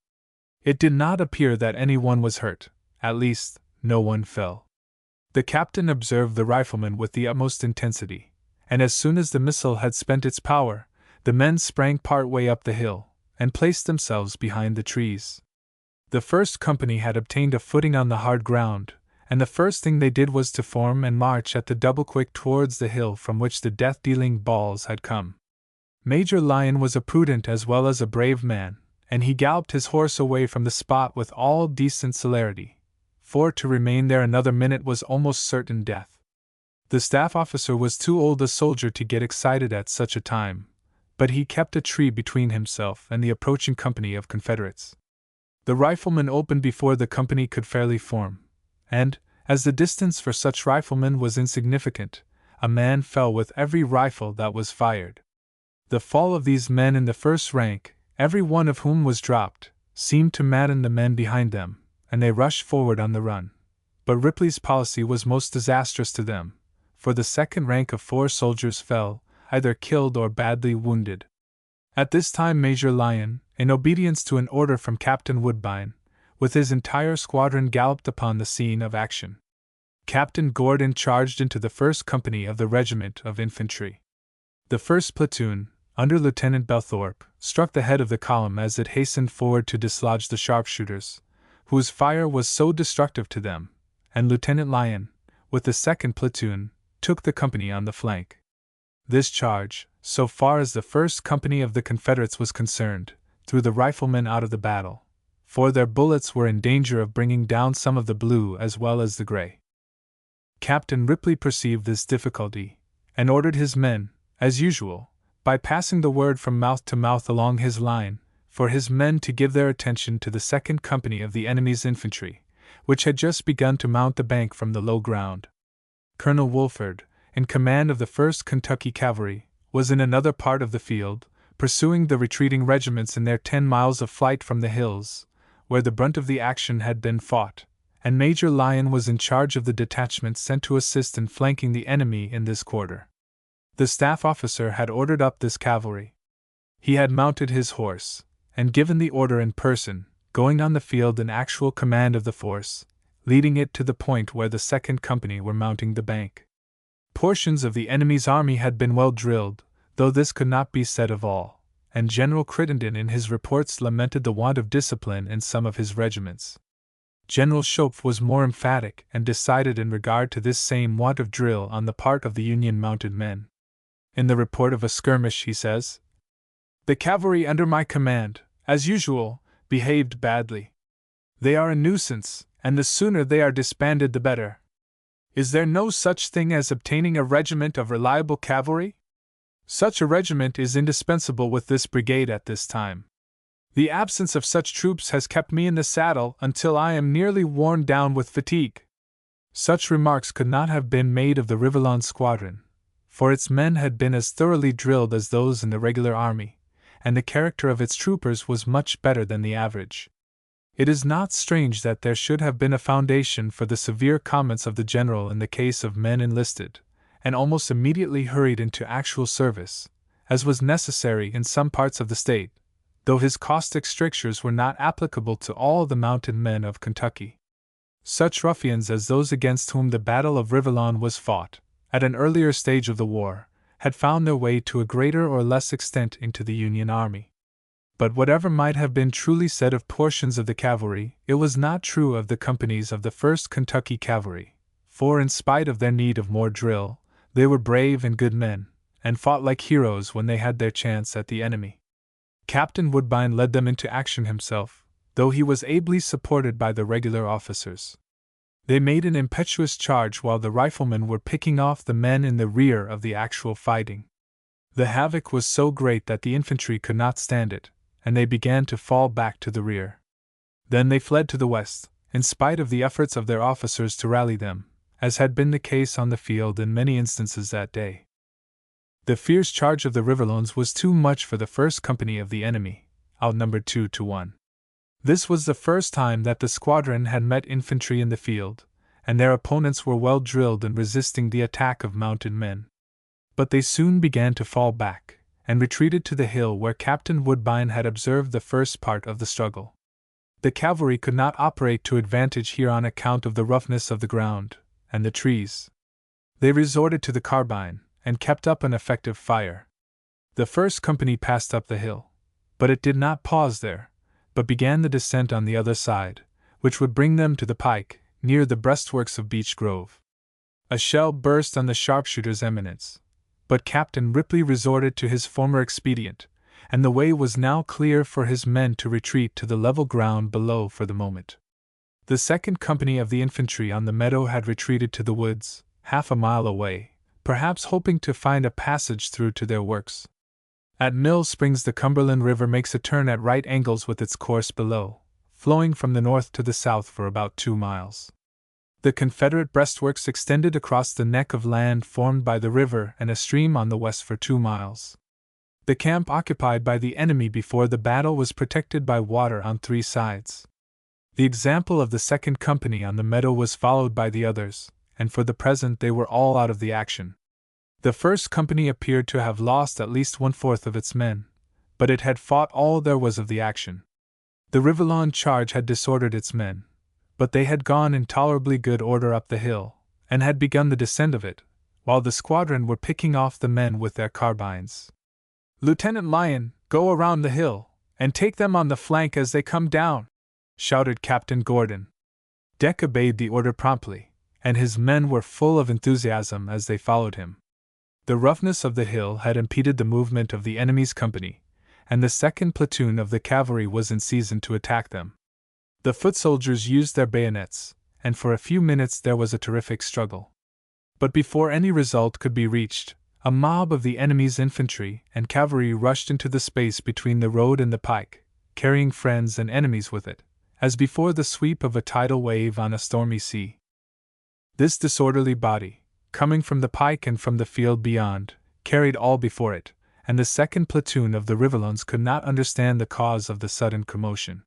A: It did not appear that anyone was hurt, at least, no one fell. The captain observed the riflemen with the utmost intensity, and as soon as the missile had spent its power, the men sprang part way up the hill, and placed themselves behind the trees. The first company had obtained a footing on the hard ground, and the first thing they did was to form and march at the double quick towards the hill from which the death-dealing balls had come. Major Lyon was a prudent as well as a brave man, and he galloped his horse away from the spot with all decent celerity, for to remain there another minute was almost certain death. The staff officer was too old a soldier to get excited at such a time, but he kept a tree between himself and the approaching company of Confederates. The riflemen opened before the company could fairly form, and, as the distance for such riflemen was insignificant, a man fell with every rifle that was fired. The fall of these men in the first rank, every one of whom was dropped, seemed to madden the men behind them, and they rushed forward on the run. But Ripley's policy was most disastrous to them, for the second rank of 4 soldiers fell, either killed or badly wounded. At this time Major Lyon, in obedience to an order from Captain Woodbine, with his entire squadron galloped upon the scene of action. Captain Gordon charged into the 1st Company of the Regiment of Infantry. The 1st Platoon, under Lieutenant Belthorpe, struck the head of the column as it hastened forward to dislodge the sharpshooters, whose fire was so destructive to them, and Lieutenant Lyon, with the 2nd Platoon, took the company on the flank. This charge, so far as the 1st Company of the Confederates was concerned, threw the riflemen out of the battle, for their bullets were in danger of bringing down some of the blue as well as the gray. Captain Ripley perceived this difficulty, and ordered his men, as usual, by passing the word from mouth to mouth along his line, for his men to give their attention to the 2nd Company of the enemy's infantry, which had just begun to mount the bank from the low ground. Colonel Wolford, in command of the 1st Kentucky Cavalry, was in another part of the field, pursuing the retreating regiments in their 10 miles of flight from the hills, where the brunt of the action had been fought, and Major Lyon was in charge of the detachment sent to assist in flanking the enemy in this quarter. The staff officer had ordered up this cavalry. He had mounted his horse, and given the order in person, going on the field in actual command of the force, leading it to the point where the 2nd Company were mounting the bank. Portions of the enemy's army had been well drilled, though this could not be said of all, and General Crittenden in his reports lamented the want of discipline in some of his regiments. General Schoepf was more emphatic and decided in regard to this same want of drill on the part of the Union mounted men. In the report of a skirmish he says, "The cavalry under my command, as usual, behaved badly. They are a nuisance, and the sooner they are disbanded the better. Is there no such thing as obtaining a regiment of reliable cavalry? Such a regiment is indispensable with this brigade at this time. The absence of such troops has kept me in the saddle until I am nearly worn down with fatigue." Such remarks could not have been made of the Rivelon squadron, for its men had been as thoroughly drilled as those in the regular army, and the character of its troopers was much better than the average. It is not strange that there should have been a foundation for the severe comments of the general in the case of men enlisted, and almost immediately hurried into actual service, as was necessary in some parts of the state, though his caustic strictures were not applicable to all the mounted men of Kentucky. Such ruffians as those against whom the Battle of Rivelon was fought, at an earlier stage of the war, had found their way to a greater or less extent into the Union army. But whatever might have been truly said of portions of the cavalry, it was not true of the companies of the 1st Kentucky Cavalry, for in spite of their need of more drill, they were brave and good men, and fought like heroes when they had their chance at the enemy. Captain Woodbine led them into action himself, though he was ably supported by the regular officers. They made an impetuous charge while the riflemen were picking off the men in the rear of the actual fighting. The havoc was so great that the infantry could not stand it, and they began to fall back to the rear. Then they fled to the west, in spite of the efforts of their officers to rally them, as had been the case on the field in many instances that day. The fierce charge of the Riverloans was too much for the 1st Company of the enemy, outnumbered 2-1. This was the first time that the squadron had met infantry in the field, and their opponents were well drilled in resisting the attack of mounted men. But they soon began to fall back, and retreated to the hill where Captain Woodbine had observed the first part of the struggle. The cavalry could not operate to advantage here on account of the roughness of the ground and the trees. They resorted to the carbine, and kept up an effective fire. The 1st Company passed up the hill, but it did not pause there, but began the descent on the other side, which would bring them to the pike, near the breastworks of Beech Grove. A shell burst on the sharpshooters' eminence, but Captain Ripley resorted to his former expedient, and the way was now clear for his men to retreat to the level ground below for the moment. The 2nd Company of the infantry on the meadow had retreated to the woods, half a mile away, perhaps hoping to find a passage through to their works. At Mill Springs the Cumberland River makes a turn at right angles with its course below, flowing from the north to the south for about 2 miles. The Confederate breastworks extended across the neck of land formed by the river and a stream on the west for 2 miles. The camp occupied by the enemy before the battle was protected by water on 3 sides. The example of the second company on the meadow was followed by the others, and for the present they were all out of the action. The first company appeared to have lost at least 1/4 of its men, but it had fought all there was of the action. The Rivellon charge had disordered its men, but they had gone in tolerably good order up the hill, and had begun the descent of it, while the squadron were picking off the men with their carbines. "Lieutenant Lyon, go around the hill, and take them on the flank as they come down," shouted Captain Gordon. Deck obeyed the order promptly, and his men were full of enthusiasm as they followed him. The roughness of the hill had impeded the movement of the enemy's company, and the second platoon of the cavalry was in season to attack them. The foot soldiers used their bayonets, and for a few minutes there was a terrific struggle. But before any result could be reached, a mob of the enemy's infantry and cavalry rushed into the space between the road and the pike, carrying friends and enemies with it, as before the sweep of a tidal wave on a stormy sea. This disorderly body, coming from the pike and from the field beyond, carried all before it, and the second platoon of the Rivellons could not understand the cause of the sudden commotion.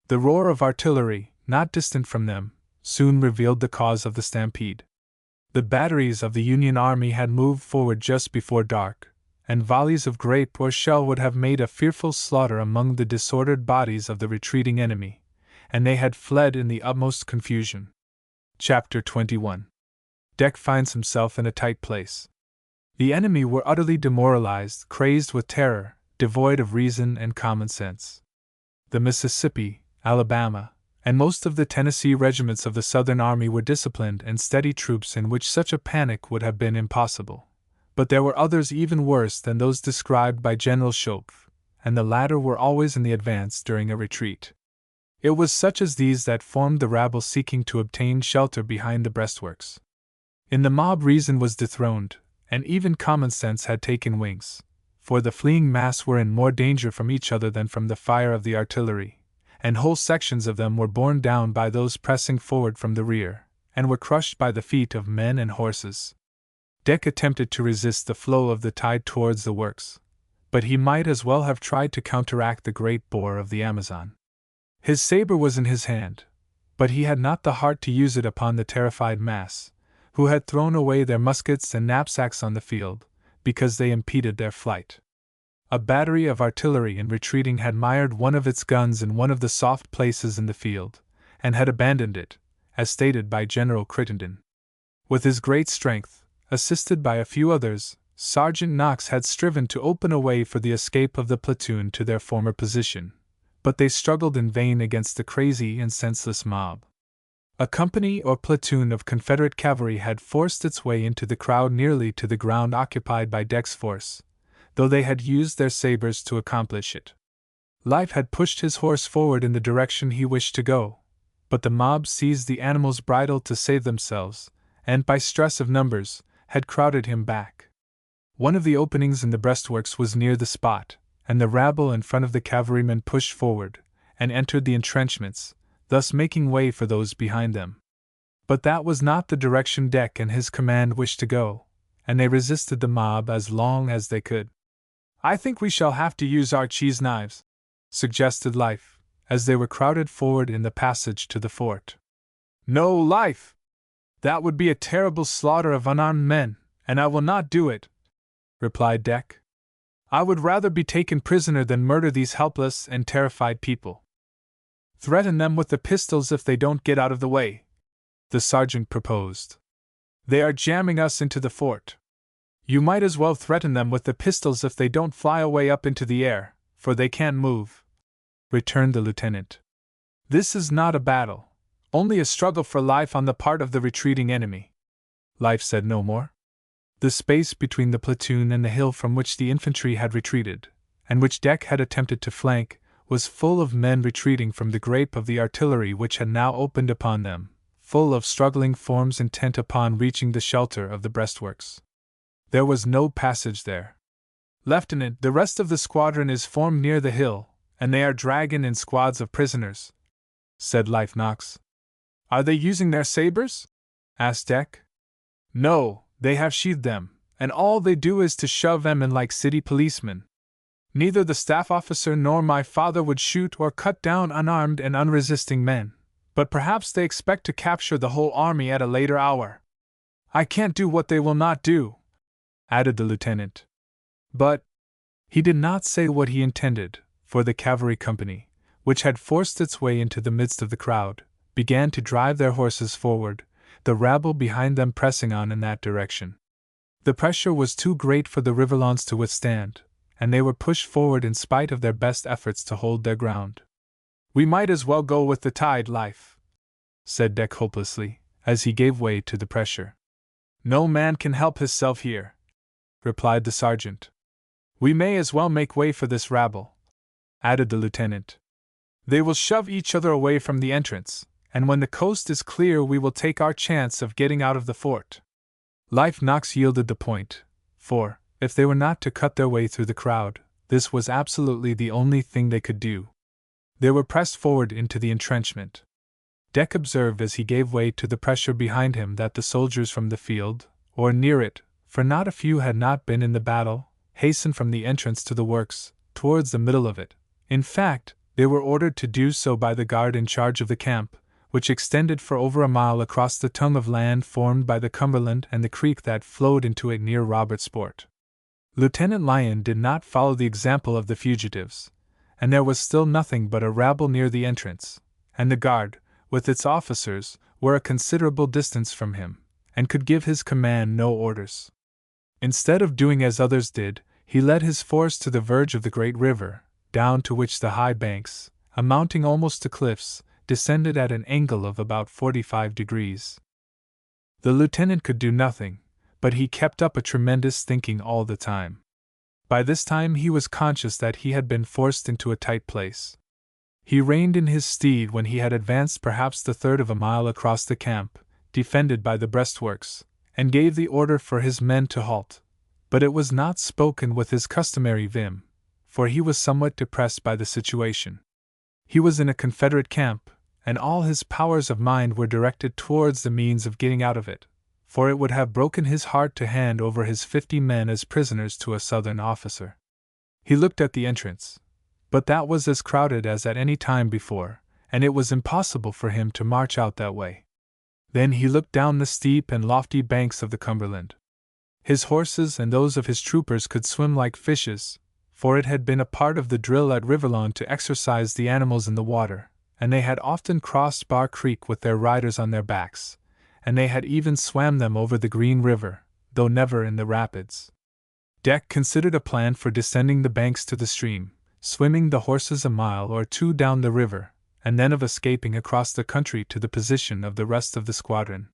A: The roar of artillery, not distant from them, soon revealed the cause of the stampede. The batteries of the Union army had moved forward just before dark, and volleys of grape or shell would have made a fearful slaughter among the disordered bodies of the retreating enemy, and they had fled in the utmost confusion. Chapter 21. Deck finds himself in a tight place. The enemy were utterly demoralized, crazed with terror, devoid of reason and common sense. The Mississippi, Alabama, and most of the Tennessee regiments of the Southern Army were disciplined and steady troops in which such a panic would have been impossible. But there were others even worse than those described by General Schoepf, and the latter were always in the advance during a retreat. It was such as these that formed the rabble seeking to obtain shelter behind the breastworks. In the mob reason was dethroned, and even common sense had taken wings, for the fleeing mass were in more danger from each other than from the fire of the artillery, and whole sections of them were borne down by those pressing forward from the rear, and were crushed by the feet of men and horses. Deck attempted to resist the flow of the tide towards the works, but he might as well have tried to counteract the great bore of the Amazon. His saber was in his hand, but he had not the heart to use it upon the terrified mass, who had thrown away their muskets and knapsacks on the field, because they impeded their flight. A battery of artillery in retreating had mired one of its guns in one of the soft places in the field, and had abandoned it, as stated by General Crittenden. With his great strength, assisted by a few others, Sergeant Knox had striven to open a way for the escape of the platoon to their former position, but they struggled in vain against the crazy and senseless mob. A company or platoon of Confederate cavalry had forced its way into the crowd nearly to the ground occupied by Deck's force, though they had used their sabers to accomplish it. Life had pushed his horse forward in the direction he wished to go, but the mob seized the animal's bridle to save themselves, and by stress of numbers, had crowded him back. One of the openings in the breastworks was near the spot, and the rabble in front of the cavalrymen pushed forward, and entered the entrenchments, thus making way for those behind them. But that was not the direction Deck and his command wished to go, and they resisted the mob as long as they could. "I think we shall have to use our cheese knives," suggested Life, as they were crowded forward in the passage to the fort. "No, Life! That would be a terrible slaughter of unarmed men, and I will not do it," replied Deck. "I would rather be taken prisoner than murder these helpless and terrified people." "Threaten them with the pistols if they don't get out of the way," the sergeant proposed. "They are jamming us into the fort." "You might as well threaten them with the pistols if they don't fly away up into the air, for they can't move," returned the lieutenant. "This is not a battle, only a struggle for life on the part of the retreating enemy." Life said no more. The space between the platoon and the hill from which the infantry had retreated, and which Deck had attempted to flank, was full of men retreating from the grape of the artillery which had now opened upon them, full of struggling forms intent upon reaching the shelter of the breastworks. There was no passage there. "Lieutenant, the rest of the squadron is formed near the hill, and they are dragging in squads of prisoners," said Life Knox. "Are they using their sabers?" asked Deck. "No, they have sheathed them, and all they do is to shove them in like city policemen," Neither the staff officer nor my father would shoot or cut down unarmed and unresisting men, but perhaps they expect to capture the whole army at a later hour. I can't do what they will not do," added the lieutenant. But he did not say what he intended, for the cavalry company, which had forced its way into the midst of the crowd, began to drive their horses forward, the rabble behind them pressing on in that direction. The pressure was too great for the Riverlands to withstand, and they were pushed forward in spite of their best efforts to hold their ground. "We might as well go with the tide, Life," said Deck hopelessly, as he gave way to the pressure. "No man can help hisself here," replied the sergeant. "We may as well make way for this rabble," added the lieutenant. "They will shove each other away from the entrance, and when the coast is clear we will take our chance of getting out of the fort." Life Knox yielded the point, for, if they were not to cut their way through the crowd, this was absolutely the only thing they could do. They were pressed forward into the entrenchment. Deck observed as he gave way to the pressure behind him that the soldiers from the field, or near it, for not a few had not been in the battle, hastened from the entrance to the works, towards the middle of it. In fact, they were ordered to do so by the guard in charge of the camp, which extended for over a mile across the tongue of land formed by the Cumberland and the creek that flowed into it near Robertsport. Lieutenant Lyon did not follow the example of the fugitives, and there was still nothing but a rabble near the entrance, and the guard, with its officers, were a considerable distance from him, and could give his command no orders. Instead of doing as others did, he led his force to the verge of the great river, down to which the high banks, amounting almost to cliffs, descended at an angle of about 45 degrees. The lieutenant could do nothing, but he kept up a tremendous thinking all the time. By this time he was conscious that he had been forced into a tight place. He reined in his steed when he had advanced perhaps the third of a mile across the camp, defended by the breastworks, and gave the order for his men to halt. But it was not spoken with his customary vim, for he was somewhat depressed by the situation. He was in a Confederate camp, and all his powers of mind were directed towards the means of getting out of it, for it would have broken his heart to hand over his 50 men as prisoners to a Southern officer. He looked at the entrance, but that was as crowded as at any time before, and it was impossible for him to march out that way. Then he looked down the steep and lofty banks of the Cumberland. His horses and those of his troopers could swim like fishes, for it had been a part of the drill at Riverlawn to exercise the animals in the water, and they had often crossed Bar Creek with their riders on their backs, and they had even swam them over the Green River, though never in the rapids. Deck considered a plan for descending the banks to the stream, swimming the horses a mile or two down the river, and then of escaping across the country to the position of the rest of the squadron.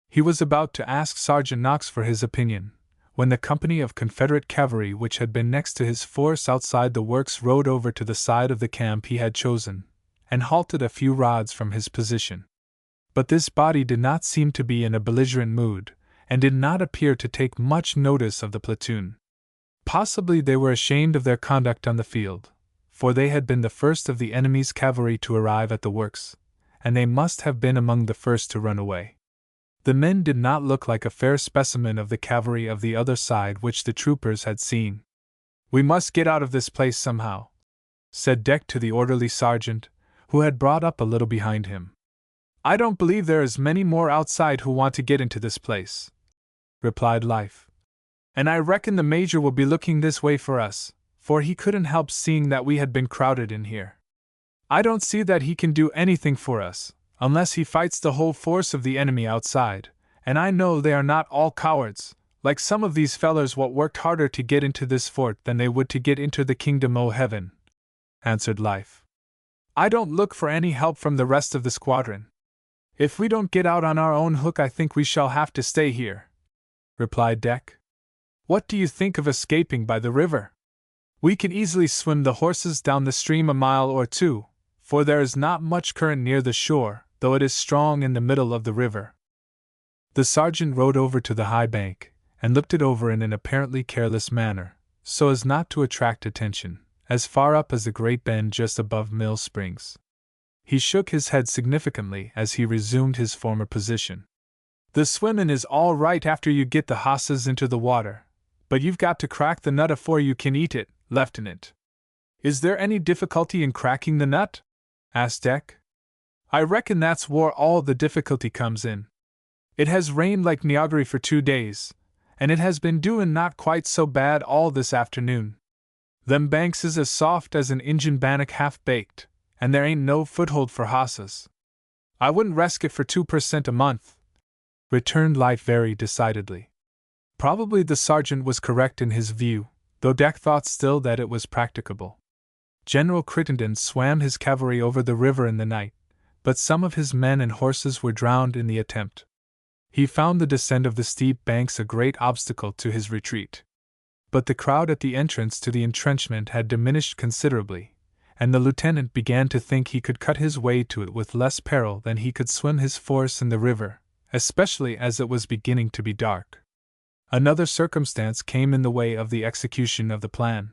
A: He was about to ask Sergeant Knox for his opinion, when the company of Confederate cavalry which had been next to his force outside the works rode over to the side of the camp he had chosen, and halted a few rods from his position. But this body did not seem to be in a belligerent mood, and did not appear to take much notice of the platoon. Possibly they were ashamed of their conduct on the field, for they had been the first of the enemy's cavalry to arrive at the works, and they must have been among the first to run away. The men did not look like a fair specimen of the cavalry of the other side which the troopers had seen. "We must get out of this place somehow," said Deck to the orderly sergeant, who had brought up a little behind him. "I don't believe there is many more outside who want to get into this place," replied Life. "And I reckon the Major will be looking this way for us, for he couldn't help seeing that we had been crowded in here. I don't see that he can do anything for us, unless he fights the whole force of the enemy outside, and I know they are not all cowards, like some of these fellers what worked harder to get into this fort than they would to get into the kingdom o' heaven," answered Life. "I don't look for any help from the rest of the squadron. If we don't get out on our own hook I think we shall have to stay here," replied Deck. "What do you think of escaping by the river? We can easily swim the horses down the stream a mile or two, for there is not much current near the shore, though it is strong in the middle of the river." The sergeant rode over to the high bank, and looked it over in an apparently careless manner, so as not to attract attention, as far up as the great bend just above Mill Springs. He shook his head significantly as he resumed his former position. "The swimmin' is all right after you get the hosses into the water, but you've got to crack the nut afore you can eat it, Lieutenant. Is there any difficulty in cracking the nut? Asked Deck. I reckon that's where all the difficulty comes in. It has rained like Niagara for 2 days, and it has been doin' not quite so bad all this afternoon. Them banks is as soft as an Injun bannock half-baked, and there ain't no foothold for hosses. I wouldn't resk it for 2% a month, returned Light very decidedly. Probably the sergeant was correct in his view, though Deck thought still that it was practicable. General Crittenden swam his cavalry over the river in the night, but some of his men and horses were drowned in the attempt. He found the descent of the steep banks a great obstacle to his retreat. But the crowd at the entrance to the entrenchment had diminished considerably, and the lieutenant began to think he could cut his way to it with less peril than he could swim his force in the river, especially as it was beginning to be dark. Another circumstance came in the way of the execution of the plan.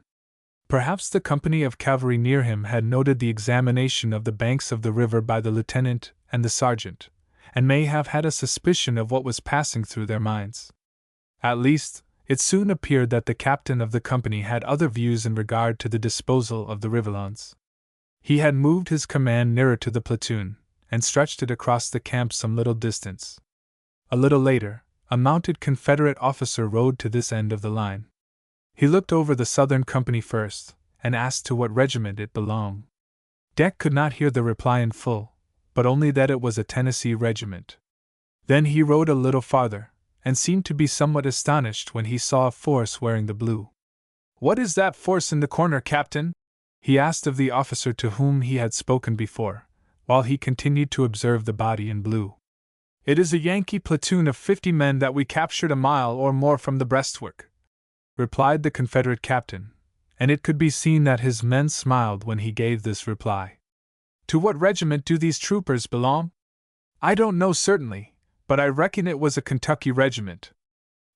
A: Perhaps the company of cavalry near him had noted the examination of the banks of the river by the lieutenant and the sergeant, and may have had a suspicion of what was passing through their minds. At least, it soon appeared that the captain of the company had other views in regard to the disposal of the Riverlands. He had moved his command nearer to the platoon, and stretched it across the camp some little distance. A little later, a mounted Confederate officer rode to this end of the line. He looked over the Southern company first, and asked to what regiment it belonged. Deck could not hear the reply in full, but only that it was a Tennessee regiment. Then he rode a little farther, and seemed to be somewhat astonished when he saw a force wearing the blue. "What is that force in the corner, Captain?" he asked of the officer to whom he had spoken before, while he continued to observe the body in blue. "It is a Yankee platoon of 50 men that we captured a mile or more from the breastwork," replied the Confederate captain, and it could be seen that his men smiled when he gave this reply. "To what regiment do these troopers belong?" "I don't know certainly, but I reckon it was a Kentucky regiment."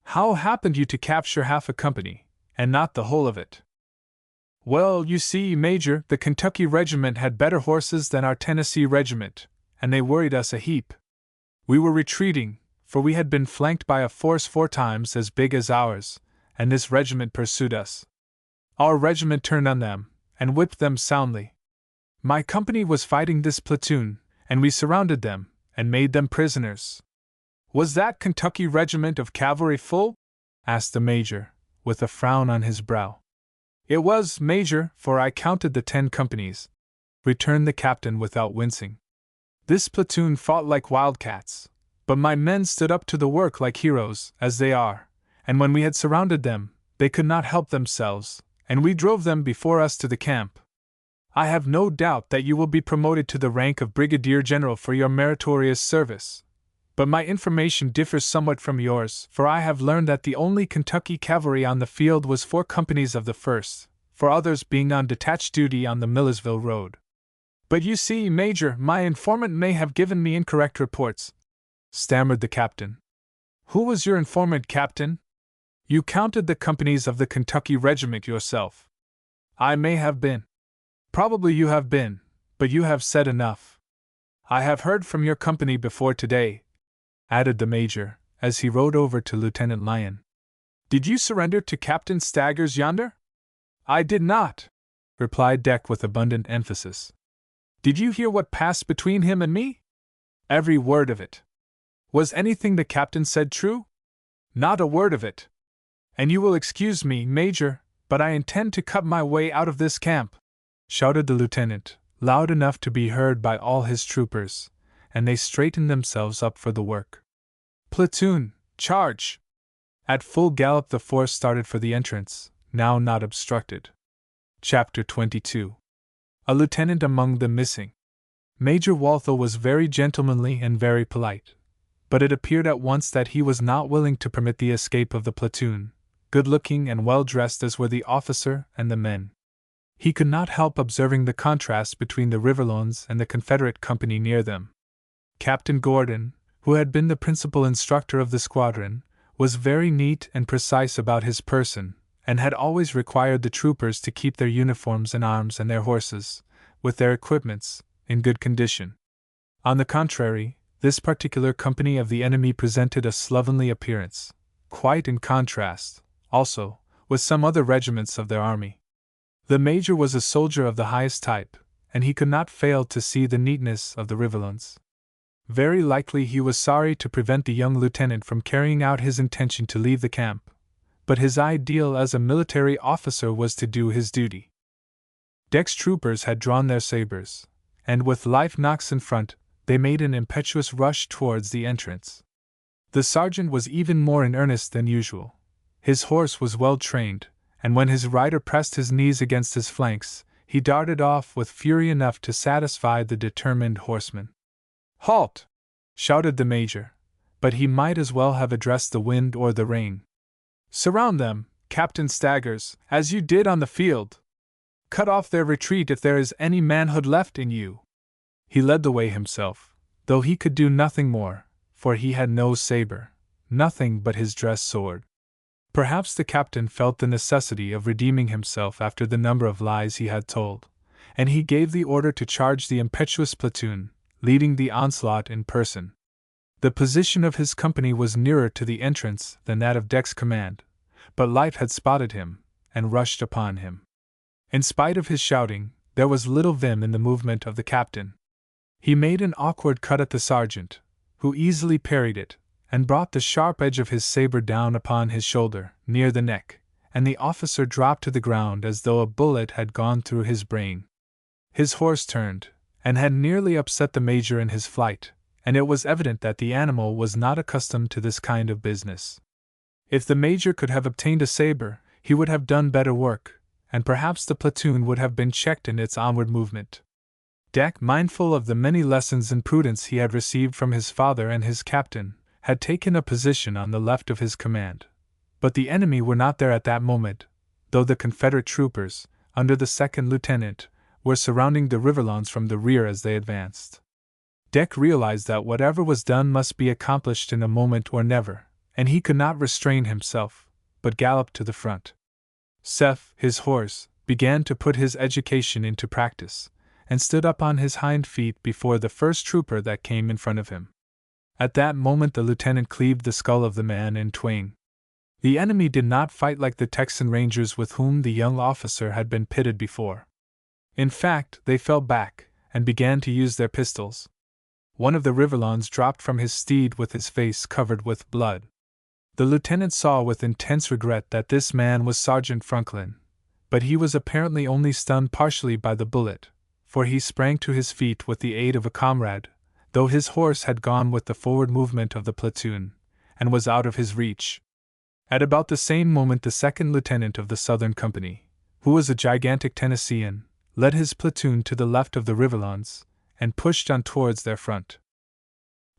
A: "How happened you to capture half a company, and not the whole of it?" "Well, you see, Major, the Kentucky regiment had better horses than our Tennessee regiment, and they worried us a heap. We were retreating, for we had been flanked by a force 4 times as big as ours, and this regiment pursued us. Our regiment turned on them, and whipped them soundly. My company was fighting this platoon, and we surrounded them, and made them prisoners." "Was that Kentucky regiment of cavalry full?" asked the major, with a frown on his brow. "It was, Major, for I counted the 10 companies," returned the captain without wincing. "This platoon fought like wildcats, but my men stood up to the work like heroes, as they are, and when we had surrounded them, they could not help themselves, and we drove them before us to the camp. I have no doubt that you will be promoted to the rank of brigadier general for your meritorious service. But my information differs somewhat from yours, for I have learned that the only Kentucky cavalry on the field was 4 companies of the 1st, 4 others being on detached duty on the Millersville road. But you see, Major, my informant may have given me incorrect reports," stammered the captain. "Who was your informant, Captain? You counted the companies of the Kentucky regiment yourself." "I may have been." "Probably you have been, but you have said enough. I have heard from your company before today," added the major, as he rode over to Lieutenant Lyon. "Did you surrender to Captain Staggers yonder?" "I did not," replied Deck with abundant emphasis. "Did you hear what passed between him and me?" "Every word of it." "Was anything the captain said true?" "Not a word of it." "And you will excuse me, Major, but I intend to cut my way out of this camp," shouted the lieutenant, loud enough to be heard by all his troopers, and they straightened themselves up for the work. "Platoon, charge!" At full gallop the force started for the entrance, now not obstructed. Chapter 22. A lieutenant among the missing. Major Walthall was very gentlemanly and very polite, but it appeared at once that he was not willing to permit the escape of the platoon, good-looking and well-dressed as were the officer and the men. He could not help observing the contrast between the Riverlands and the Confederate company near them. Captain Gordon, who had been the principal instructor of the squadron, was very neat and precise about his person, and had always required the troopers to keep their uniforms and arms and their horses, with their equipments, in good condition. On the contrary, this particular company of the enemy presented a slovenly appearance, quite in contrast, also, with some other regiments of their army. The major was a soldier of the highest type, and he could not fail to see the neatness of the riverlands. Very likely he was sorry to prevent the young lieutenant from carrying out his intention to leave the camp, but his ideal as a military officer was to do his duty. Deck's troopers had drawn their sabers, and with live knocks in front, they made an impetuous rush towards the entrance. The sergeant was even more in earnest than usual. His horse was well trained, and when his rider pressed his knees against his flanks, he darted off with fury enough to satisfy the determined horseman. "Halt!" shouted the major, but he might as well have addressed the wind or the rain. "Surround them, Captain Staggers, as you did on the field. Cut off their retreat if there is any manhood left in you." He led the way himself, though he could do nothing more, for he had no saber, nothing but his dress sword. Perhaps the captain felt the necessity of redeeming himself after the number of lies he had told, and he gave the order to charge the impetuous platoon, leading the onslaught in person. The position of his company was nearer to the entrance than that of Deck's command, but Life had spotted him, and rushed upon him. In spite of his shouting, there was little vim in the movement of the captain. He made an awkward cut at the sergeant, who easily parried it, and brought the sharp edge of his saber down upon his shoulder, near the neck, and the officer dropped to the ground as though a bullet had gone through his brain. His horse turned, and had nearly upset the major in his flight, and it was evident that the animal was not accustomed to this kind of business. If the major could have obtained a saber, he would have done better work, and perhaps the platoon would have been checked in its onward movement. Deck, mindful of the many lessons in prudence he had received from his father and his captain, had taken a position on the left of his command. But the enemy were not there at that moment, though the Confederate troopers, under the second lieutenant, were surrounding the riverlands from the rear as they advanced. Deck realized that whatever was done must be accomplished in a moment or never, and he could not restrain himself, but galloped to the front. Seth, his horse, began to put his education into practice, and stood up on his hind feet before the first trooper that came in front of him. At that moment the lieutenant cleaved the skull of the man in twain. The enemy did not fight like the Texan Rangers with whom the young officer had been pitted before. In fact, they fell back, and began to use their pistols. One of the Riverlands dropped from his steed with his face covered with blood. The lieutenant saw with intense regret that this man was Sergeant Franklin, but he was apparently only stunned partially by the bullet, for he sprang to his feet with the aid of a comrade, though his horse had gone with the forward movement of the platoon, and was out of his reach. At about the same moment the second lieutenant of the Southern Company, who was a gigantic Tennessean, led his platoon to the left of the Riverlands, and pushed on towards their front.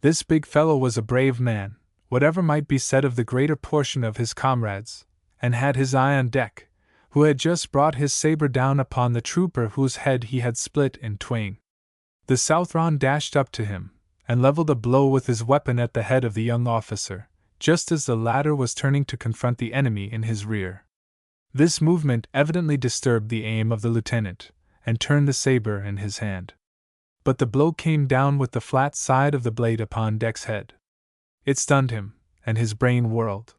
A: This big fellow was a brave man, whatever might be said of the greater portion of his comrades, and had his eye on Deck, who had just brought his saber down upon the trooper whose head he had split in twain. The Southron dashed up to him, and leveled a blow with his weapon at the head of the young officer, just as the latter was turning to confront the enemy in his rear. This movement evidently disturbed the aim of the lieutenant, and turned the saber in his hand. But the blow came down with the flat side of the blade upon Deck's head. It stunned him, and his brain whirled.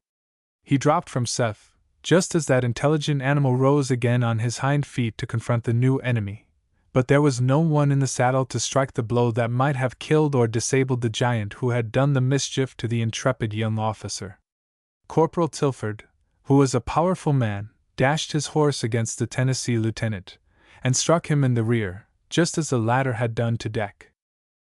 A: He dropped from Seth, just as that intelligent animal rose again on his hind feet to confront the new enemy, but there was no one in the saddle to strike the blow that might have killed or disabled the giant who had done the mischief to the intrepid young officer. Corporal Tilford, who was a powerful man, dashed his horse against the Tennessee lieutenant, and struck him in the rear, just as the latter had done to Deck.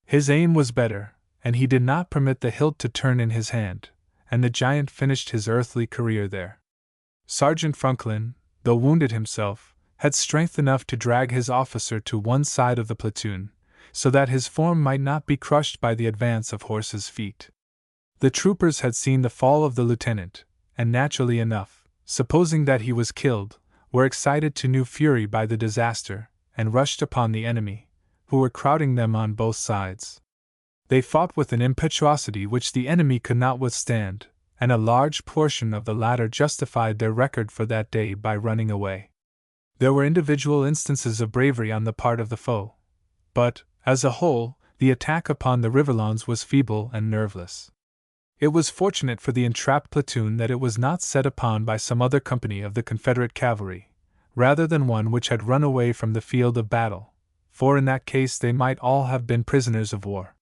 A: His aim was better, and he did not permit the hilt to turn in his hand, and the giant finished his earthly career there. Sergeant Franklin, though wounded himself, had strength enough to drag his officer to one side of the platoon, so that his form might not be crushed by the advance of horses' feet. The troopers had seen the fall of the lieutenant, and naturally enough, supposing that he was killed, were excited to new fury by the disaster, and rushed upon the enemy, who were crowding them on both sides. They fought with an impetuosity which the enemy could not withstand, and a large portion of the latter justified their record for that day by running away. There were individual instances of bravery on the part of the foe, but, as a whole, the attack upon the Riverlands was feeble and nerveless. It was fortunate for the entrapped platoon that it was not set upon by some other company of the Confederate cavalry, rather than one which had run away from the field of battle, for in that case they might all have been prisoners of war.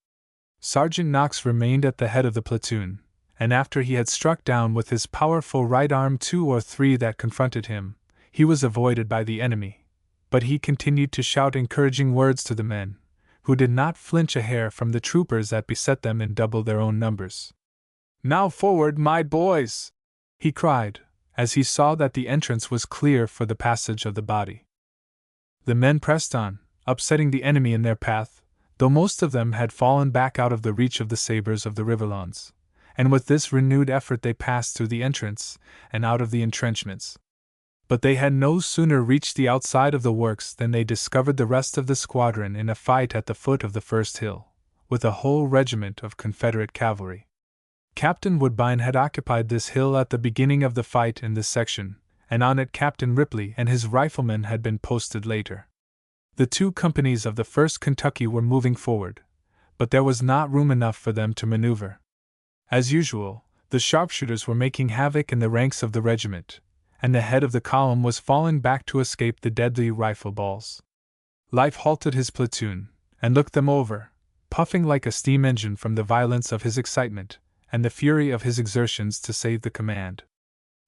A: Sergeant Knox remained at the head of the platoon, and after he had struck down with his powerful right arm 2 or 3 that confronted him, he was avoided by the enemy, but he continued to shout encouraging words to the men, who did not flinch a hair from the troopers that beset them in double their own numbers. "Now forward, my boys!" he cried, as he saw that the entrance was clear for the passage of the body. The men pressed on, upsetting the enemy in their path, though most of them had fallen back out of the reach of the sabers of the Riverlands, and with this renewed effort they passed through the entrance and out of the entrenchments. But they had no sooner reached the outside of the works than they discovered the rest of the squadron in a fight at the foot of the first hill, with a whole regiment of Confederate cavalry. Captain Woodbine had occupied this hill at the beginning of the fight in this section, and on it Captain Ripley and his riflemen had been posted later. The 2 companies of the 1st Kentucky were moving forward, but there was not room enough for them to maneuver. As usual, the sharpshooters were making havoc in the ranks of the regiment, and the head of the column was falling back to escape the deadly rifle balls. Life halted his platoon, and looked them over, puffing like a steam engine from the violence of his excitement, and the fury of his exertions to save the command.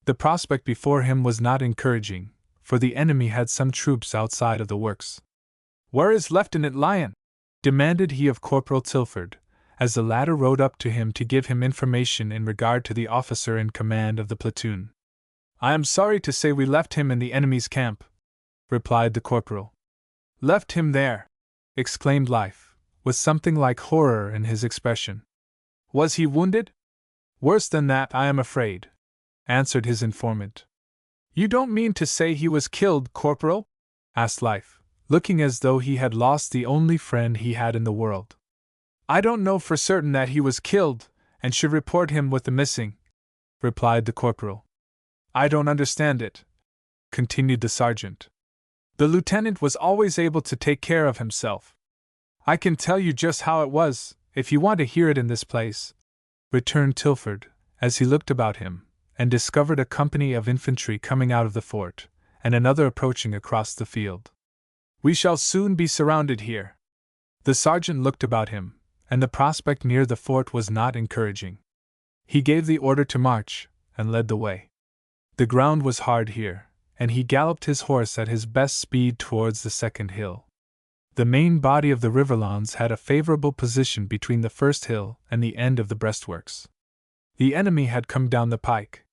A: The prospect before him was not encouraging, for the enemy had some troops outside of the works. "Where is Lieutenant Lyon?" demanded he of Corporal Tilford, as the latter rode up to him to give him information in regard to the officer in command of the platoon. "I am sorry to say we left him in the enemy's camp," replied the corporal. "Left him there!" exclaimed Life, with something like horror in his expression. "Was he wounded?" "Worse than that, I am afraid," answered his informant. "You don't mean to say he was killed, Corporal?" asked Life, looking as though he had lost the only friend he had in the world. "I don't know for certain that he was killed, and should report him with the missing," replied the corporal. "I don't understand it," continued the sergeant. "The lieutenant was always able to take care of himself. I can tell you just how it was, if you want to hear it in this place," returned Tilford, as he looked about him, and discovered a company of infantry coming out of the fort, and another approaching across the field. "We shall soon be surrounded here." The sergeant looked about him, and the prospect near the fort was not encouraging. He gave the order to march, and led the way. The ground was hard here, and he galloped his horse at his best speed towards the second hill. The main body of the Riverlands had a favorable position between the first hill and the end of the breastworks. The enemy had come down the pike.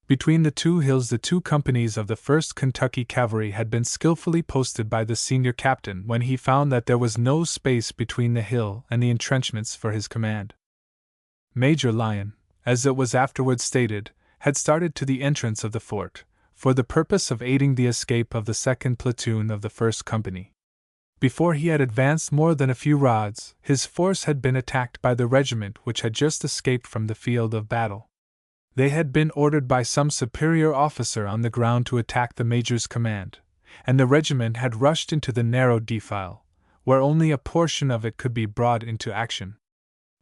A: Between the 2 hills the 2 companies of the 1st Kentucky Cavalry had been skillfully posted by the senior captain when he found that there was no space between the hill and the entrenchments for his command. Major Lyon, as it was afterwards stated, had started to the entrance of the fort, for the purpose of aiding the escape of the 2nd platoon of the 1st Company. Before he had advanced more than a few rods, his force had been attacked by the regiment which had just escaped from the field of battle. They had been ordered by some superior officer on the ground to attack the major's command, and the regiment had rushed into the narrow defile, where only a portion of it could be brought into action.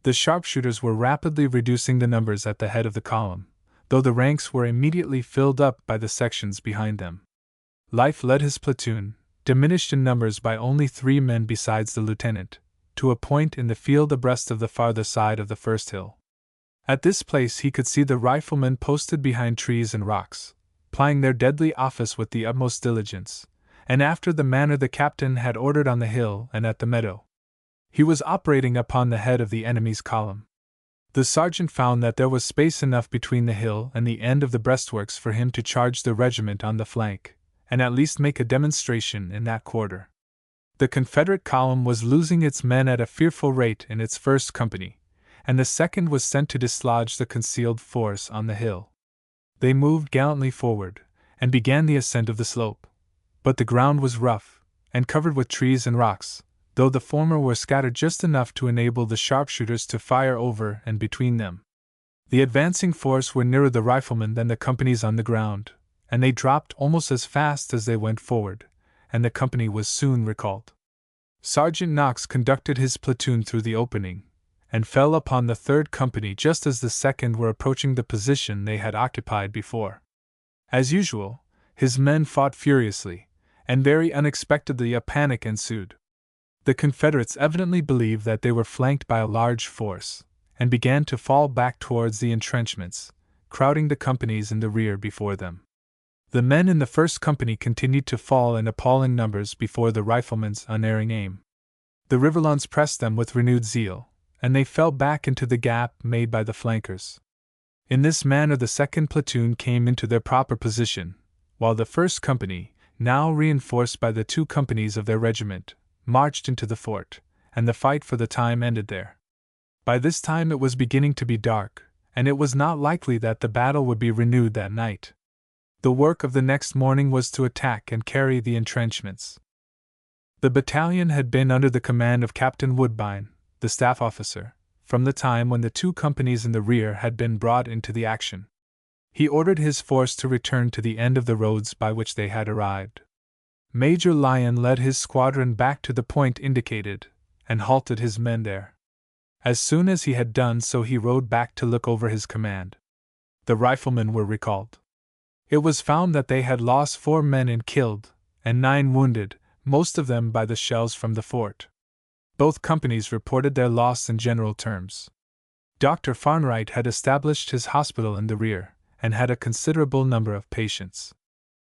A: The sharpshooters were rapidly reducing the numbers at the head of the column, though the ranks were immediately filled up by the sections behind them. Life led his platoon, diminished in numbers by only 3 men besides the lieutenant, to a point in the field abreast of the farther side of the first hill. At this place he could see the riflemen posted behind trees and rocks, plying their deadly office with the utmost diligence, and after the manner the captain had ordered on the hill and at the meadow. He was operating upon the head of the enemy's column. The sergeant found that there was space enough between the hill and the end of the breastworks for him to charge the regiment on the flank, and at least make a demonstration in that quarter. The Confederate column was losing its men at a fearful rate in its 1st Company, and the 2nd was sent to dislodge the concealed force on the hill. They moved gallantly forward, and began the ascent of the slope, but the ground was rough, and covered with trees and rocks, though the former were scattered just enough to enable the sharpshooters to fire over and between them. The advancing force were nearer the riflemen than the companies on the ground, and they dropped almost as fast as they went forward, and the company was soon recalled. Sergeant Knox conducted his platoon through the opening, and fell upon the 3rd Company just as the 2nd were approaching the position they had occupied before. As usual, His men fought furiously, and very unexpectedly a panic ensued. The Confederates evidently believed that they were flanked by a large force, and began to fall back towards the entrenchments, crowding the companies in the rear before them. The men in the first company continued to fall in appalling numbers before the riflemen's unerring aim. The Riverlands pressed them with renewed zeal, and they fell back into the gap made by the flankers. In this manner the second platoon came into their proper position, while the first company, now reinforced by the 2 companies of their regiment, marched into the fort, and the fight for the time ended there. By this time it was beginning to be dark, and it was not likely that the battle would be renewed that night. The work of the next morning was to attack and carry the entrenchments. The battalion had been under the command of Captain Woodbine, the staff officer, from the time when the 2 companies in the rear had been brought into the action. He ordered his force to return to the end of the roads by which they had arrived. Major Lyon led his squadron back to the point indicated, and halted his men there. As soon as he had done so he rode back to look over his command. The riflemen were recalled. It was found that they had lost 4 men in killed, and 9 wounded, most of them by the shells from the fort. Both companies reported their loss in general terms. Dr. Farnwright had established his hospital in the rear, and had a considerable number of patients.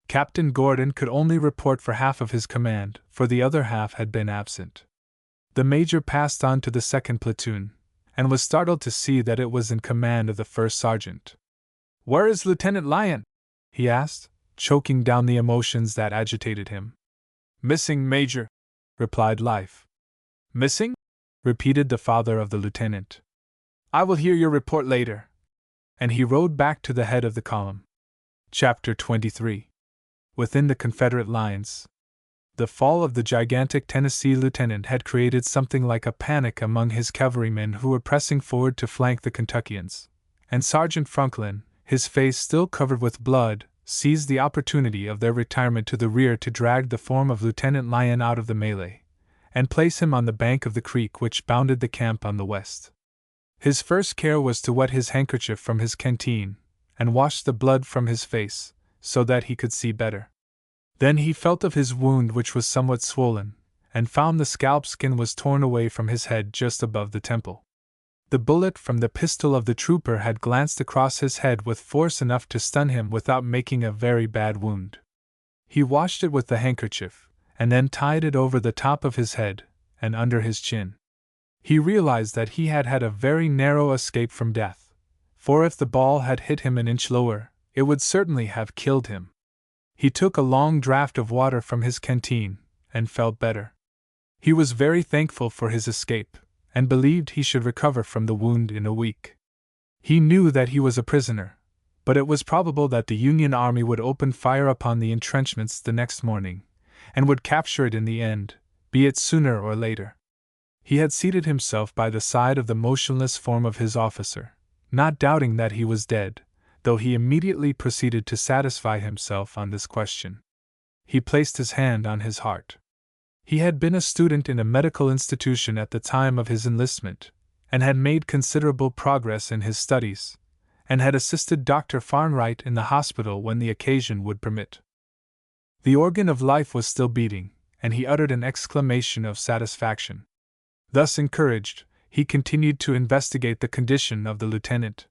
A: Captain Gordon could only report for half of his command, for the other half had been absent. The major passed on to the second platoon, and was startled to see that it was in command of the first sergeant. "Where is Lieutenant Lyon?" he asked, choking down the emotions that agitated him. "Missing, Major," replied Life. "Missing?" repeated the father of the lieutenant. "I will hear your report later." And he rode back to the head of the column. Chapter 23. Within the Confederate lines. The fall of the gigantic Tennessee lieutenant had created something like a panic among his cavalrymen who were pressing forward to flank the Kentuckians, and Sergeant Franklin, his face still covered with blood, seized the opportunity of their retirement to the rear to drag the form of Lieutenant Lyon out of the melee, and place him on the bank of the creek which bounded the camp on the west. His first care was to wet his handkerchief from his canteen, and wash the blood from his face, so that he could see better. Then he felt of his wound, which was somewhat swollen, and found the scalp skin was torn away from his head just above the temple. The bullet from the pistol of the trooper had glanced across his head with force enough to stun him without making a very bad wound. He washed it with the handkerchief, and then tied it over the top of his head, and under his chin. He realized that he had had a very narrow escape from death, for if the ball had hit him an inch lower, it would certainly have killed him. He took a long draught of water from his canteen, and felt better. He was very thankful for his escape, and believed he should recover from the wound in a week. He knew that he was a prisoner, but it was probable that the Union army would open fire upon the entrenchments the next morning, and would capture it in the end, be it sooner or later. He had seated himself by the side of the motionless form of his officer, not doubting that he was dead, though he immediately proceeded to satisfy himself on this question. He placed his hand on his heart. He had been a student in a medical institution at the time of his enlistment, and had made considerable progress in his studies, and had assisted Dr. Farnwright in the hospital when the occasion would permit. The organ of life was still beating, and he uttered an exclamation of satisfaction. Thus encouraged, he continued to investigate the condition of the lieutenant.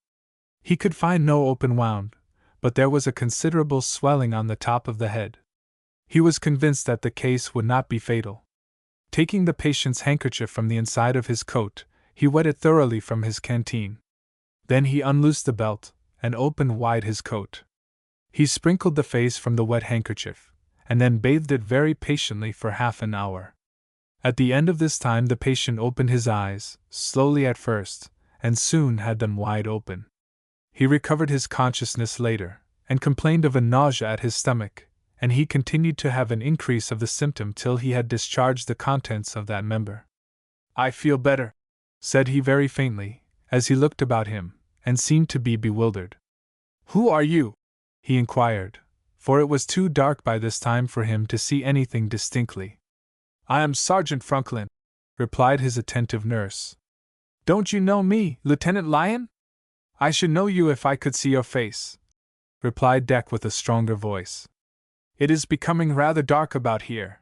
A: He could find no open wound, but there was a considerable swelling on the top of the head. He was convinced that the case would not be fatal. Taking the patient's handkerchief from the inside of his coat, he wet it thoroughly from his canteen. Then he unloosed the belt, and opened wide his coat. He sprinkled the face from the wet handkerchief, and then bathed it very patiently for half an hour. At the end of this time the patient opened his eyes, slowly at first, and soon had them wide open. He recovered his consciousness later, and complained of a nausea at his stomach, and he continued to have an increase of the symptom till he had discharged the contents of that member. "I feel better," said he very faintly, as he looked about him, and seemed to be bewildered. "Who are you?" he inquired, for it was too dark by this time for him to see anything distinctly. "I am Sergeant Franklin," replied his attentive nurse. "Don't you know me, Lieutenant Lyon?" "I should know you if I could see your face," replied Deck with a stronger voice. It is becoming rather dark about here.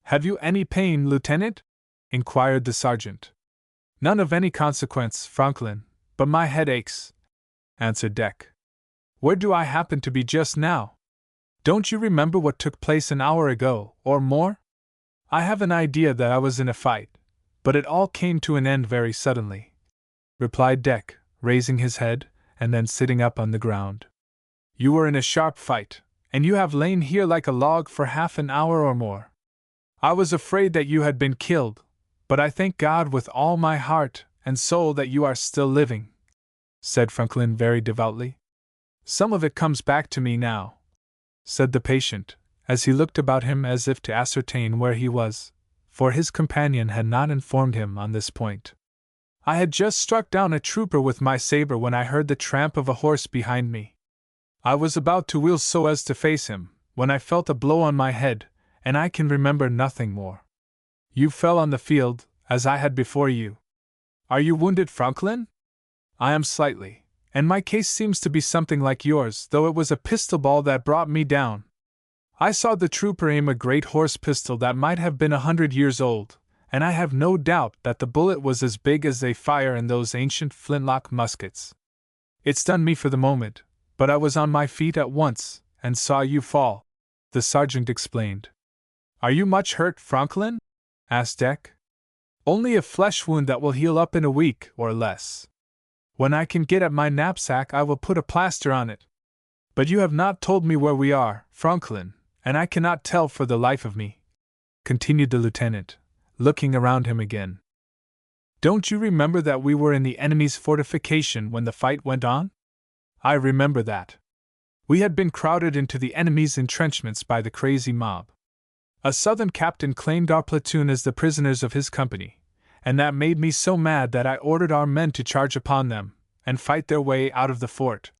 A: Have you any pain, Lieutenant? Inquired the sergeant. None of any consequence, Franklin, but my head aches, answered Deck. Where do I happen to be just now? Don't you remember what took place an hour ago, or more? I have an idea that I was in a fight, but it all came to an end very suddenly, replied Deck, raising his head, and then sitting up on the ground. You were in a sharp fight, and you have lain here like a log for half an hour or more. I was afraid that you had been killed, but I thank God with all my heart and soul that you are still living, said Franklin very devoutly. Some of it comes back to me now, said the patient, as he looked about him as if to ascertain where he was, for his companion had not informed him on this point. I had just struck down a trooper with my saber when I heard the tramp of a horse behind me. I was about to wheel so as to face him, when I felt a blow on my head, and I can remember nothing more. You fell on the field, as I had before you. Are you wounded, Franklin? I am slightly, and my case seems to be something like yours, though it was a pistol ball that brought me down. I saw the trooper aim a great horse pistol that might have been 100 years old, and I have no doubt that the bullet was as big as they fire in those ancient flintlock muskets. It stunned me for the moment, but I was on my feet at once, and saw you fall, the sergeant explained. Are you much hurt, Franklin? Asked Deck. Only a flesh wound that will heal up in a week or less. When I can get at my knapsack, I will put a plaster on it. But you have not told me where we are, Franklin, and I cannot tell for the life of me, continued the lieutenant, looking around him again. Don't you remember that we were in the enemy's fortification when the fight went on? I remember that. We had been crowded into the enemy's entrenchments by the crazy mob. A Southern captain claimed our platoon as the prisoners of his company, and that made me so mad that I ordered our men to charge upon them and fight their way out of the fort,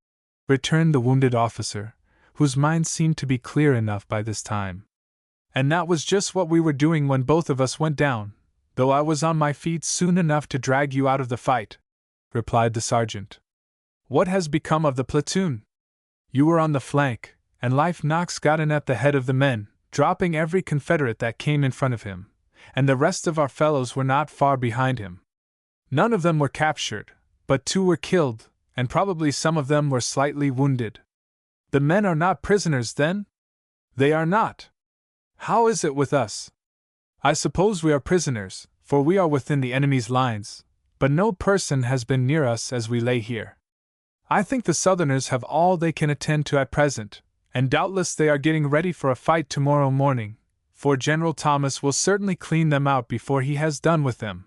A: returned the wounded officer, whose mind seemed to be clear enough by this time. And that was just what we were doing when both of us went down, though I was on my feet soon enough to drag you out of the fight, replied the sergeant. What has become of the platoon? You were on the flank, and Life Knox got in at the head of the men, dropping every Confederate that came in front of him, and the rest of our fellows were not far behind him. None of them were captured, but 2 were killed, and probably some of them were slightly wounded. The men are not prisoners, then? They are not. How is it with us? I suppose we are prisoners, for we are within the enemy's lines, but no person has been near us as we lay here. I think the Southerners have all they can attend to at present, and doubtless they are getting ready for a fight tomorrow morning, for General Thomas will certainly clean them out before he has done with them.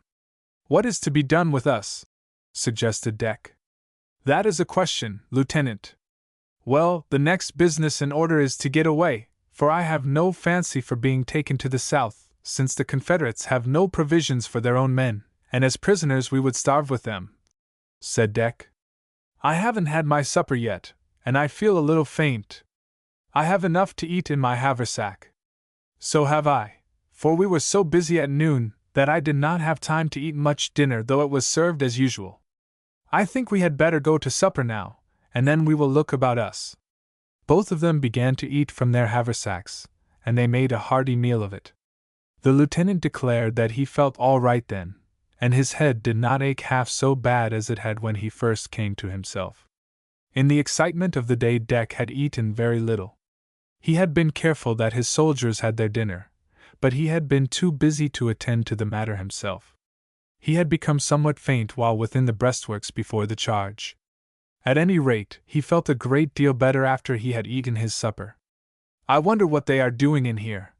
A: What is to be done with us? Suggested Deck. That is a question, Lieutenant. Well, the next business in order is to get away, for I have no fancy for being taken to the South, since the Confederates have no provisions for their own men, and as prisoners we would starve with them, said Deck. I haven't had my supper yet, and I feel a little faint. I have enough to eat in my haversack. So have I, for we were so busy at noon that I did not have time to eat much dinner, though it was served as usual. I think we had better go to supper now, and then we will look about us. Both of them began to eat from their haversacks, and they made a hearty meal of it. The lieutenant declared that he felt all right then, and his head did not ache half so bad as it had when he first came to himself. In the excitement of the day, Deck had eaten very little. He had been careful that his soldiers had their dinner, but he had been too busy to attend to the matter himself. He had become somewhat faint while within the breastworks before the charge. At any rate, he felt a great deal better after he had eaten his supper. I wonder what they are doing in here,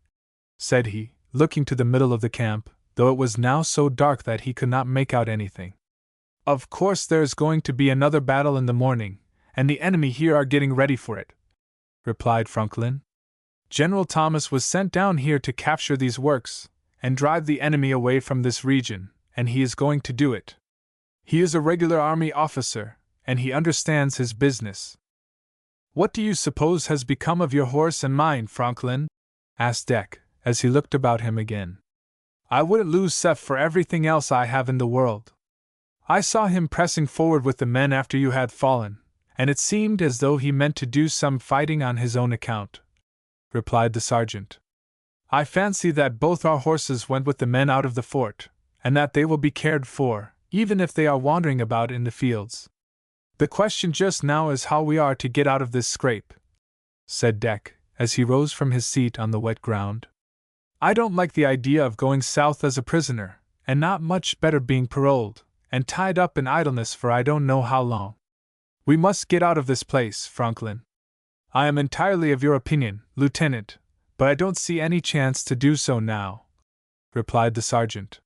A: said he, looking to the middle of the camp, though it was now so dark that he could not make out anything. Of course there is going to be another battle in the morning, and the enemy here are getting ready for it, replied Franklin. General Thomas was sent down here to capture these works, and drive the enemy away from this region, and he is going to do it. He is a regular army officer, and he understands his business. What do you suppose has become of your horse and mine, Franklin? Asked Deck, as he looked about him again. I wouldn't lose Seth for everything else I have in the world. I saw him pressing forward with the men after you had fallen, and it seemed as though he meant to do some fighting on his own account. replied the sergeant. I fancy that both our horses went with the men out of the fort, and that they will be cared for, even if they are wandering about in the fields. The question just now is how we are to get out of this scrape, said Deck, as he rose from his seat on the wet ground. I don't like the idea of going south as a prisoner, and not much better being paroled, and tied up in idleness for I don't know how long. We must get out of this place, Franklin. I am entirely of your opinion, Lieutenant, but I don't see any chance to do so now, replied the sergeant.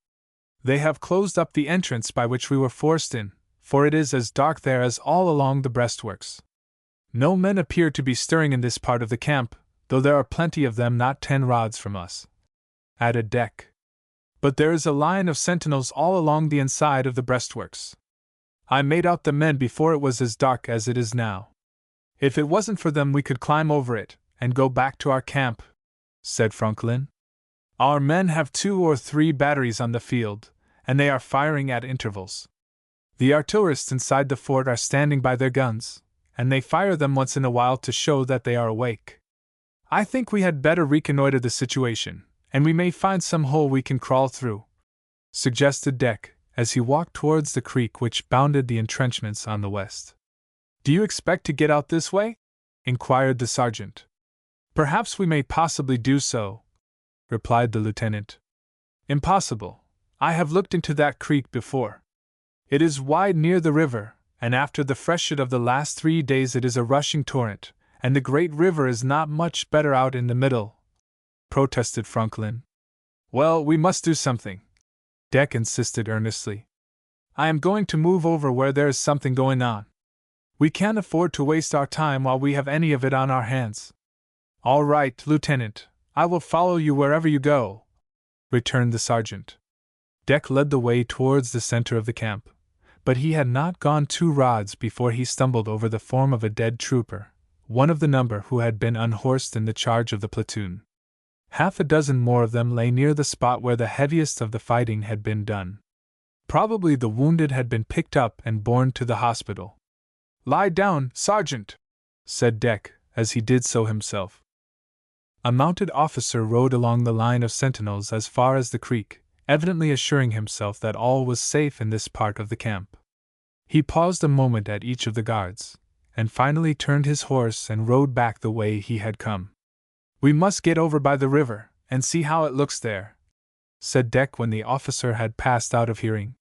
A: They have closed up the entrance by which we were forced in, for it is as dark there as all along the breastworks. No men appear to be stirring in this part of the camp, though there are plenty of them not 10 rods from us, added Deck. But there is a line of sentinels all along the inside of the breastworks. I made out the men before it was as dark as it is now. If it wasn't for them we could climb over it, and go back to our camp, said Franklin. Our men have 2 or 3 batteries on the field, and they are firing at intervals. The artillerists inside the fort are standing by their guns, and they fire them once in a while to show that they are awake. I think we had better reconnoiter the situation, and we may find some hole we can crawl through, suggested Deck, as he walked towards the creek which bounded the entrenchments on the west. Do you expect to get out this way? Inquired the sergeant. Perhaps we may possibly do so, replied the lieutenant. Impossible. I have looked into that creek before. It is wide near the river, and after the freshet of the last 3 days it is a rushing torrent, and the great river is not much better out in the middle, protested Franklin. Well, we must do something, Deck insisted earnestly. I am going to move over where there is something going on. We can't afford to waste our time while we have any of it on our hands. All right, Lieutenant, I will follow you wherever you go, returned the sergeant. Deck led the way towards the center of the camp, but he had not gone 2 rods before he stumbled over the form of a dead trooper, one of the number who had been unhorsed in the charge of the platoon. Half a dozen more of them lay near the spot where the heaviest of the fighting had been done. Probably the wounded had been picked up and borne to the hospital. Lie down, Sergeant, said Deck, as he did so himself. A mounted officer rode along the line of sentinels as far as the creek, evidently assuring himself that all was safe in this part of the camp. He paused a moment at each of the guards, and finally turned his horse and rode back the way he had come. We must get over by the river, and see how it looks there, said Deck when the officer had passed out of hearing.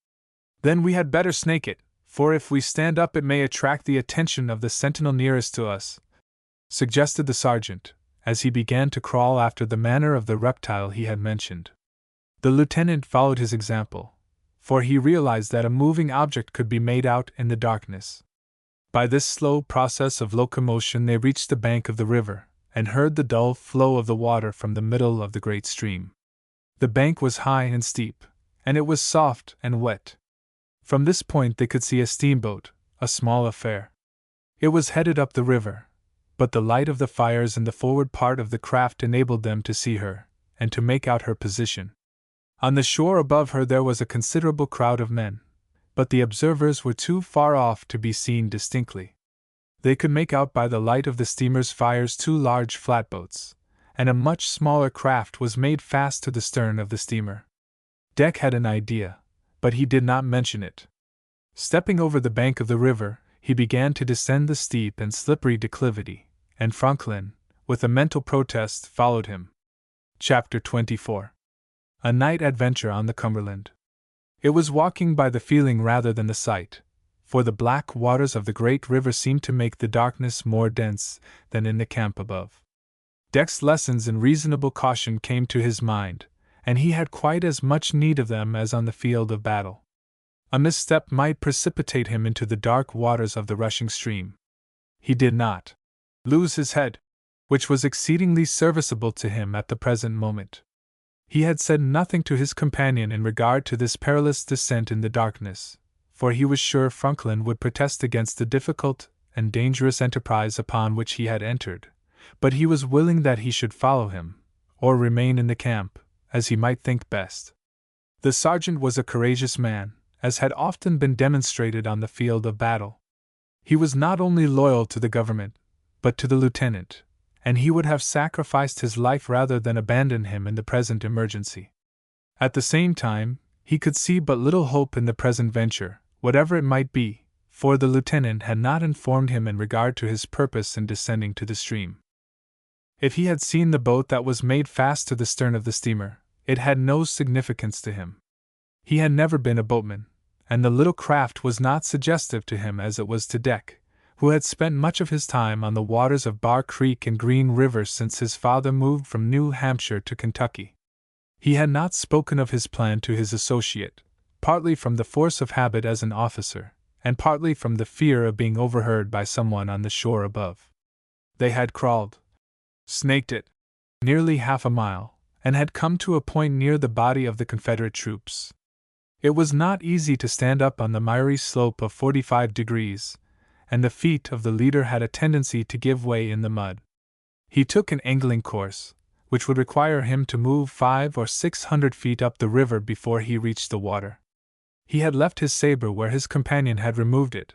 A: Then we had better snake it, for if we stand up it may attract the attention of the sentinel nearest to us, suggested the sergeant, as he began to crawl after the manner of the reptile he had mentioned. The lieutenant followed his example, for he realized that a moving object could be made out in the darkness. By this slow process of locomotion they reached the bank of the river, and heard the dull flow of the water from the middle of the great stream. The bank was high and steep, and it was soft and wet. From this point they could see a steamboat, a small affair. It was headed up the river, but the light of the fires in the forward part of the craft enabled them to see her, and to make out her position. On the shore above her there was a considerable crowd of men, but the observers were too far off to be seen distinctly. They could make out by the light of the steamer's fires 2 large flatboats, and a much smaller craft was made fast to the stern of the steamer. Deck had an idea, but he did not mention it. Stepping over the bank of the river, he began to descend the steep and slippery declivity, and Franklin, with a mental protest, followed him. Chapter 24. A Night Adventure on the Cumberland. It was walking by the feeling rather than the sight, for the black waters of the great river seemed to make the darkness more dense than in the camp above. Deck's lessons in reasonable caution came to his mind, and he had quite as much need of them as on the field of battle. A misstep might precipitate him into the dark waters of the rushing stream. He did not lose his head, which was exceedingly serviceable to him at the present moment. He had said nothing to his companion in regard to this perilous descent in the darkness, for he was sure Franklin would protest against the difficult and dangerous enterprise upon which he had entered, but he was willing that he should follow him, or remain in the camp, as he might think best. The sergeant was a courageous man, as had often been demonstrated on the field of battle. He was not only loyal to the government, but to the lieutenant, and he would have sacrificed his life rather than abandon him in the present emergency. At the same time, he could see but little hope in the present venture, whatever it might be, for the lieutenant had not informed him in regard to his purpose in descending to the stream. If he had seen the boat that was made fast to the stern of the steamer, it had no significance to him. He had never been a boatman, and the little craft was not suggestive to him as it was to Deck, who had spent much of his time on the waters of Bar Creek and Green River since his father moved from New Hampshire to Kentucky. He had not spoken of his plan to his associate, partly from the force of habit as an officer, and partly from the fear of being overheard by someone on the shore above. They had snaked it, nearly half a mile, and had come to a point near the body of the Confederate troops. It was not easy to stand up on the miry slope of 45 degrees, and the feet of the leader had a tendency to give way in the mud. He took an angling course, which would require him to move 500 or 600 feet up the river before he reached the water. He had left his saber where his companion had removed it,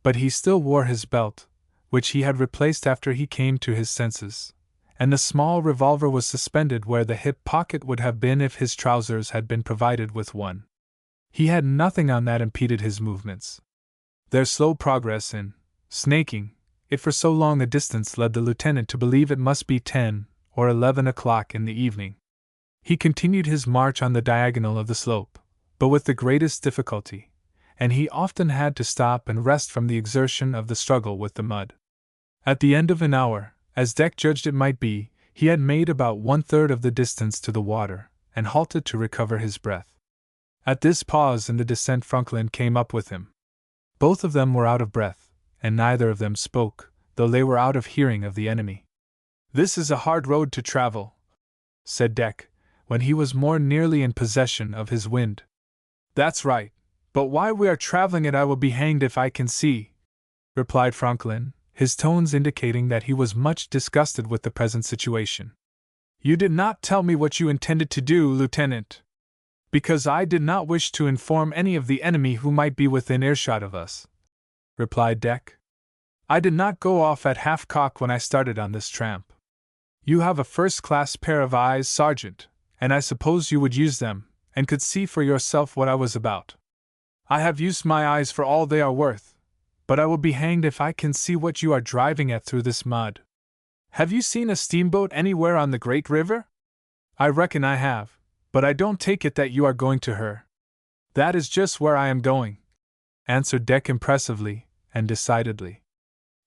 A: but he still wore his belt, which he had replaced after he came to his senses, and the small revolver was suspended where the hip pocket would have been if his trousers had been provided with one. He had nothing on that impeded his movements. Their slow progress in snaking it for so long a distance led the lieutenant to believe it must be 10 or 11 o'clock in the evening. He continued his march on the diagonal of the slope, but with the greatest difficulty, and he often had to stop and rest from the exertion of the struggle with the mud. At the end of an hour, as Deck judged it might be, he had made about 1/3 of the distance to the water, and halted to recover his breath. At this pause in the descent Franklin came up with him. Both of them were out of breath, and neither of them spoke, though they were out of hearing of the enemy. "This is a hard road to travel," said Deck, when he was more nearly in possession of his wind. "That's right, but why we are traveling it I will be hanged if I can see," replied Franklin, his tones indicating that he was much disgusted with the present situation. "You did not tell me what you intended to do, Lieutenant." "Because I did not wish to inform any of the enemy who might be within earshot of us," replied Deck. "I did not go off at half-cock when I started on this tramp. You have a first-class pair of eyes, Sergeant, and I suppose you would use them, and could see for yourself what I was about. I have used my eyes for all they are worth, but I will be hanged if I can see what you are driving at through this mud. Have you seen a steamboat anywhere on the great river?" "I reckon I have, but I don't take it that you are going to her." "That is just where I am going," answered Deck impressively and decidedly.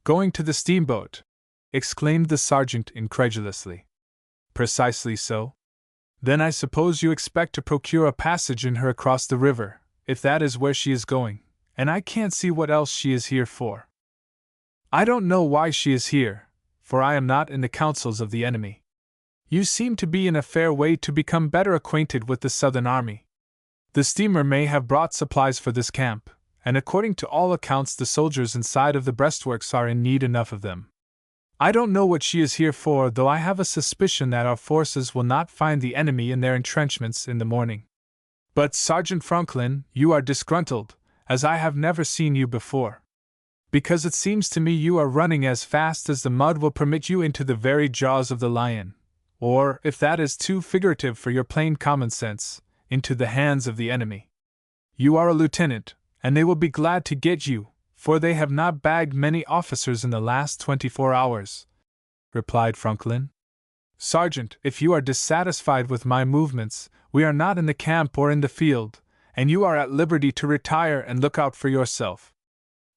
A: "Going to the steamboat?" exclaimed the sergeant incredulously. "Precisely so." "Then I suppose you expect to procure a passage in her across the river, if that is where she is going, and I can't see what else she is here for." "I don't know why she is here, for I am not in the counsels of the enemy. You seem to be in a fair way to become better acquainted with the Southern Army. The steamer may have brought supplies for this camp, and according to all accounts the soldiers inside of the breastworks are in need enough of them. I don't know what she is here for, though I have a suspicion that our forces will not find the enemy in their entrenchments in the morning. But, Sergeant Franklin, you are disgruntled, as I have never seen you before. Because it seems to me you are running as fast as the mud will permit you into the very jaws of the lion, or, if that is too figurative for your plain common sense, into the hands of the enemy. You are a lieutenant, and they will be glad to get you, for they have not bagged many officers in the last 24 hours, replied Franklin. Sergeant, if you are dissatisfied with my movements, we are not in the camp or in the field, and you are at liberty to retire and look out for yourself.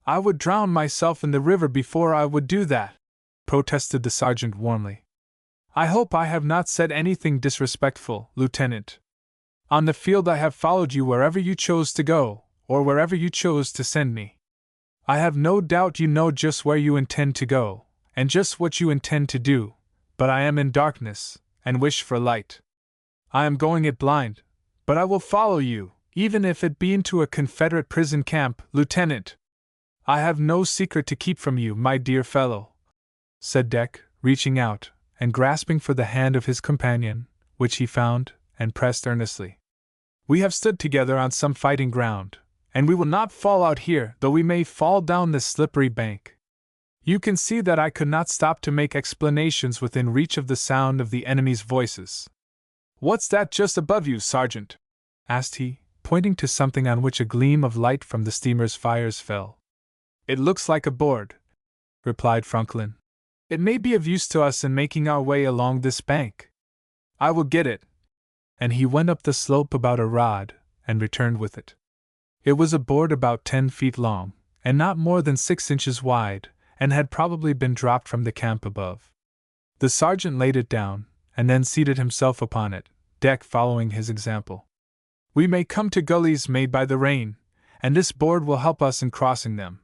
A: I would drown myself in the river before I would do that, protested the sergeant warmly. I hope I have not said anything disrespectful, Lieutenant. On the field I have followed you wherever you chose to go, or wherever you chose to send me. I have no doubt you know just where you intend to go, and just what you intend to do, but I am in darkness, and wish for light. I am going it blind, but I will follow you, even if it be into a Confederate prison camp, Lieutenant. I have no secret to keep from you, my dear fellow, said Deck, reaching out, and grasping for the hand of his companion, which he found, and pressed earnestly. We have stood together on some fighting ground, and we will not fall out here, though we may fall down this slippery bank. You can see that I could not stop to make explanations within reach of the sound of the enemy's voices. "What's that just above you, Sergeant?" asked he, pointing to something on which a gleam of light from the steamer's fires fell. "It looks like a board," replied Franklin. "It may be of use to us in making our way along this bank. I will get it." And he went up the slope about a rod, and returned with it. It was a board about 10 feet long, and not more than 6 inches wide, and had probably been dropped from the camp above. The sergeant laid it down, and then seated himself upon it, Deck following his example. "We may come to gullies made by the rain, and this board will help us in crossing them.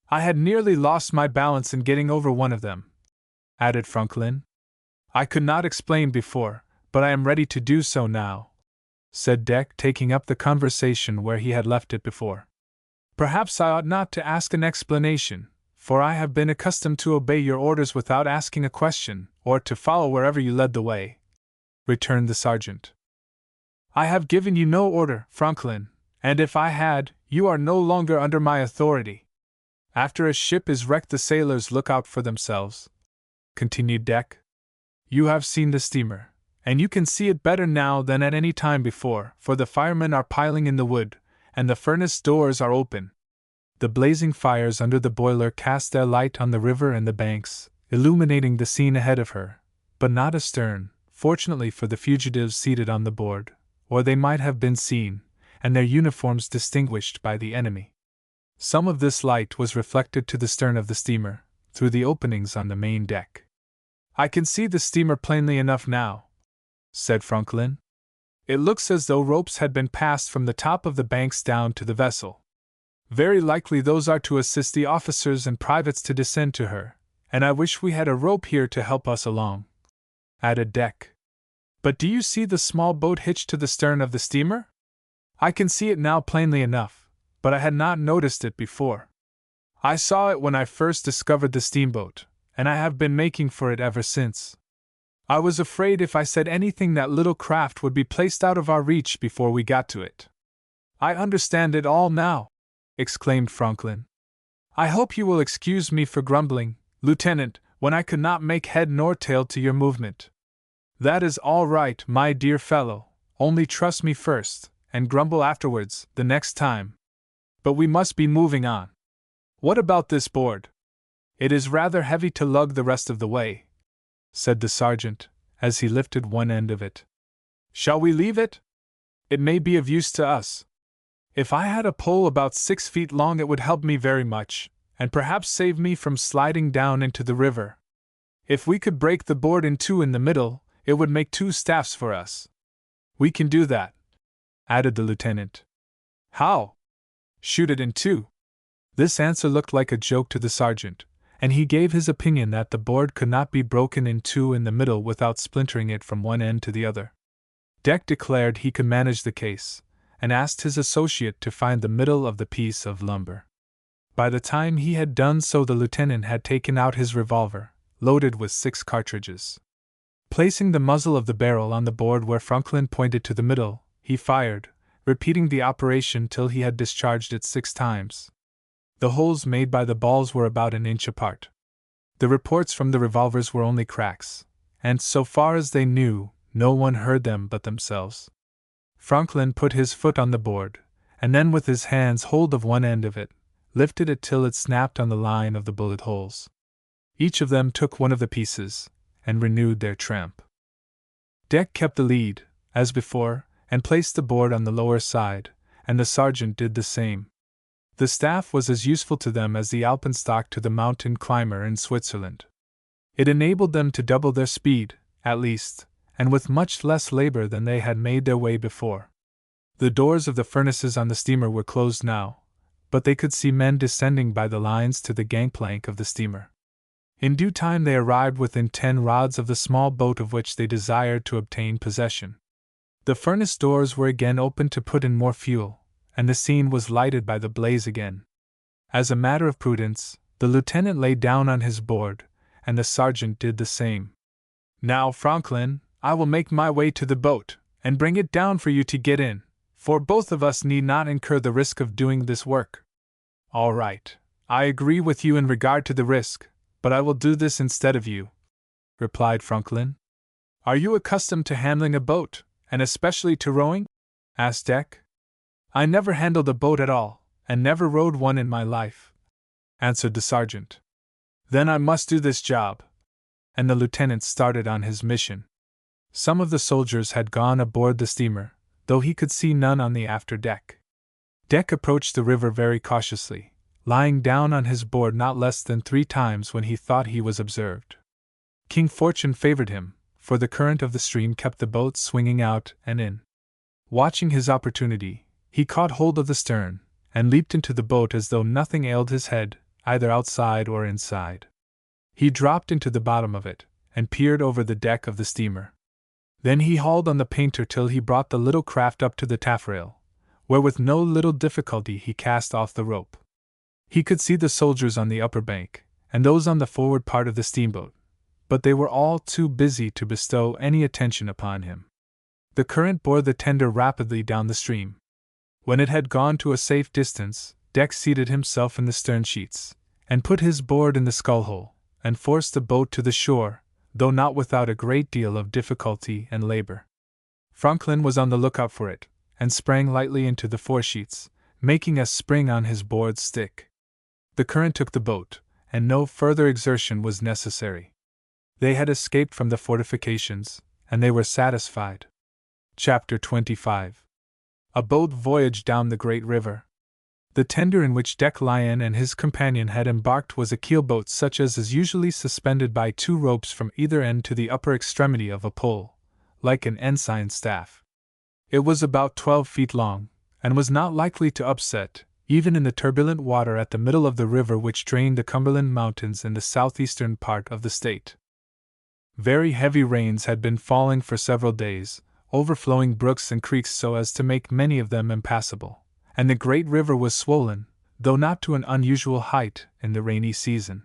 A: I had nearly lost my balance in getting over one of them," added Franklin. "I could not explain before, but I am ready to do so now," said Deck, taking up the conversation where he had left it before. "Perhaps I ought not to ask an explanation, for I have been accustomed to obey your orders without asking a question, or to follow wherever you led the way," returned the sergeant. "I have given you no order, Franklin, and if I had, you are no longer under my authority. After a ship is wrecked, the sailors look out for themselves," continued Deck. "You have seen the steamer, and you can see it better now than at any time before, for the firemen are piling in the wood, and the furnace doors are open." The blazing fires under the boiler cast their light on the river and the banks, illuminating the scene ahead of her, but not astern, fortunately for the fugitives seated on the board, or they might have been seen, and their uniforms distinguished by the enemy. Some of this light was reflected to the stern of the steamer, through the openings on the main deck. "I can see the steamer plainly enough now," said Franklin. "It looks as though ropes had been passed from the top of the banks down to the vessel. Very likely those are to assist the officers and privates to descend to her, and I wish we had a rope here to help us along," added Deck. "But do you see the small boat hitched to the stern of the steamer? I can see it now plainly enough, but I had not noticed it before. I saw it when I first discovered the steamboat, and I have been making for it ever since. I was afraid if I said anything that little craft would be placed out of our reach before we got to it." "I understand it all now," exclaimed Franklin. "I hope you will excuse me for grumbling, Lieutenant, when I could not make head nor tail to your movement. That is all right, my dear fellow, only trust me first, and grumble afterwards, the next time. But we must be moving on. What about this board? It is rather heavy to lug the rest of the way," said the sergeant, as he lifted one end of it. "Shall we leave it? It may be of use to us. If I had a pole about 6 feet long it would help me very much, and perhaps save me from sliding down into the river. If we could break the board in two in the middle, it would make 2 staffs for us." "We can do that," added the lieutenant. "How?" "Shoot it in 2. This answer looked like a joke to the sergeant, and he gave his opinion that the board could not be broken in 2 in the middle without splintering it from one end to the other. Deck declared he could manage the case, and asked his associate to find the middle of the piece of lumber. By the time he had done so, the lieutenant had taken out his revolver, loaded with 6 cartridges. Placing the muzzle of the barrel on the board where Franklin pointed to the middle, he fired, repeating the operation till he had discharged it 6 times. The holes made by the balls were about an inch apart. The reports from the revolvers were only cracks, and so far as they knew, no one heard them but themselves. Franklin put his foot on the board, and then with his hands hold of one end of it, lifted it till it snapped on the line of the bullet holes. Each of them took one of the pieces, and renewed their tramp. Deck kept the lead, as before, and placed the board on the lower side, and the sergeant did the same. The staff was as useful to them as the alpenstock to the mountain climber in Switzerland. It enabled them to double their speed, at least, and with much less labor than they had made their way before. The doors of the furnaces on the steamer were closed now, but they could see men descending by the lines to the gangplank of the steamer. In due time they arrived within 10 rods of the small boat of which they desired to obtain possession. The furnace doors were again opened to put in more fuel, and the scene was lighted by the blaze again. As a matter of prudence, the lieutenant lay down on his board, and the sergeant did the same. "Now, Franklin, I will make my way to the boat, and bring it down for you to get in, for both of us need not incur the risk of doing this work." "All right, I agree with you in regard to the risk," but I will do this instead of you," replied Franklin. "Are you accustomed to handling a boat, and especially to rowing?" asked Deck. "I never handled a boat at all, and never rowed one in my life," answered the sergeant. "Then I must do this job." And the lieutenant started on his mission. Some of the soldiers had gone aboard the steamer, though he could see none on the after deck. Deck approached the river very cautiously, lying down on his board not less than 3 times when he thought he was observed. King Fortune favored him, for the current of the stream kept the boat swinging out and in. Watching his opportunity, he caught hold of the stern, and leaped into the boat as though nothing ailed his head, either outside or inside. He dropped into the bottom of it, and peered over the deck of the steamer. Then he hauled on the painter till he brought the little craft up to the taffrail, where with no little difficulty he cast off the rope. He could see the soldiers on the upper bank, and those on the forward part of the steamboat, but they were all too busy to bestow any attention upon him. The current bore the tender rapidly down the stream. When it had gone to a safe distance, Deck seated himself in the stern sheets, and put his board in the scull-hole, and forced the boat to the shore, though not without a great deal of difficulty and labor. Franklin was on the lookout for it, and sprang lightly into the foresheets, making a spring on his board stick. The current took the boat, and no further exertion was necessary. They had escaped from the fortifications, and they were satisfied. Chapter 25. A boat voyage down the great river. The tender in which Deck Lyon and his companion had embarked was a keelboat such as is usually suspended by 2 ropes from either end to the upper extremity of a pole, like an ensign's staff. It was about 12 feet long, and was not likely to upset, even in the turbulent water at the middle of the river which drained the Cumberland Mountains in the southeastern part of the state. Very heavy rains had been falling for several days, overflowing brooks and creeks so as to make many of them impassable, and the great river was swollen, though not to an unusual height in the rainy season.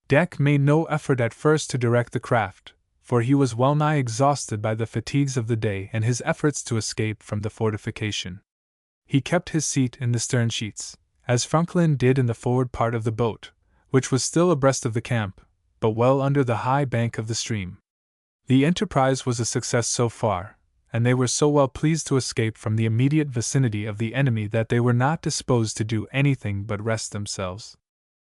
A: Deck made no effort at first to direct the craft, for he was well nigh exhausted by the fatigues of the day and his efforts to escape from the fortification. He kept his seat in the stern sheets, as Franklin did in the forward part of the boat, which was still abreast of the camp, but well under the high bank of the stream. The enterprise was a success so far, and they were so well pleased to escape from the immediate vicinity of the enemy that they were not disposed to do anything but rest themselves.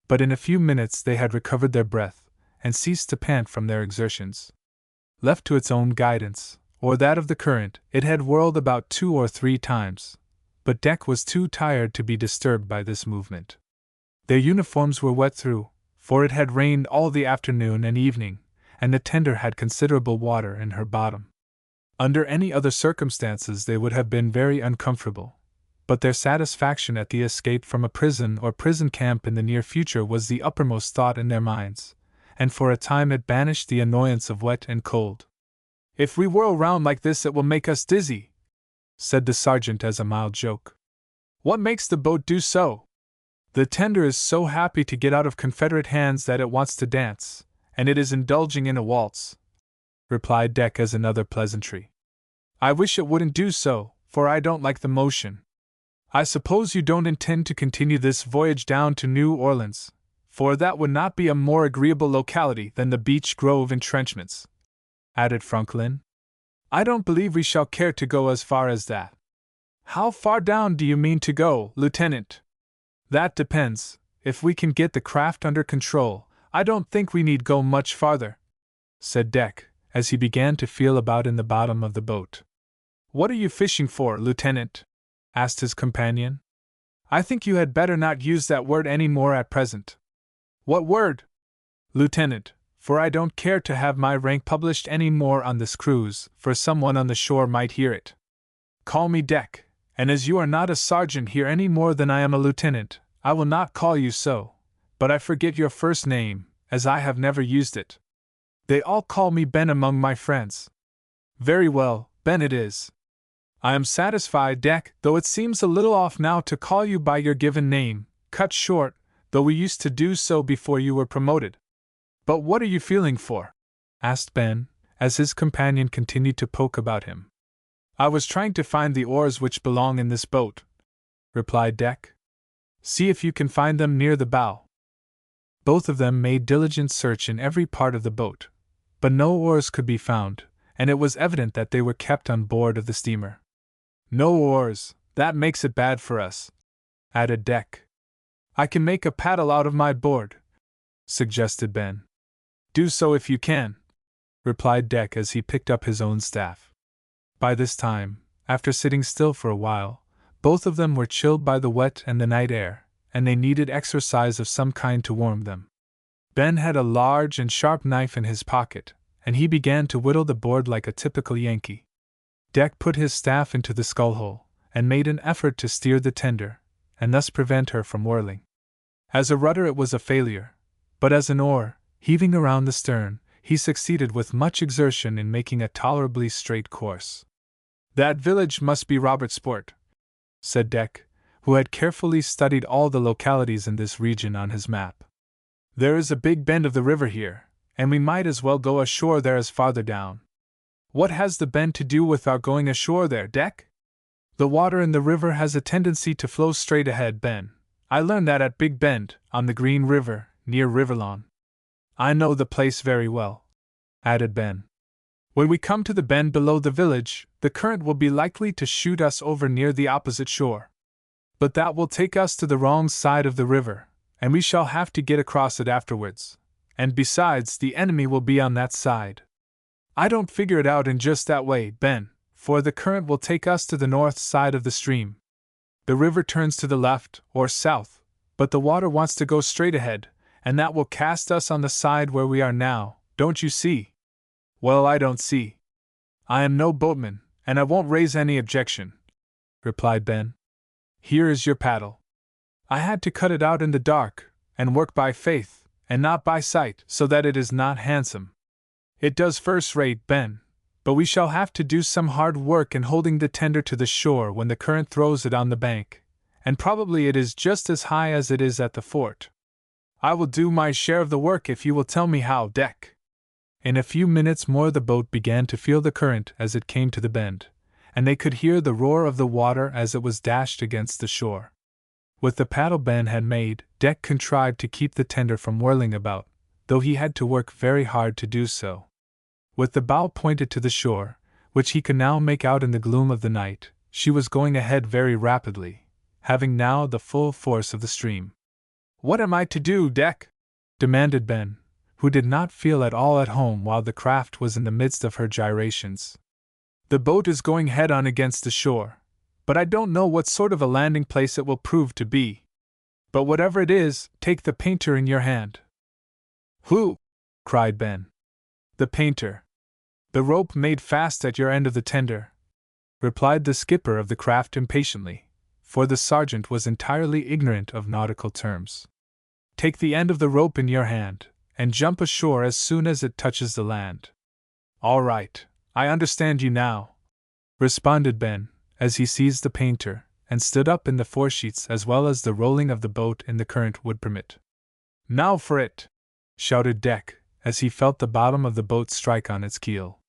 A: But in a few minutes they had recovered their breath, and ceased to pant from their exertions. Left to its own guidance, or that of the current, it had whirled about 2 or 3 times, but Deck was too tired to be disturbed by this movement. Their uniforms were wet through, for it had rained all the afternoon and evening, and the tender had considerable water in her bottom. Under any other circumstances they would have been very uncomfortable, but their satisfaction at the escape from a prison or prison camp in the near future was the uppermost thought in their minds, and for a time it banished the annoyance of wet and cold. "If we whirl round like this it will make us dizzy," said the sergeant as a mild joke. "What makes the boat do so?" "The tender is so happy to get out of Confederate hands that it wants to dance, and it is indulging in a waltz," replied Deck as another pleasantry. "I wish it wouldn't do so, for I don't like the motion. I suppose you don't intend to continue this voyage down to New Orleans, for that would not be a more agreeable locality than the Beech Grove entrenchments," added Franklin. "I don't believe we shall care to go as far as that." "How far down do you mean to go, Lieutenant?" "That depends. If we can get the craft under control, I don't think we need go much farther," said Deck, as he began to feel about in the bottom of the boat. "What are you fishing for, Lieutenant?" asked his companion. "I think you had better not use that word any more at present." "What word?" "Lieutenant, for I don't care to have my rank published any more on this cruise, for someone on the shore might hear it. Call me Deck, and as you are not a sergeant here any more than I am a lieutenant, I will not call you so, but I forget your first name, as I have never used it." "They all call me Ben among my friends." "Very well, Ben it is. I am satisfied, Deck, though it seems a little off now to call you by your given name, cut short, though we used to do so before you were promoted. But what are you feeling for?" asked Ben, as his companion continued to poke about him. "I was trying to find the oars which belong in this boat," replied Deck. "See if you can find them near the bow." Both of them made diligent search in every part of the boat, but no oars could be found, and it was evident that they were kept on board of the steamer. "No oars, that makes it bad for us," added Deck. "I can make a paddle out of my board," suggested Ben. "Do so if you can," replied Deck as he picked up his own staff. By this time, after sitting still for a while, both of them were chilled by the wet and the night air, and they needed exercise of some kind to warm them. Ben had a large and sharp knife in his pocket, and he began to whittle the board like a typical Yankee. Deck put his staff into the scull-hole, and made an effort to steer the tender, and thus prevent her from whirling. As a rudder it was a failure, but as an oar, heaving around the stern, he succeeded with much exertion in making a tolerably straight course. "That village must be Robertsport," said Deck, who had carefully studied all the localities in this region on his map. "There is a big bend of the river here, and we might as well go ashore there as farther down." "What has the bend to do with our going ashore there, Deck?" "The water in the river has a tendency to flow straight ahead, Ben. I learned that at Big Bend, on the Green River, near Riverlawn." "I know the place very well," added Ben. "When we come to the bend below the village, the current will be likely to shoot us over near the opposite shore. But that will take us to the wrong side of the river, and we shall have to get across it afterwards, and besides, the enemy will be on that side. I don't figure it out in just that way, Ben, for the current will take us to the north side of the stream. The river turns to the left or south, but the water wants to go straight ahead, and that will cast us on the side where we are now, don't you see?" "Well, I don't see. I am no boatman, and I won't raise any objection," replied Ben. "Here is your paddle. I had to cut it out in the dark, and work by faith, and not by sight, so that it is not handsome. It does first rate, Ben, but we shall have to do some hard work in holding the tender to the shore when the current throws it on the bank, and probably it is just as high as it is at the fort. I will do my share of the work if you will tell me how, Deck." In a few minutes more the boat began to feel the current as it came to the bend, and they could hear the roar of the water as it was dashed against the shore. With the paddle Ben had made, Deck contrived to keep the tender from whirling about, though he had to work very hard to do so. With the bow pointed to the shore, which he could now make out in the gloom of the night, she was going ahead very rapidly, having now the full force of the stream. "What am I to do, Deck?" demanded Ben, who did not feel at all at home while the craft was in the midst of her gyrations. "The boat is going head on against the shore, but I don't know what sort of a landing place it will prove to be. But whatever it is, take the painter in your hand." "Who?" cried Ben. "The painter. The rope made fast at your end of the tender," replied the skipper of the craft impatiently, for the sergeant was entirely ignorant of nautical terms. "Take the end of the rope in your hand, and jump ashore as soon as it touches the land." "All right, I understand you now," responded Ben, as he seized the painter, and stood up in the foresheets as well as the rolling of the boat in the current would permit. "Now for it!" shouted Deck, as he felt the bottom of the boat strike on its keel.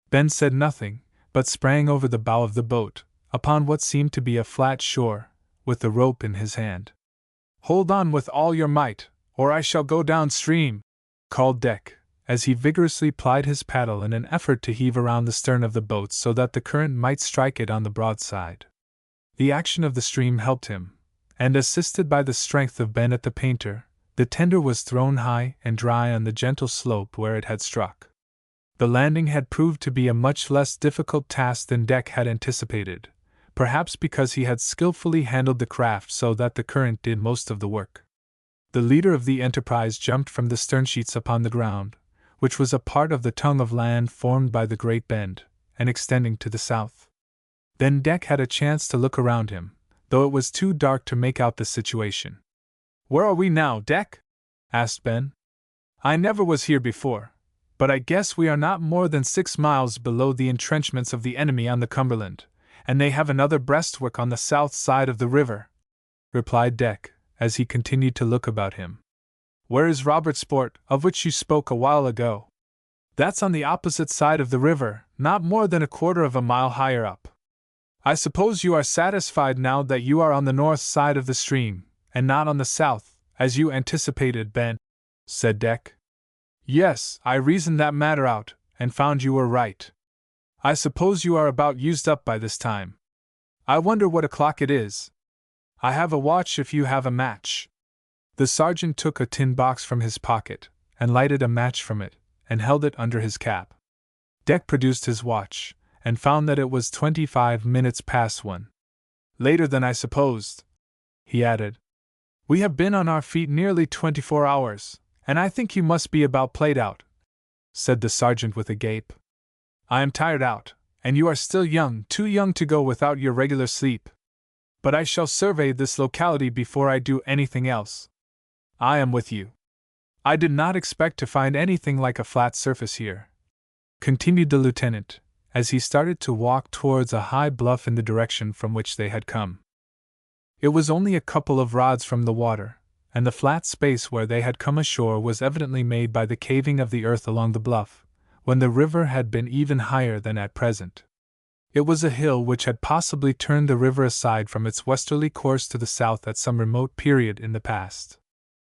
A: Ben said nothing, but sprang over the bow of the boat, upon what seemed to be a flat shore, with the rope in his hand. "Hold on with all your might, or I shall go downstream," called Deck, as he vigorously plied his paddle in an effort to heave around the stern of the boat so that the current might strike it on the broadside. The action of the stream helped him, and assisted by the strength of Ben at the painter, the tender was thrown high and dry on the gentle slope where it had struck. The landing had proved to be a much less difficult task than Deck had anticipated, perhaps because he had skillfully handled the craft so that the current did most of the work. The leader of the enterprise jumped from the sternsheets upon the ground, which was a part of the tongue of land formed by the great bend, and extending to the south. Then Deck had a chance to look around him, though it was too dark to make out the situation. "Where are we now, Deck?" asked Ben. "I never was here before, but I guess we are not more than 6 miles below the entrenchments of the enemy on the Cumberland, and they have another breastwork on the south side of the river," replied Deck, as he continued to look about him. "Where is Robertsport, of which you spoke a while ago?" "That's on the opposite side of the river, not more than 1/4 of a mile higher up." "I suppose you are satisfied now that you are on the north side of the stream, and not on the south, as you anticipated, Ben?" said Deck. Yes, I reasoned that matter out, and found you were right. I suppose you are about used up by this time. I wonder what o'clock it is. I have a watch if you have a match. The sergeant took a tin box from his pocket, and lighted a match from it, and held it under his cap. Deck produced his watch, and found that it was 25 minutes past 1. Later than I supposed, he added. We have been on our feet nearly 24 hours, and I think you must be about played out, said the sergeant with a gape. I am tired out, and you are still young, too young to go without your regular sleep. But I shall survey this locality before I do anything else. I am with you. I did not expect to find anything like a flat surface here, continued the lieutenant, as he started to walk towards a high bluff in the direction from which they had come. It was only a couple of rods from the water, and the flat space where they had come ashore was evidently made by the caving of the earth along the bluff, when the river had been even higher than at present. It was a hill which had possibly turned the river aside from its westerly course to the south at some remote period in the past.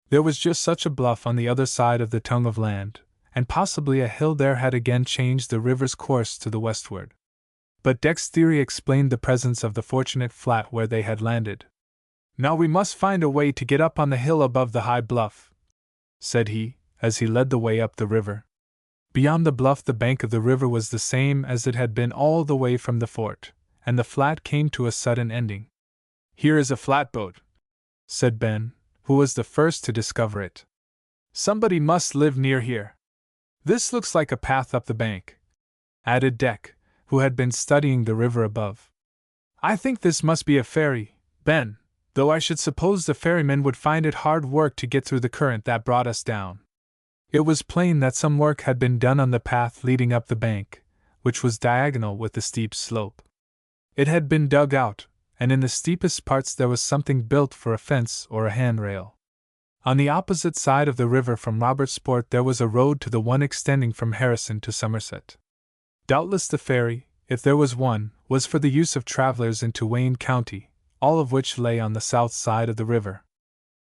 A: There was just such a bluff on the other side of the tongue of land, and possibly a hill there had again changed the river's course to the westward. But Deck's theory explained the presence of the fortunate flat where they had landed. Now we must find a way to get up on the hill above the high bluff, said he, as he led the way up the river. Beyond the bluff the bank of the river was the same as it had been all the way from the fort, and the flat came to a sudden ending. Here is a flatboat, said Ben, who was the first to discover it. Somebody must live near here. This looks like a path up the bank, added Deck, who had been studying the river above. I think this must be a ferry, Ben, though I should suppose the ferryman would find it hard work to get through the current that brought us down. It was plain that some work had been done on the path leading up the bank, which was diagonal with the steep slope. It had been dug out, and in the steepest parts there was something built for a fence or a handrail. On the opposite side of the river from Robertsport there was a road to the one extending from Harrison to Somerset. Doubtless the ferry, if there was one, was for the use of travelers into Wayne County, all of which lay on the south side of the river.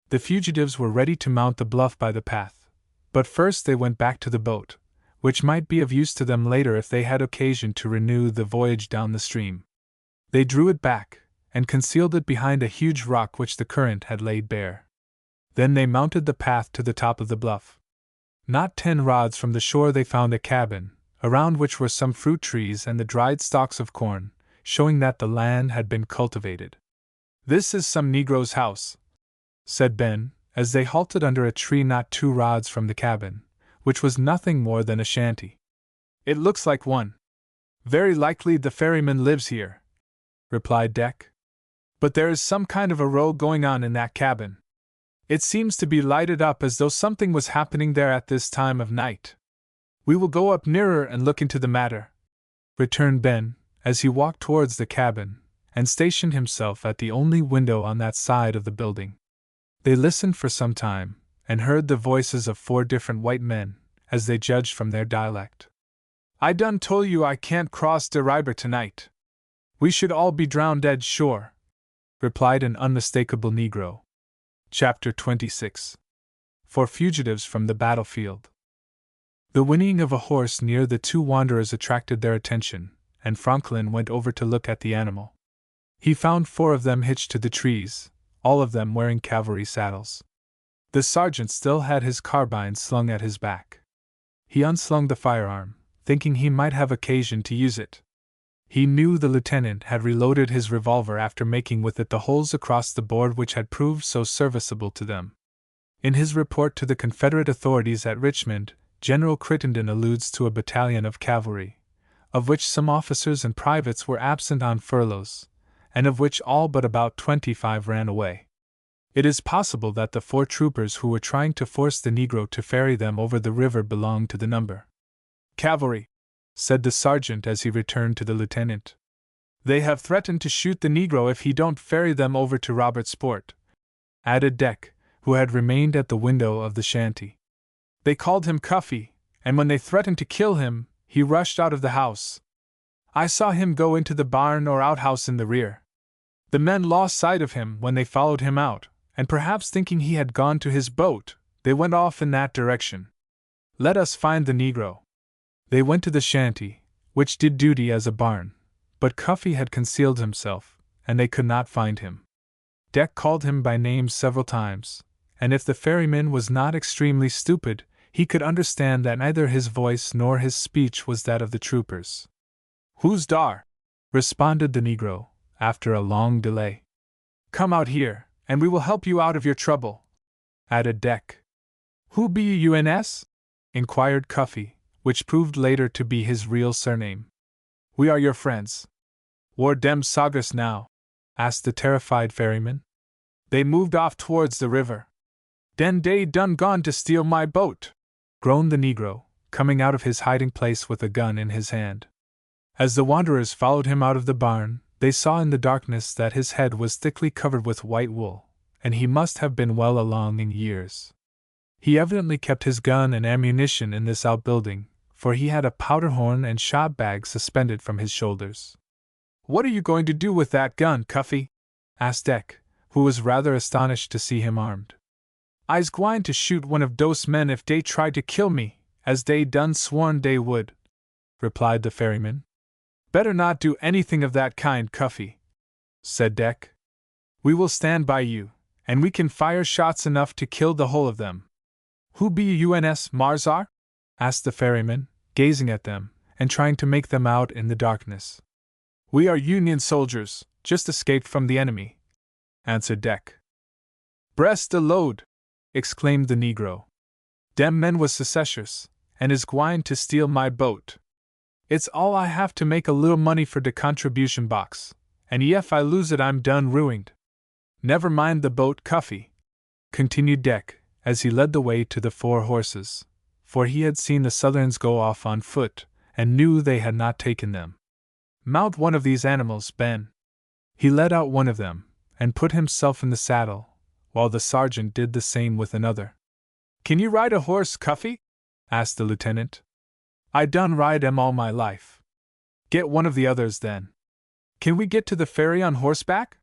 A: The fugitives were ready to mount the bluff by the path, but first they went back to the boat, which might be of use to them later if they had occasion to renew the voyage down the stream. They drew it back, and concealed it behind a huge rock which the current had laid bare. Then they mounted the path to the top of the bluff. Not 10 rods from the shore they found a cabin, around which were some fruit trees and the dried stalks of corn, showing that the land had been cultivated. This is some Negro's house, said Ben, as they halted under a tree not 2 rods from the cabin, which was nothing more than a shanty. It looks like one. Very likely the ferryman lives here, replied Deck. But there is some kind of a row going on in that cabin. It seems to be lighted up as though something was happening there at this time of night. We will go up nearer and look into the matter, returned Ben, as he walked towards the cabin, and stationed himself at the only window on that side of the building. They listened for some time, and heard the voices of 4 different white men, as they judged from their dialect. I done told you I can't cross de river tonight. We should all be drowned dead sure, replied an unmistakable Negro. Chapter 26. For Fugitives from the Battlefield. The whinnying of a horse near the 2 wanderers attracted their attention, and Franklin went over to look at the animal. He found 4 of them hitched to the trees, all of them wearing cavalry saddles. The sergeant still had his carbine slung at his back. He unslung the firearm, thinking he might have occasion to use it. He knew the lieutenant had reloaded his revolver after making with it the holes across the board which had proved so serviceable to them. In his report to the Confederate authorities at Richmond, General Crittenden alludes to a battalion of cavalry, of which some officers and privates were absent on furloughs, and of which all but about 25 ran away. It is possible that the 4 troopers who were trying to force the Negro to ferry them over the river belonged to the number. Cavalry, said the sergeant as he returned to the lieutenant. They have threatened to shoot the Negro if he don't ferry them over to Robertsport, added Deck, who had remained at the window of the shanty. They called him Cuffy, and when they threatened to kill him, he rushed out of the house. I saw him go into the barn or outhouse in the rear. The men lost sight of him when they followed him out, and perhaps thinking he had gone to his boat, They went off in that direction. Let us find the Negro. They went to the shanty, which did duty as a barn, but Cuffy had concealed himself, and they could not find him. Deck called him by name several times, and if the ferryman was not extremely stupid, he could understand that neither his voice nor his speech was that of the troopers. "Who's dar?" responded the Negro, after a long delay. "Come out here, and we will help you out of your trouble," added Deck. "Who be you, UNS?" inquired Cuffy, which proved later to be his real surname. "We are your friends." "Where dem saggers now?" asked the terrified ferryman. "They moved off towards the river." "Den dey done gone to steal my boat," groaned the Negro, coming out of his hiding place with a gun in his hand. As the wanderers followed him out of the barn, they saw in the darkness that his head was thickly covered with white wool, and he must have been well along in years. He evidently kept his gun and ammunition in this outbuilding, for he had a powder horn and shot bag suspended from his shoulders. "What are you going to do with that gun, Cuffy?" asked Deck, who was rather astonished to see him armed. "I's gwine to shoot one of dose men if dey try to kill me, as dey done sworn dey would," replied the ferryman. "Better not do anything of that kind, Cuffy," said Deck. "We will stand by you, and we can fire shots enough to kill the whole of them." "Who be you, UNS, Marzar?" asked the ferryman, gazing at them, and trying to make them out in the darkness. "We are Union soldiers, just escaped from the enemy," answered Deck. "Breast a load!" exclaimed the Negro. "Dem men was secessious, and is gwine to steal my boat. It's all I have to make a little money for de contribution box, and ef I lose it I'm done ruined. Never mind the boat, Cuffy," continued Deck, as he led the way to the 4 horses, for he had seen the Southerns go off on foot, and knew they had not taken them. "Mount one of these animals, Ben." He led out one of them, and put himself in the saddle, while the sergeant did the same with another. "Can you ride a horse, Cuffy?" asked the lieutenant. "I done ride 'em all my life." "Get one of the others, then." "Can we get to the ferry on horseback?"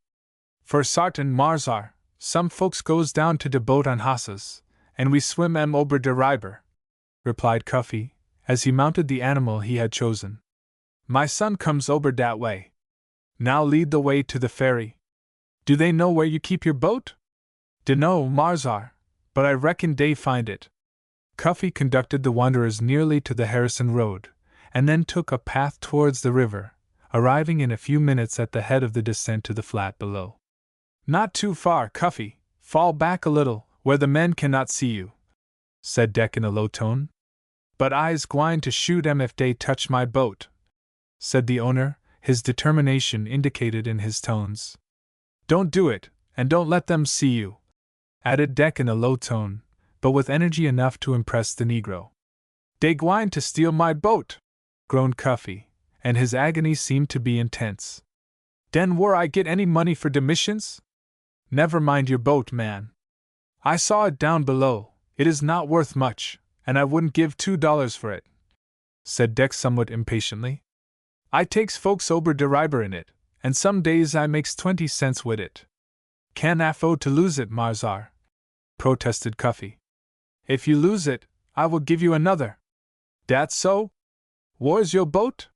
A: "For sartin, Marzar, some folks goes down to de boat on hosses, and we swim 'em ober de riber," replied Cuffy, as he mounted the animal he had chosen. "My son comes ober dat way. Now lead the way to the ferry. Do they know where you keep your boat?" "Dunno, Marzar, but I reckon dey find it." Cuffy conducted the wanderers nearly to the Harrison Road, and then took a path towards the river, arriving in a few minutes at the head of the descent to the flat below. "Not too far, Cuffy, fall back a little, where the men cannot see you," said Deck in a low tone. "But I's gwine to shoot 'em if dey touch my boat," said the owner, his determination indicated in his tones. "Don't do it, and don't let them see you," added Deck in a low tone, but with energy enough to impress the Negro. "Dey gwine to steal my boat," groaned Cuffy, and his agony seemed to be intense. "Den where I get any money for de missions?" "Never mind your boat, man. I saw it down below, it is not worth much, and I wouldn't give $2 for it," said Deck somewhat impatiently. "I takes folks ober de riber in it, and some days I makes 20 cents wid it." "Can't afford to lose it, Marzar," protested Cuffy. "If you lose it, I will give you another." "Dat so? Where's your boat?"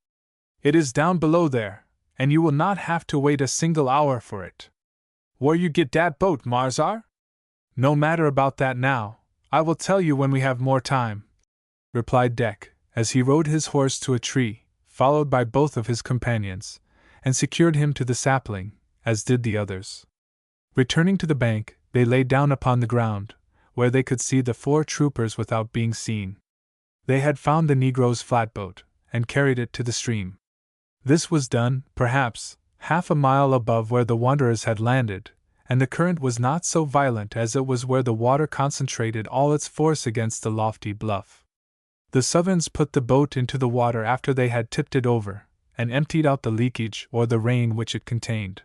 A: "It is down below there, and you will not have to wait a single hour for it." "Where you get dat boat, Marzar?" "No matter about that now, I will tell you when we have more time," replied Deck, as he rode his horse to a tree, followed by both of his companions, and secured him to the sapling, as did the others. Returning to the bank, they lay down upon the ground, where they could see the 4 troopers without being seen. They had found the Negro's flatboat, and carried it to the stream. This was done, perhaps, half a mile above where the wanderers had landed, and the current was not so violent as it was where the water concentrated all its force against the lofty bluff. The Southerns put the boat into the water after they had tipped it over, and emptied out the leakage or the rain which it contained.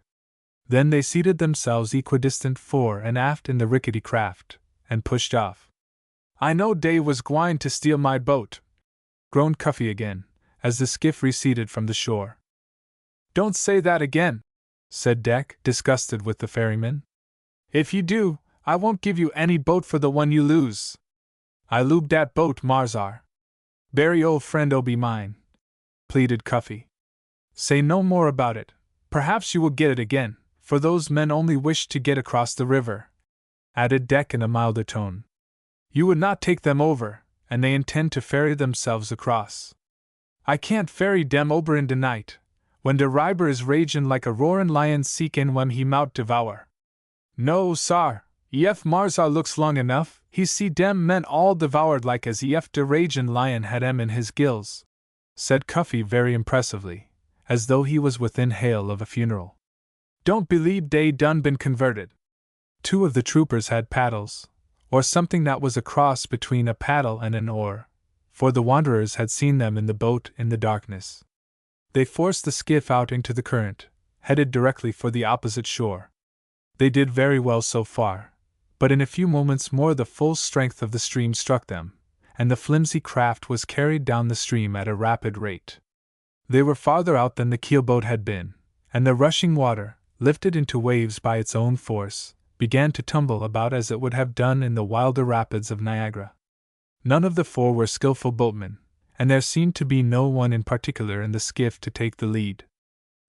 A: Then they seated themselves equidistant fore and aft in the rickety craft, and pushed off. "I know dey was gwine to steal my boat," groaned Cuffy again, as the skiff receded from the shore. "Don't say that again," said Deck, disgusted with the ferryman. "If you do, I won't give you any boat for the one you lose. I lube dat boat, Marzar. Berry old friend o be mine, pleaded Cuffy. Say no more about it. Perhaps you will get it again, for those men only wish to get across the river, added Deck in a milder tone. You would not take them over, and they intend to ferry themselves across. I can't ferry dem over in de night, when de riber is ragin' like a roarin' lion seekin' whem he mout devour. No, sar, ef Marzar looks long enough, he see dem men all devoured like as ef de ragin' lion had em in his gills, said Cuffy very impressively, as though he was within hail of a funeral. Don't believe dey done been converted. 2 of the troopers had paddles, or something that was a cross between a paddle and an oar, for the wanderers had seen them in the boat in the darkness. They forced the skiff out into the current, headed directly for the opposite shore. They did very well so far, but in a few moments more the full strength of the stream struck them, and the flimsy craft was carried down the stream at a rapid rate. They were farther out than the keelboat had been, and the rushing water, lifted into waves by its own force, began to tumble about as it would have done in the wilder rapids of Niagara. None of the 4 were skillful boatmen, and there seemed to be no one in particular in the skiff to take the lead.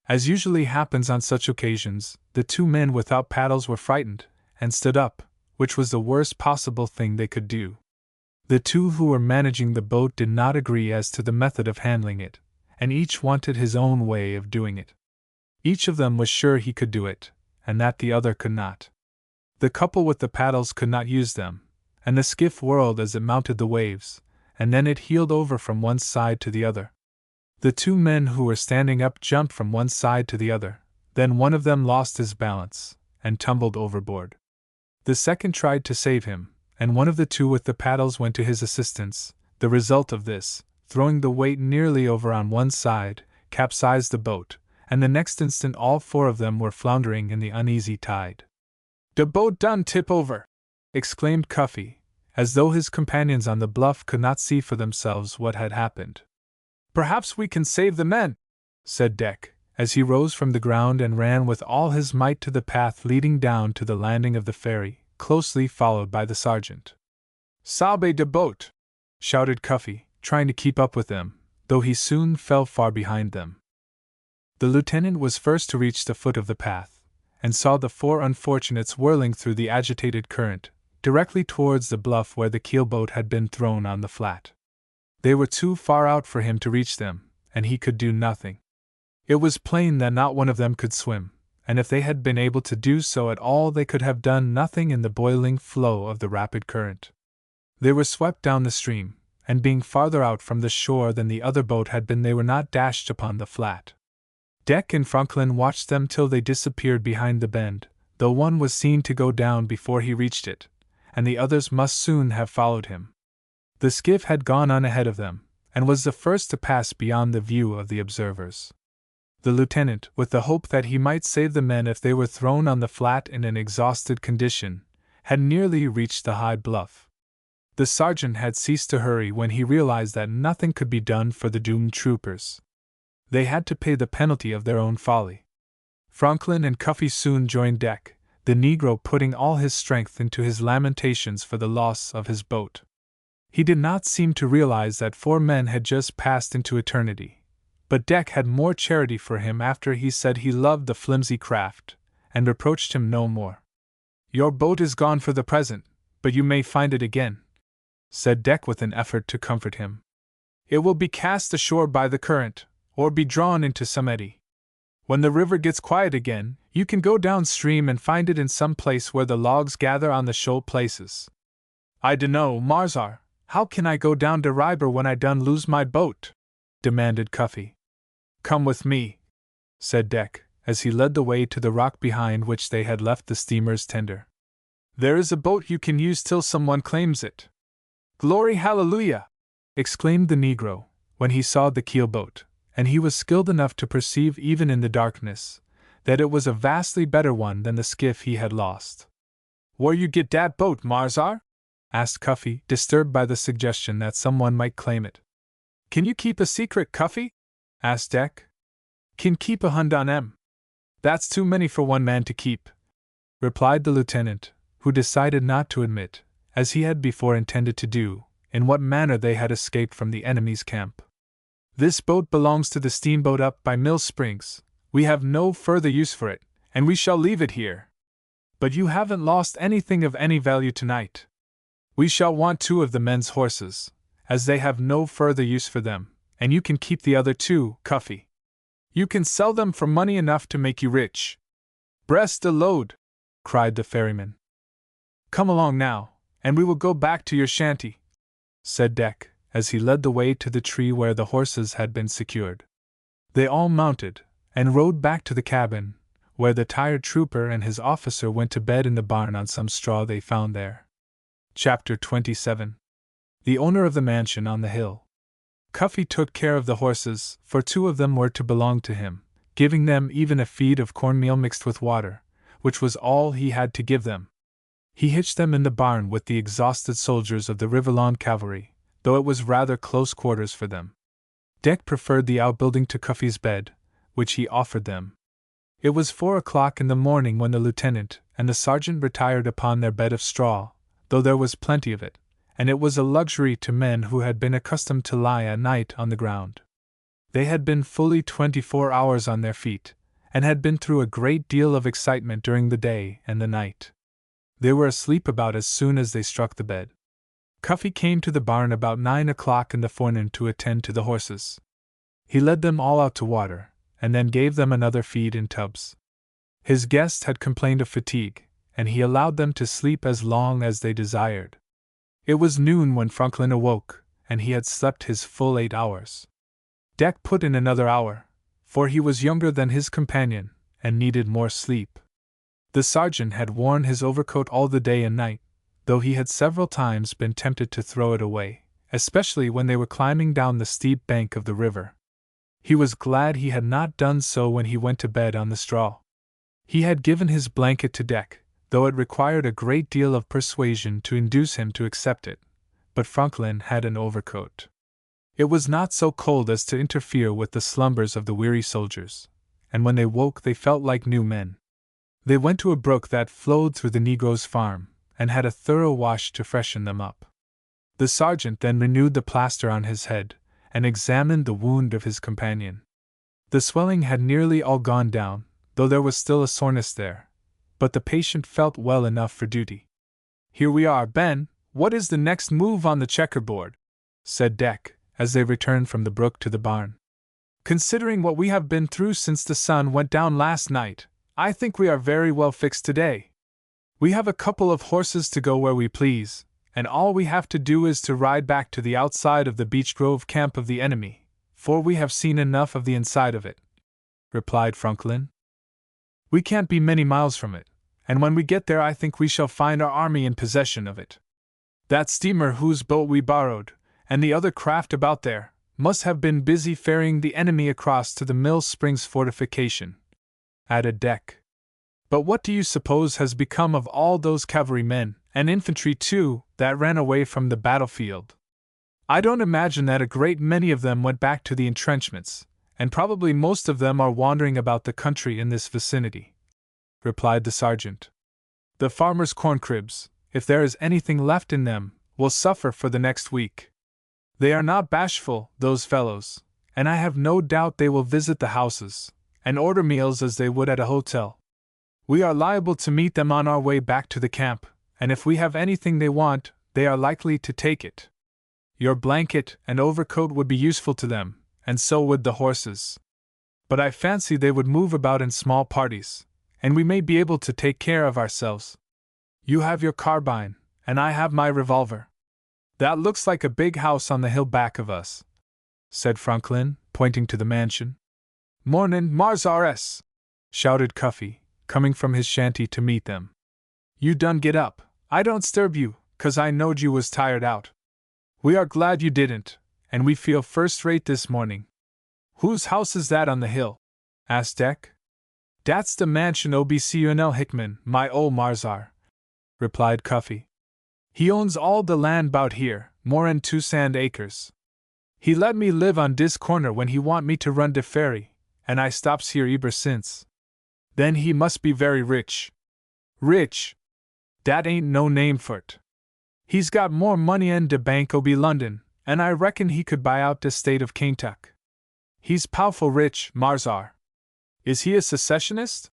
A: As usually happens on such occasions, the 2 men without paddles were frightened, and stood up, which was the worst possible thing they could do. The 2 who were managing the boat did not agree as to the method of handling it, and each wanted his own way of doing it. Each of them was sure he could do it, and that the other could not. The couple with the paddles could not use them, and the skiff whirled as it mounted the waves, and then it heeled over from one side to the other. The 2 men who were standing up jumped from one side to the other, then one of them lost his balance, and tumbled overboard. The second tried to save him, and one of the 2 with the paddles went to his assistance. The result of this, throwing the weight nearly over on one side, capsized the boat, and the next instant all 4 of them were floundering in the uneasy tide. "De boat done tip over!" exclaimed Cuffy, as though his companions on the bluff could not see for themselves what had happened. "Perhaps we can save the men," said Deck, as he rose from the ground and ran with all his might to the path leading down to the landing of the ferry, closely followed by the sergeant. "Salbe de boat!" shouted Cuffy, trying to keep up with them, though he soon fell far behind them. The lieutenant was first to reach the foot of the path, and saw the 4 unfortunates whirling through the agitated current, directly towards the bluff where the keelboat had been thrown on the flat. They were too far out for him to reach them, and he could do nothing. It was plain that not one of them could swim, and if they had been able to do so at all they could have done nothing in the boiling flow of the rapid current. They were swept down the stream, and being farther out from the shore than the other boat had been, they were not dashed upon the flat. Deck and Franklin watched them till they disappeared behind the bend, though one was seen to go down before he reached it, and the others must soon have followed him. The skiff had gone on ahead of them, and was the first to pass beyond the view of the observers. The lieutenant, with the hope that he might save the men if they were thrown on the flat in an exhausted condition, had nearly reached the high bluff. The sergeant had ceased to hurry when he realized that nothing could be done for the doomed troopers. They had to pay the penalty of their own folly. Franklin and Cuffy soon joined Deck, the Negro putting all his strength into his lamentations for the loss of his boat. He did not seem to realize that 4 men had just passed into eternity, but Deck had more charity for him after he said he loved the flimsy craft, and reproached him no more. "Your boat is gone for the present, but you may find it again," said Deck with an effort to comfort him. "It will be cast ashore by the current, or be drawn into some eddy. When the river gets quiet again, you can go downstream and find it in some place where the logs gather on the shoal places." "I dunno, Marzar, how can I go down de river when I done lose my boat?" demanded Cuffy. "Come with me," said Deck, as he led the way to the rock behind which they had left the steamer's tender. "There is a boat you can use till someone claims it." "Glory hallelujah!" exclaimed the Negro, when he saw the keelboat, and he was skilled enough to perceive even in the darkness that it was a vastly better one than the skiff he had lost. "Where you get dat boat, Marzar?" asked Cuffy, disturbed by the suggestion that someone might claim it. "Can you keep a secret, Cuffy?" asked Deck. "Can keep 100 on 'em. That's too many for one man to keep," replied the lieutenant, who decided not to admit, as he had before intended to do, in what manner they had escaped from the enemy's camp. "This boat belongs to the steamboat up by Mill Springs. We have no further use for it, and we shall leave it here. But you haven't lost anything of any value tonight. We shall want 2 of the men's horses, as they have no further use for them, and you can keep the other 2, Cuffy. You can sell them for money enough to make you rich." "Breast a load!" cried the ferryman. "Come along now, and we will go back to your shanty," said Deck, as he led the way to the tree where the horses had been secured. They all mounted, and rode back to the cabin, where the tired trooper and his officer went to bed in the barn on some straw they found there. Chapter 27. The owner of the mansion on the hill. Cuffy took care of the horses, for 2 of them were to belong to him, giving them even a feed of cornmeal mixed with water, which was all he had to give them. He hitched them in the barn with the exhausted soldiers of the Riverlawn Cavalry, though it was rather close quarters for them. Deck preferred the outbuilding to Cuffy's bed, which he offered them. It was 4 o'clock in the morning when the lieutenant and the sergeant retired upon their bed of straw, though there was plenty of it, and it was a luxury to men who had been accustomed to lie at night on the ground. They had been fully 24 hours on their feet, and had been through a great deal of excitement during the day and the night. They were asleep about as soon as they struck the bed. Cuffy came to the barn about 9 o'clock in the forenoon to attend to the horses. He led them all out to water, and then gave them another feed in tubs. His guest had complained of fatigue, and he allowed them to sleep as long as they desired. It was noon when Franklin awoke, and he had slept his full 8 hours. Deck put in another hour, for he was younger than his companion, and needed more sleep. The sergeant had worn his overcoat all the day and night, though he had several times been tempted to throw it away, especially when they were climbing down the steep bank of the river. He was glad he had not done so when he went to bed on the straw. He had given his blanket to Deck, though it required a great deal of persuasion to induce him to accept it, but Franklin had an overcoat. It was not so cold as to interfere with the slumbers of the weary soldiers, and when they woke they felt like new men. They went to a brook that flowed through the Negro's farm, and had a thorough wash to freshen them up. The sergeant then renewed the plaster on his head, and examined the wound of his companion. The swelling had nearly all gone down, though there was still a soreness there, but the patient felt well enough for duty. "Here we are, Ben. What is the next move on the checkerboard?" said Deck, as they returned from the brook to the barn. "Considering what we have been through since the sun went down last night, I think we are very well fixed today. We have a couple of horses to go where we please, and all we have to do is to ride back to the outside of the Beech Grove camp of the enemy, for we have seen enough of the inside of it," replied Franklin. "We can't be many miles from it, and when we get there I think we shall find our army in possession of it. That steamer whose boat we borrowed, and the other craft about there, must have been busy ferrying the enemy across to the Mill Springs fortification," added Deck. "But what do you suppose has become of all those cavalrymen, and infantry too, that ran away from the battlefield? I don't imagine that a great many of them went back to the entrenchments, and probably most of them are wandering about the country in this vicinity," replied the sergeant. "The farmers' corn cribs, if there is anything left in them, will suffer for the next week. They are not bashful, those fellows, and I have no doubt they will visit the houses, and order meals as they would at a hotel. We are liable to meet them on our way back to the camp, and if we have anything they want, they are likely to take it. Your blanket and overcoat would be useful to them, and so would the horses. But I fancy they would move about in small parties, and we may be able to take care of ourselves. You have your carbine, and I have my revolver. That looks like a big house on the hill back of us," said Franklin, pointing to the mansion. "Mornin', Mars R.S.!" shouted Cuffy, coming from his shanty to meet them. "You done get up. I don't disturb you, 'cause I knowed you was tired out. We are glad you didn't, and we feel first-rate this morning." "Whose house is that on the hill?" asked Deck. "Dat's the mansion O.B.C.U.N.L. Hickman, my ol' Marzar," replied Cuffy. "He owns all the land 'bout here, more'n 2 sand acres. He let me live on dis corner when he want me to run de ferry, and I stops here eber since. Then he must be very rich." "Rich! Dat ain't no name fer't. He's got more money en de Banco be London, and I reckon he could buy out de state of Kentuck. He's powerful rich, Marzar. Is he a secessionist?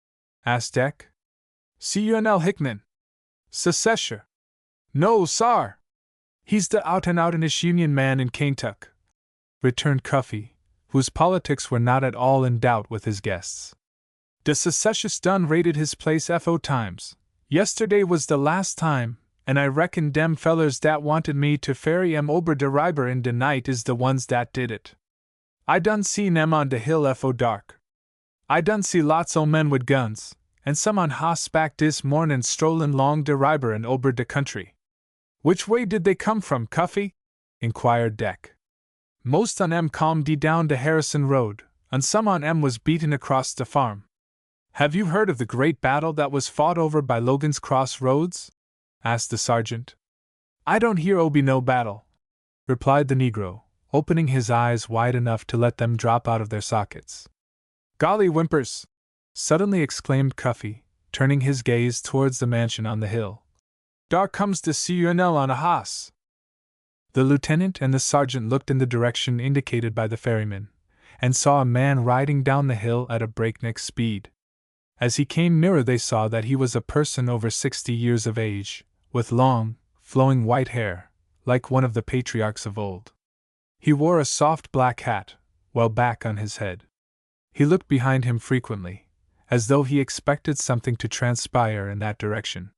A: Asked Deck. Colonel Hickman. Secession? No, sar. He's the out-and-out-ish Union man in Kentuck, returned Cuffy, whose politics were not at all in doubt with his guests. De secessionists done raided his place FO times. Yesterday was the last time, and I reckon dem fellers dat wanted me to ferry em ober de riber in de night is the ones dat did it. I done seen em on de hill FO dark. I done see lots o' men wid guns, and some on hossback dis mornin' strollin' long de riber and ober de country. Which way did they come from, Cuffy? Inquired Deck. Most on em come down de Harrison Road, and some on em was beaten across the farm. Have you heard of the great battle that was fought over by Logan's Cross Roads? Asked the sergeant. I don't hear obi no battle, replied the Negro, opening his eyes wide enough to let them drop out of their sockets. Golly whimpers! Suddenly exclaimed Cuffy, turning his gaze towards the mansion on the hill. Dar comes the Colonel on a hoss. The lieutenant and the sergeant looked in the direction indicated by the ferryman, and saw a man riding down the hill at a breakneck speed. As he came nearer, they saw that he was a person over 60 years of age, with long, flowing white hair, like one of the patriarchs of old. He wore a soft black hat, well back on his head. He looked behind him frequently, as though he expected something to transpire in that direction.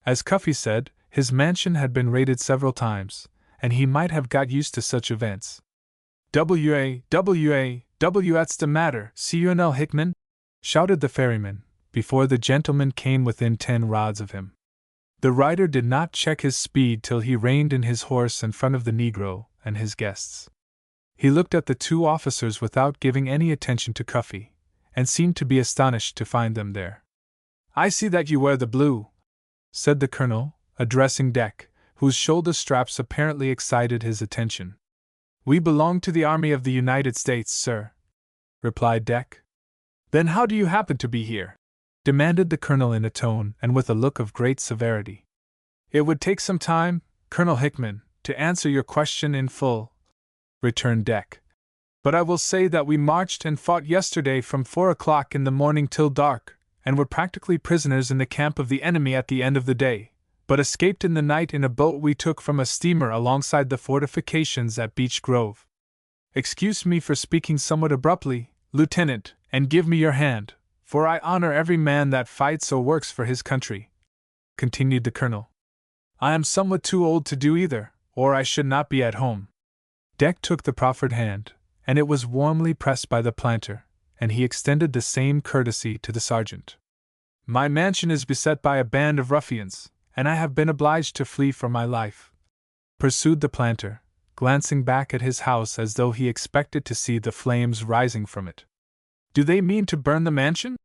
A: As Cuffy said, his mansion had been raided several times, and he might have got used to such events. What's the matter, Colonel Hickman? Shouted the ferryman, before the gentleman came within 10 rods of him. The rider did not check his speed till he reined in his horse in front of the Negro and his guests. He looked at the two officers without giving any attention to Cuffy, and seemed to be astonished to find them there. I see that you wear the blue, said the colonel, addressing Deck, whose shoulder straps apparently excited his attention. We belong to the Army of the United States, sir, replied Deck. Then how do you happen to be here? Demanded the colonel in a tone and with a look of great severity. It would take some time, Colonel Hickman, to answer your question in full, returned Deck. But I will say that we marched and fought yesterday from 4 o'clock in the morning till dark, and were practically prisoners in the camp of the enemy at the end of the day, but escaped in the night in a boat we took from a steamer alongside the fortifications at Beech Grove. Excuse me for speaking somewhat abruptly, Lieutenant, and give me your hand, for I honor every man that fights or works for his country, continued the colonel. I am somewhat too old to do either, or I should not be at home. Deck took the proffered hand, and it was warmly pressed by the planter, and he extended the same courtesy to the sergeant. My mansion is beset by a band of ruffians, and I have been obliged to flee for my life, pursued the planter, glancing back at his house as though he expected to see the flames rising from it. Do they mean to burn the mansion?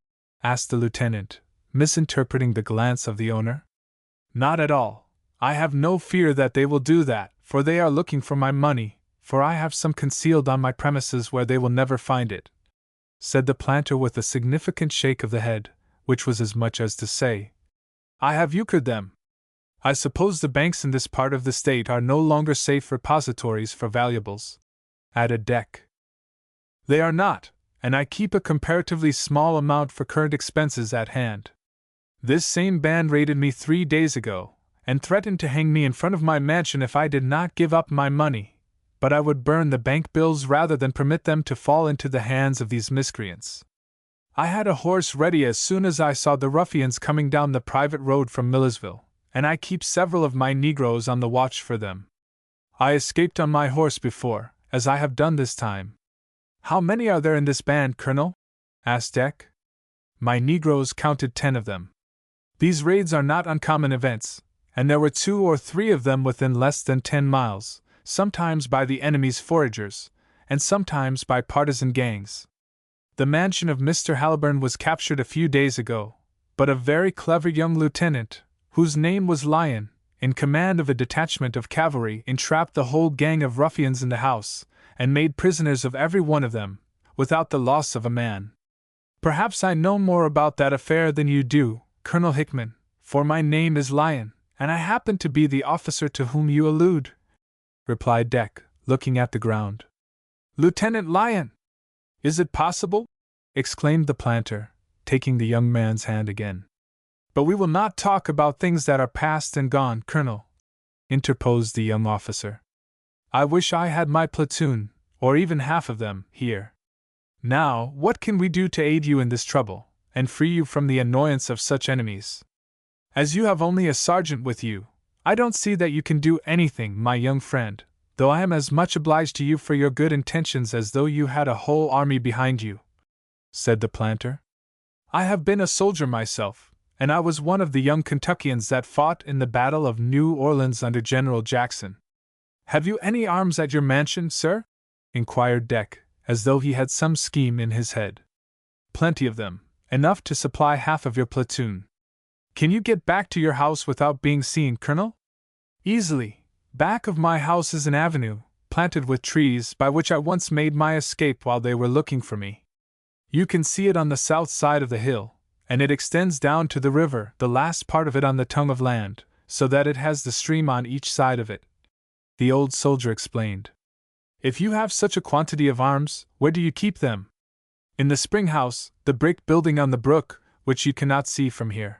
A: Asked the lieutenant, misinterpreting the glance of the owner. Not at all. I have no fear that they will do that, for they are looking for my money, for I have some concealed on my premises where they will never find it, said the planter with a significant shake of the head, which was as much as to say, I have euchred them. I suppose the banks in this part of the state are no longer safe repositories for valuables, added Deck. They are not, and I keep a comparatively small amount for current expenses at hand. This same band raided me 3 days ago, and threatened to hang me in front of my mansion if I did not give up my money, but I would burn the bank bills rather than permit them to fall into the hands of these miscreants. I had a horse ready as soon as I saw the ruffians coming down the private road from Millersville, and I keep several of my Negroes on the watch for them. I escaped on my horse before, as I have done this time. How many are there in this band, Colonel? Asked Deck. My Negroes counted 10 of them. These raids are not uncommon events, and there were 2 or 3 of them within less than 10 miles, sometimes by the enemy's foragers, and sometimes by partisan gangs. The mansion of Mr. Halliburn was captured a few days ago, but a very clever young lieutenant, whose name was Lyon, in command of a detachment of cavalry, entrapped the whole gang of ruffians in the house, and made prisoners of every one of them, without the loss of a man. Perhaps I know more about that affair than you do, Colonel Hickman, "for my name is Lyon, and I happen to be the officer to whom you allude," replied Deck, looking at the ground. "Lieutenant Lyon! Is it possible?" exclaimed the planter, taking the young man's hand again. "But we will not talk about things that are past and gone, Colonel," interposed the young officer. "I wish I had my platoon, or even half of them, here. Now, what can we do to aid you in this trouble, and free you from the annoyance of such enemies? As you have only a sergeant with you, I don't see that you can do anything, my young friend, though I am as much obliged to you for your good intentions as though you had a whole army behind you," said the planter. "I have been a soldier myself, and I was one of the young Kentuckians that fought in the Battle of New Orleans under General Jackson." "Have you any arms at your mansion, sir?" inquired Deck, as though he had some scheme in his head. "Plenty of them, enough to supply half of your platoon." "Can you get back to your house without being seen, Colonel?" "Easily. Back of my house is an avenue, planted with trees, by which I once made my escape while they were looking for me. You can see it on the south side of the hill, and it extends down to the river, the last part of it on the tongue of land, so that it has the stream on each side of it," the old soldier explained. "If you have such a quantity of arms, where do you keep them?" "In the spring house, the brick building on the brook, which you cannot see from here.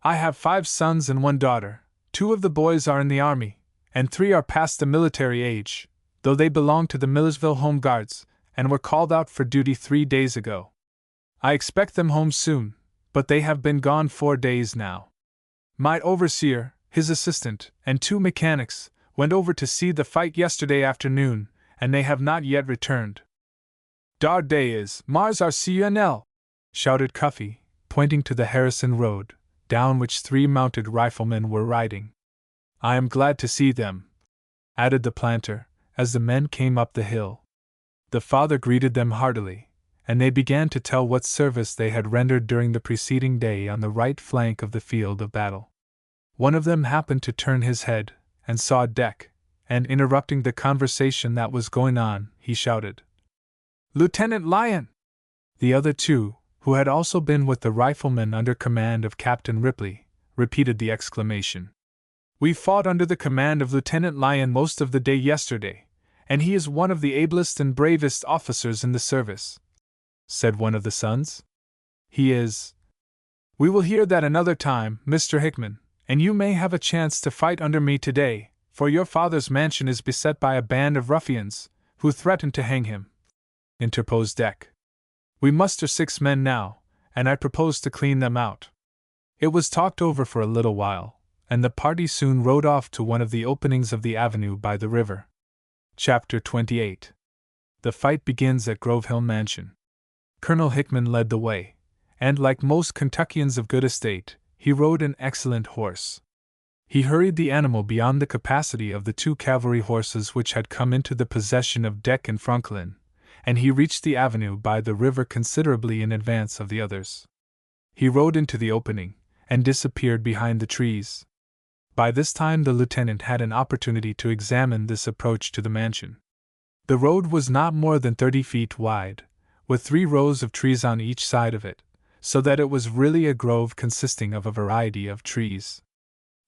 A: I have 5 sons and 1 daughter. 2 of the boys are in the army, and 3 are past the military age, though they belong to the Millersville Home Guards, and were called out for duty 3 days ago. I expect them home soon, but they have been gone 4 days now. My overseer, his assistant, and 2 mechanics went over to see the fight yesterday afternoon, and they have not yet returned." "Dar day is, Mars RCNL!" shouted Cuffy, pointing to the Harrison Road, down which 3 mounted riflemen were riding. "I am glad to see them," added the planter, as the men came up the hill. The father greeted them heartily, and they began to tell what service they had rendered during the preceding day on the right flank of the field of battle. One of them happened to turn his head, and saw Deck, and interrupting the conversation that was going on, he shouted, "Lieutenant Lyon!" The other 2, who had also been with the riflemen under command of Captain Ripley, repeated the exclamation. "We fought under the command of Lieutenant Lyon most of the day yesterday, and he is one of the ablest and bravest officers in the service," said one of the sons. "He is. We will hear that another time, Mr. Hickman, and you may have a chance to fight under me today, for your father's mansion is beset by a band of ruffians, who threaten to hang him," interposed Deck. "We muster 6 men now, and I propose to clean them out." It was talked over for a little while, and the party soon rode off to one of the openings of the avenue by the river. Chapter 28. The fight begins at Grove Hill Mansion. Colonel Hickman led the way, and like most Kentuckians of good estate, he rode an excellent horse. He hurried the animal beyond the capacity of the 2 cavalry horses which had come into the possession of Deck and Franklin, and he reached the avenue by the river considerably in advance of the others. He rode into the opening, and disappeared behind the trees. By this time the lieutenant had an opportunity to examine this approach to the mansion. The road was not more than 30 feet wide, with 3 rows of trees on each side of it, so that it was really a grove consisting of a variety of trees.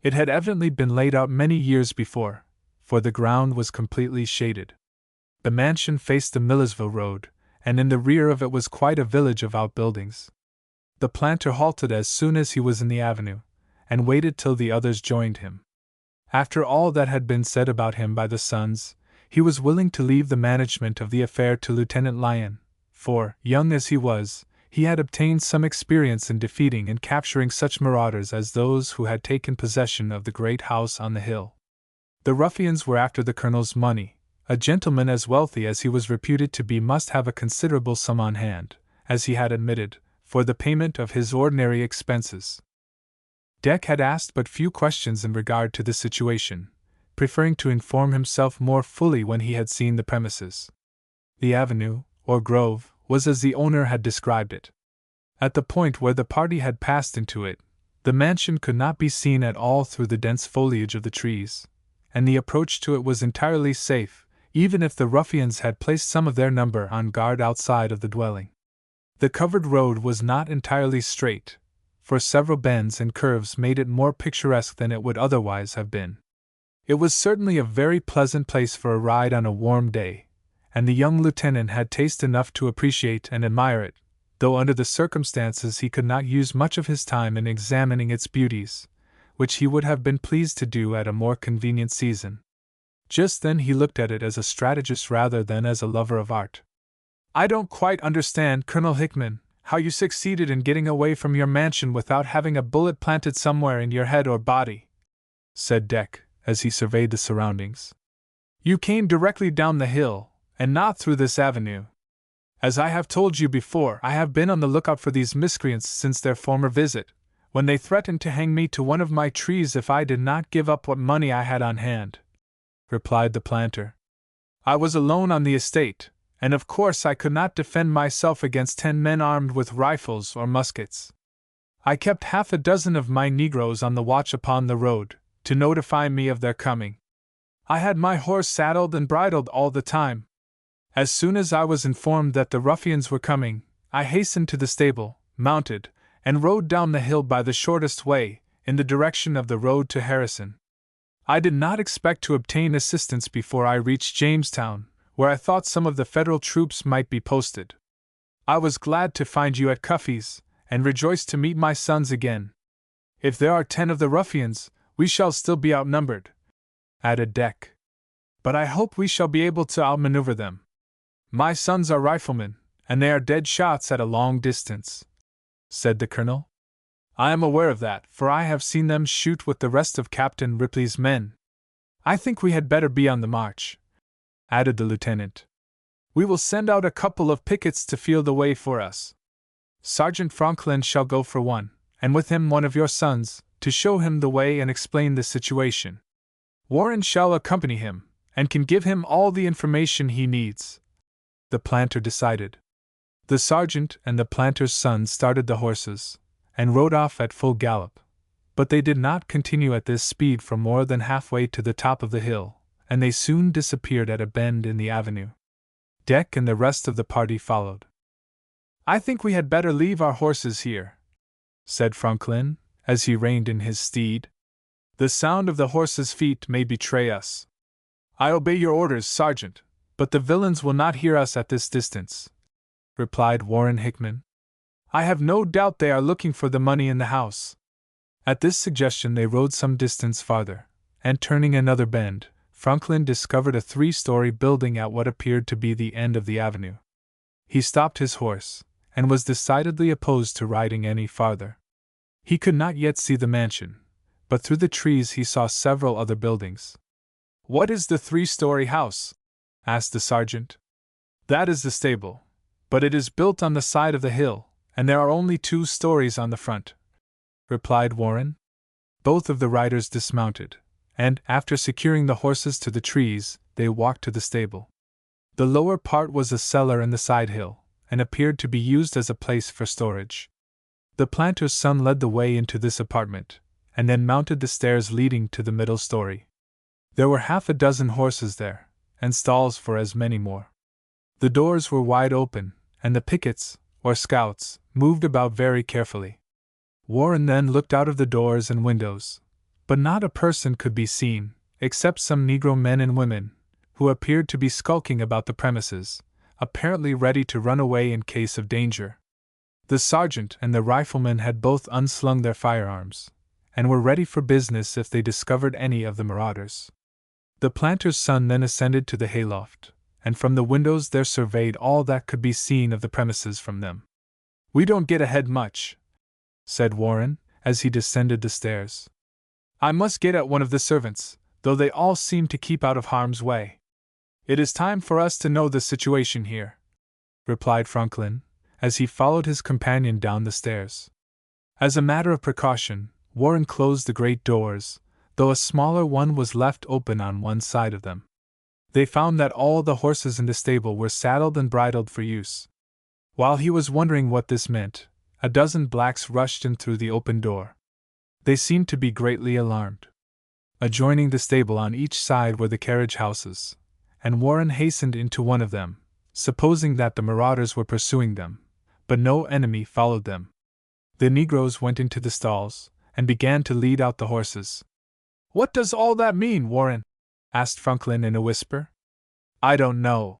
A: It had evidently been laid out many years before, for the ground was completely shaded. The mansion faced the Millersville Road, and in the rear of it was quite a village of outbuildings. The planter halted as soon as he was in the avenue, and waited till the others joined him. After all that had been said about him by the sons, he was willing to leave the management of the affair to Lieutenant Lyon, for, young as he was, he had obtained some experience in defeating and capturing such marauders as those who had taken possession of the great house on the hill. The ruffians were after the colonel's money. A gentleman as wealthy as he was reputed to be must have a considerable sum on hand, as he had admitted, for the payment of his ordinary expenses. Deck had asked but few questions in regard to the situation, preferring to inform himself more fully when he had seen the premises. The avenue, or grove, was as the owner had described it. At the point where the party had passed into it, the mansion could not be seen at all through the dense foliage of the trees, and the approach to it was entirely safe, even if the ruffians had placed some of their number on guard outside of the dwelling. The covered road was not entirely straight, for several bends and curves made it more picturesque than it would otherwise have been. It was certainly a very pleasant place for a ride on a warm day, and the young lieutenant had taste enough to appreciate and admire it, though under the circumstances he could not use much of his time in examining its beauties, which he would have been pleased to do at a more convenient season. Just then he looked at it as a strategist rather than as a lover of art. "I don't quite understand, Colonel Hickman, how you succeeded in getting away from your mansion without having a bullet planted somewhere in your head or body," said Deck, as he surveyed the surroundings. "You came directly down the hill, and not through this avenue. As I have told you before, I have been on the lookout for these miscreants since their former visit, when they threatened to hang me to one of my trees if I did not give up what money I had on hand," replied the planter. "I was alone on the estate, and of course I could not defend myself against 10 men armed with rifles or muskets. I kept half a dozen of my negroes on the watch upon the road, to notify me of their coming. I had my horse saddled and bridled all the time. As soon as I was informed that the ruffians were coming, I hastened to the stable, mounted, and rode down the hill by the shortest way, in the direction of the road to Harrison. I did not expect to obtain assistance before I reached Jamestown, where I thought some of the Federal troops might be posted. I was glad to find you at Cuffy's, and rejoiced to meet my sons again. If there are 10 of the ruffians, we shall still be outnumbered," added Deck. "But I hope we shall be able to outmaneuver them. My sons are riflemen, and they are dead shots at a long distance," said the colonel. "I am aware of that, for I have seen them shoot with the rest of Captain Ripley's men. I think we had better be on the march," added the lieutenant. "We will send out a couple of pickets to feel the way for us. Sergeant Franklin shall go for one, and with him one of your sons, to show him the way and explain the situation. Warren shall accompany him, and can give him all the information he needs," the planter decided. The sergeant and the planter's son started the horses, and rode off at full gallop, but they did not continue at this speed for more than halfway to the top of the hill, and they soon disappeared at a bend in the avenue. Deck and the rest of the party followed. "I think we had better leave our horses here," said Franklin, as he reined in his steed. "The sound of the horses' feet may betray us." "I obey your orders, Sergeant, but the villains will not hear us at this distance," replied Warren Hickman. "I have no doubt they are looking for the money in the house." At this suggestion they rode some distance farther, and turning another bend, Franklin discovered a 3-story building at what appeared to be the end of the avenue. He stopped his horse, and was decidedly opposed to riding any farther. He could not yet see the mansion, but through the trees he saw several other buildings. "What is the 3-story house?" asked the sergeant. "That is the stable, but it is built on the side of the hill, and there are only 2 stories on the front," replied Warren. Both of the riders dismounted, and, after securing the horses to the trees, they walked to the stable. The lower part was a cellar in the side hill, and appeared to be used as a place for storage. The planter's son led the way into this apartment, and then mounted the stairs leading to the middle story. There were half a dozen horses there, and stalls for as many more. The doors were wide open, and the pickets, or scouts, moved about very carefully. Warren then looked out of the doors and windows, but not a person could be seen, except some Negro men and women, who appeared to be skulking about the premises, apparently ready to run away in case of danger. The sergeant and the rifleman had both unslung their firearms, and were ready for business if they discovered any of the marauders. The planter's son then ascended to the hayloft, and from the windows there surveyed all that could be seen of the premises from them. "We don't get ahead much," said Warren, as he descended the stairs. "I must get at one of the servants, though they all seem to keep out of harm's way. It is time for us to know the situation here," replied Franklin, as he followed his companion down the stairs. As a matter of precaution, Warren closed the great doors, though a smaller one was left open on one side of them. They found that all the horses in the stable were saddled and bridled for use. While he was wondering what this meant, a dozen blacks rushed in through the open door. They seemed to be greatly alarmed. Adjoining the stable on each side were the carriage houses, and Warren hastened into one of them, supposing that the marauders were pursuing them, but no enemy followed them. The negroes went into the stalls and began to lead out the horses. "What does all that mean, Warren?" asked Franklin in a whisper. "I don't know,"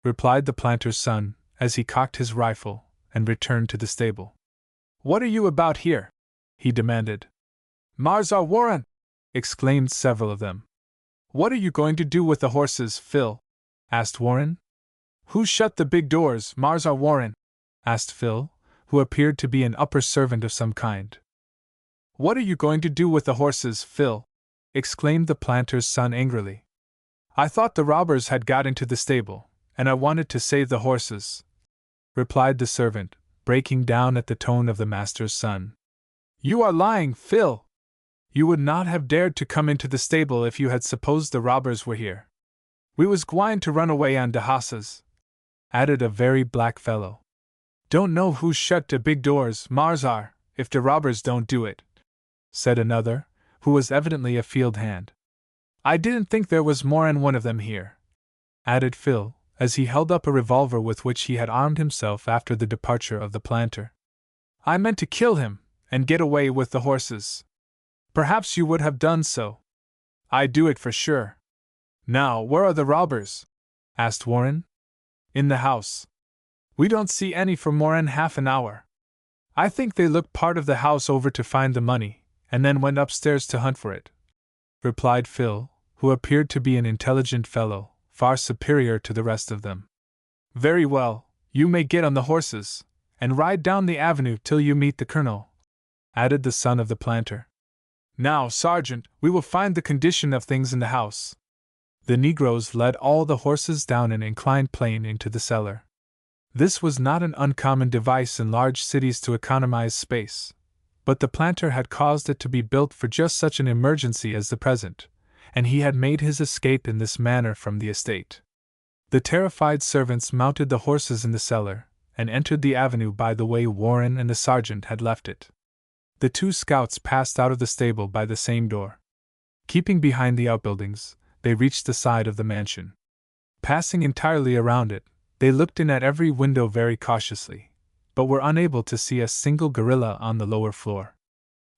A: replied the planter's son as he cocked his rifle and returned to the stable. "What are you about here?" he demanded. "Mars are Warren!" exclaimed several of them. "What are you going to do with the horses, Phil?" asked Warren. "Who shut the big doors, Mars are Warren?" asked Phil, who appeared to be an upper servant of some kind. "What are you going to do with the horses, Phil?" exclaimed the planter's son angrily. "I thought the robbers had got into the stable, and I wanted to save the horses," replied the servant, breaking down at the tone of the master's son. "You are lying, Phil! You would not have dared to come into the stable if you had supposed the robbers were here. We was gwine to run away on de hosses," added a very black fellow. "Don't know who shut de big doors, Mars are, if de robbers don't do it," said another, who was evidently a field hand. "I didn't think there was more'n one of them here," added Phil, as he held up a revolver with which he had armed himself after the departure of the planter. "I meant to kill him, and get away with the horses. Perhaps you would have done so. I'd do it for sure." "Now, where are the robbers?" asked Warren. "In the house. We don't see any for more'n half an hour. I think they looked part of the house over to find the money, and then went upstairs to hunt for it," replied Phil, who appeared to be an intelligent fellow, far superior to the rest of them. "Very well, you may get on the horses, and ride down the avenue till you meet the colonel," added the son of the planter. "Now, Sergeant, we will find the condition of things in the house." The negroes led all the horses down an inclined plane into the cellar. This was not an uncommon device in large cities to economize space, but the planter had caused it to be built for just such an emergency as the present, and he had made his escape in this manner from the estate. The terrified servants mounted the horses in the cellar, and entered the avenue by the way Warren and the sergeant had left it. The two scouts passed out of the stable by the same door. Keeping behind the outbuildings, they reached the side of the mansion. Passing entirely around it, they looked in at every window very cautiously, but were unable to see a single gorilla on the lower floor.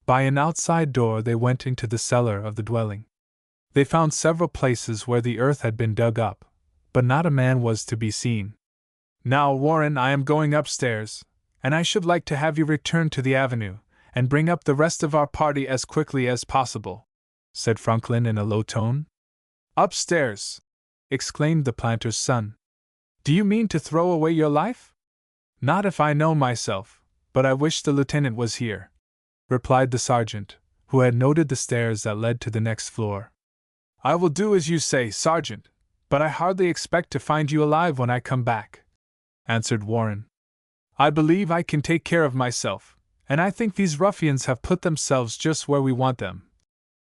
A: By an outside door they went into the cellar of the dwelling. They found several places where the earth had been dug up, but not a man was to be seen. "Now, Warren, I am going upstairs, and I should like to have you return to the avenue, and bring up the rest of our party as quickly as possible," said Franklin in a low tone. "Upstairs!" exclaimed the planter's son. "Do you mean to throw away your life?" "Not if I know myself, but I wish the lieutenant was here," replied the sergeant, who had noted the stairs that led to the next floor. "I will do as you say, Sergeant, but I hardly expect to find you alive when I come back," answered Warren. "I believe I can take care of myself, and I think these ruffians have put themselves just where we want them,"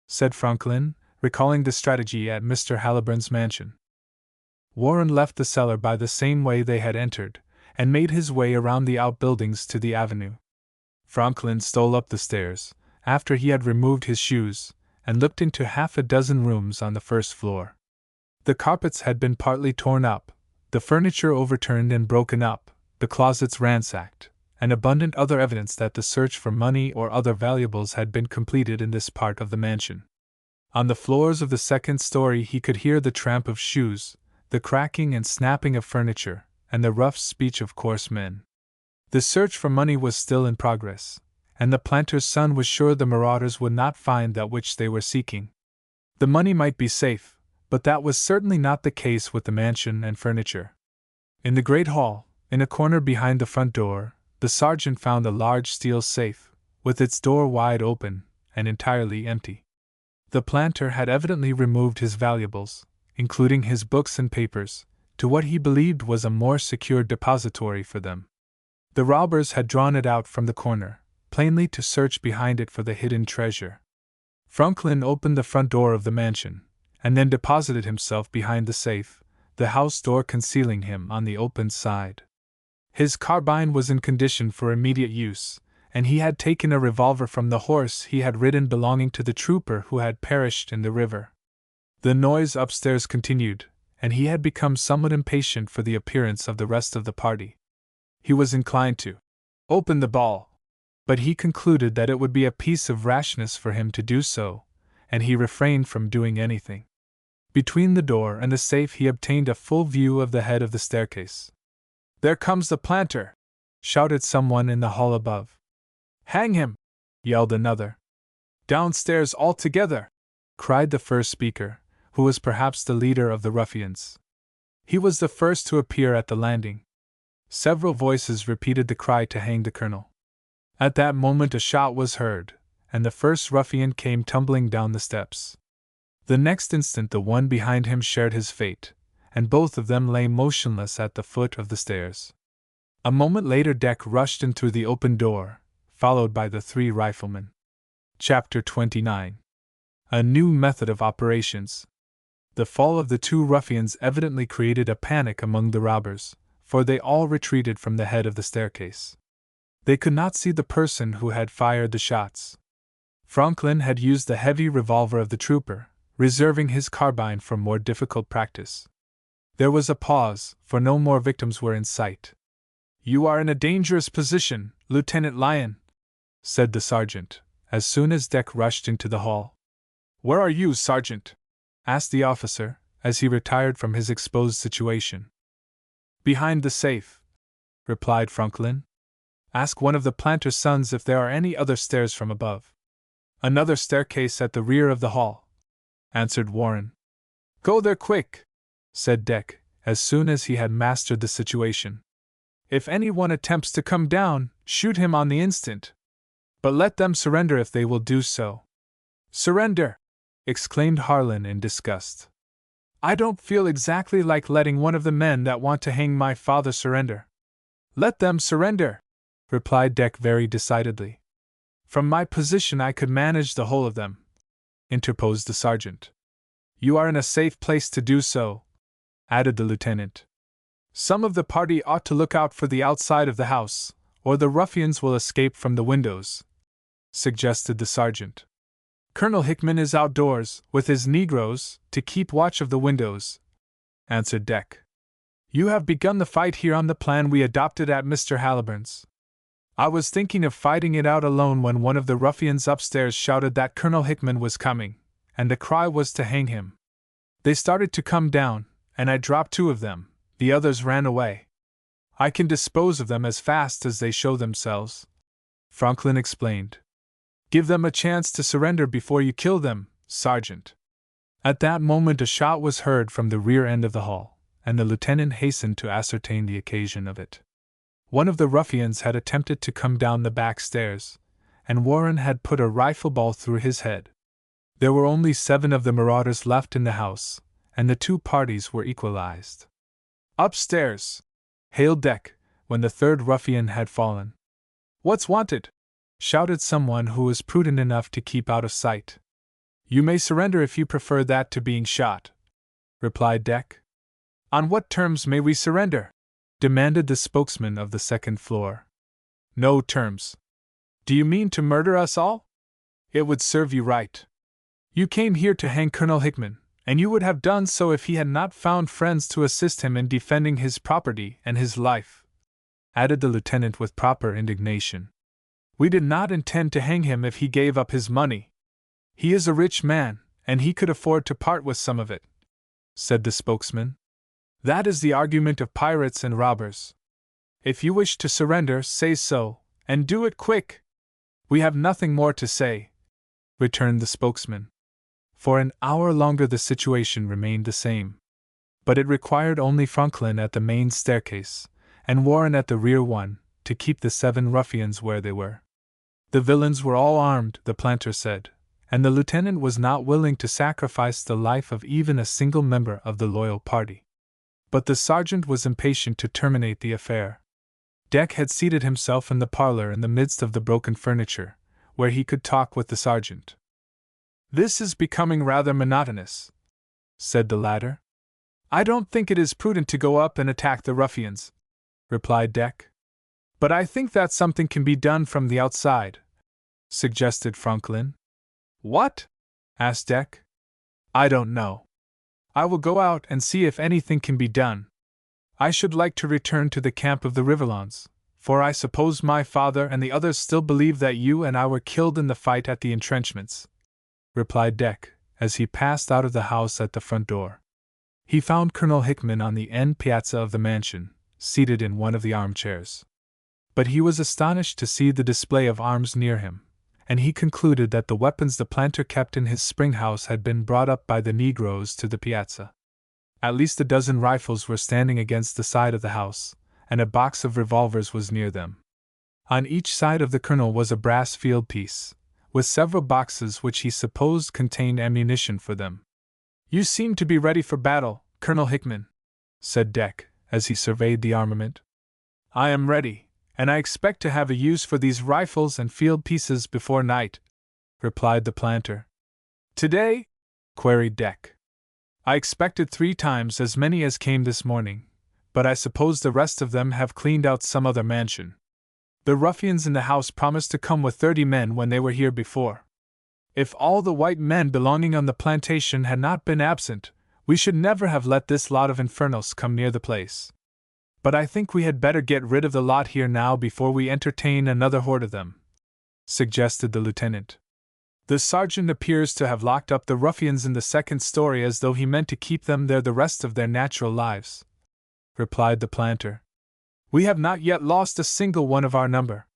A: said Franklin, recalling the strategy at Mr. Halliburn's mansion. Warren left the cellar by the same way they had entered, and made his way around the outbuildings to the avenue. Franklin stole up the stairs, after he had removed his shoes, and looked into half a dozen rooms on the first floor. The carpets had been partly torn up, the furniture overturned and broken up, the closets ransacked, and abundant other evidence that the search for money or other valuables had been completed in this part of the mansion. On the floors of the second story he could hear the tramp of shoes, the cracking and snapping of furniture, and the rough speech of coarse men. The search for money was still in progress, and the planter's son was sure the marauders would not find that which they were seeking. The money might be safe, but that was certainly not the case with the mansion and furniture. In the great hall, in a corner behind the front door, the sergeant found a large steel safe, with its door wide open and entirely empty. The planter had evidently removed his valuables, including his books and papers, to what he believed was a more secure depository for them. The robbers had drawn it out from the corner, plainly to search behind it for the hidden treasure. Franklin opened the front door of the mansion, and then deposited himself behind the safe, the house door concealing him on the open side. His carbine was in condition for immediate use, and he had taken a revolver from the horse he had ridden belonging to the trooper who had perished in the river. The noise upstairs continued, and he had become somewhat impatient for the appearance of the rest of the party. He was inclined to open the ball, But he concluded that it would be a piece of rashness for him to do so, and he refrained from doing anything. Between the door and the safe he obtained a full view of the head of the staircase. "There comes the planter!" shouted someone in the hall above. "Hang him!" yelled another. "Downstairs all together!" cried the first speaker, who was perhaps the leader of the ruffians. He was the first to appear at the landing. Several voices repeated the cry to hang the colonel. At that moment a shot was heard, and the first ruffian came tumbling down the steps. The next instant the one behind him shared his fate, and both of them lay motionless at the foot of the stairs. A moment later Deck rushed in through the open door, followed by the 3 riflemen. Chapter 29. A New Method of Operations. The fall of the 2 ruffians evidently created a panic among the robbers, for they all retreated from the head of the staircase. They could not see the person who had fired the shots. Franklin had used the heavy revolver of the trooper, reserving his carbine for more difficult practice. There was a pause, for no more victims were in sight. "You are in a dangerous position, Lieutenant Lyon," said the sergeant, as soon as Deck rushed into the hall. "Where are you, Sergeant?" asked the officer, as he retired from his exposed situation. "Behind the safe," replied Franklin. "Ask one of the planter's sons if there are any other stairs from above." "Another staircase at the rear of the hall," answered Warren. "Go there quick," said Deck, as soon as he had mastered the situation. "If anyone attempts to come down, shoot him on the instant. But let them surrender if they will do so." "Surrender!" exclaimed Harlan in disgust. "I don't feel exactly like letting one of the men that want to hang my father surrender." "Let them surrender," replied Deck very decidedly. "From my position I could manage the whole of them," interposed the sergeant. "You are in a safe place to do so," added the lieutenant. "Some of the party ought to look out for the outside of the house, or the ruffians will escape from the windows," suggested the sergeant. "Colonel Hickman is outdoors, with his negroes, to keep watch of the windows," answered Deck. "You have begun the fight here on the plan we adopted at Mr. Halliburn's. I was thinking of fighting it out alone when one of the ruffians upstairs shouted that Colonel Hickman was coming, and the cry was to hang him. They started to come down, and I dropped 2 of them, the others ran away. I can dispose of them as fast as they show themselves," Franklin explained. "Give them a chance to surrender before you kill them, Sergeant." At that moment a shot was heard from the rear end of the hall, and the lieutenant hastened to ascertain the occasion of it. One of the ruffians had attempted to come down the back stairs, and Warren had put a rifle ball through his head. There were only 7 of the marauders left in the house, and the 2 parties were equalized. "Upstairs!" hailed Deck, when the 3rd ruffian had fallen. "What's wanted?" shouted someone who was prudent enough to keep out of sight. "You may surrender if you prefer that to being shot," replied Deck. "On what terms may we surrender?" demanded the spokesman of the 2nd floor. "No terms." "Do you mean to murder us all?" "It would serve you right. You came here to hang Colonel Hickman, and you would have done so if he had not found friends to assist him in defending his property and his life," added the lieutenant with proper indignation. "We did not intend to hang him if he gave up his money. He is a rich man, and he could afford to part with some of it," said the spokesman. "That is the argument of pirates and robbers. If you wish to surrender, say so, and do it quick." "We have nothing more to say," returned the spokesman. For an hour longer the situation remained the same. But it required only Franklin at the main staircase, and Warren at the rear one, to keep the 7 ruffians where they were. The villains were all armed, the planter said, and the lieutenant was not willing to sacrifice the life of even a single member of the loyal party. But the sergeant was impatient to terminate the affair. Deck had seated himself in the parlor in the midst of the broken furniture, where he could talk with the sergeant. "This is becoming rather monotonous," said the latter. "I don't think it is prudent to go up and attack the ruffians," replied Deck. "But I think that something can be done from the outside," suggested Franklin. "What?" asked Deck. "I don't know. I will go out and see if anything can be done. I should like to return to the camp of the Riverlons, for I suppose my father and the others still believe that you and I were killed in the fight at the entrenchments," replied Deck, as he passed out of the house at the front door. He found Colonel Hickman on the end piazza of the mansion, seated in one of the armchairs. But he was astonished to see the display of arms near him, and he concluded that the weapons the planter kept in his spring house had been brought up by the Negroes to the piazza. At least a dozen rifles were standing against the side of the house, and a box of revolvers was near them. On each side of the colonel was a brass field piece, with several boxes which he supposed contained ammunition for them. "You seem to be ready for battle, Colonel Hickman," said Deck, as he surveyed the armament. "I am ready, and I expect to have a use for these rifles and field pieces before night," replied the planter. "Today?" queried Deck. "I expected 3 times as many as came this morning, but I suppose the rest of them have cleaned out some other mansion. The ruffians in the house promised to come with 30 men when they were here before. If all the white men belonging on the plantation had not been absent, we should never have let this lot of infernals come near the place. But I think we had better get rid of the lot here now before we entertain another horde of them," suggested the lieutenant. "The sergeant appears to have locked up the ruffians in the 2nd story as though he meant to keep them there the rest of their natural lives," replied the planter. "We have not yet lost a single one of our number.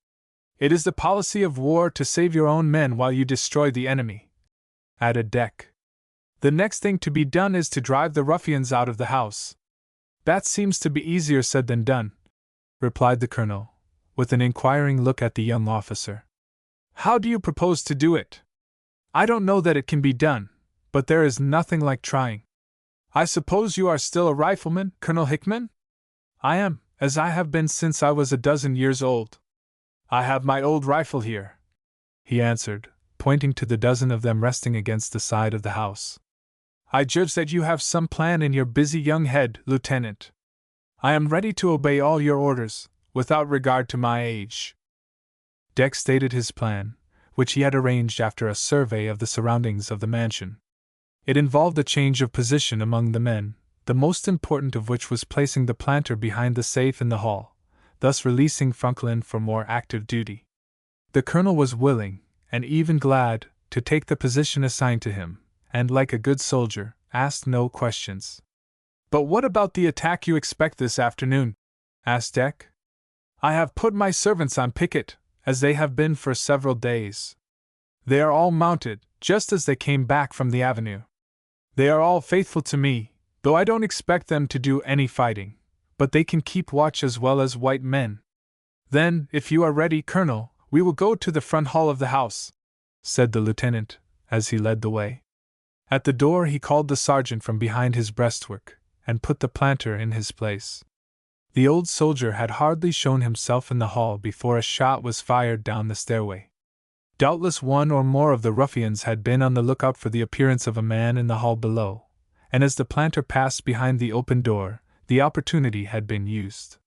A: It is the policy of war to save your own men while you destroy the enemy," added Deck. "The next thing to be done is to drive the ruffians out of the house." "That seems to be easier said than done," replied the colonel, with an inquiring look at the young officer. "How do you propose to do it?" "I don't know that it can be done, but there is nothing like trying." "I suppose you are still a rifleman, Colonel Hickman?" "I am, as I have been since I was a dozen years old." "I have my old rifle here," he answered, pointing to the dozen of them resting against the side of the house. "I judge that you have some plan in your busy young head, Lieutenant. I am ready to obey all your orders, without regard to my age." Deck stated his plan, which he had arranged after a survey of the surroundings of the mansion. It involved a change of position among the men, the most important of which was placing the planter behind the safe in the hall, thus releasing Franklin for more active duty. The colonel was willing, and even glad, to take the position assigned to him, and, like a good soldier, asked no questions. "But what about the attack you expect this afternoon?" asked Deck. "I have put my servants on picket, as they have been for several days. They are all mounted, just as they came back from the avenue. They are all faithful to me, though I don't expect them to do any fighting, but they can keep watch as well as white men." "Then, if you are ready, Colonel, we will go to the front hall of the house," said the lieutenant, as he led the way. At the door he called the sergeant from behind his breastwork, and put the planter in his place. The old soldier had hardly shown himself in the hall before a shot was fired down the stairway. Doubtless one or more of the ruffians had been on the lookout for the appearance of a man in the hall below, and as the planter passed behind the open door, the opportunity had been used.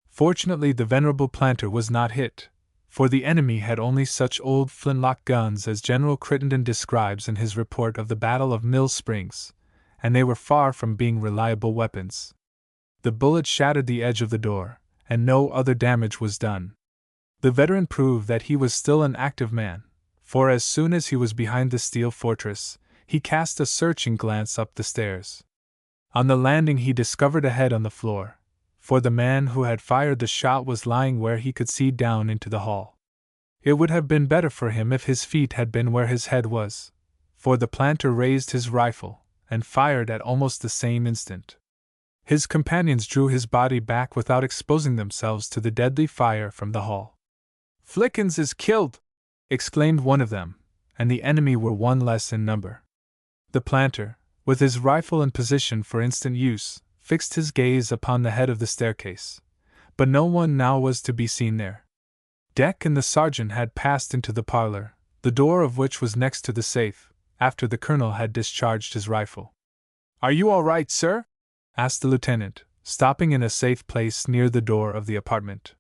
A: Fortunately the venerable planter was not hit, for the enemy had only such old flintlock guns as General Crittenden describes in his report of the Battle of Mill Springs, and they were far from being reliable weapons. The bullet shattered the edge of the door, and no other damage was done. The veteran proved that he was still an active man, for as soon as he was behind the steel fortress, he cast a searching glance up the stairs. On the landing he discovered a head on the floor, for the man who had fired the shot was lying where he could see down into the hall. It would have been better for him if his feet had been where his head was, for the planter raised his rifle, and fired at almost the same instant. His companions drew his body back without exposing themselves to the deadly fire from the hall. "Flickens is killed!" exclaimed one of them, and the enemy were one less in number. The planter, with his rifle in position for instant use, fixed his gaze upon the head of the staircase, but no one now was to be seen there. Deck and the sergeant had passed into the parlor, the door of which was next to the safe, after the colonel had discharged his rifle. "Are you all right, sir?" asked the lieutenant, stopping in a safe place near the door of the apartment.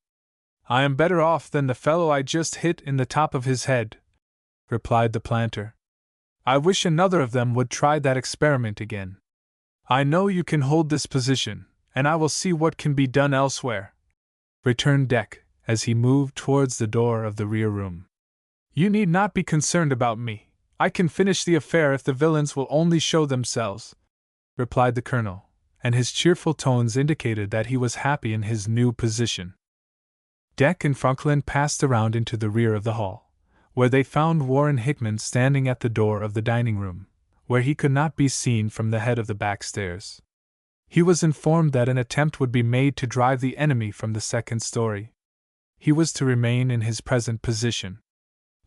A: "I am better off than the fellow I just hit in the top of his head," replied the planter. "I wish another of them would try that experiment again. I know you can hold this position, and I will see what can be done elsewhere," returned Deck, as he moved towards the door of the rear room. "You need not be concerned about me. I can finish the affair if the villains will only show themselves," replied the colonel, and his cheerful tones indicated that he was happy in his new position. Deck and Franklin passed around into the rear of the hall, where they found Warren Hickman standing at the door of the dining room, where he could not be seen from the head of the back stairs. He was informed that an attempt would be made to drive the enemy from the second story. He was to remain in his present position.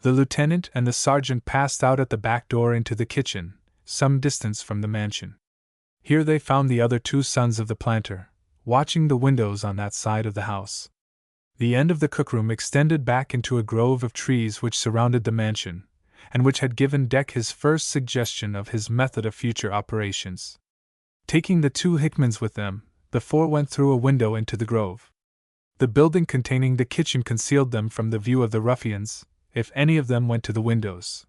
A: The lieutenant and the sergeant passed out at the back door into the kitchen, some distance from the mansion. Here they found the other two sons of the planter, watching the windows on that side of the house. The end of the cookroom extended back into a grove of trees which surrounded the mansion, and which had given Deck his first suggestion of his method of future operations. Taking the two Hickmans with them, the four went through a window into the grove. The building containing the kitchen concealed them from the view of the ruffians, if any of them went to the windows.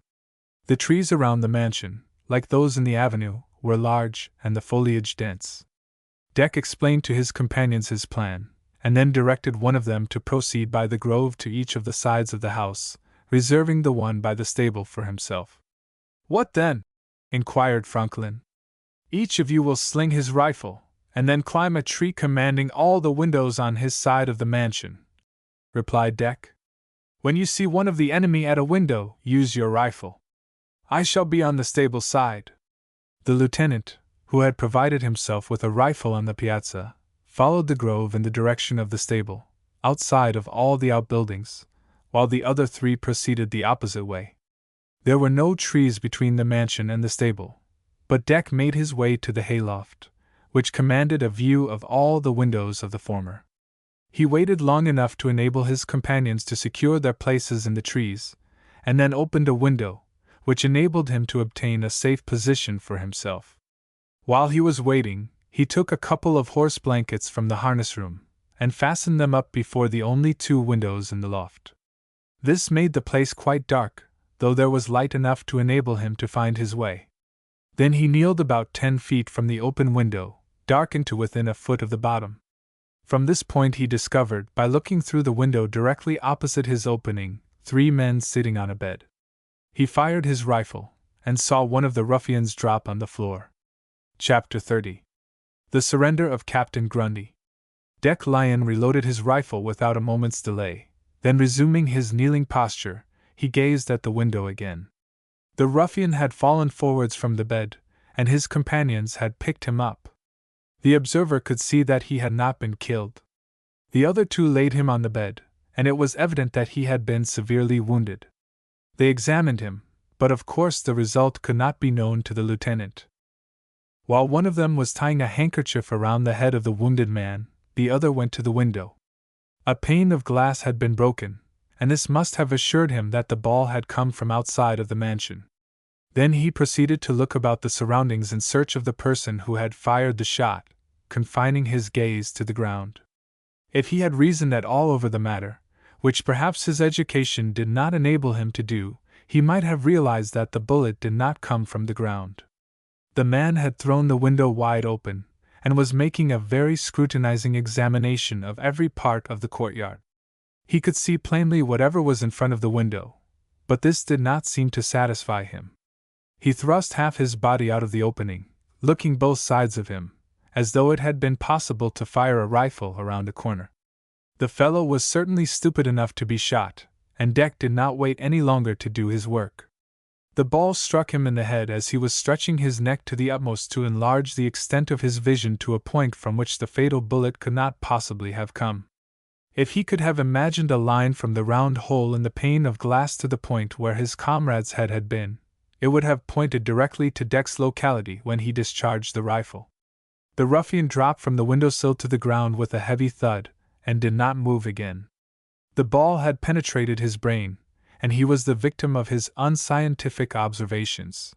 A: The trees around the mansion, like those in the avenue, were large and the foliage dense. Deck explained to his companions his plan, and then directed one of them to proceed by the grove to each of the sides of the house, reserving the one by the stable for himself. "What then?" inquired Franklin. "Each of you will sling his rifle, and then climb a tree commanding all the windows on his side of the mansion," replied Deck. "When you see one of the enemy at a window, use your rifle. I shall be on the stable side." The lieutenant, who had provided himself with a rifle on the piazza, followed the grove in the direction of the stable, outside of all the outbuildings, while the other three proceeded the opposite way. There were no trees between the mansion and the stable, but Deck made his way to the hayloft, which commanded a view of all the windows of the former. He waited long enough to enable his companions to secure their places in the trees, and then opened a window, which enabled him to obtain a safe position for himself. While he was waiting, he took a couple of horse blankets from the harness room, and fastened them up before the only two windows in the loft. This made the place quite dark, though there was light enough to enable him to find his way. Then he kneeled about 10 feet from the open window, darkened to within a foot of the bottom. From this point he discovered, by looking through the window directly opposite his opening, 3 men sitting on a bed. He fired his rifle, and saw one of the ruffians drop on the floor. Chapter 30. The Surrender of Captain Grundy. Deck Lyon reloaded his rifle without a moment's delay, then resuming his kneeling posture, he gazed at the window again. The ruffian had fallen forwards from the bed, and his companions had picked him up. The observer could see that he had not been killed. The other two laid him on the bed, and it was evident that he had been severely wounded. They examined him, but of course the result could not be known to the lieutenant. While one of them was tying a handkerchief around the head of the wounded man, the other went to the window. A pane of glass had been broken, and this must have assured him that the ball had come from outside of the mansion. Then he proceeded to look about the surroundings in search of the person who had fired the shot, confining his gaze to the ground. If he had reasoned at all over the matter, which perhaps his education did not enable him to do, he might have realized that the bullet did not come from the ground. The man had thrown the window wide open, and was making a very scrutinizing examination of every part of the courtyard. He could see plainly whatever was in front of the window, but this did not seem to satisfy him. He thrust half his body out of the opening, looking both sides of him, as though it had been possible to fire a rifle around a corner. The fellow was certainly stupid enough to be shot, and Deck did not wait any longer to do his work. The ball struck him in the head as he was stretching his neck to the utmost to enlarge the extent of his vision to a point from which the fatal bullet could not possibly have come. If he could have imagined a line from the round hole in the pane of glass to the point where his comrade's head had been, it would have pointed directly to Deck's locality when he discharged the rifle. The ruffian dropped from the windowsill to the ground with a heavy thud, and did not move again. The ball had penetrated his brain, and he was the victim of his unscientific observations.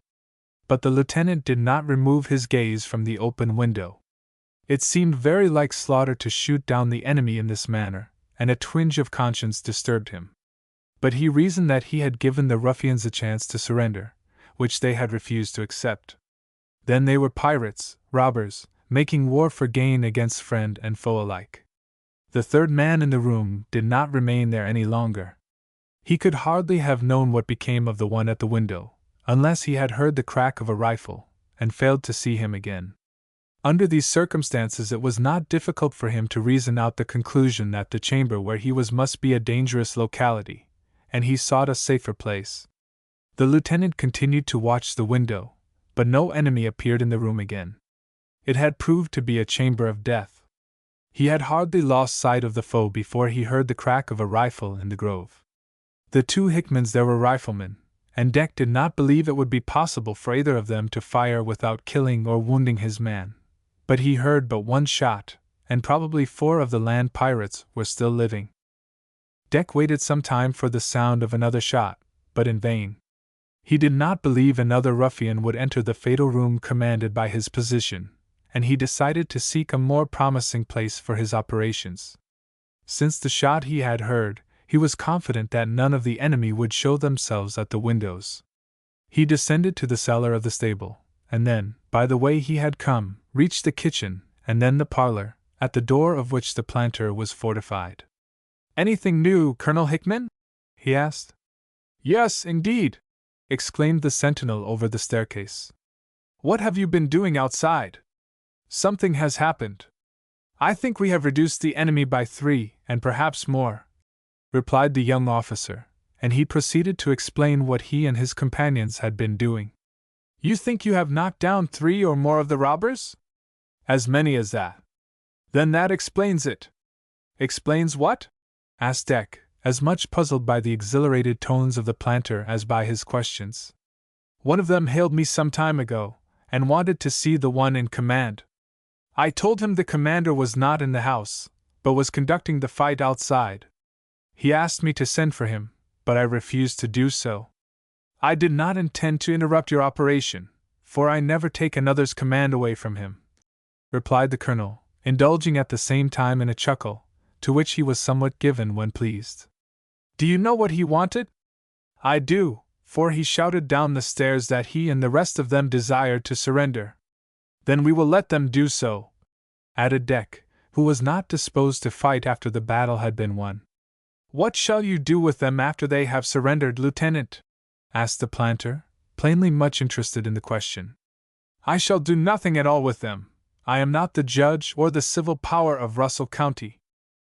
A: But the lieutenant did not remove his gaze from the open window. It seemed very like slaughter to shoot down the enemy in this manner, and a twinge of conscience disturbed him. But he reasoned that he had given the ruffians a chance to surrender, which they had refused to accept. Then they were pirates, robbers, making war for gain against friend and foe alike. The third man in the room did not remain there any longer. He could hardly have known what became of the one at the window, unless he had heard the crack of a rifle, and failed to see him again. Under these circumstances it was not difficult for him to reason out the conclusion that the chamber where he was must be a dangerous locality, and he sought a safer place. The lieutenant continued to watch the window, but no enemy appeared in the room again. It had proved to be a chamber of death. He had hardly lost sight of the foe before he heard the crack of a rifle in the grove. The two Hickmans there were riflemen, and Deck did not believe it would be possible for either of them to fire without killing or wounding his man. But he heard but one shot, and probably 4 of the land pirates were still living. Deck waited some time for the sound of another shot, but in vain. He did not believe another ruffian would enter the fatal room commanded by his position, and he decided to seek a more promising place for his operations. Since the shot he had heard, he was confident that none of the enemy would show themselves at the windows. He descended to the cellar of the stable, and then, by the way he had come, reached the kitchen, and then the parlor, at the door of which the planter was fortified. "Anything new, Colonel Hickman?" he asked. "Yes, indeed," exclaimed the sentinel over the staircase. "What have you been doing outside?" "Something has happened. I think we have reduced the enemy by 3, and perhaps more," replied the young officer, and he proceeded to explain what he and his companions had been doing. "You think you have knocked down 3 or more of the robbers?" "As many as that." "Then that explains it." "Explains what?" asked Deck, as much puzzled by the exhilarated tones of the planter as by his questions. "One of them hailed me some time ago, and wanted to see the one in command. I told him the commander was not in the house, but was conducting the fight outside. He asked me to send for him, but I refused to do so. I did not intend to interrupt your operation, for I never take another's command away from him," replied the colonel, indulging at the same time in a chuckle, to which he was somewhat given when pleased. "Do you know what he wanted?" "I do, for he shouted down the stairs that he and the rest of them desired to surrender." "Then we will let them do so," added Deck, who was not disposed to fight after the battle had been won. "What shall you do with them after they have surrendered, Lieutenant?" asked the planter, plainly much interested in the question. "I shall do nothing at all with them. I am not the judge or the civil power of Russell County.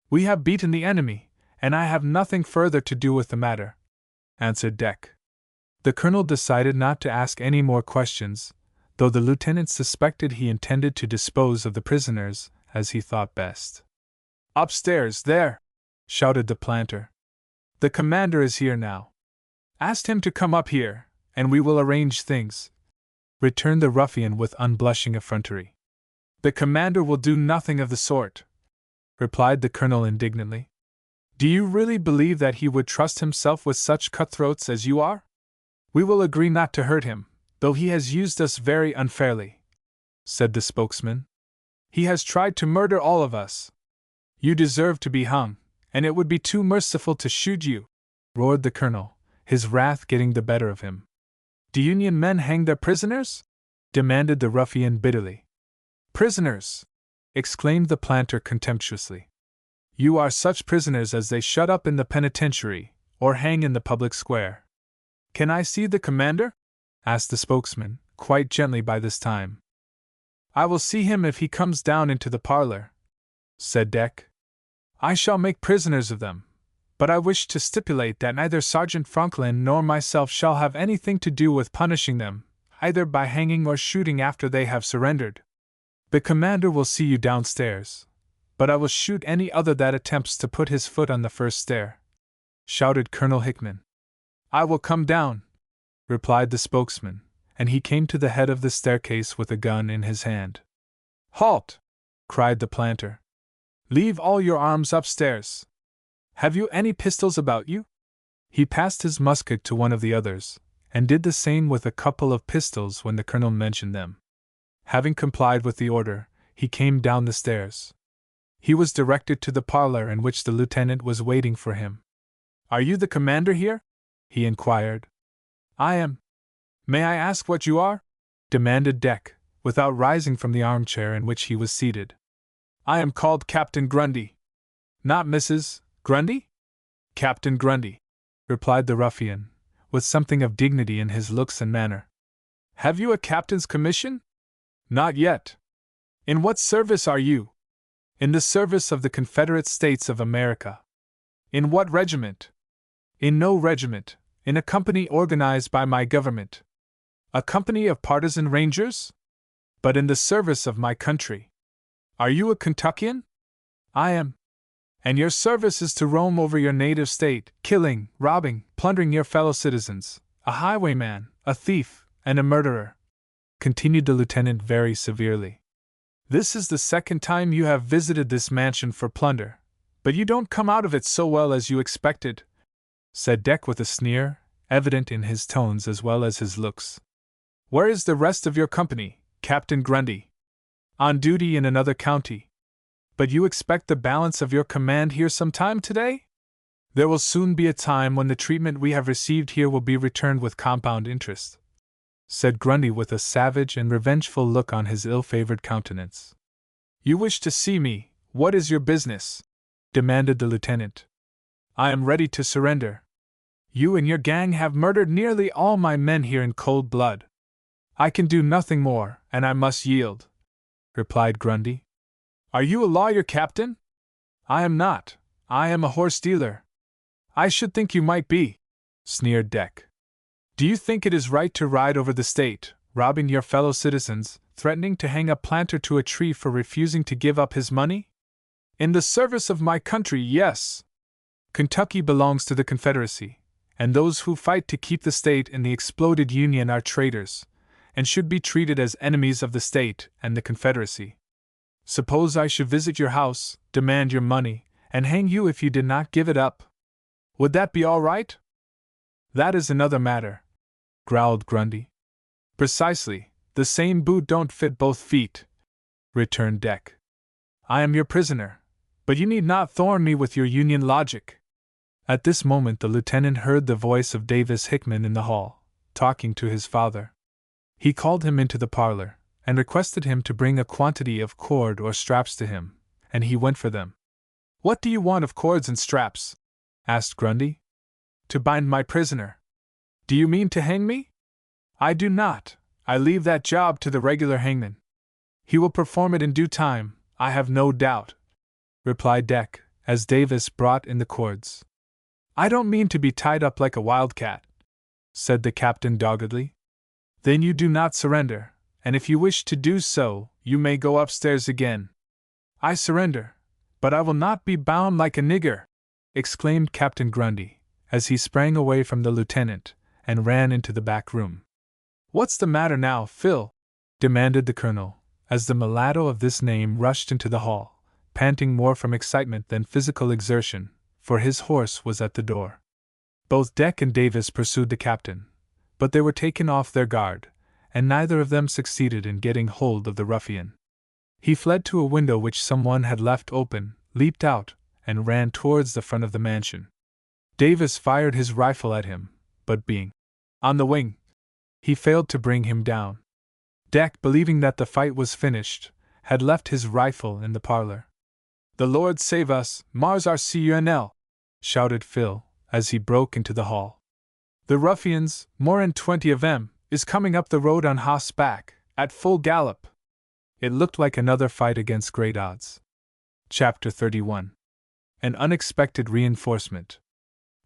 A: We have beaten the enemy, and I have nothing further to do with the matter," answered Deck. The colonel decided not to ask any more questions, though the lieutenant suspected he intended to dispose of the prisoners as he thought best. "Upstairs, there!" shouted the planter. "The commander is here now. Ask him to come up here, and we will arrange things," returned the ruffian with unblushing effrontery. "The commander will do nothing of the sort," replied the colonel indignantly. "Do you really believe that he would trust himself with such cutthroats as you are? We will agree not to hurt him, though he has used us very unfairly," said the spokesman. "He has tried to murder all of us. You deserve to be hung, and it would be too merciful to shoot you," roared the colonel, his wrath getting the better of him. "Do Union men hang their prisoners?" demanded the ruffian bitterly. "Prisoners!" exclaimed the planter contemptuously. "You are such prisoners as they shut up in the penitentiary, or hang in the public square." "Can I see the commander?" asked the spokesman, quite gently by this time. "I will see him if he comes down into the parlor," said Deck. "I shall make prisoners of them, but I wish to stipulate that neither Sergeant Franklin nor myself shall have anything to do with punishing them, either by hanging or shooting after they have surrendered. The commander will see you downstairs, but I will shoot any other that attempts to put his foot on the first stair," shouted Colonel Hickman. "I will come down," replied the spokesman, and he came to the head of the staircase with a gun in his hand. "Halt!" cried the planter. "Leave all your arms upstairs. Have you any pistols about you?" He passed his musket to one of the others, and did the same with a couple of pistols when the colonel mentioned them. Having complied with the order, he came down the stairs. He was directed to the parlor in which the lieutenant was waiting for him. "Are you the commander here?" he inquired. "I am." "May I ask what you are?" demanded Deck, without rising from the armchair in which he was seated. "I am called Captain Grundy." Not Mrs. Grundy? Captain Grundy, replied the ruffian, with something of dignity in his looks and manner. Have you a captain's commission? Not yet. In what service are you? In the service of the Confederate States of America. In what regiment? In no regiment, in a company organized by my government. A company of partisan rangers? But in the service of my country. Are you a Kentuckian? I am. And your service is to roam over your native state, killing, robbing, plundering your fellow citizens, a highwayman, a thief, and a murderer, continued the lieutenant very severely. This is the second time you have visited this mansion for plunder, but you don't come out of it so well as you expected, said Deck with a sneer, evident in his tones as well as his looks. Where is the rest of your company, Captain Grundy? On duty in another county. But you expect the balance of your command here sometime today? There will soon be a time when the treatment we have received here will be returned with compound interest, said Grundy with a savage and revengeful look on his ill-favored countenance. You wish to see me, what is your business? Demanded the lieutenant. I am ready to surrender. You and your gang have murdered nearly all my men here in cold blood. I can do nothing more, and I must yield, replied Grundy. Are you a lawyer, Captain? I am not. I am a horse dealer. I should think you might be, sneered Deck. Do you think it is right to ride over the state, robbing your fellow citizens, threatening to hang a planter to a tree for refusing to give up his money? In the service of my country, yes. Kentucky belongs to the Confederacy, and those who fight to keep the state in the exploded Union are traitors, and should be treated as enemies of the state and the Confederacy. Suppose I should visit your house, demand your money, and hang you if you did not give it up. Would that be all right? That is another matter, growled Grundy. Precisely, the same boot don't fit both feet, returned Deck. I am your prisoner, but you need not thorn me with your Union logic. At this moment the lieutenant heard the voice of Davis Hickman in the hall, talking to his father. He called him into the parlor, and requested him to bring a quantity of cord or straps to him, and he went for them. What do you want of cords and straps? Asked Grundy. To bind my prisoner. Do you mean to hang me? I do not. I leave that job to the regular hangman. He will perform it in due time, I have no doubt, replied Deck, as Davis brought in the cords. I don't mean to be tied up like a wildcat, said the captain doggedly. Then you do not surrender, and if you wish to do so, you may go upstairs again. I surrender, but I will not be bound like a nigger, exclaimed Captain Grundy, as he sprang away from the lieutenant and ran into the back room. What's the matter now, Phil? Demanded the colonel, as the mulatto of this name rushed into the hall, panting more from excitement than physical exertion, for his horse was at the door. Both Deck and Davis pursued the captain, but they were taken off their guard, and neither of them succeeded in getting hold of the ruffian. He fled to a window which someone had left open, leaped out, and ran towards the front of the mansion. Davis fired his rifle at him, but being on the wing, he failed to bring him down. Deck, believing that the fight was finished, had left his rifle in the parlor. The Lord save us, Mars our CUNL! Shouted Phil, as he broke into the hall. The ruffians, more'n 20 of 'em, is coming up the road on horseback, at full gallop. It looked like another fight against great odds. Chapter 31. An unexpected reinforcement.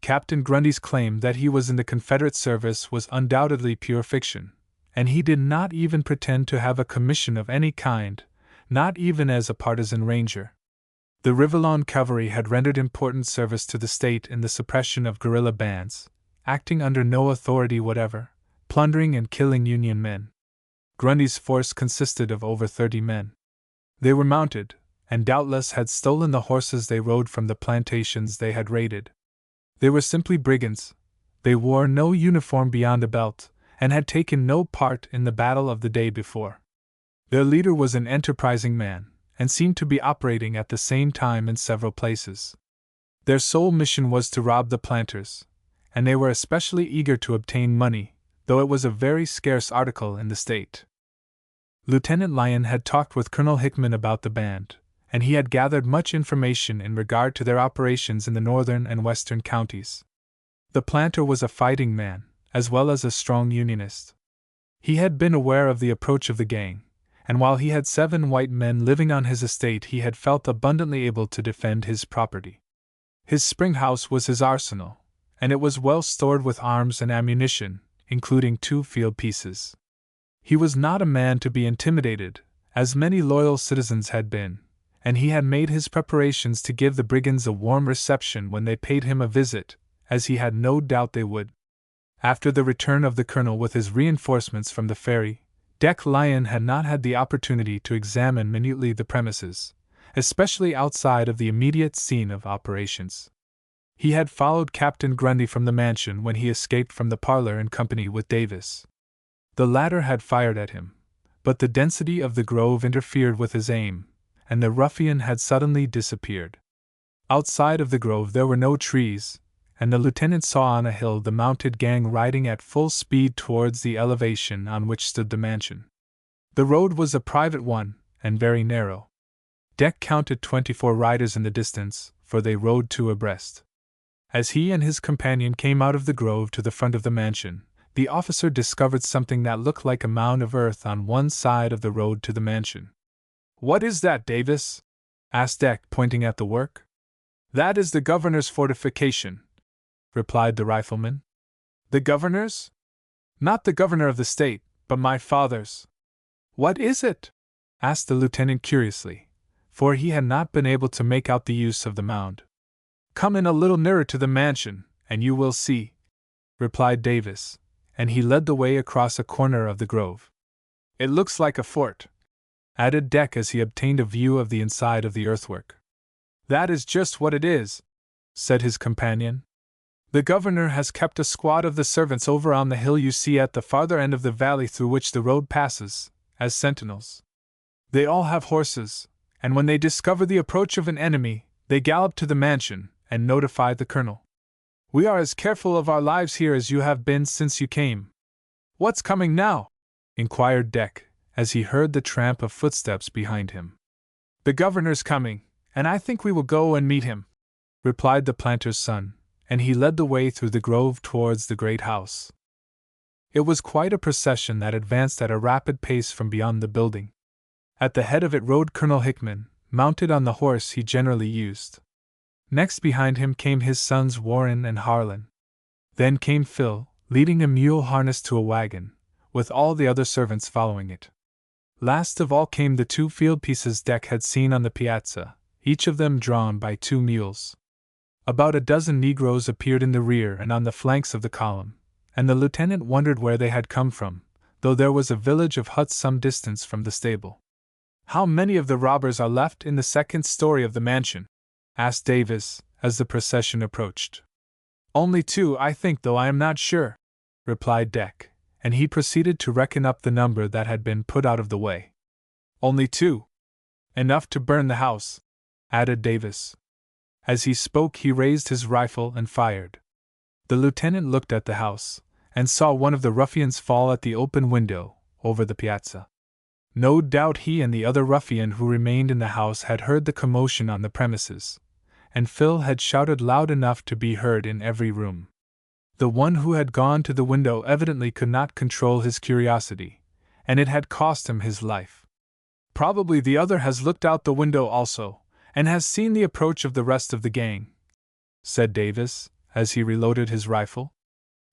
A: Captain Grundy's claim that he was in the Confederate service was undoubtedly pure fiction, and he did not even pretend to have a commission of any kind, not even as a partisan ranger. The Rivalon cavalry had rendered important service to the state in the suppression of guerrilla bands, acting under no authority whatever, plundering and killing Union men. Grundy's force consisted of over 30 men. They were mounted, and doubtless had stolen the horses they rode from the plantations they had raided. They were simply brigands. They wore no uniform beyond a belt, and had taken no part in the battle of the day before. Their leader was an enterprising man, and seemed to be operating at the same time in several places. Their sole mission was to rob the planters, and they were especially eager to obtain money, though it was a very scarce article in the state. Lieutenant Lyon had talked with Colonel Hickman about the band, and he had gathered much information in regard to their operations in the northern and western counties. The planter was a fighting man, as well as a strong Unionist. He had been aware of the approach of the gang, and while he had 7 white men living on his estate, he had felt abundantly able to defend his property. His spring house was his arsenal, and it was well stored with arms and ammunition, including 2 field pieces. He was not a man to be intimidated, as many loyal citizens had been, and he had made his preparations to give the brigands a warm reception when they paid him a visit, as he had no doubt they would. After the return of the colonel with his reinforcements from the ferry, Deck Lyon had not had the opportunity to examine minutely the premises, especially outside of the immediate scene of operations. He had followed Captain Grundy from the mansion when he escaped from the parlor in company with Davis. The latter had fired at him, but the density of the grove interfered with his aim, and the ruffian had suddenly disappeared. Outside of the grove there were no trees, and the lieutenant saw on a hill the mounted gang riding at full speed towards the elevation on which stood the mansion. The road was a private one, and very narrow. Deck counted 24 riders in the distance, for they rode 2 abreast. As he and his companion came out of the grove to the front of the mansion, the officer discovered something that looked like a mound of earth on one side of the road to the mansion. "What is that, Davis?" asked Deck, pointing at the work. "That is the governor's fortification," replied the rifleman. "The governor's? Not the governor of the state, but my father's." "What is it?" asked the lieutenant curiously, for he had not been able to make out the use of the mound. "Come in a little nearer to the mansion, and you will see," replied Davis, and he led the way across a corner of the grove. "It looks like a fort," added Deck as he obtained a view of the inside of the earthwork. "That is just what it is," said his companion. "The governor has kept a squad of the servants over on the hill you see at the farther end of the valley through which the road passes, as sentinels. They all have horses, and when they discover the approach of an enemy, they gallop to the mansion and notify the colonel. We are as careful of our lives here as you have been since you came." "What's coming now?" inquired Deck, as he heard the tramp of footsteps behind him. "The governor's coming, and I think we will go and meet him," replied the planter's son, and he led the way through the grove towards the great house. It was quite a procession that advanced at a rapid pace from beyond the building. At the head of it rode Colonel Hickman, mounted on the horse he generally used. Next behind him came his sons Warren and Harlan. Then came Phil, leading a mule harnessed to a wagon, with all the other servants following it. Last of all came the 2 field pieces Deck had seen on the piazza, each of them drawn by 2 mules. About a dozen Negroes appeared in the rear and on the flanks of the column, and the lieutenant wondered where they had come from, though there was a village of huts some distance from the stable. "How many of the robbers are left in the second story of the mansion?" asked Davis, as the procession approached. "Only 2, I think, though I am not sure," replied Deck, and he proceeded to reckon up the number that had been put out of the way. "Only 2? Enough to burn the house," added Davis. As he spoke, he raised his rifle and fired. The lieutenant looked at the house, and saw one of the ruffians fall at the open window, over the piazza. No doubt he and the other ruffian who remained in the house had heard the commotion on the premises, and Phil had shouted loud enough to be heard in every room. The one who had gone to the window evidently could not control his curiosity, and it had cost him his life. "Probably the other has looked out the window also, and has seen the approach of the rest of the gang," said Davis, as he reloaded his rifle.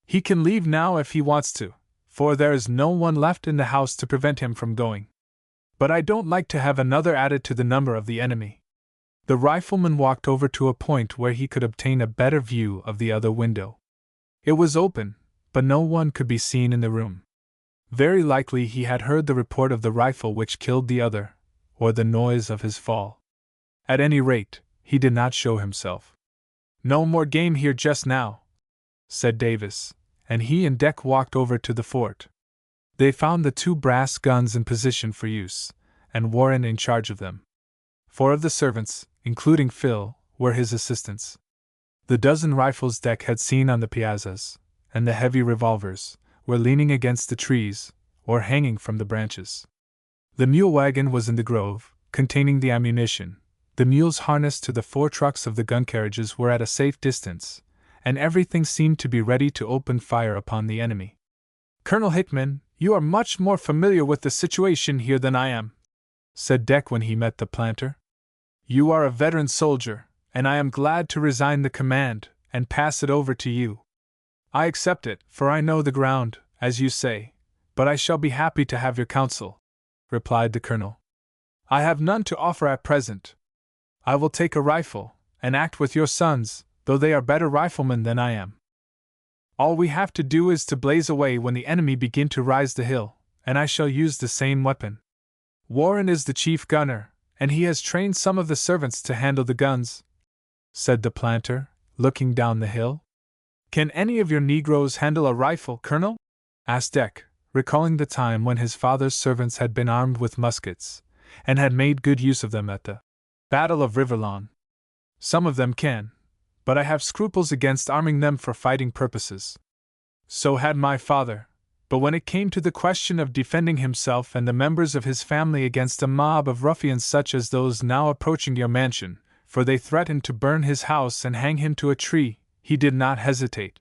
A: "He can leave now if he wants to, for there is no one left in the house to prevent him from going. But I don't like to have another added to the number of the enemy." The rifleman walked over to a point where he could obtain a better view of the other window. It was open, but no one could be seen in the room. Very likely he had heard the report of the rifle which killed the other, or the noise of his fall. At any rate, he did not show himself. "No more game here just now," said Davis, and he and Deck walked over to the fort. They found the 2 brass guns in position for use, and Warren in charge of them. 4 of the servants, including Phil, were his assistants. The dozen rifles Deck had seen on the piazzas, and the heavy revolvers, were leaning against the trees, or hanging from the branches. The mule wagon was in the grove, containing the ammunition, The mules harnessed to the 4 trucks of the gun carriages were at a safe distance, and everything seemed to be ready to open fire upon the enemy. "Colonel Hickman, you are much more familiar with the situation here than I am," said Deck when he met the planter. "You are a veteran soldier, and I am glad to resign the command and pass it over to you." "I accept it, for I know the ground, as you say, but I shall be happy to have your counsel," replied the colonel. "I have none to offer at present. I will take a rifle, and act with your sons, though they are better riflemen than I am. All we have to do is to blaze away when the enemy begin to rise the hill, and I shall use the same weapon. Warren is the chief gunner, and he has trained some of the servants to handle the guns," said the planter, looking down the hill. "Can any of your Negroes handle a rifle, Colonel?" asked Deck, recalling the time when his father's servants had been armed with muskets, and had made good use of them at the Battle of Riverlawn. "Some of them can, but I have scruples against arming them for fighting purposes." "So had my father, but when it came to the question of defending himself and the members of his family against a mob of ruffians such as those now approaching your mansion, for they threatened to burn his house and hang him to a tree, he did not hesitate,"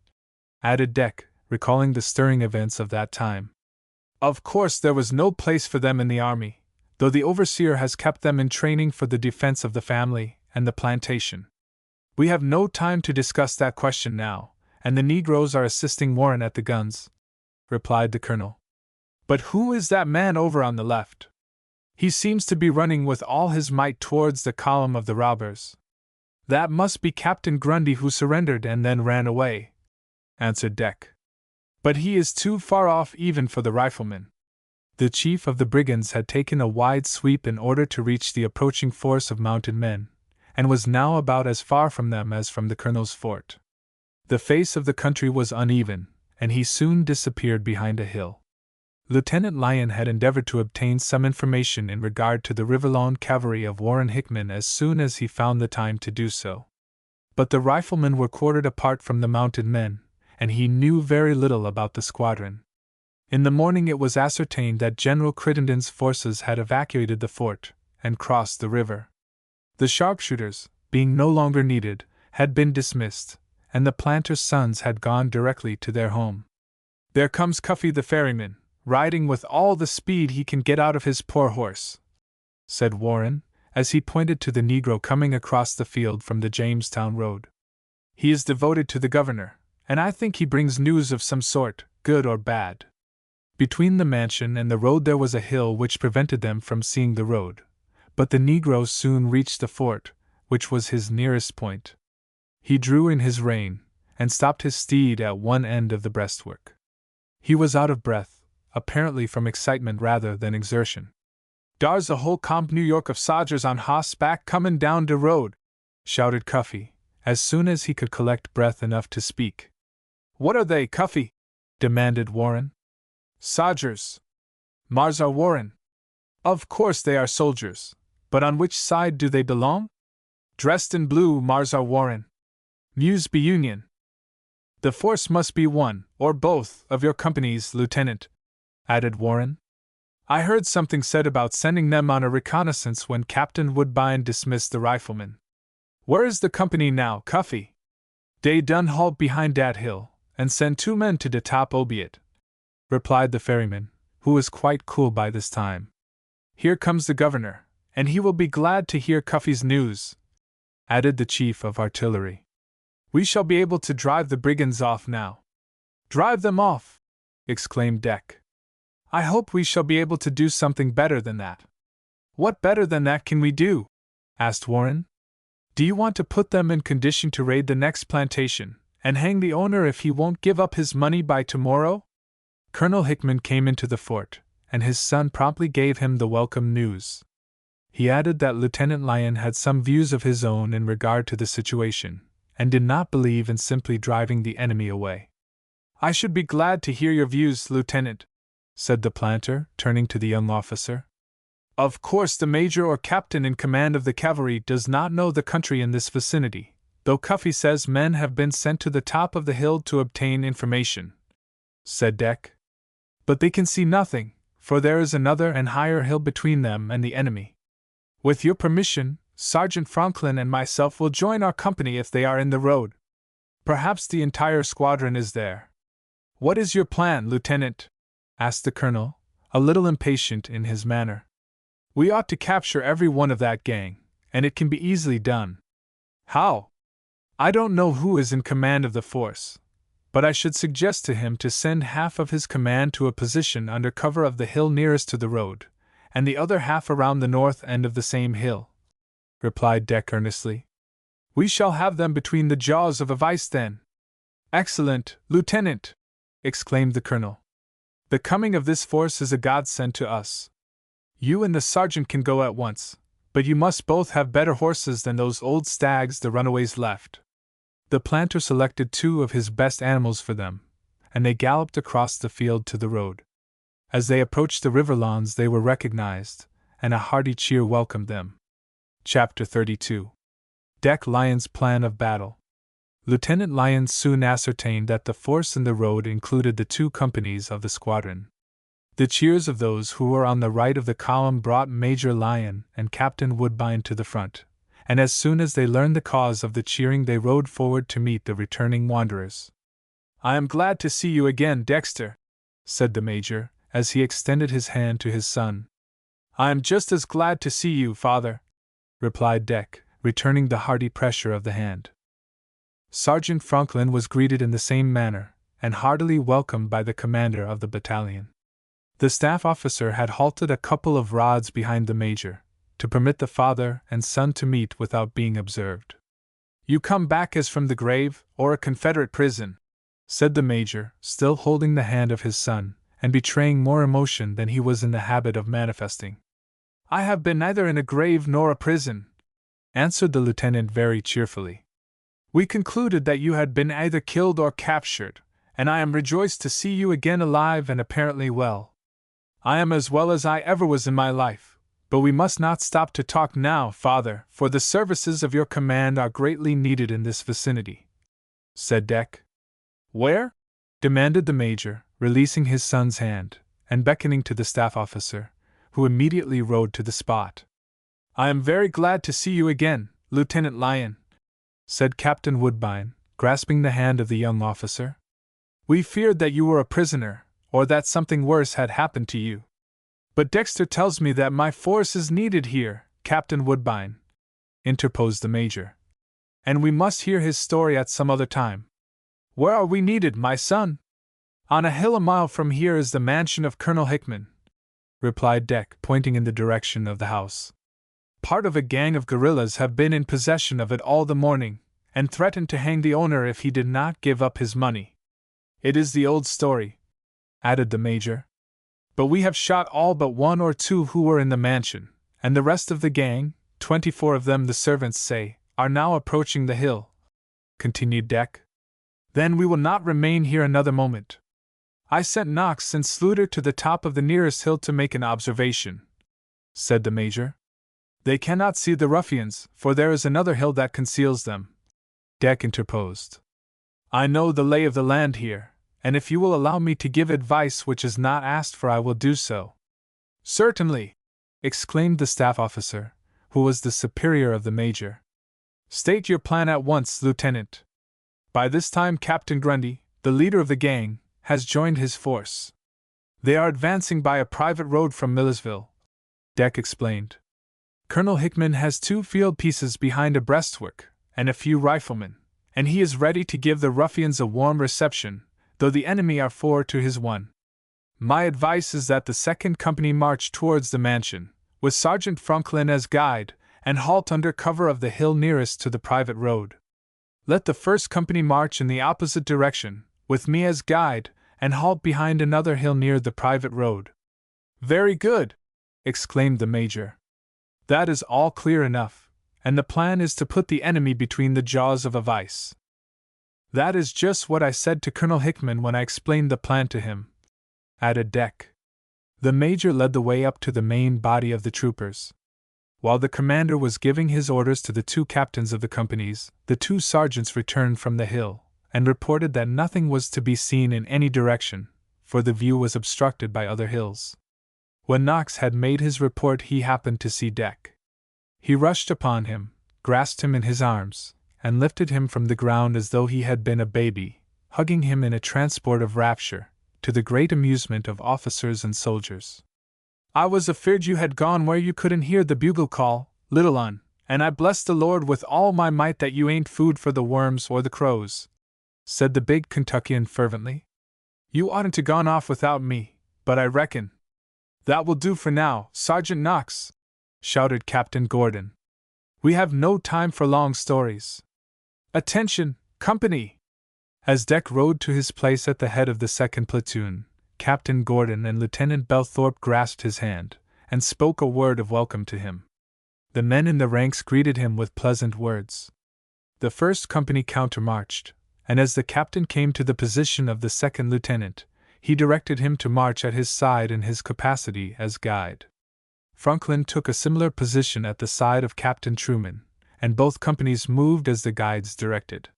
A: added Deck, recalling the stirring events of that time. "Of course there was no place for them in the army, though the overseer has kept them in training for the defense of the family and the plantation. We have no time to discuss that question now, and the Negroes are assisting Warren at the guns," replied the colonel. "But who is that man over on the left? He seems to be running with all his might towards the column of the robbers." "That must be Captain Grundy, who surrendered and then ran away," answered Deck. "But he is too far off even for the riflemen." The chief of the brigands had taken a wide sweep in order to reach the approaching force of mounted men, and was now about as far from them as from the colonel's fort. The face of the country was uneven, and he soon disappeared behind a hill. Lieutenant Lyon had endeavored to obtain some information in regard to the Riverlawn cavalry of Warren Hickman as soon as he found the time to do so. But the riflemen were quartered apart from the mounted men, and he knew very little about the squadron. In the morning it was ascertained that General Crittenden's forces had evacuated the fort and crossed the river. The sharpshooters, being no longer needed, had been dismissed, and the planter's sons had gone directly to their home. "There comes Cuffy the ferryman, riding with all the speed he can get out of his poor horse," said Warren, as he pointed to the Negro coming across the field from the Jamestown road. "He is devoted to the governor, and I think he brings news of some sort, good or bad." Between the mansion and the road there was a hill which prevented them from seeing the road, but the Negro soon reached the fort, which was his nearest point. He drew in his rein, and stopped his steed at one end of the breastwork. He was out of breath, apparently from excitement rather than exertion. "Dar's a whole comp New York of sodgers on hossback comin' down de road," shouted Cuffy, as soon as he could collect breath enough to speak. "What are they, Cuffy?" demanded Warren. "Sodgers. Mars are Warren. Of course they are soldiers, but on which side do they belong? Dressed in blue, Mars are Warren. Mews be Union. The force must be one, or both, of your companies, Lieutenant," added Warren. "I heard something said about sending them on a reconnaissance when Captain Woodbine dismissed the riflemen. Where is the company now, Cuffy?" "Dey done halt behind dat hill, and send 2 men to de top obiet," replied the ferryman, who was quite cool by this time. "Here comes the governor, and he will be glad to hear Cuffy's news," added the chief of artillery. "We shall be able to drive the brigands off now." "Drive them off!" exclaimed Deck. "I hope we shall be able to do something better than that." "What better than that can we do?" asked Warren. "Do you want to put them in condition to raid the next plantation, and hang the owner if he won't give up his money by tomorrow?" Colonel Hickman came into the fort, and his son promptly gave him the welcome news. He added that Lieutenant Lyon had some views of his own in regard to the situation, and did not believe in simply driving the enemy away. "I should be glad to hear your views, Lieutenant," said the planter, turning to the young officer. "Of course the major or captain in command of the cavalry does not know the country in this vicinity, though Cuffy says men have been sent to the top of the hill to obtain information," said Deck. "But they can see nothing, for there is another and higher hill between them and the enemy. With your permission, Sergeant Franklin and myself will join our company if they are in the road. Perhaps the entire squadron is there. What is your plan, Lieutenant? Asked the colonel, a little impatient in his manner. We ought to capture every one of that gang, and it can be easily done. How? I don't know who is in command of the force, but I should suggest to him to send half of his command to a position under cover of the hill nearest to the road, and the other half around the north end of the same hill, replied Deck earnestly. We shall have them between the jaws of a vice then. Excellent, Lieutenant! Exclaimed the colonel. The coming of this force is a godsend to us. You and the sergeant can go at once, but you must both have better horses than those old stags the runaways left. The planter selected 2 of his best animals for them, and they galloped across the field to the road. As they approached the river lawns, they were recognized, and a hearty cheer welcomed them. Chapter 32. Deck Lyon's Plan of Battle. Lieutenant Lyon soon ascertained that the force in the road included the 2 companies of the squadron. The cheers of those who were on the right of the column brought Major Lyon and Captain Woodbine to the front, and as soon as they learned the cause of the cheering they rode forward to meet the returning wanderers. I am glad to see you again, Dexter, said the Major, as he extended his hand to his son. I am just as glad to see you, Father, replied Deck, returning the hearty pressure of the hand. Sergeant Franklin was greeted in the same manner, and heartily welcomed by the commander of the battalion. The staff officer had halted a couple of rods behind the Major, to permit the father and son to meet without being observed. You come back as from the grave, or a Confederate prison, said the Major, still holding the hand of his son, and betraying more emotion than he was in the habit of manifesting. I have been neither in a grave nor a prison, answered the lieutenant very cheerfully. We concluded that you had been either killed or captured, and I am rejoiced to see you again alive and apparently well. I am as well as I ever was in my life, but we must not stop to talk now, Father, for the services of your command are greatly needed in this vicinity, said Deck. Where? Demanded the Major, releasing his son's hand, and beckoning to the staff officer, who immediately rode to the spot. I am very glad to see you again, Lieutenant Lyon, said Captain Woodbine, grasping the hand of the young officer. We feared that you were a prisoner, or that something worse had happened to you. But Dexter tells me that my force is needed here, Captain Woodbine, interposed the Major. And we must hear his story at some other time. Where are we needed, my son? On a hill a mile from here is the mansion of Colonel Hickman, replied Deck, pointing in the direction of the house. Part of a gang of guerrillas have been in possession of it all the morning, and threatened to hang the owner if he did not give up his money. It is the old story, added the Major. But we have shot all but 1 or 2 who were in the mansion, and the rest of the gang, 24 of them the servants say, are now approaching the hill, continued Deck. Then we will not remain here another moment. I sent Knox and Sluter to the top of the nearest hill to make an observation, said the Major. They cannot see the ruffians, for there is another hill that conceals them, Deck interposed. I know the lay of the land here, and if you will allow me to give advice which is not asked for, I will do so. Certainly, exclaimed the staff officer, who was the superior of the Major. State your plan at once, Lieutenant. By this time Captain Grundy, the leader of the gang, has joined his force. They are advancing by a private road from Millersville, Deck explained. Colonel Hickman has 2 field pieces behind a breastwork, and a few riflemen, and he is ready to give the ruffians a warm reception, though the enemy are 4 to his 1. My advice is that the 2nd Company march towards the mansion, with Sergeant Franklin as guide, and halt under cover of the hill nearest to the private road. Let the 1st Company march in the opposite direction, with me as guide, and halt behind another hill near the private road. Very good, exclaimed the Major. That is all clear enough, and the plan is to put the enemy between the jaws of a vice. That is just what I said to Colonel Hickman when I explained the plan to him, added Deck. The Major led the way up to the main body of the troopers. While the commander was giving his orders to the 2 captains of the companies, the 2 sergeants returned from the hill, and reported that nothing was to be seen in any direction, for the view was obstructed by other hills. When Knox had made his report, he happened to see Deck. He rushed upon him, grasped him in his arms, and lifted him from the ground as though he had been a baby, hugging him in a transport of rapture, to the great amusement of officers and soldiers. "I was afeard you had gone where you couldn't hear the bugle call, little un, and I bless the Lord with all my might that you ain't food for the worms or the crows," said the big Kentuckian fervently. "You oughtn't to gone off without me, but I reckon—" "That will do for now, Sergeant Knox," shouted Captain Gordon. "We have no time for long stories. Attention, company!" As Deck rode to his place at the head of the second platoon, Captain Gordon and Lieutenant Belthorpe grasped his hand, and spoke a word of welcome to him. The men in the ranks greeted him with pleasant words. The first company countermarched, and as the captain came to the position of the second lieutenant, he directed him to march at his side in his capacity as guide. Franklin took a similar position at the side of Captain Truman, and both companies moved as the guides directed.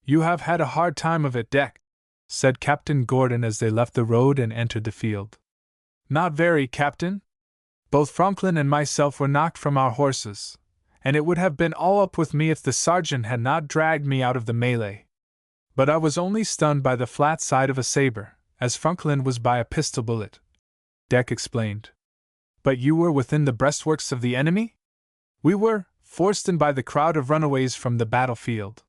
A: "You have had a hard time of it, Deck," said Captain Gordon as they left the road and entered the field. "Not very, Captain. Both Franklin and myself were knocked from our horses, and it would have been all up with me if the sergeant had not dragged me out of the melee. But I was only stunned by the flat side of a saber, as Franklin was by a pistol bullet," Deck explained. "But you were within the breastworks of the enemy?" "We were, forced in by the crowd of runaways from the battlefield.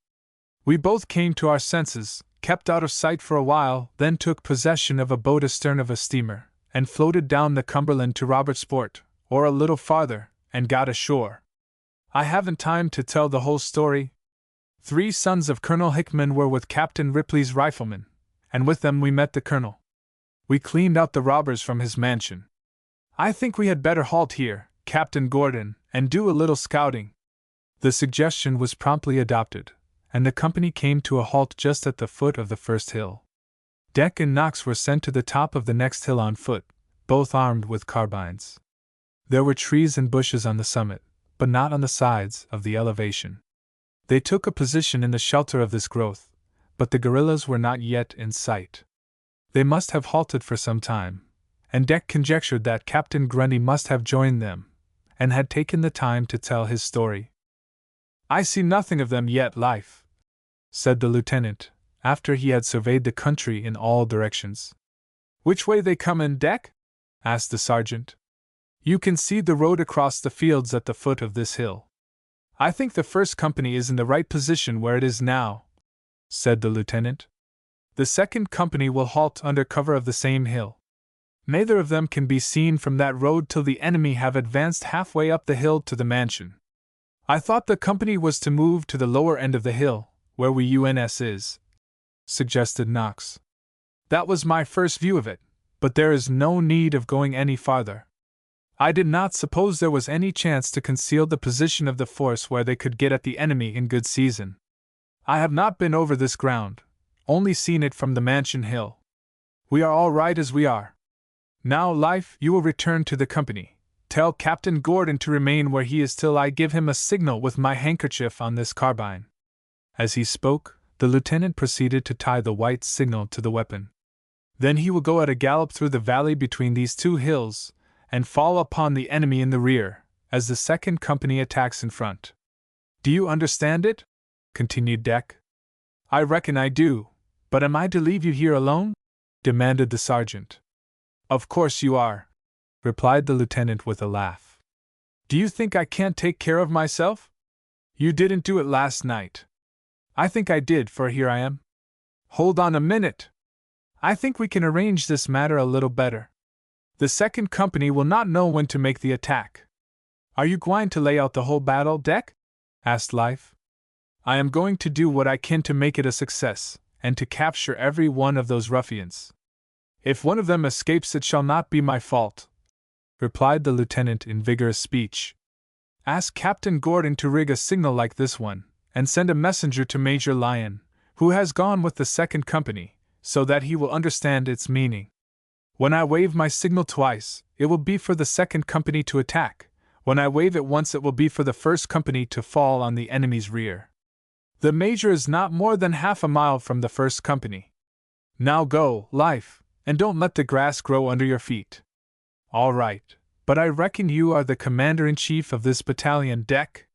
A: We both came to our senses, kept out of sight for a while, then took possession of a boat astern of a steamer, and floated down the Cumberland to Robertsport, or a little farther, and got ashore. I haven't time to tell the whole story. 3 sons of Colonel Hickman were with Captain Ripley's riflemen, and with them we met the colonel. We cleaned out the robbers from his mansion. I think we had better halt here, Captain Gordon, and do a little scouting." The suggestion was promptly adopted, and the company came to a halt just at the foot of the first hill. Deck and Knox were sent to the top of the next hill on foot, both armed with carbines. There were trees and bushes on the summit, but not on the sides of the elevation. They took a position in the shelter of this growth, but the guerrillas were not yet in sight. They must have halted for some time, and Deck conjectured that Captain Grundy must have joined them, and had taken the time to tell his story. "I see nothing of them yet, Life," said the lieutenant, after he had surveyed the country in all directions. "Which way they come in, Deck?" asked the sergeant. "You can see the road across the fields at the foot of this hill. I think the first company is in the right position where it is now," said the lieutenant. "The second company will halt under cover of the same hill. Neither of them can be seen from that road till the enemy have advanced halfway up the hill to the mansion. I thought the company was to move to the lower end of the hill, where UNS is," suggested Knox. "That was my first view of it, but there is no need of going any farther. I did not suppose there was any chance to conceal the position of the force where they could get at the enemy in good season. I have not been over this ground, only seen it from the Mansion Hill. We are all right as we are. Now, Life, you will return to the company. Tell Captain Gordon to remain where he is till I give him a signal with my handkerchief on this carbine." As he spoke, the lieutenant proceeded to tie the white signal to the weapon. "Then he will go at a gallop through the valley between these 2 hills, and fall upon the enemy in the rear, as the second company attacks in front. Do you understand it?" continued Deck. "I reckon I do, but am I to leave you here alone?" demanded the sergeant. "Of course you are," replied the lieutenant with a laugh. "Do you think I can't take care of myself? You didn't do it last night. I think I did, for here I am. Hold on a minute. I think we can arrange this matter a little better. The second company will not know when to make the attack. Are you going to lay out the whole battle, Deck?" asked Life. "I am going to do what I can to make it a success, and to capture every one of those ruffians. If one of them escapes, it shall not be my fault," replied the lieutenant in vigorous speech. "Ask Captain Gordon to rig a signal like this one, and send a messenger to Major Lyon, who has gone with the second company, so that he will understand its meaning. When I wave my signal twice, it will be for the second company to attack. When I wave it once, it will be for the first company to fall on the enemy's rear. The major is not more than half a mile from the first company. Now go, Life, and don't let the grass grow under your feet." "All right, "But I reckon you are the commander-in-chief of this battalion, Deck?"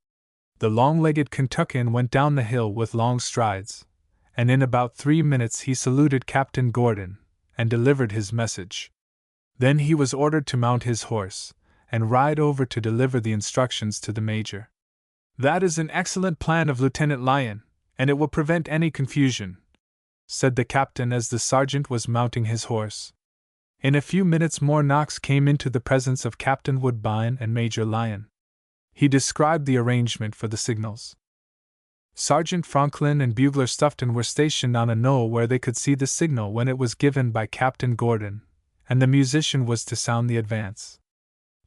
A: The long-legged Kentuckian went down the hill with long strides, and in about 3 minutes he saluted Captain Gordon, and delivered his message. Then he was ordered to mount his horse, and ride over to deliver the instructions to the Major. "That is an excellent plan of Lieutenant Lyon, and it will prevent any confusion," said the captain as the sergeant was mounting his horse. In a few minutes more Knox came into the presence of Captain Woodbine and Major Lyon. He described the arrangement for the signals. Sergeant Franklin and Bugler Stufton were stationed on a knoll where they could see the signal when it was given by Captain Gordon, and the musician was to sound the advance.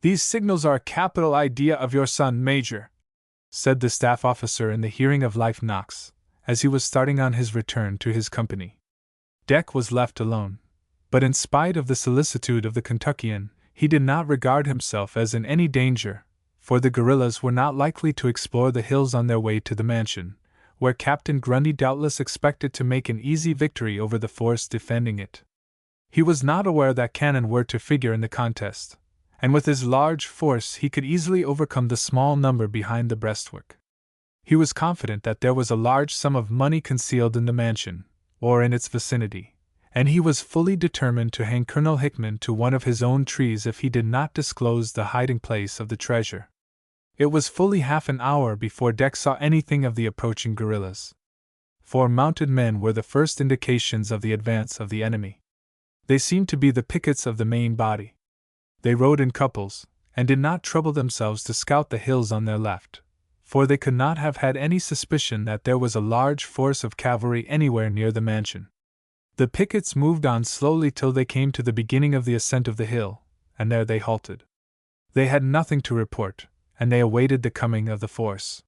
A: "These signals are a capital idea of your son, Major," said the staff officer in the hearing of Life Knox, as he was starting on his return to his company. Deck was left alone, but in spite of the solicitude of the Kentuckian, he did not regard himself as in any danger, for the guerrillas were not likely to explore the hills on their way to the mansion, where Captain Grundy doubtless expected to make an easy victory over the force defending it. He was not aware that cannon were to figure in the contest, and with his large force he could easily overcome the small number behind the breastwork. He was confident that there was a large sum of money concealed in the mansion, or in its vicinity, and he was fully determined to hang Colonel Hickman to one of his own trees if he did not disclose the hiding place of the treasure. It was fully half an hour before Deck saw anything of the approaching guerrillas. 4 mounted men were the first indications of the advance of the enemy. They seemed to be the pickets of the main body. They rode in couples, and did not trouble themselves to scout the hills on their left, for they could not have had any suspicion that there was a large force of cavalry anywhere near the mansion. The pickets moved on slowly till they came to the beginning of the ascent of the hill, and there they halted. They had nothing to report, and they awaited the coming of the force.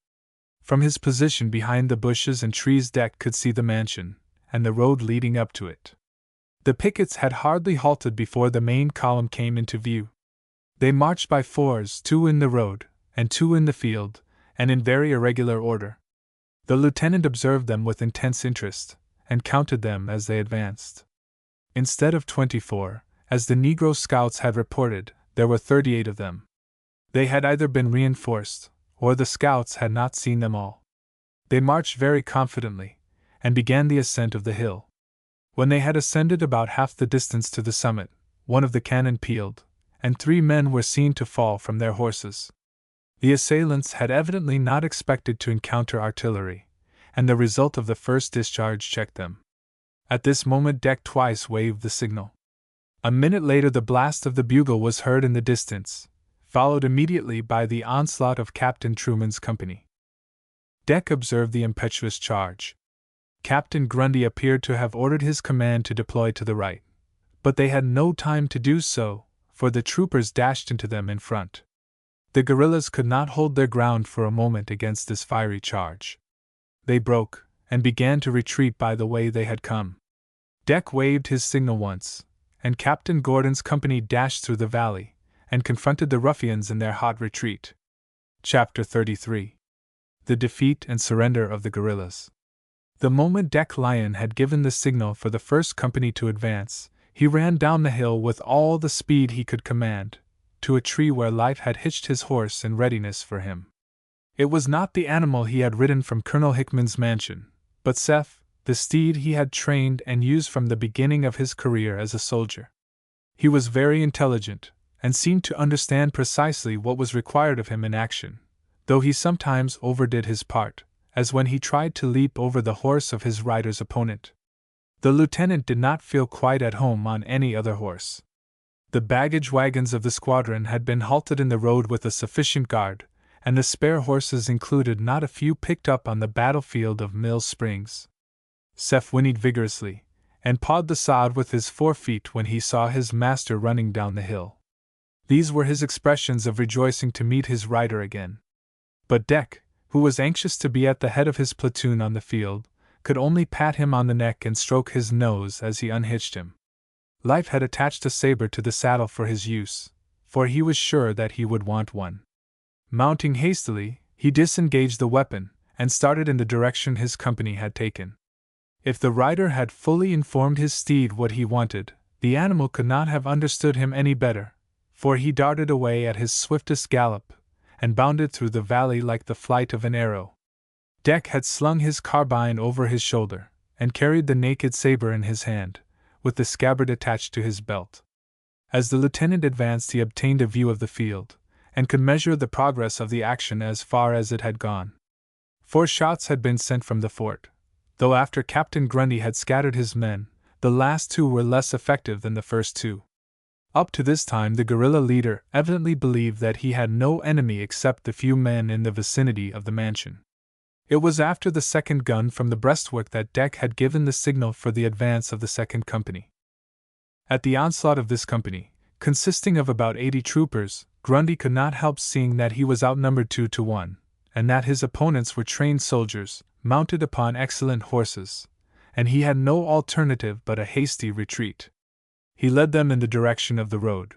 A: From his position behind the bushes and trees Deck could see the mansion, and the road leading up to it. The pickets had hardly halted before the main column came into view. They marched by 4s, 2 in the road, and 2 in the field, and in very irregular order. The lieutenant observed them with intense interest, and counted them as they advanced. Instead of 24, as the Negro scouts had reported, there were 38 of them. They had either been reinforced, or the scouts had not seen them all. They marched very confidently, and began the ascent of the hill. When they had ascended about half the distance to the summit, one of the cannon pealed, and 3 men were seen to fall from their horses. The assailants had evidently not expected to encounter artillery, and the result of the first discharge checked them. At this moment Deck twice waved the signal. A minute later the blast of the bugle was heard in the distance, followed immediately by the onslaught of Captain Truman's company. Deck observed the impetuous charge. Captain Grundy appeared to have ordered his command to deploy to the right, but they had no time to do so, for the troopers dashed into them in front. The guerrillas could not hold their ground for a moment against this fiery charge. They broke, and began to retreat by the way they had come. Deck waved his signal once, and Captain Gordon's company dashed through the valley, and confronted the ruffians in their hot retreat. Chapter 33. The Defeat and Surrender of the Guerrillas. The moment Deck Lyon had given the signal for the first company to advance, he ran down the hill with all the speed he could command, to a tree where Life had hitched his horse in readiness for him. It was not the animal he had ridden from Colonel Hickman's mansion, but Seth, the steed he had trained and used from the beginning of his career as a soldier. He was very intelligent, and seemed to understand precisely what was required of him in action, though he sometimes overdid his part, as when he tried to leap over the horse of his rider's opponent. The lieutenant did not feel quite at home on any other horse. The baggage wagons of the squadron had been halted in the road with a sufficient guard, and the spare horses included not a few picked up on the battlefield of Mill Springs. Seth whinnied vigorously, and pawed the sod with his 4 feet when he saw his master running down the hill. These were his expressions of rejoicing to meet his rider again. But Deck, who was anxious to be at the head of his platoon on the field, could only pat him on the neck and stroke his nose as he unhitched him. Life had attached a saber to the saddle for his use, for he was sure that he would want one. Mounting hastily, he disengaged the weapon, and started in the direction his company had taken. If the rider had fully informed his steed what he wanted, the animal could not have understood him any better, for he darted away at his swiftest gallop, and bounded through the valley like the flight of an arrow. Deck had slung his carbine over his shoulder, and carried the naked saber in his hand, with the scabbard attached to his belt. As the lieutenant advanced, he obtained a view of the field, and could measure the progress of the action as far as it had gone. 4 shots had been sent from the fort, though after Captain Grundy had scattered his men, the last 2 were less effective than the first 2. Up to this time the guerrilla leader evidently believed that he had no enemy except the few men in the vicinity of the mansion. It was after the second gun from the breastwork that Deck had given the signal for the advance of the second company. At the onslaught of this company, consisting of about 80 troopers, Grundy could not help seeing that he was outnumbered 2 to 1, and that his opponents were trained soldiers, mounted upon excellent horses, and he had no alternative but a hasty retreat. He led them in the direction of the road,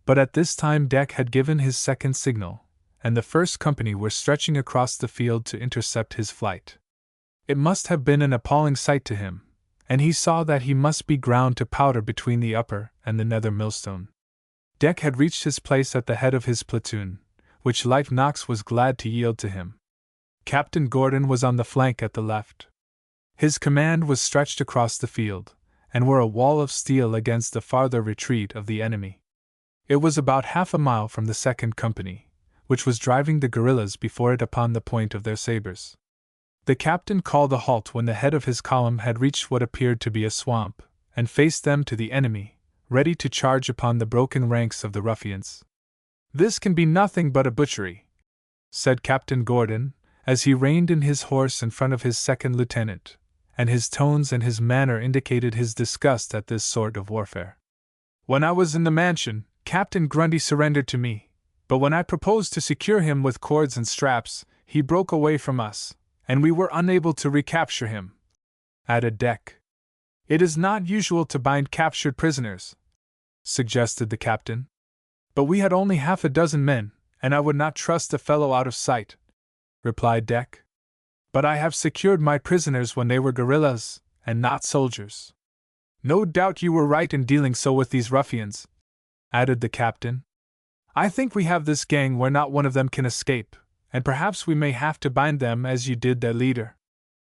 A: but at this time Deck had given his second signal, and the first company were stretching across the field to intercept his flight. It must have been an appalling sight to him, and he saw that he must be ground to powder between the upper and the nether millstone. Deck had reached his place at the head of his platoon, which Life Knox was glad to yield to him. Captain Gordon was on the flank at the left. His command was stretched across the field, and were a wall of steel against the farther retreat of the enemy. It was about half a mile from the second company, which was driving the guerrillas before it upon the point of their sabers. The captain called a halt when the head of his column had reached what appeared to be a swamp, and faced them to the enemy, ready to charge upon the broken ranks of the ruffians. "This can be nothing but a butchery," said Captain Gordon, as he reined in his horse in front of his second lieutenant, and his tones and his manner indicated his disgust at this sort of warfare. "When I was in the mansion, Captain Grundy surrendered to me, but when I proposed to secure him with cords and straps, he broke away from us, and we were unable to recapture him," added Deck. "It is not usual to bind captured prisoners," suggested the captain. "But we had only half a dozen men, and I would not trust a fellow out of sight," replied Deck. "But I have secured my prisoners when they were guerrillas, and not soldiers." "No doubt you were right in dealing so with these ruffians," added the captain. "I think we have this gang where not one of them can escape, and perhaps we may have to bind them as you did their leader."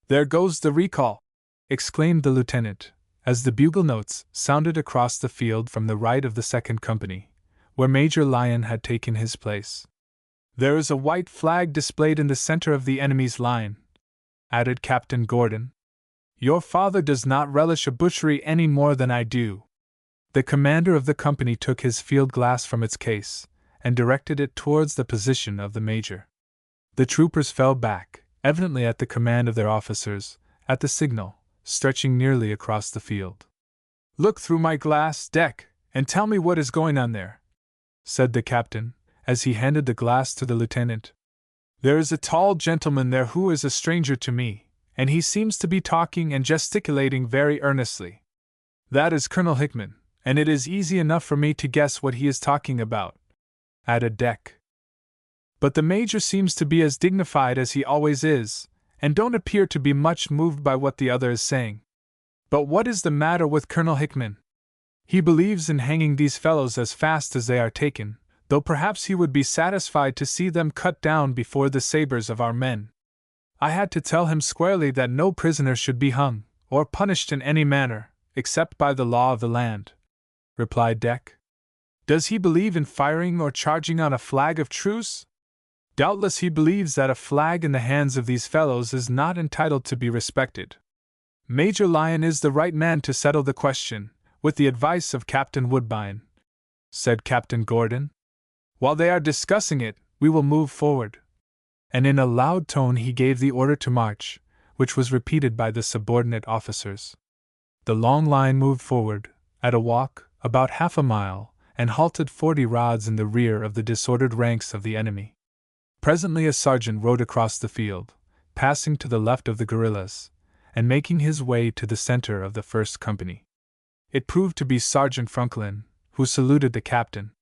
A: "There goes the recall!" exclaimed the lieutenant, as the bugle notes sounded across the field from the right of the second company, where Major Lyon had taken his place. "There is a white flag displayed in the center of the enemy's line," added Captain Gordon. "Your father does not relish a butchery any more than I do." The commander of the company took his field glass from its case, and directed it towards the position of the major. The troopers fell back, evidently at the command of their officers, at the signal, stretching nearly across the field. "Look through my glass, Deck, and tell me what is going on there," said the captain, as he handed the glass to the lieutenant. "There is a tall gentleman there who is a stranger to me, and he seems to be talking and gesticulating very earnestly. That is Colonel Hickman, and it is easy enough for me to guess what he is talking about," added Deck. "But the major seems to be as dignified as he always is, and don't appear to be much moved by what the other is saying. But what is the matter with Colonel Hickman? He believes in hanging these fellows as fast as they are taken, though perhaps he would be satisfied to see them cut down before the sabers of our men. I had to tell him squarely that no prisoner should be hung, or punished in any manner, except by the law of the land," replied Deck. "Does he believe in firing or charging on a flag of truce? Doubtless he believes that a flag in the hands of these fellows is not entitled to be respected. Major Lyon is the right man to settle the question, with the advice of Captain Woodbine," said Captain Gordon. "While they are discussing it, we will move forward." And in a loud tone he gave the order to march, which was repeated by the subordinate officers. The long line moved forward, at a walk, about half a mile, and halted 40 rods in the rear of the disordered ranks of the enemy. Presently a sergeant rode across the field, passing to the left of the guerrillas, and making his way to the center of the first company. It proved to be Sergeant Franklin, who saluted the captain.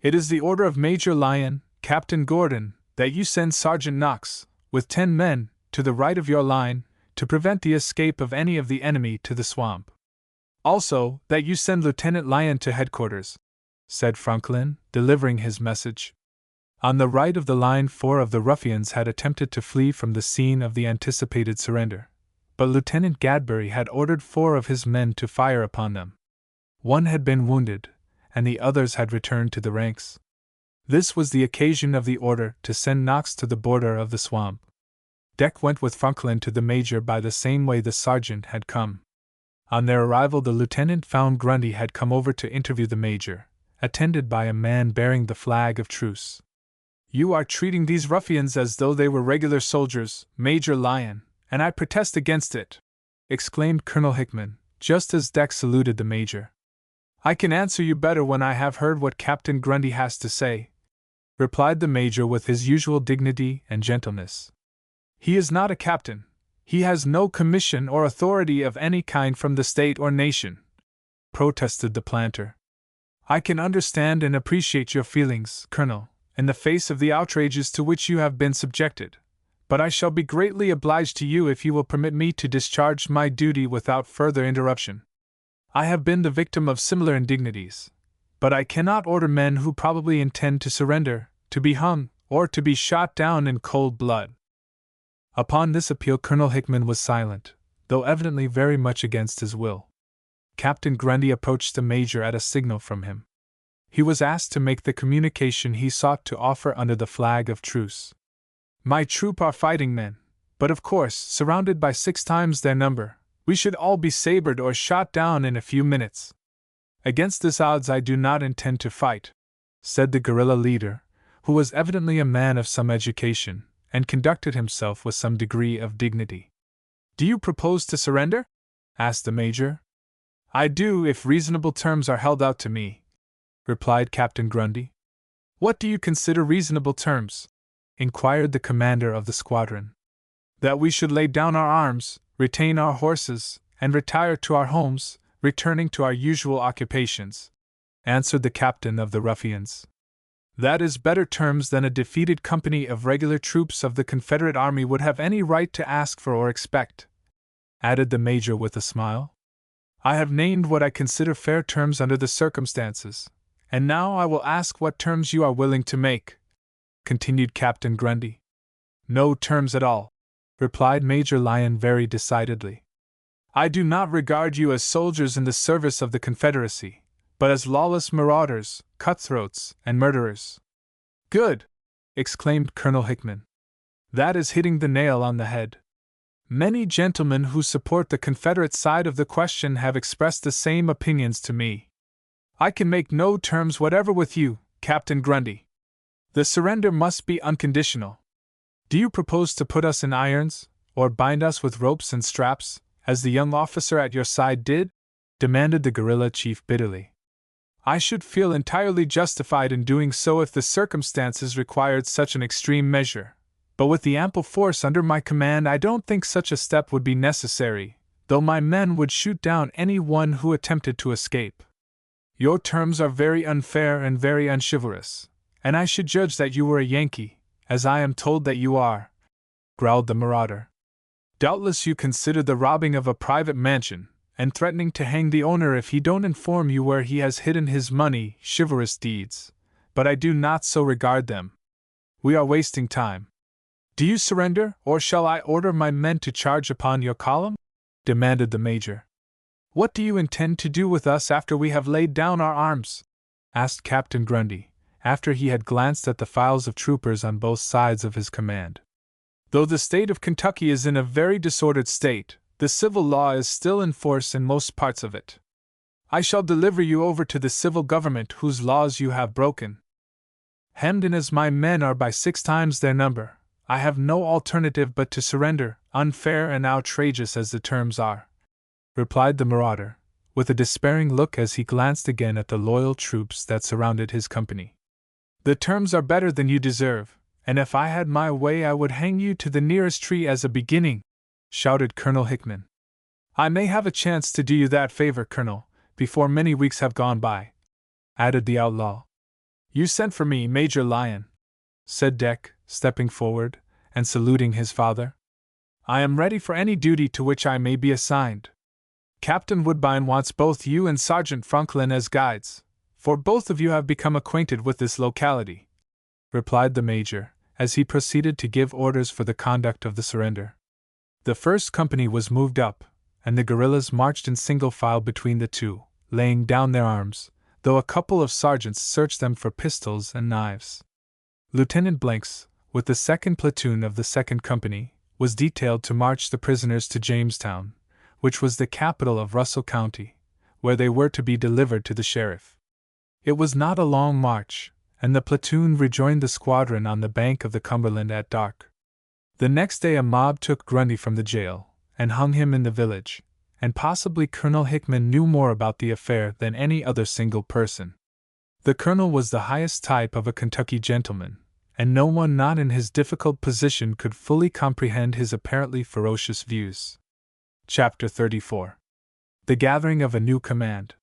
A: "It is the order of Major Lyon, Captain Gordon, that you send Sergeant Knox, with 10 men, to the right of your line, to prevent the escape of any of the enemy to the swamp. Also, that you send Lieutenant Lyon to headquarters. said Franklin, delivering his message. On the right of the line, 4 of the ruffians had attempted to flee from the scene of the anticipated surrender, but Lieutenant Gadbury had ordered 4 of his men to fire upon them. 1 had been wounded, and the others had returned to the ranks. This was the occasion of the order to send Knox to the border of the swamp. Deck went with Franklin to the Major by the same way the sergeant had come. On their arrival, the lieutenant found Grundy had come over to interview the Major, attended by a man bearing the flag of truce. "You are treating these ruffians as though they were regular soldiers, Major Lyon, and I protest against it," exclaimed Colonel Hickman, just as Deck saluted the Major. "I can answer you better when I have heard what Captain Grundy has to say," replied the Major with his usual dignity and gentleness. "He is not a captain. He has no commission or authority of any kind from the state or nation," protested the planter. "I can understand and appreciate your feelings, Colonel, in the face of the outrages to which you have been subjected, but I shall be greatly obliged to you if you will permit me to discharge my duty without further interruption. I have been the victim of similar indignities, but I cannot order men who probably intend to surrender, to be hung, or to be shot down in cold blood." Upon this appeal, Colonel Hickman was silent, though evidently very much against his will. Captain Grundy approached the Major at a signal from him. He was asked to make the communication he sought to offer under the flag of truce. "My troop are fighting men, but of course, surrounded by 6 times their number, we should all be sabred or shot down in a few minutes. Against this odds I do not intend to fight," said the guerrilla leader, who was evidently a man of some education, and conducted himself with some degree of dignity. "Do you propose to surrender?" asked the Major. "I do, if reasonable terms are held out to me," replied Captain Grundy. "What do you consider reasonable terms?" inquired the commander of the squadron. "That we should lay down our arms, retain our horses, and retire to our homes, returning to our usual occupations," answered the captain of the ruffians. "That is better terms than a defeated company of regular troops of the Confederate Army would have any right to ask for or expect," added the Major with a smile. "I have named what I consider fair terms under the circumstances, and now I will ask what terms you are willing to make," continued Captain Grundy. "No terms at all," replied Major Lyon very decidedly. "I do not regard you as soldiers in the service of the Confederacy, but as lawless marauders, cutthroats, and murderers." "Good!" exclaimed Colonel Hickman. "That is hitting the nail on the head. Many gentlemen who support the Confederate side of the question have expressed the same opinions to me. I can make no terms whatever with you, Captain Grundy. The surrender must be unconditional. Do you propose to put us in irons, or bind us with ropes and straps, as the young officer at your side did?" demanded the guerrilla chief bitterly. "I should feel entirely justified in doing so if the circumstances required such an extreme measure, but with the ample force under my command I don't think such a step would be necessary, though my men would shoot down any one who attempted to escape. Your terms are very unfair and very unchivalrous, and I should judge that you were a Yankee, as I am told that you are," growled the marauder. "Doubtless you consider the robbing of a private mansion, and threatening to hang the owner if he don't inform you where he has hidden his money, chivalrous deeds, but I do not so regard them. We are wasting time. Do you surrender, or shall I order my men to charge upon your column?" demanded the Major. "What do you intend to do with us after we have laid down our arms?" asked Captain Grundy, after he had glanced at the files of troopers on both sides of his command. "Though the state of Kentucky is in a very disordered state, the civil law is still in force in most parts of it. I shall deliver you over to the civil government whose laws you have broken. Hemmed in as my men are by 6 times their number, I have no alternative but to surrender, unfair and outrageous as the terms are," replied the marauder, with a despairing look as he glanced again at the loyal troops that surrounded his company. "The terms are better than you deserve, and if I had my way I would hang you to the nearest tree as a beginning," shouted Colonel Hickman. "I may have a chance to do you that favor, Colonel, before many weeks have gone by," added the outlaw. "You sent for me, Major Lyon," said Deck, stepping forward, and saluting his father. "I am ready for any duty to which I may be assigned. Captain Woodbine wants both you and Sergeant Franklin as guides, for both of you have become acquainted with this locality," replied the Major, as he proceeded to give orders for the conduct of the surrender. The first company was moved up, and the guerrillas marched in single file between the two, laying down their arms, though a couple of sergeants searched them for pistols and knives. Lieutenant Blanks, with the second platoon of the second company, was detailed to march the prisoners to Jamestown, which was the capital of Russell County, where they were to be delivered to the sheriff. It was not a long march, and the platoon rejoined the squadron on the bank of the Cumberland at dark. The next day a mob took Grundy from the jail, and hung him in the village, and possibly Colonel Hickman knew more about the affair than any other single person. The colonel was the highest type of a Kentucky gentleman, and no one not in his difficult position could fully comprehend his apparently ferocious views. Chapter 34. The gathering of a new command.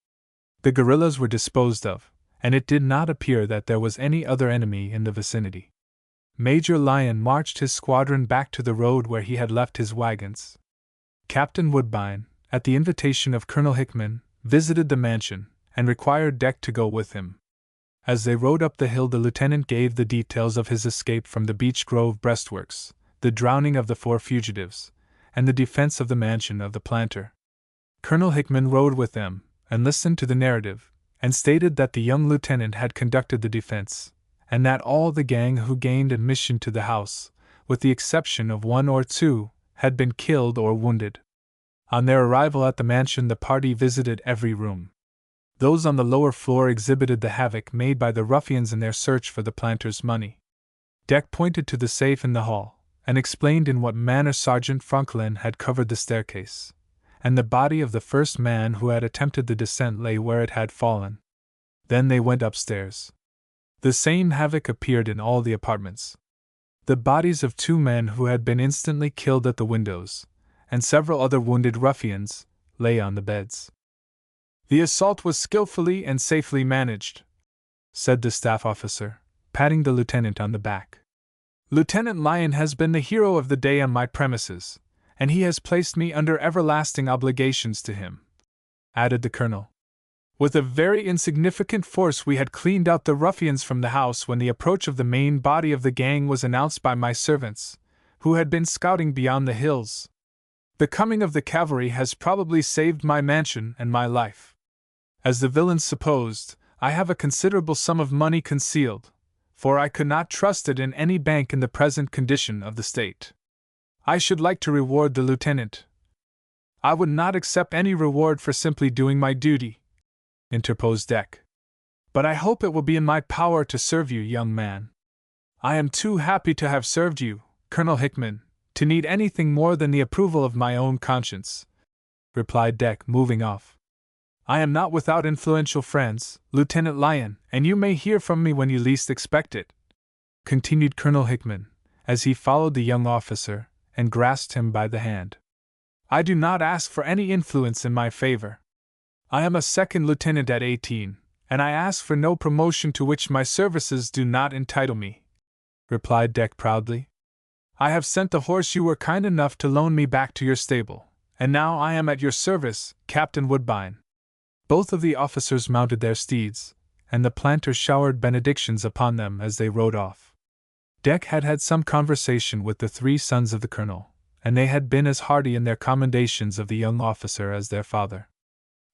A: The guerrillas were disposed of, and it did not appear that there was any other enemy in the vicinity. Major Lyon marched his squadron back to the road where he had left his wagons. Captain Woodbine, at the invitation of Colonel Hickman, visited the mansion, and required Deck to go with him. As they rode up the hill, the lieutenant gave the details of his escape from the Beech Grove breastworks, the drowning of the 4 fugitives, and the defense of the mansion of the planter. Colonel Hickman rode with them, and listened to the narrative, and stated that the young lieutenant had conducted the defense, and that all the gang who gained admission to the house, with the exception of 1 or 2, had been killed or wounded. On their arrival at the mansion, the party visited every room. Those on the lower floor exhibited the havoc made by the ruffians in their search for the planter's money. Deck pointed to the safe in the hall, and explained in what manner Sergeant Franklin had covered the staircase, and the body of the first man who had attempted the descent lay where it had fallen. Then they went upstairs. The same havoc appeared in all the apartments. The bodies of 2 men who had been instantly killed at the windows, and several other wounded ruffians, lay on the beds. "The assault was skillfully and safely managed," said the staff officer, patting the lieutenant on the back. "Lieutenant Lyon has been the hero of the day on my premises, and he has placed me under everlasting obligations to him," added the colonel. "With a very insignificant force we had cleaned out the ruffians from the house when the approach of the main body of the gang was announced by my servants, who had been scouting beyond the hills. The coming of the cavalry has probably saved my mansion and my life. As the villains supposed, I have a considerable sum of money concealed, for I could not trust it in any bank in the present condition of the state. I should like to reward the lieutenant." "I would not accept any reward for simply doing my duty," interposed Deck. "But I hope it will be in my power to serve you, young man." "I am too happy to have served you, Colonel Hickman, to need anything more than the approval of my own conscience," replied Deck, moving off. "I am not without influential friends, Lieutenant Lyon, and you may hear from me when you least expect it," continued Colonel Hickman, as he followed the young officer, and grasped him by the hand. "I do not ask for any influence in my favor. I am a second lieutenant at 18, and I ask for no promotion to which my services do not entitle me," replied Deck proudly. "I have sent the horse you were kind enough to loan me back to your stable, and now I am at your service, Captain Woodbine." Both of the officers mounted their steeds, and the planter showered benedictions upon them as they rode off. Deck had had some conversation with the 3 sons of the colonel, and they had been as hearty in their commendations of the young officer as their father.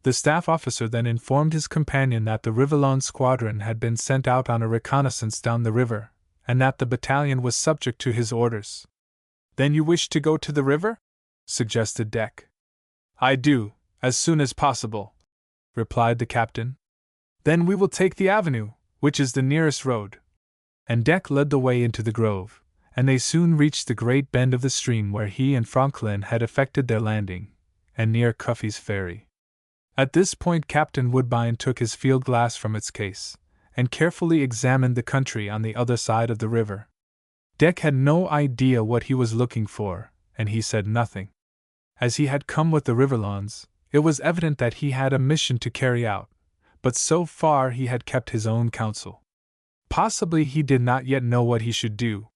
A: The staff officer then informed his companion that the Rivalon squadron had been sent out on a reconnaissance down the river, and that the battalion was subject to his orders. "Then you wish to go to the river?" suggested Deck. "I do, as soon as possible," replied the captain. "Then we will take the avenue, which is the nearest road." And Deck led the way into the grove, and they soon reached the great bend of the stream where he and Franklin had effected their landing, and near Cuffy's Ferry. At this point Captain Woodbine took his field glass from its case, and carefully examined the country on the other side of the river. Deck had no idea what he was looking for, and he said nothing. As he had come with the Riverlons, it was evident that he had a mission to carry out, but so far he had kept his own counsel. Possibly he did not yet know what he should do.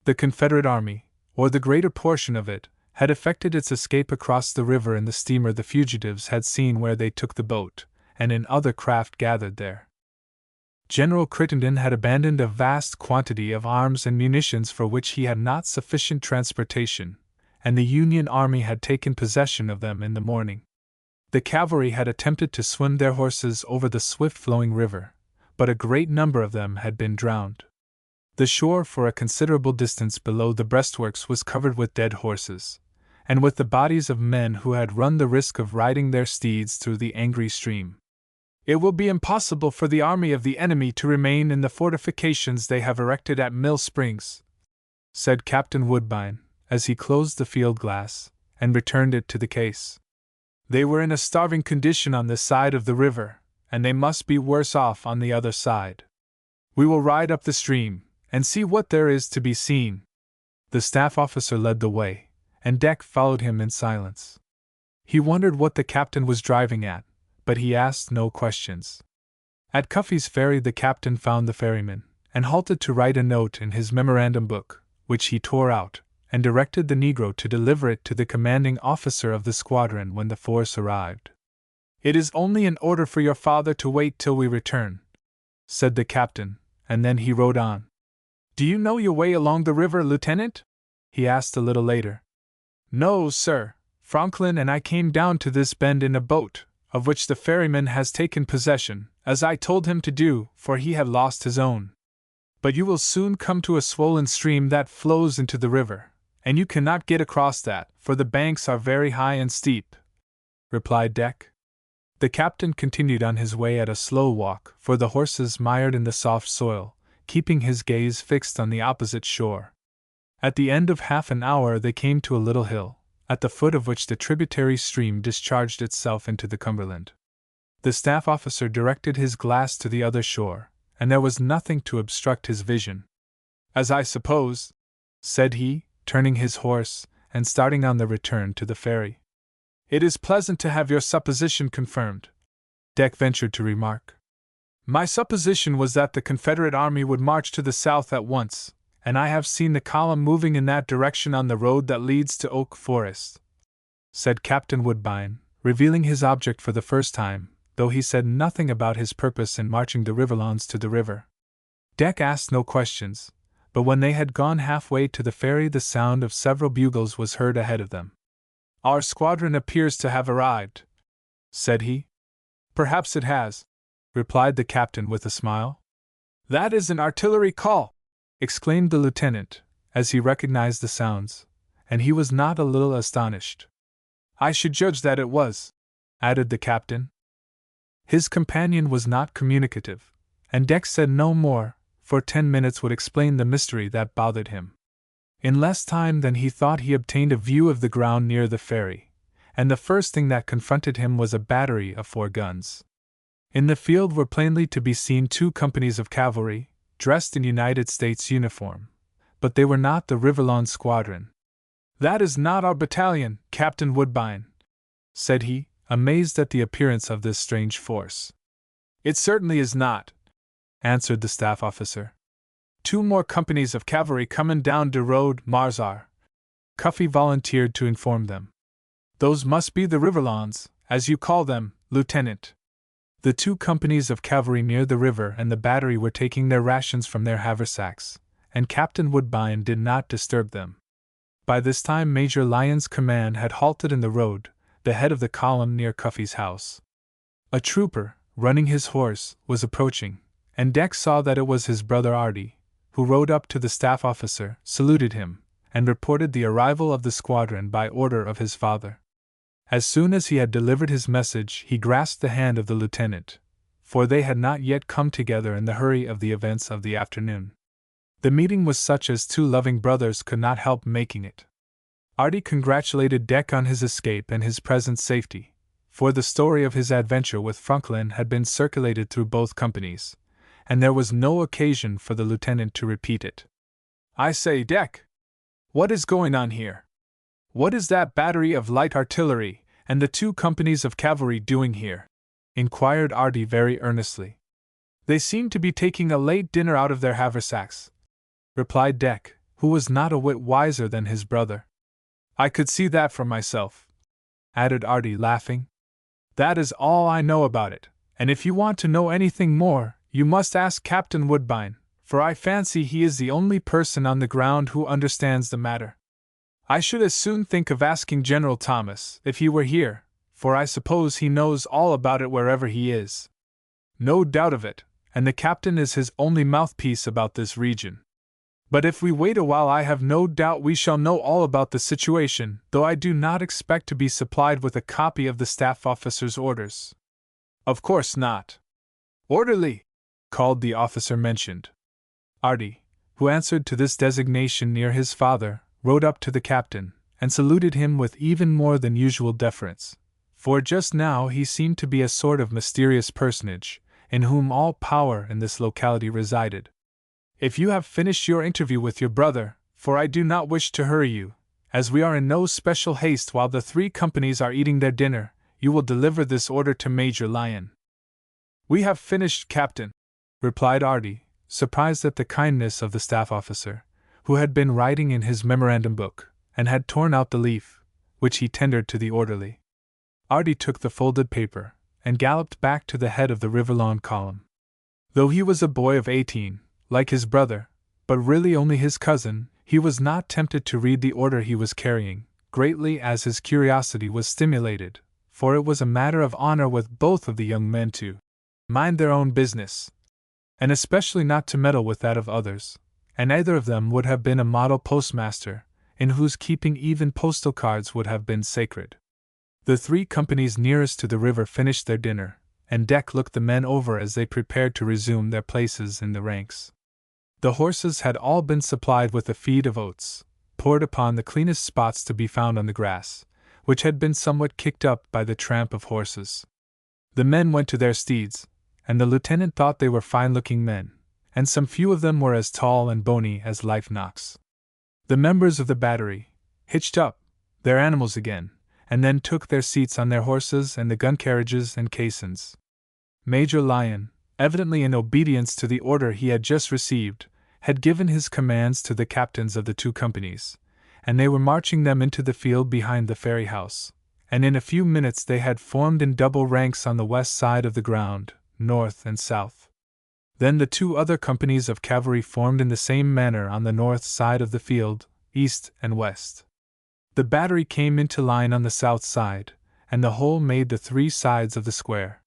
A: The Confederate army, or the greater portion of it, had effected its escape across the river in the steamer the fugitives had seen where they took the boat, and in other craft gathered there. General Crittenden had abandoned a vast quantity of arms and munitions for which he had not sufficient transportation, and the Union Army had taken possession of them in the morning. The cavalry had attempted to swim their horses over the swift-flowing river, but a great number of them had been drowned. The shore for a considerable distance below the breastworks was covered with dead horses, and with the bodies of men who had run the risk of riding their steeds through the angry stream. "It will be impossible for the army of the enemy to remain in the fortifications they have erected at Mill Springs," said Captain Woodbine, as he closed the field glass and returned it to the case. "They were in a starving condition on this side of the river, and they must be worse off on the other side. We will ride up the stream and see what there is to be seen." The staff officer led the way, and Deck followed him in silence. He wondered what the captain was driving at, but he asked no questions. At Cuffy's Ferry the captain found the ferryman, and halted to write a note in his memorandum book, which he tore out, and directed the Negro to deliver it to the commanding officer of the squadron when the force arrived. "It is only an order for your father to wait till we return," said the captain, and then he rode on. "Do you know your way along the river, Lieutenant?" he asked a little later. "No, sir. Franklin and I came down to this bend in a boat, of which the ferryman has taken possession, as I told him to do, for he had lost his own. But you will soon come to a swollen stream that flows into the river, and you cannot get across that, for the banks are very high and steep," replied Deck. The captain continued on his way at a slow walk, for the horses mired in the soft soil, keeping his gaze fixed on the opposite shore. At the end of half an hour they came to a little hill, at the foot of which the tributary stream discharged itself into the Cumberland. The staff officer directed his glass to the other shore, and there was nothing to obstruct his vision. "As I suppose," said he, turning his horse and starting on the return to the ferry. "It is pleasant to have your supposition confirmed," Deck ventured to remark. "My supposition was that the Confederate army would march to the south at once, and I have seen the column moving in that direction on the road that leads to Oak Forest," said Captain Woodbine, revealing his object for the first time, though he said nothing about his purpose in marching the Riverlons to the river. Deck asked no questions, but when they had gone halfway to the ferry the sound of several bugles was heard ahead of them. "Our squadron appears to have arrived," said he. "Perhaps it has," replied the captain with a smile. "That is an artillery call!" exclaimed the lieutenant, as he recognized the sounds, and he was not a little astonished. "I should judge that it was," added the captain. His companion was not communicative, and Deck said no more, for 10 minutes would explain the mystery that bothered him. In less time than he thought he obtained a view of the ground near the ferry, and the first thing that confronted him was a battery of 4 guns. In the field were plainly to be seen 2 companies of cavalry, dressed in United States uniform, but they were not the Riverlawn squadron. "That is not our battalion, Captain Woodbine," said he, amazed at the appearance of this strange force. "It certainly is not," answered the staff officer. "2 more companies of cavalry coming down de road, Marzar," Cuffy volunteered to inform them. "Those must be the Riverlons, as you call them, Lieutenant." The 2 companies of cavalry near the river and the battery were taking their rations from their haversacks, and Captain Woodbine did not disturb them. By this time Major Lyon's command had halted in the road, the head of the column near Cuffy's house. A trooper, running his horse, was approaching, and Deck saw that it was his brother Artie, who rode up to the staff officer, saluted him, and reported the arrival of the squadron by order of his father. As soon as he had delivered his message, he grasped the hand of the lieutenant, for they had not yet come together in the hurry of the events of the afternoon. The meeting was such as 2 loving brothers could not help making it. Artie congratulated Deck on his escape and his present safety, for the story of his adventure with Franklin had been circulated through both companies, and there was no occasion for the lieutenant to repeat it. "I say, Deck, what is going on here? What is that battery of light artillery and the 2 companies of cavalry doing here?" inquired Artie very earnestly. "They seem to be taking a late dinner out of their haversacks," replied Deck, who was not a whit wiser than his brother. "I could see that for myself," added Artie, laughing. "That is all I know about it, and if you want to know anything more, You must ask Captain Woodbine, for I fancy he is the only person on the ground who understands the matter. I should as soon think of asking General Thomas, if he were here, for I suppose he knows all about it wherever he is. No doubt of it, and the captain is his only mouthpiece about this region. But if we wait a while, I have no doubt we shall know all about the situation, though I do not expect to be supplied with a copy of the staff officer's orders. Of course not. Orderly! Called the officer mentioned. Artie, who answered to this designation near his father, rode up to the captain, and saluted him with even more than usual deference, for just now he seemed to be a sort of mysterious personage, in whom all power in this locality resided. If you have finished your interview with your brother, for I do not wish to hurry you, as we are in no special haste while the 3 companies are eating their dinner, you will deliver this order to Major Lyon. We have finished, Captain, replied Artie, surprised at the kindness of the staff officer, who had been writing in his memorandum book, and had torn out the leaf, which he tendered to the orderly. Artie took the folded paper, and galloped back to the head of the Riverlawn column. Though he was a boy of 18, like his brother, but really only his cousin, he was not tempted to read the order he was carrying, greatly as his curiosity was stimulated, for it was a matter of honor with both of the young men to mind their own business, and especially not to meddle with that of others, and neither of them would have been a model postmaster, in whose keeping even postal cards would have been sacred. The 3 companies nearest to the river finished their dinner, and Deck looked the men over as they prepared to resume their places in the ranks. The horses had all been supplied with a feed of oats, poured upon the cleanest spots to be found on the grass, which had been somewhat kicked up by the tramp of horses. The men went to their steeds, and the lieutenant thought they were fine-looking men, and some few of them were as tall and bony as life knocks. The members of the battery hitched up their animals again, and then took their seats on their horses and the gun carriages and caissons. Major Lyon, evidently in obedience to the order he had just received, had given his commands to the captains of the 2 companies, and they were marching them into the field behind the ferry house, and in a few minutes they had formed in double ranks on the west side of the ground, north and south. Then the 2 other companies of cavalry formed in the same manner on the north side of the field, east and west. The battery came into line on the south side, and the whole made the 3 sides of the square.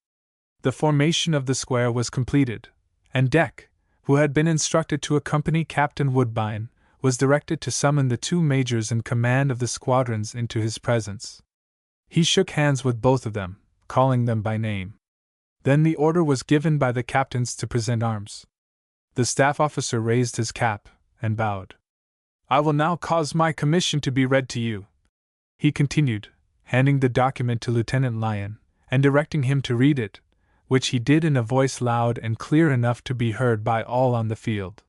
A: The formation of the square was completed, and Deck, who had been instructed to accompany Captain Woodbine, was directed to summon the 2 majors in command of the squadrons into his presence. He shook hands with both of them, calling them by name. Then the order was given by the captains to present arms. The staff officer raised his cap and bowed. I will now cause my commission to be read to you, he continued, handing the document to Lieutenant Lyon, and directing him to read it, which he did in a voice loud and clear enough to be heard by all on the field.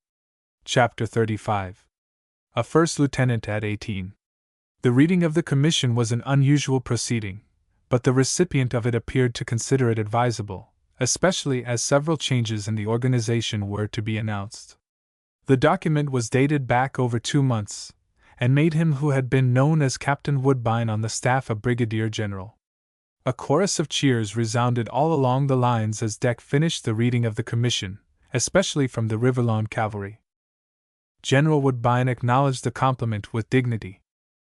A: Chapter 35. A First Lieutenant at 18. The reading of the commission was an unusual proceeding, but the recipient of it appeared to consider it advisable, especially as several changes in the organization were to be announced. The document was dated back over 2 months, and made him who had been known as Captain Woodbine on the staff a brigadier general. A chorus of cheers resounded all along the lines as Deck finished the reading of the commission, especially from the Riverlawn cavalry. General Woodbine acknowledged the compliment with dignity.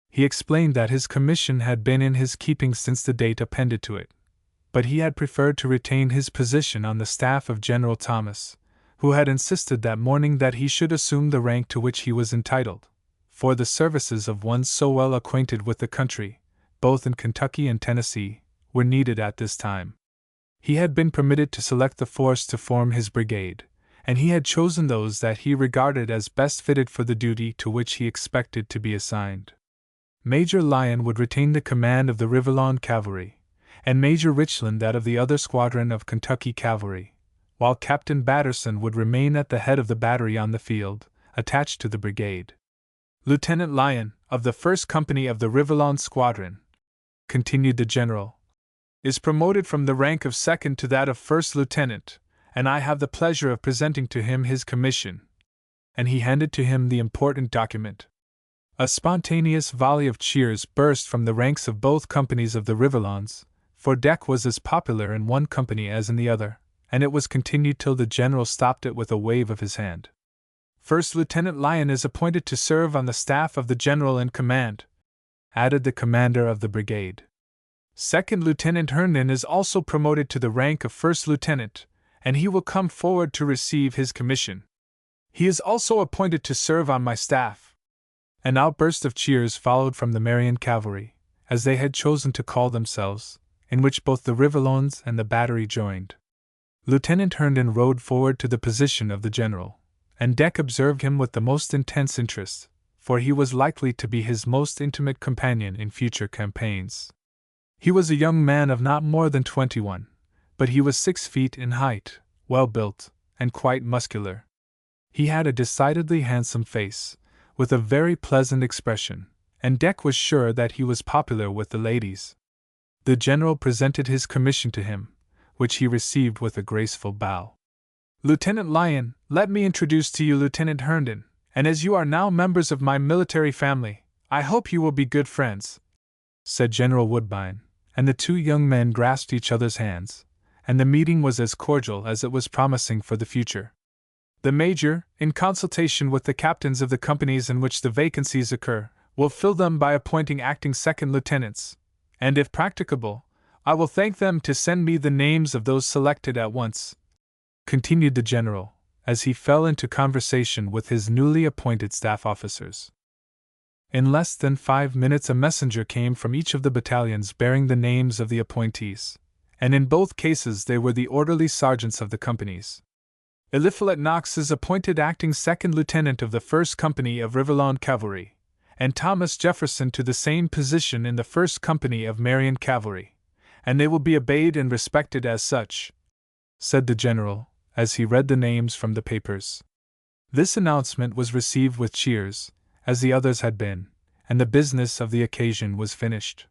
A: He explained that his commission had been in his keeping since the date appended to it, but he had preferred to retain his position on the staff of General Thomas, who had insisted that morning that he should assume the rank to which he was entitled, for the services of one so well acquainted with the country, both in Kentucky and Tennessee, were needed at this time. He had been permitted to select the force to form his brigade, and he had chosen those that he regarded as best fitted for the duty to which he expected to be assigned. Major Lyon would retain the command of the Riverlawn cavalry, and Major Richland that of the other squadron of Kentucky cavalry, while Captain Batterson would remain at the head of the battery on the field, attached to the brigade. Lieutenant Lyon, of the 1st Company of the Riverlawn Squadron, continued the general, is promoted from the rank of 2nd to that of 1st Lieutenant, and I have the pleasure of presenting to him his commission. And he handed to him the important document. A spontaneous volley of cheers burst from the ranks of both companies of the Riverlawns, for Deck was as popular in one company as in the other, and it was continued till the general stopped it with a wave of his hand. First Lieutenant Lyon is appointed to serve on the staff of the general in command, added the commander of the brigade. Second Lieutenant Herndon is also promoted to the rank of first lieutenant, and he will come forward to receive his commission. He is also appointed to serve on my staff. An outburst of cheers followed from the Marion cavalry, as they had chosen to call themselves, in which both the Riverloans and the battery joined. Lieutenant Herndon rode forward to the position of the general, and Deck observed him with the most intense interest, for he was likely to be his most intimate companion in future campaigns. He was a young man of not more than 21, but he was 6 feet in height, well built, and quite muscular. He had a decidedly handsome face, with a very pleasant expression, and Deck was sure that he was popular with the ladies. The general presented his commission to him, which he received with a graceful bow. Lieutenant Lyon, let me introduce to you Lieutenant Herndon, and as you are now members of my military family, I hope you will be good friends, said General Woodbine, and the two young men grasped each other's hands, and the meeting was as cordial as it was promising for the future. The Major, in consultation with the captains of the companies in which the vacancies occur, will fill them by appointing acting second lieutenants, and if practicable, I will thank them to send me the names of those selected at once, continued the general, as he fell into conversation with his newly appointed staff officers. In less than 5 minutes a messenger came from each of the battalions bearing the names of the appointees, and in both cases they were the orderly sergeants of the companies. Eliphalet Knox is appointed acting second lieutenant of the 1st Company of Riverlawn Cavalry, and Thomas Jefferson to the same position in the 1st Company of Marion Cavalry, and they will be obeyed and respected as such, said the general, as he read the names from the papers. This announcement was received with cheers, as the others had been, and the business of the occasion was finished.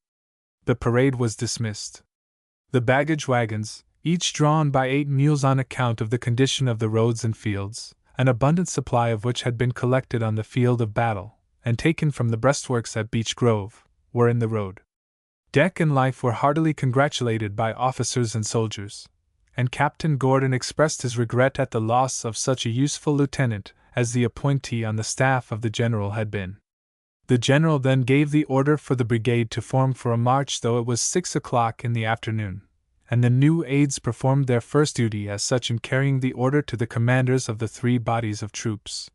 A: The parade was dismissed. The baggage wagons, each drawn by 8 mules on account of the condition of the roads and fields, an abundant supply of which had been collected on the field of battle, and taken from the breastworks at Beech Grove, were in the road. Deck and Life were heartily congratulated by officers and soldiers, and Captain Gordon expressed his regret at the loss of such a useful lieutenant as the appointee on the staff of the general had been. The general then gave the order for the brigade to form for a march, though it was 6 o'clock in the afternoon, and the new aides performed their first duty as such in carrying the order to the commanders of the 3 bodies of troops.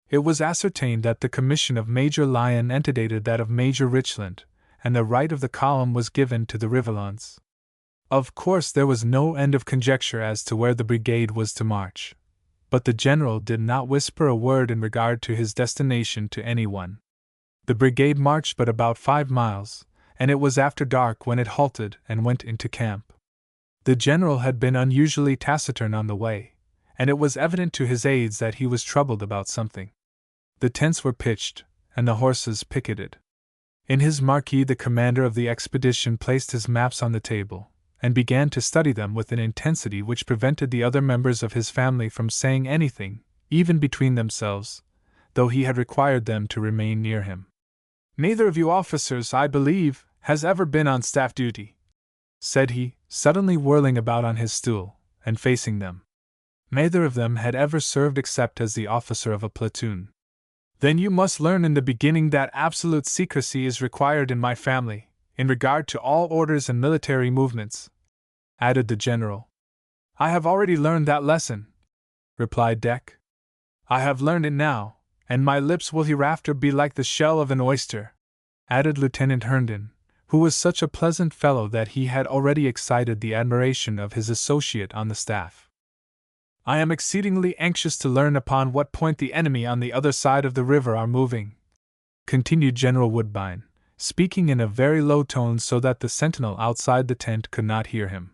A: It was ascertained that the commission of Major Lyon antedated that of Major Richland, and the right of the column was given to the Riverlons. Of course there was no end of conjecture as to where the brigade was to march, but the general did not whisper a word in regard to his destination to anyone. The brigade marched but about 5 miles, and it was after dark when it halted and went into camp. The general had been unusually taciturn on the way, and it was evident to his aides that he was troubled about something. The tents were pitched, and the horses picketed. In his marquee the commander of the expedition placed his maps on the table, and began to study them with an intensity which prevented the other members of his family from saying anything, even between themselves, though he had required them to remain near him. "Neither of you officers, I believe, has ever been on staff duty," said he, suddenly whirling about on his stool, and facing them. Neither of them had ever served except as the officer of a platoon. "Then you must learn in the beginning that absolute secrecy is required in my family, in regard to all orders and military movements," added the general. "I have already learned that lesson," replied Deck. "I have learned it now, and my lips will hereafter be like the shell of an oyster," added Lieutenant Herndon, who was such a pleasant fellow that he had already excited the admiration of his associate on the staff. "I am exceedingly anxious to learn upon what point the enemy on the other side of the river are moving," continued General Woodbine, speaking in a very low tone so that the sentinel outside the tent could not hear him.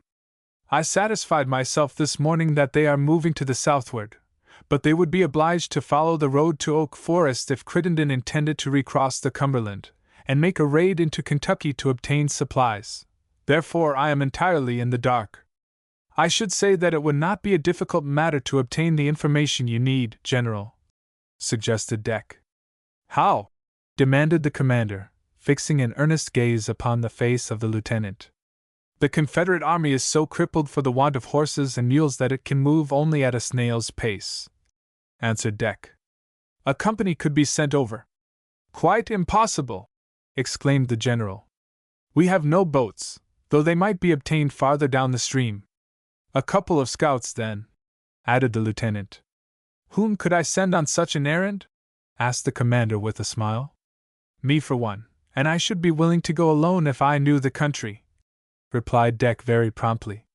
A: "I satisfied myself this morning that they are moving to the southward, but they would be obliged to follow the road to Oak Forest if Crittenden intended to recross the Cumberland, and make a raid into Kentucky to obtain supplies. Therefore I am entirely in the dark." "I should say that it would not be a difficult matter to obtain the information you need, General," suggested Deck. "How?" demanded the commander, fixing an earnest gaze upon the face of the lieutenant. The Confederate army is so crippled for the want of horses and mules that it can move only at a snail's pace, answered Deck. A company could be sent over. Quite impossible, exclaimed the general. We have no boats, though they might be obtained farther down the stream. A couple of scouts, then, added the lieutenant. Whom could I send on such an errand? Asked the commander with a smile. Me for one, and I should be willing to go alone if I knew the country, replied Deck very promptly.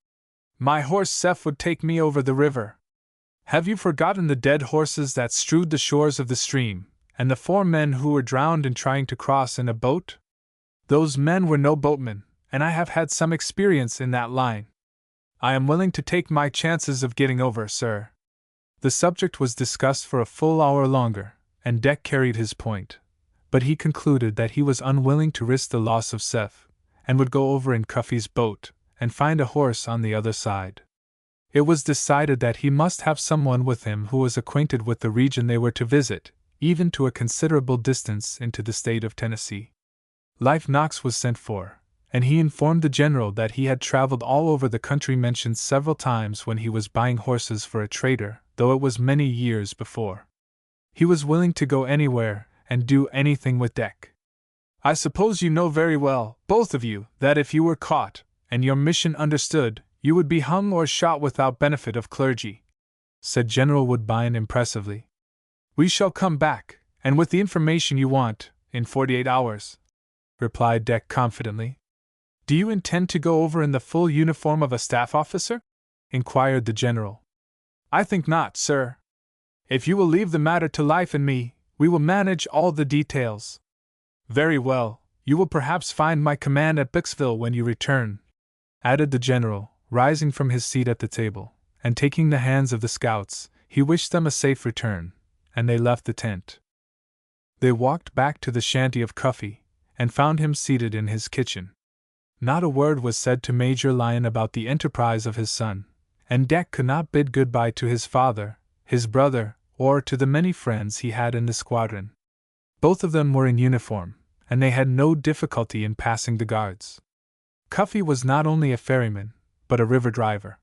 A: My horse Seth would take me over the river. Have you forgotten the dead horses that strewed the shores of the stream, and the 4 men who were drowned in trying to cross in a boat? Those men were no boatmen, and I have had some experience in that line. I am willing to take my chances of getting over, sir. The subject was discussed for a full hour longer, and Deck carried his point, but he concluded that he was unwilling to risk the loss of Seth, and would go over in Cuffy's boat, and find a horse on the other side. It was decided that he must have someone with him who was acquainted with the region they were to visit, even to a considerable distance into the state of Tennessee. Life Knox was sent for, and he informed the general that he had traveled all over the country mentioned several times when he was buying horses for a trader, though it was many years before. He was willing to go anywhere and do anything with Deck. I suppose you know very well, both of you, that if you were caught, and your mission understood, you would be hung or shot without benefit of clergy, said General Woodbine impressively. We shall come back, and with the information you want, in 48 hours, replied Deck confidently. Do you intend to go over in the full uniform of a staff officer? Inquired the general. I think not, sir. If you will leave the matter to Life and me, we will manage all the details. Very well, you will perhaps find my command at Bixville when you return, added the general, rising from his seat at the table, and taking the hands of the scouts, he wished them a safe return, and they left the tent. They walked back to the shanty of Cuffy, and found him seated in his kitchen. Not a word was said to Major Lyon about the enterprise of his son, and Deck could not bid goodbye to his father, his brother, or to the many friends he had in the squadron. Both of them were in uniform, and they had no difficulty in passing the guards. Cuffy was not only a ferryman, but a river driver.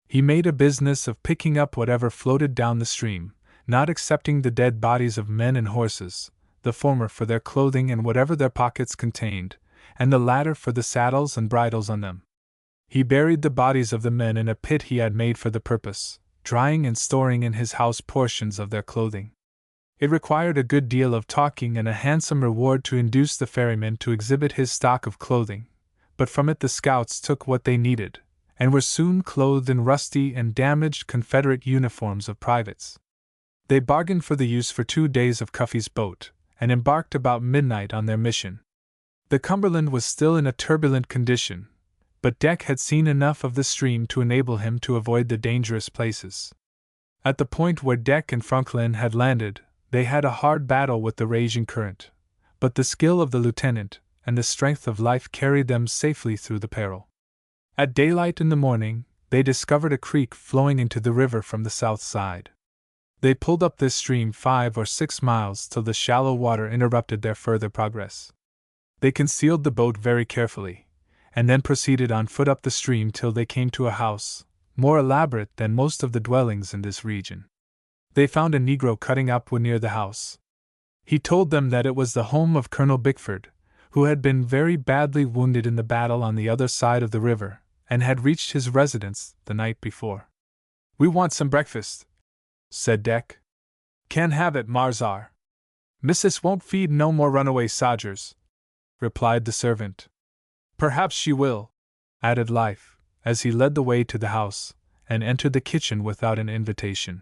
A: He made a business of picking up whatever floated down the stream, not excepting the dead bodies of men and horses, the former for their clothing and whatever their pockets contained, and the latter for the saddles and bridles on them. He buried the bodies of the men in a pit he had made for the purpose, drying and storing in his house portions of their clothing. It required a good deal of talking and a handsome reward to induce the ferryman to exhibit his stock of clothing, but from it the scouts took what they needed, and were soon clothed in rusty and damaged Confederate uniforms of privates. They bargained for the use for 2 days of Cuffy's boat, and embarked about midnight on their mission. The Cumberland was still in a turbulent condition, but Deck had seen enough of the stream to enable him to avoid the dangerous places. At the point where Deck and Franklin had landed, they had a hard battle with the raging current, but the skill of the lieutenant and the strength of Life carried them safely through the peril. At daylight in the morning, they discovered a creek flowing into the river from the south side. They pulled up this stream 5 or 6 miles till the shallow water interrupted their further progress. They concealed the boat very carefully, and then proceeded on foot up the stream till they came to a house, more elaborate than most of the dwellings in this region. They found a Negro cutting up wood near the house. He told them that it was the home of Colonel Bickford, who had been very badly wounded in the battle on the other side of the river, and had reached his residence the night before. We want some breakfast, said Deck. Can have it, Marzar. Missus won't feed no more runaway sodgers, replied the servant. Perhaps she will, added Life, as he led the way to the house, and entered the kitchen without an invitation.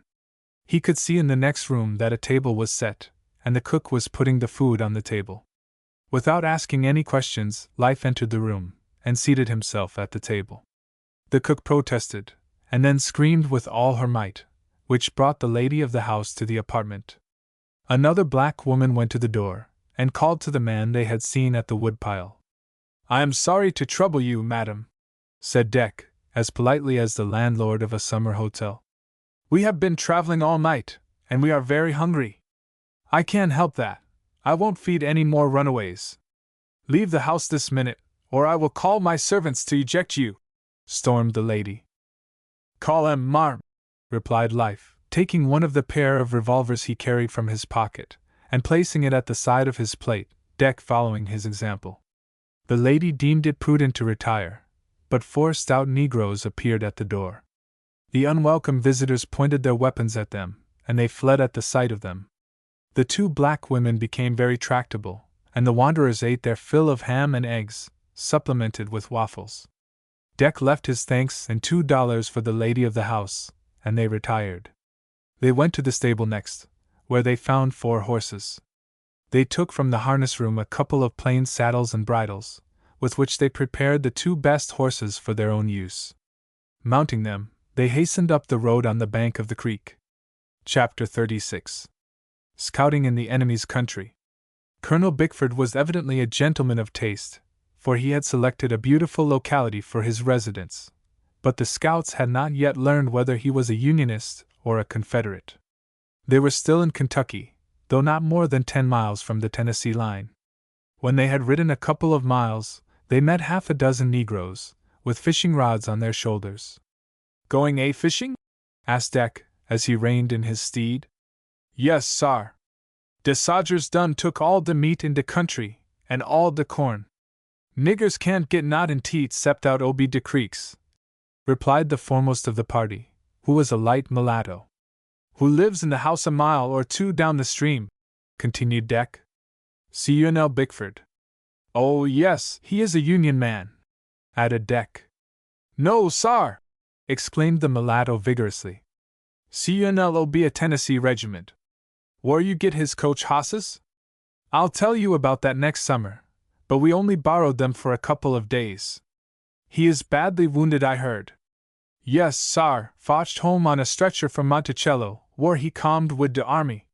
A: He could see in the next room that a table was set, and the cook was putting the food on the table. Without asking any questions, Life entered the room, and seated himself at the table. The cook protested, and then screamed with all her might, which brought the lady of the house to the apartment. Another black woman went to the door, and called to the man they had seen at the woodpile. I am sorry to trouble you, madam, said Deck, as politely as the landlord of a summer hotel. We have been traveling all night, and we are very hungry. I can't help that. I won't feed any more runaways. Leave the house this minute, or I will call my servants to eject you," stormed the lady. "Call 'em, marm," replied Life, taking one of the pair of revolvers he carried from his pocket, and placing it at the side of his plate, Deck following his example. The lady deemed it prudent to retire, but 4 stout negroes appeared at the door. The unwelcome visitors pointed their weapons at them, and they fled at the sight of them. The 2 black women became very tractable, and the wanderers ate their fill of ham and eggs, supplemented with waffles. Deck left his thanks and $2 for the lady of the house, and they retired. They went to the stable next, where they found 4 horses. They took from the harness room a couple of plain saddles and bridles, with which they prepared the 2 best horses for their own use. Mounting them, they hastened up the road on the bank of the creek. Chapter 36. Scouting in the enemy's country. Colonel Bickford was evidently a gentleman of taste, for he had selected a beautiful locality for his residence, but the scouts had not yet learned whether he was a Unionist or a Confederate. They were still in Kentucky, though not more than 10 miles from the Tennessee line. When they had ridden a couple of miles, they met half a dozen negroes, with fishing rods on their shoulders. "Going fishing?" asked Deck, as he reined in his steed. "Yes, sar. De sodgers done took all de meat in de country, and all de corn. Niggers can't get not in teat 'cept out oby de creeks," replied the foremost of the party, who was a light mulatto. "Who lives in the house a mile or 2 down the stream," continued Deck. "Colonel Bickford." "Oh, yes, he is a Union man," added Deck. "No, sar!" exclaimed the mulatto vigorously. "Colonel'll be a Tennessee regiment. Where you get his coach hosses? I'll tell you about that next summer, but we only borrowed them for a couple of days. He is badly wounded, I heard." "Yes, sar, fotched home on a stretcher from Monticello, where he comed wid de army."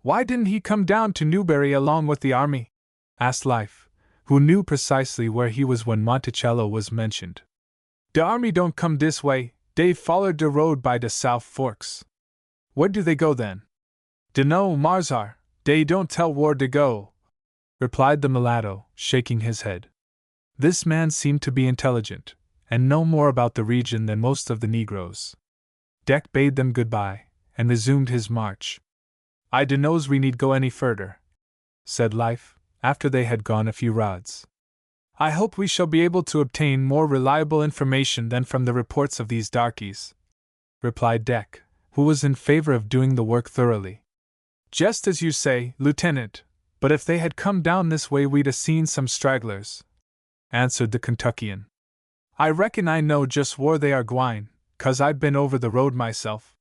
A: "Why didn't he come down to Newbury along with the army?" asked Life, who knew precisely where he was when Monticello was mentioned. "De army don't come dis way, dey follered de road by de South Forks." "Where do they go then?" "Dunno, Marzar, dey don't tell whar de go," replied the mulatto, shaking his head. This man seemed to be intelligent, and know more about the region than most of the negroes. Deck bade them goodbye, and resumed his march. "I dunno's we need go any furder," said Life, after they had gone a few rods. "I hope we shall be able to obtain more reliable information than from the reports of these darkies," replied Deck, who was in favor of doing the work thoroughly. "Just as you say, Lieutenant, but if they had come down this way we'd 'a' seen some stragglers," answered the Kentuckian. "I reckon I know just where they are gwine, 'cause I've been over the road myself.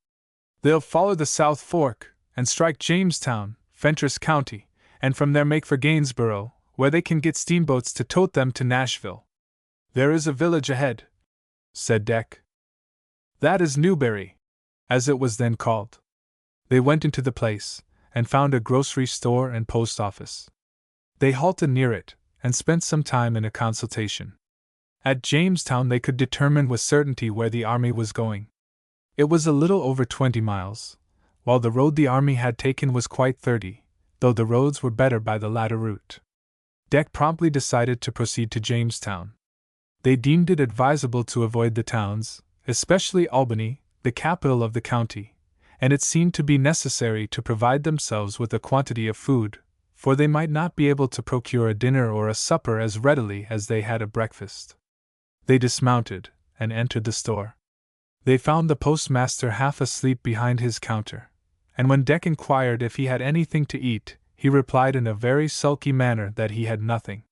A: They'll follow the South Fork, and strike Jamestown, Fentress County, and from there make for Gainsboro, where they can get steamboats to tote them to Nashville. There is a village ahead," said Deck. "That is Newbury," as it was then called. They went into the place, and found a grocery store and post office. They halted near it, and spent some time in a consultation. At Jamestown they could determine with certainty where the army was going. It was a little over 20 miles, while the road the army had taken was quite 30, though the roads were better by the latter route. Deck promptly decided to proceed to Jamestown. They deemed it advisable to avoid the towns, especially Albany, the capital of the county, and it seemed to be necessary to provide themselves with a quantity of food, for they might not be able to procure a dinner or a supper as readily as they had a breakfast. They dismounted, and entered the store. They found the postmaster half asleep behind his counter, and when Deck inquired if he had anything to eat, he replied in a very sulky manner that he had nothing.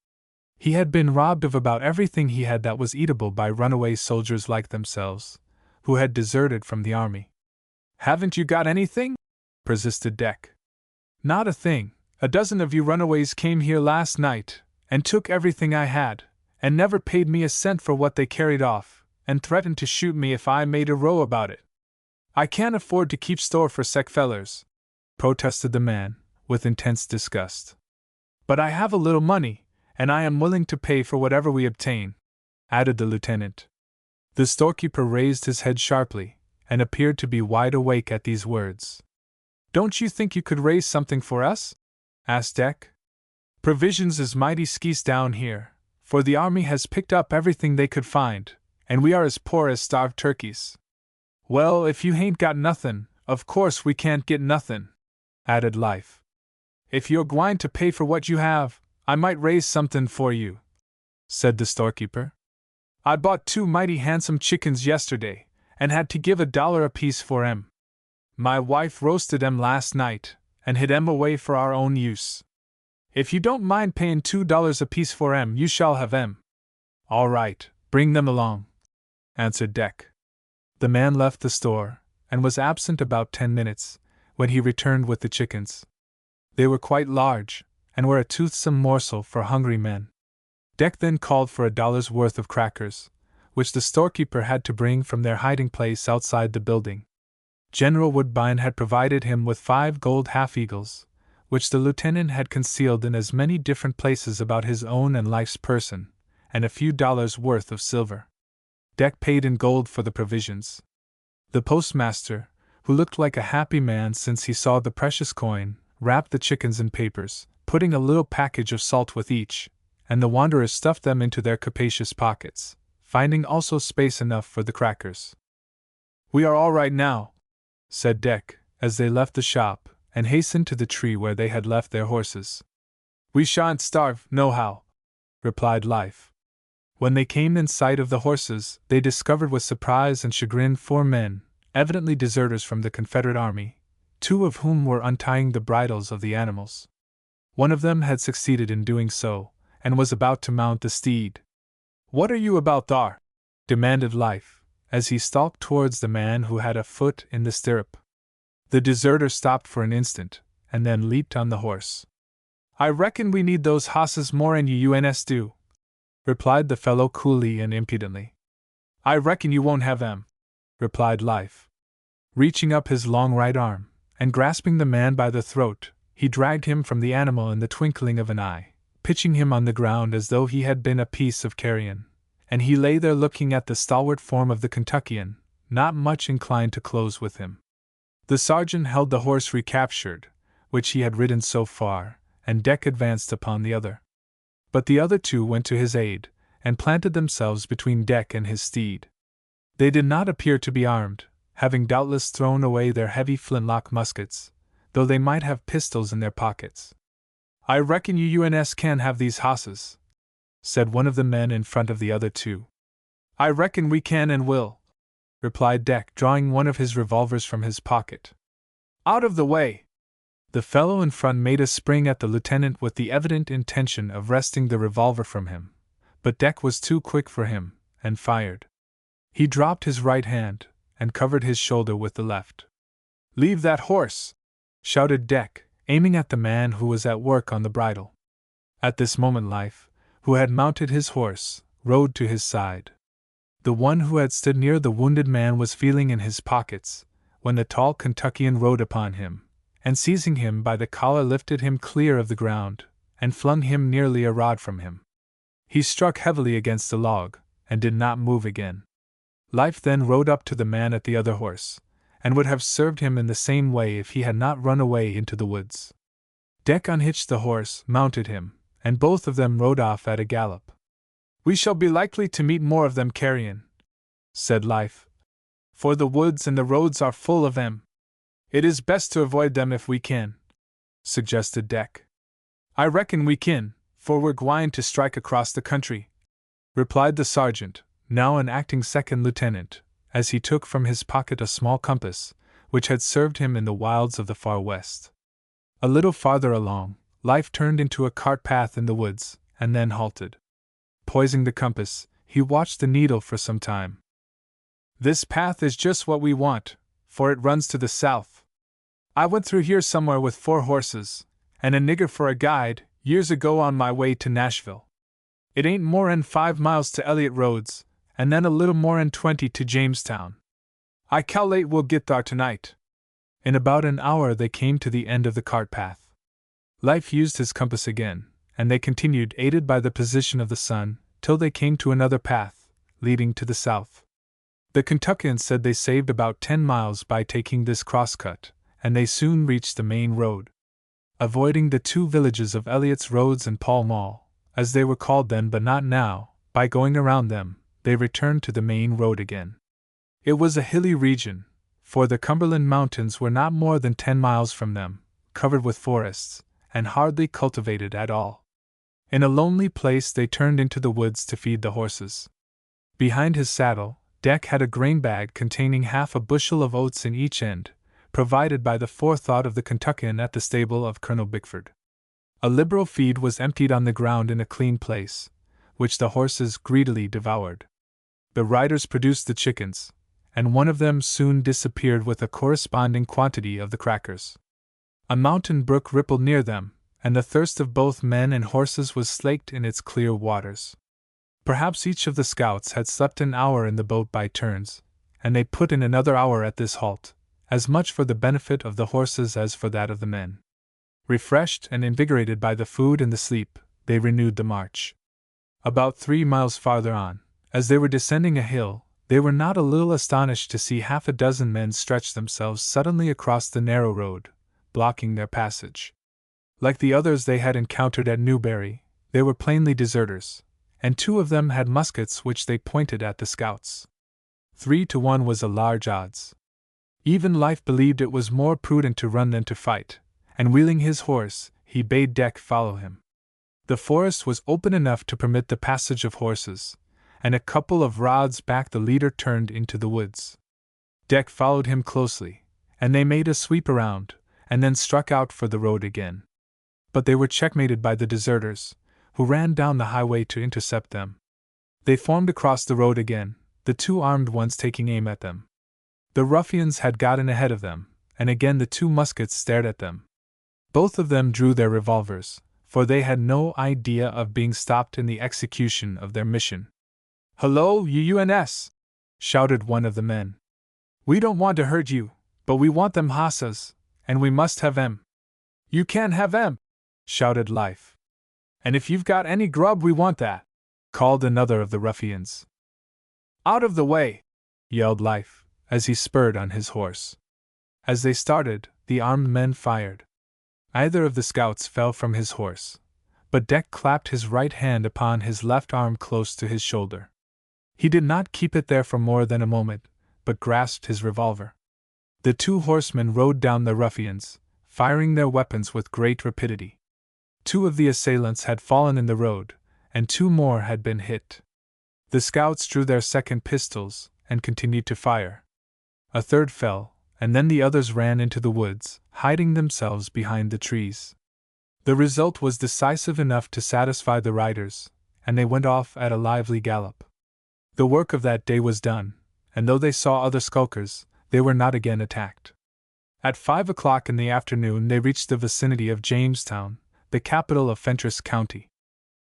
A: He had been robbed of about everything he had that was eatable by runaway soldiers like themselves, who had deserted from the army. "Haven't you got anything?" persisted Deck. "Not a thing. A dozen of you runaways came here last night, and took everything I had, and never paid me a cent for what they carried off, and threatened to shoot me if I made a row about it. I can't afford to keep store for sec fellers," protested the man, with intense disgust. "But I have a little money, and I am willing to pay for whatever we obtain," added the lieutenant. The storekeeper raised his head sharply, and appeared to be wide awake at these words. "Don't you think you could raise something for us?" asked Deck. "Provisions is mighty skeese down here, for the army has picked up everything they could find, and we are as poor as starved turkeys." "Well, if you hain't got nothin', of course we can't get nothin'," added Life. "If you're gwine to pay for what you have, I might raise somethin' for you," said the storekeeper. "I bought 2 mighty handsome chickens yesterday, and had to give $1 apiece for 'em. My wife roasted 'em last night, and hid 'em away for our own use. If you don't mind paying $2 apiece for 'em, you shall have 'em." "All right, bring them along," answered Deck. The man left the store, and was absent about 10 minutes, when he returned with the chickens. They were quite large, and were a toothsome morsel for hungry men. Deck then called for $1's worth of crackers, which the storekeeper had to bring from their hiding place outside the building. General Woodbine had provided him with 5 gold half-eagles, which the lieutenant had concealed in as many different places about his own and Life's person, and a few dollars worth of silver. Deck paid in gold for the provisions. The postmaster, who looked like a happy man since he saw the precious coin, wrapped the chickens in papers, putting a little package of salt with each, and the wanderers stuffed them into their capacious pockets, finding also space enough for the crackers. "We are all right now," said Deck, as they left the shop, and hastened to the tree where they had left their horses. "We shan't starve, nohow," replied Life. When they came in sight of the horses, they discovered with surprise and chagrin 4 men, evidently deserters from the Confederate army, 2 of whom were untying the bridles of the animals. One of them had succeeded in doing so, and was about to mount the steed. "What are you about thar?" demanded Life, as he stalked towards the man who had a foot in the stirrup. The deserter stopped for an instant, and then leaped on the horse. "I reckon we need those hosses more'n you uns do," replied the fellow coolly and impudently. "I reckon you won't have 'em," replied Life. Reaching up his long right arm, and grasping the man by the throat, he dragged him from the animal in the twinkling of an eye, pitching him on the ground as though he had been a piece of carrion, and he lay there looking at the stalwart form of the Kentuckian, not much inclined to close with him. The sergeant held the horse recaptured, which he had ridden so far, and Deck advanced upon the other. But the other 2 went to his aid, and planted themselves between Deck and his steed. They did not appear to be armed, having doubtless thrown away their heavy flintlock muskets, though they might have pistols in their pockets. "I reckon you uns can have these hosses," said one of the men in front of the other 2. "I reckon we can and will," replied Deck, drawing one of his revolvers from his pocket. "Out of the way!" The fellow in front made a spring at the lieutenant with the evident intention of wresting the revolver from him, but Deck was too quick for him, and fired. He dropped his right hand, and covered his shoulder with the left. "Leave that horse!" shouted Deck, aiming at the man who was at work on the bridle. At this moment Life, who had mounted his horse, rode to his side. The one who had stood near the wounded man was feeling in his pockets, when the tall Kentuckian rode upon him, and seizing him by the collar lifted him clear of the ground, and flung him nearly a rod from him. He struck heavily against a log, and did not move again. Life then rode up to the man at the other horse, and would have served him in the same way if he had not run away into the woods. Deck unhitched the horse, mounted him, and both of them rode off at a gallop. "We shall be likely to meet more of them carrion," said Life, "for the woods and the roads are full of them. It is best to avoid them if we can," suggested Deck. "I reckon we kin, for we're gwine to strike across the country," replied the sergeant, now an acting second lieutenant, as he took from his pocket a small compass, which had served him in the wilds of the far west. A little farther along, Life turned into a cart path in the woods, and then halted. Poising the compass, he watched the needle for some time. "This path is just what we want, for it runs to the south. I went through here somewhere with 4 horses, and a nigger for a guide, years ago on my way to Nashville. It ain't more'n 5 miles to Elliott Roads, and then a little more'n 20 to Jamestown. I cal'late we'll get thar tonight." In about an hour they came to the end of the cart path. Life used his compass again, and they continued, aided by the position of the sun, till they came to another path, leading to the south. The Kentuckians said they saved about 10 miles by taking this crosscut, and they soon reached the main road. Avoiding the 2 villages of Elliott's Roads and Pall Mall, as they were called then but not now. By going around them, they returned to the main road again. It was a hilly region, for the Cumberland Mountains were not more than 10 miles from them, covered with forests, and hardly cultivated at all. In a lonely place they turned into the woods to feed the horses. Behind his saddle, Deck had a grain bag containing half a bushel of oats in each end, provided by the forethought of the Kentuckian at the stable of Colonel Bickford. A liberal feed was emptied on the ground in a clean place, which the horses greedily devoured. The riders produced the chickens, and one of them soon disappeared with a corresponding quantity of the crackers. A mountain brook rippled near them, and the thirst of both men and horses was slaked in its clear waters. Perhaps each of the scouts had slept an hour in the boat by turns, and they put in another hour at this halt, as much for the benefit of the horses as for that of the men. Refreshed and invigorated by the food and the sleep, they renewed the march. About 3 miles farther on, as they were descending a hill, they were not a little astonished to see half a dozen men stretch themselves suddenly across the narrow road, blocking their passage. Like the others they had encountered at Newbury, they were plainly deserters, and 2 of them had muskets which they pointed at the scouts. 3 to 1 was a large odds. Even Life believed it was more prudent to run than to fight, and wheeling his horse, he bade Deck follow him. The forest was open enough to permit the passage of horses, and a couple of rods back the leader turned into the woods. Deck followed him closely, and they made a sweep around, and then struck out for the road again. But they were checkmated by the deserters, who ran down the highway to intercept them. They formed across the road again, the 2 armed ones taking aim at them. The ruffians had gotten ahead of them, and again the 2 muskets stared at them. Both of them drew their revolvers, for they had no idea of being stopped in the execution of their mission. "Hello, you UNS!" shouted one of the men. "We don't want to hurt you, but we want them hossas, and we must have 'em." "You can't have 'em!" shouted Life. "And if you've got any grub, we want that," called another of the ruffians. "Out of the way!" yelled Life, as he spurred on his horse. As they started, the armed men fired. Either of the scouts fell from his horse, but Deck clapped his right hand upon his left arm close to his shoulder. He did not keep it there for more than a moment, but grasped his revolver. The 2 horsemen rode down the ruffians, firing their weapons with great rapidity. 2 of the assailants had fallen in the road, and 2 more had been hit. The scouts drew their second pistols, and continued to fire. A third fell, and then the others ran into the woods, hiding themselves behind the trees. The result was decisive enough to satisfy the riders, and they went off at a lively gallop. The work of that day was done, and though they saw other skulkers, they were not again attacked. At 5 o'clock in the afternoon they reached the vicinity of Jamestown, the capital of Fentress County.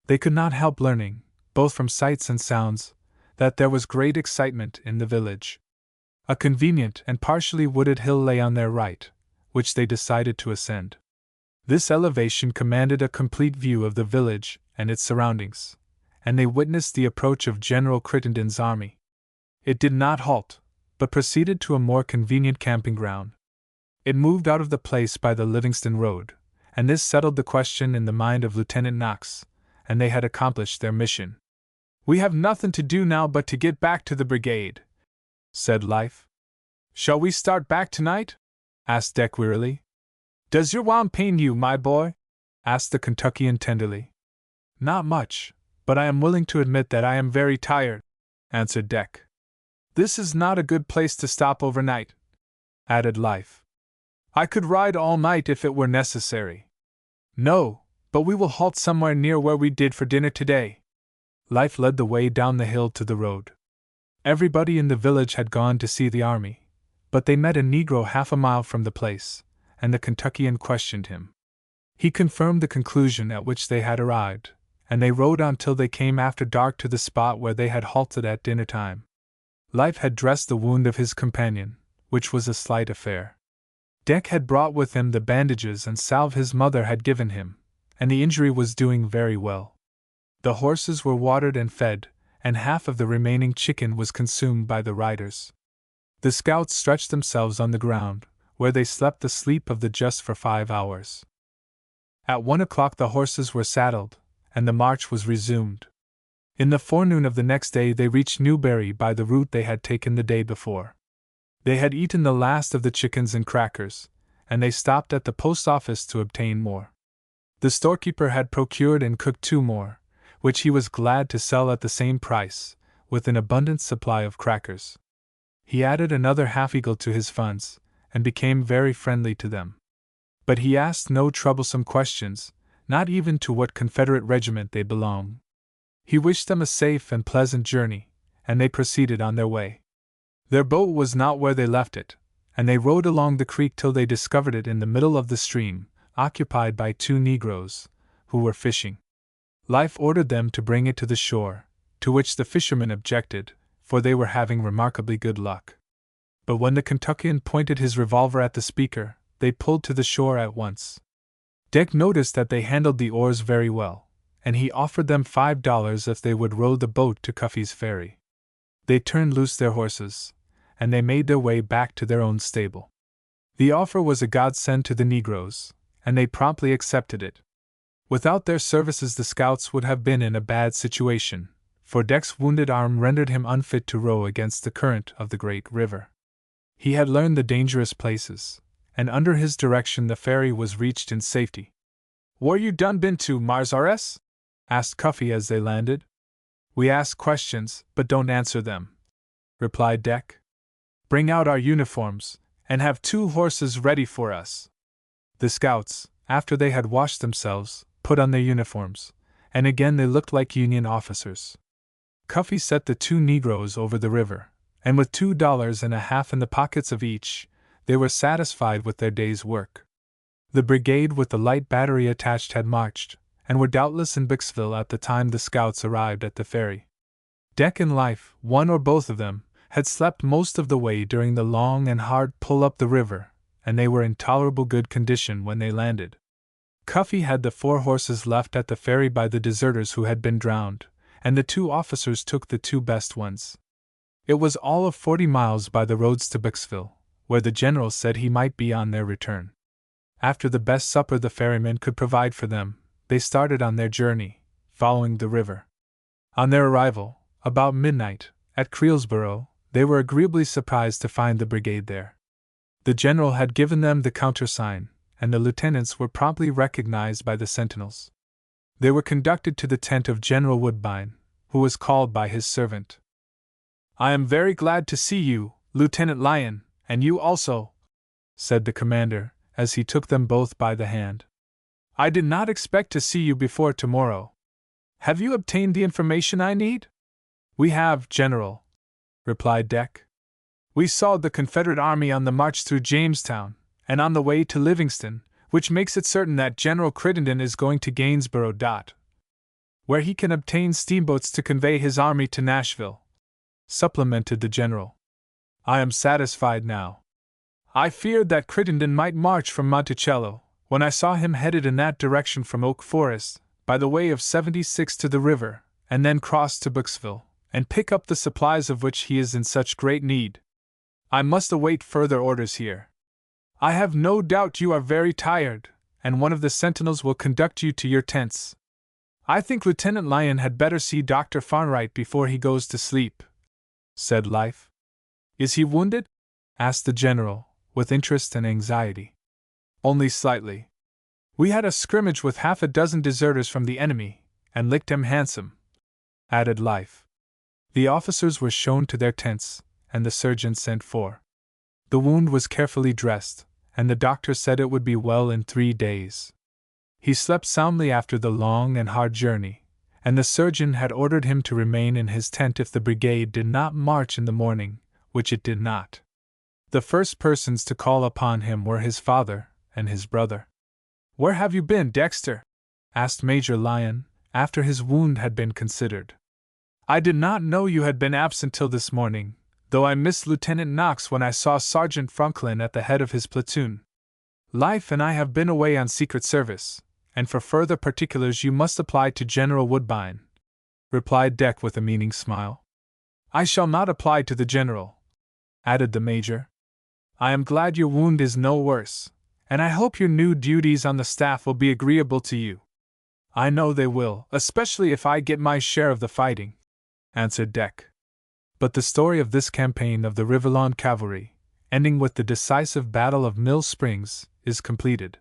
A: They could not help learning, both from sights and sounds, that there was great excitement in the village. A convenient and partially wooded hill lay on their right, which they decided to ascend. This elevation commanded a complete view of the village and its surroundings, and they witnessed the approach of General Crittenden's army. It did not halt, but proceeded to a more convenient camping ground. It moved out of the place by the Livingston Road, and this settled the question in the mind of Lieutenant Knox, and they had accomplished their mission. "We have nothing to do now but to get back to the brigade," said Life. "Shall we start back tonight?" asked Deck wearily. "Does your wound pain you, my boy?" asked the Kentuckian tenderly. "Not much, but I am willing to admit that I am very tired," answered Deck. "This is not a good place to stop overnight," added Life. "I could ride all night if it were necessary." "No, but we will halt somewhere near where we did for dinner today." Life led the way down the hill to the road. Everybody in the village had gone to see the army, but they met a Negro half a mile from the place, and the Kentuckian questioned him. He confirmed the conclusion at which they had arrived, and they rode on till they came after dark to the spot where they had halted at dinner time. Life had dressed the wound of his companion, which was a slight affair. Deck had brought with him the bandages and salve his mother had given him, and the injury was doing very well. The horses were watered and fed, and half of the remaining chicken was consumed by the riders. The scouts stretched themselves on the ground, where they slept the sleep of the just for 5 hours. At 1 o'clock the horses were saddled, and the march was resumed. In the forenoon of the next day they reached Newbury by the route they had taken the day before. They had eaten the last of the chickens and crackers, and they stopped at the post office to obtain more. The storekeeper had procured and cooked 2 more, which he was glad to sell at the same price, with an abundant supply of crackers. He added another half-eagle to his funds, and became very friendly to them. But he asked no troublesome questions, not even to what Confederate regiment they belonged. He wished them a safe and pleasant journey, and they proceeded on their way. Their boat was not where they left it, and they rowed along the creek till they discovered it in the middle of the stream, occupied by 2 Negroes, who were fishing. Life ordered them to bring it to the shore, to which the fishermen objected, for they were having remarkably good luck. But when the Kentuckian pointed his revolver at the speaker, they pulled to the shore at once. Dick noticed that they handled the oars very well, and he offered them $5 if they would row the boat to Cuffy's Ferry. They turned loose their horses, and they made their way back to their own stable. The offer was a godsend to the Negroes, and they promptly accepted it. Without their services the scouts would have been in a bad situation, for Dick's wounded arm rendered him unfit to row against the current of the great river. He had learned the dangerous places, and under his direction the ferry was reached in safety. "Where you done been to, Mars R.S.?" asked Cuffy as they landed. "We ask questions, but don't answer them," replied Dick. "Bring out our uniforms, and have 2 horses ready for us." The scouts, after they had washed themselves, put on their uniforms, and again they looked like Union officers. Cuffy set the 2 Negroes over the river, and with $2.50 in the pockets of each, they were satisfied with their day's work. The brigade with the light battery attached had marched, and were doubtless in Bixville at the time the scouts arrived at the ferry. Dick and Life, one or both of them, had slept most of the way during the long and hard pull up the river, and they were in tolerable good condition when they landed. Cuffy had the 4 horses left at the ferry by the deserters who had been drowned, and the 2 officers took the 2 best ones. It was all of 40 miles by the roads to Bixville, where the general said he might be on their return. After the best supper the ferryman could provide for them, they started on their journey, following the river. On their arrival, about midnight, at Creelsboro, they were agreeably surprised to find the brigade there. The general had given them the countersign, and the lieutenants were promptly recognized by the sentinels. They were conducted to the tent of General Woodbine, who was called by his servant. "I am very glad to see you, Lieutenant Lyon, and you also," said the commander, as he took them both by the hand. "I did not expect to see you before tomorrow. Have you obtained the information I need?" "We have, General," replied Dick. "We saw the Confederate army on the march through Jamestown, and on the way to Livingston, which makes it certain that General Crittenden is going to Gainsborough. Where he can obtain steamboats to convey his army to Nashville," supplemented the general. "I am satisfied now. I feared that Crittenden might march from Monticello, when I saw him headed in that direction from Oak Forest, by the way of 76 to the river, and then cross to Bixville, and pick up the supplies of which he is in such great need. I must await further orders here. I have no doubt you are very tired, and one of the sentinels will conduct you to your tents. I think Lieutenant Lyon had better see Dr. Farnwright before he goes to sleep," said Life. "Is he wounded?" asked the general, with interest and anxiety. "Only slightly. We had a scrimmage with 6 deserters from the enemy, and licked 'em handsome," added Life. The officers were shown to their tents, and the surgeon sent for. The wound was carefully dressed, and the doctor said it would be well in 3 days. He slept soundly after the long and hard journey, and the surgeon had ordered him to remain in his tent if the brigade did not march in the morning, which it did not. The first persons to call upon him were his father and his brother. "Where have you been, Dexter?" asked Major Lyon, after his wound had been considered. "I did not know you had been absent till this morning, though I missed Lieutenant Knox when I saw Sergeant Franklin at the head of his platoon. Life and I have been away on secret service, and for further particulars you must apply to General Woodbine," replied Dick with a meaning smile. "I shall not apply to the general," added the major. "I am glad your wound is no worse, and I hope your new duties on the staff will be agreeable to you." I know they will, especially if I get my share of the fighting, answered Deck. But the story of this campaign of the Riverlawn Cavalry, ending with the decisive Battle of Mill Springs, is completed.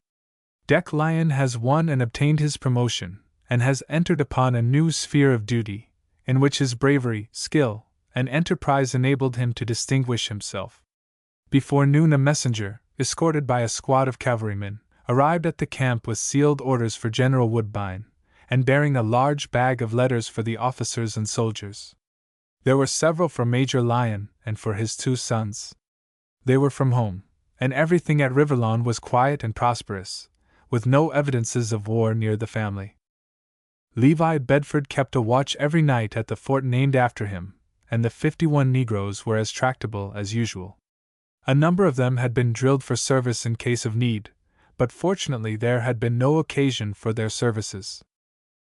A: Deck Lyon has won and obtained his promotion, and has entered upon a new sphere of duty, in which his bravery, skill, and enterprise enabled him to distinguish himself. Before noon a messenger, escorted by a squad of cavalrymen, arrived at the camp with sealed orders for General Woodbine, and bearing a large bag of letters for the officers and soldiers. There were several for Major Lyon and for his 2 sons. They were from home, and everything at Riverlawn was quiet and prosperous, with no evidences of war near the family. Levi Bedford kept a watch every night at the fort named after him, and the 51 Negroes were as tractable as usual. A number of them had been drilled for service in case of need, but fortunately there had been no occasion for their services.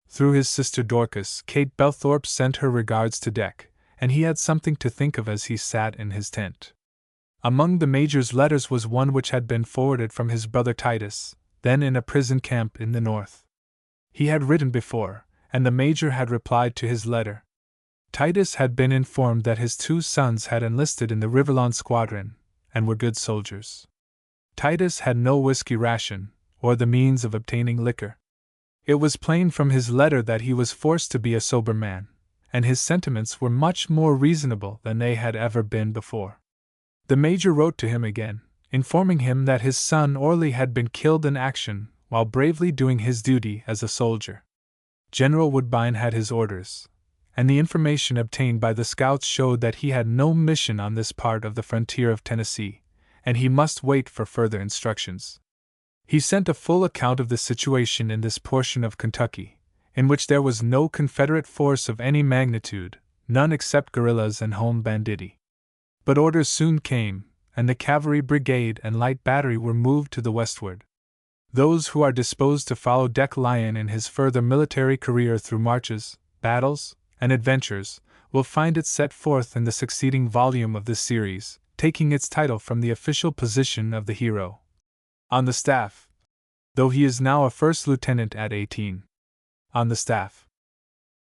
A: Through his sister Dorcas, Kate Belthorpe sent her regards to Deck, and he had something to think of as he sat in his tent. Among the Major's letters was one which had been forwarded from his brother Titus, then in a prison camp in the north. He had written before, and the Major had replied to his letter. Titus had been informed that his 2 sons had enlisted in the Riverlawn squadron, and were good soldiers. Titus had no whiskey ration, or the means of obtaining liquor. It was plain from his letter that he was forced to be a sober man, and his sentiments were much more reasonable than they had ever been before. The Major wrote to him again, informing him that his son Orley had been killed in action while bravely doing his duty as a soldier. General Woodbine had his orders, and the information obtained by the scouts showed that he had no mission on this part of the frontier of Tennessee, and he must wait for further instructions. He sent a full account of the situation in this portion of Kentucky, in which there was no Confederate force of any magnitude, none except guerrillas and home banditti. But orders soon came, and the cavalry brigade and light battery were moved to the westward. Those who are disposed to follow Deck Lyon in his further military career through marches, battles, and adventures, will find it set forth in the succeeding volume of this series, taking its title from the official position of the hero on the staff, though he is now a first lieutenant at 18. On the staff.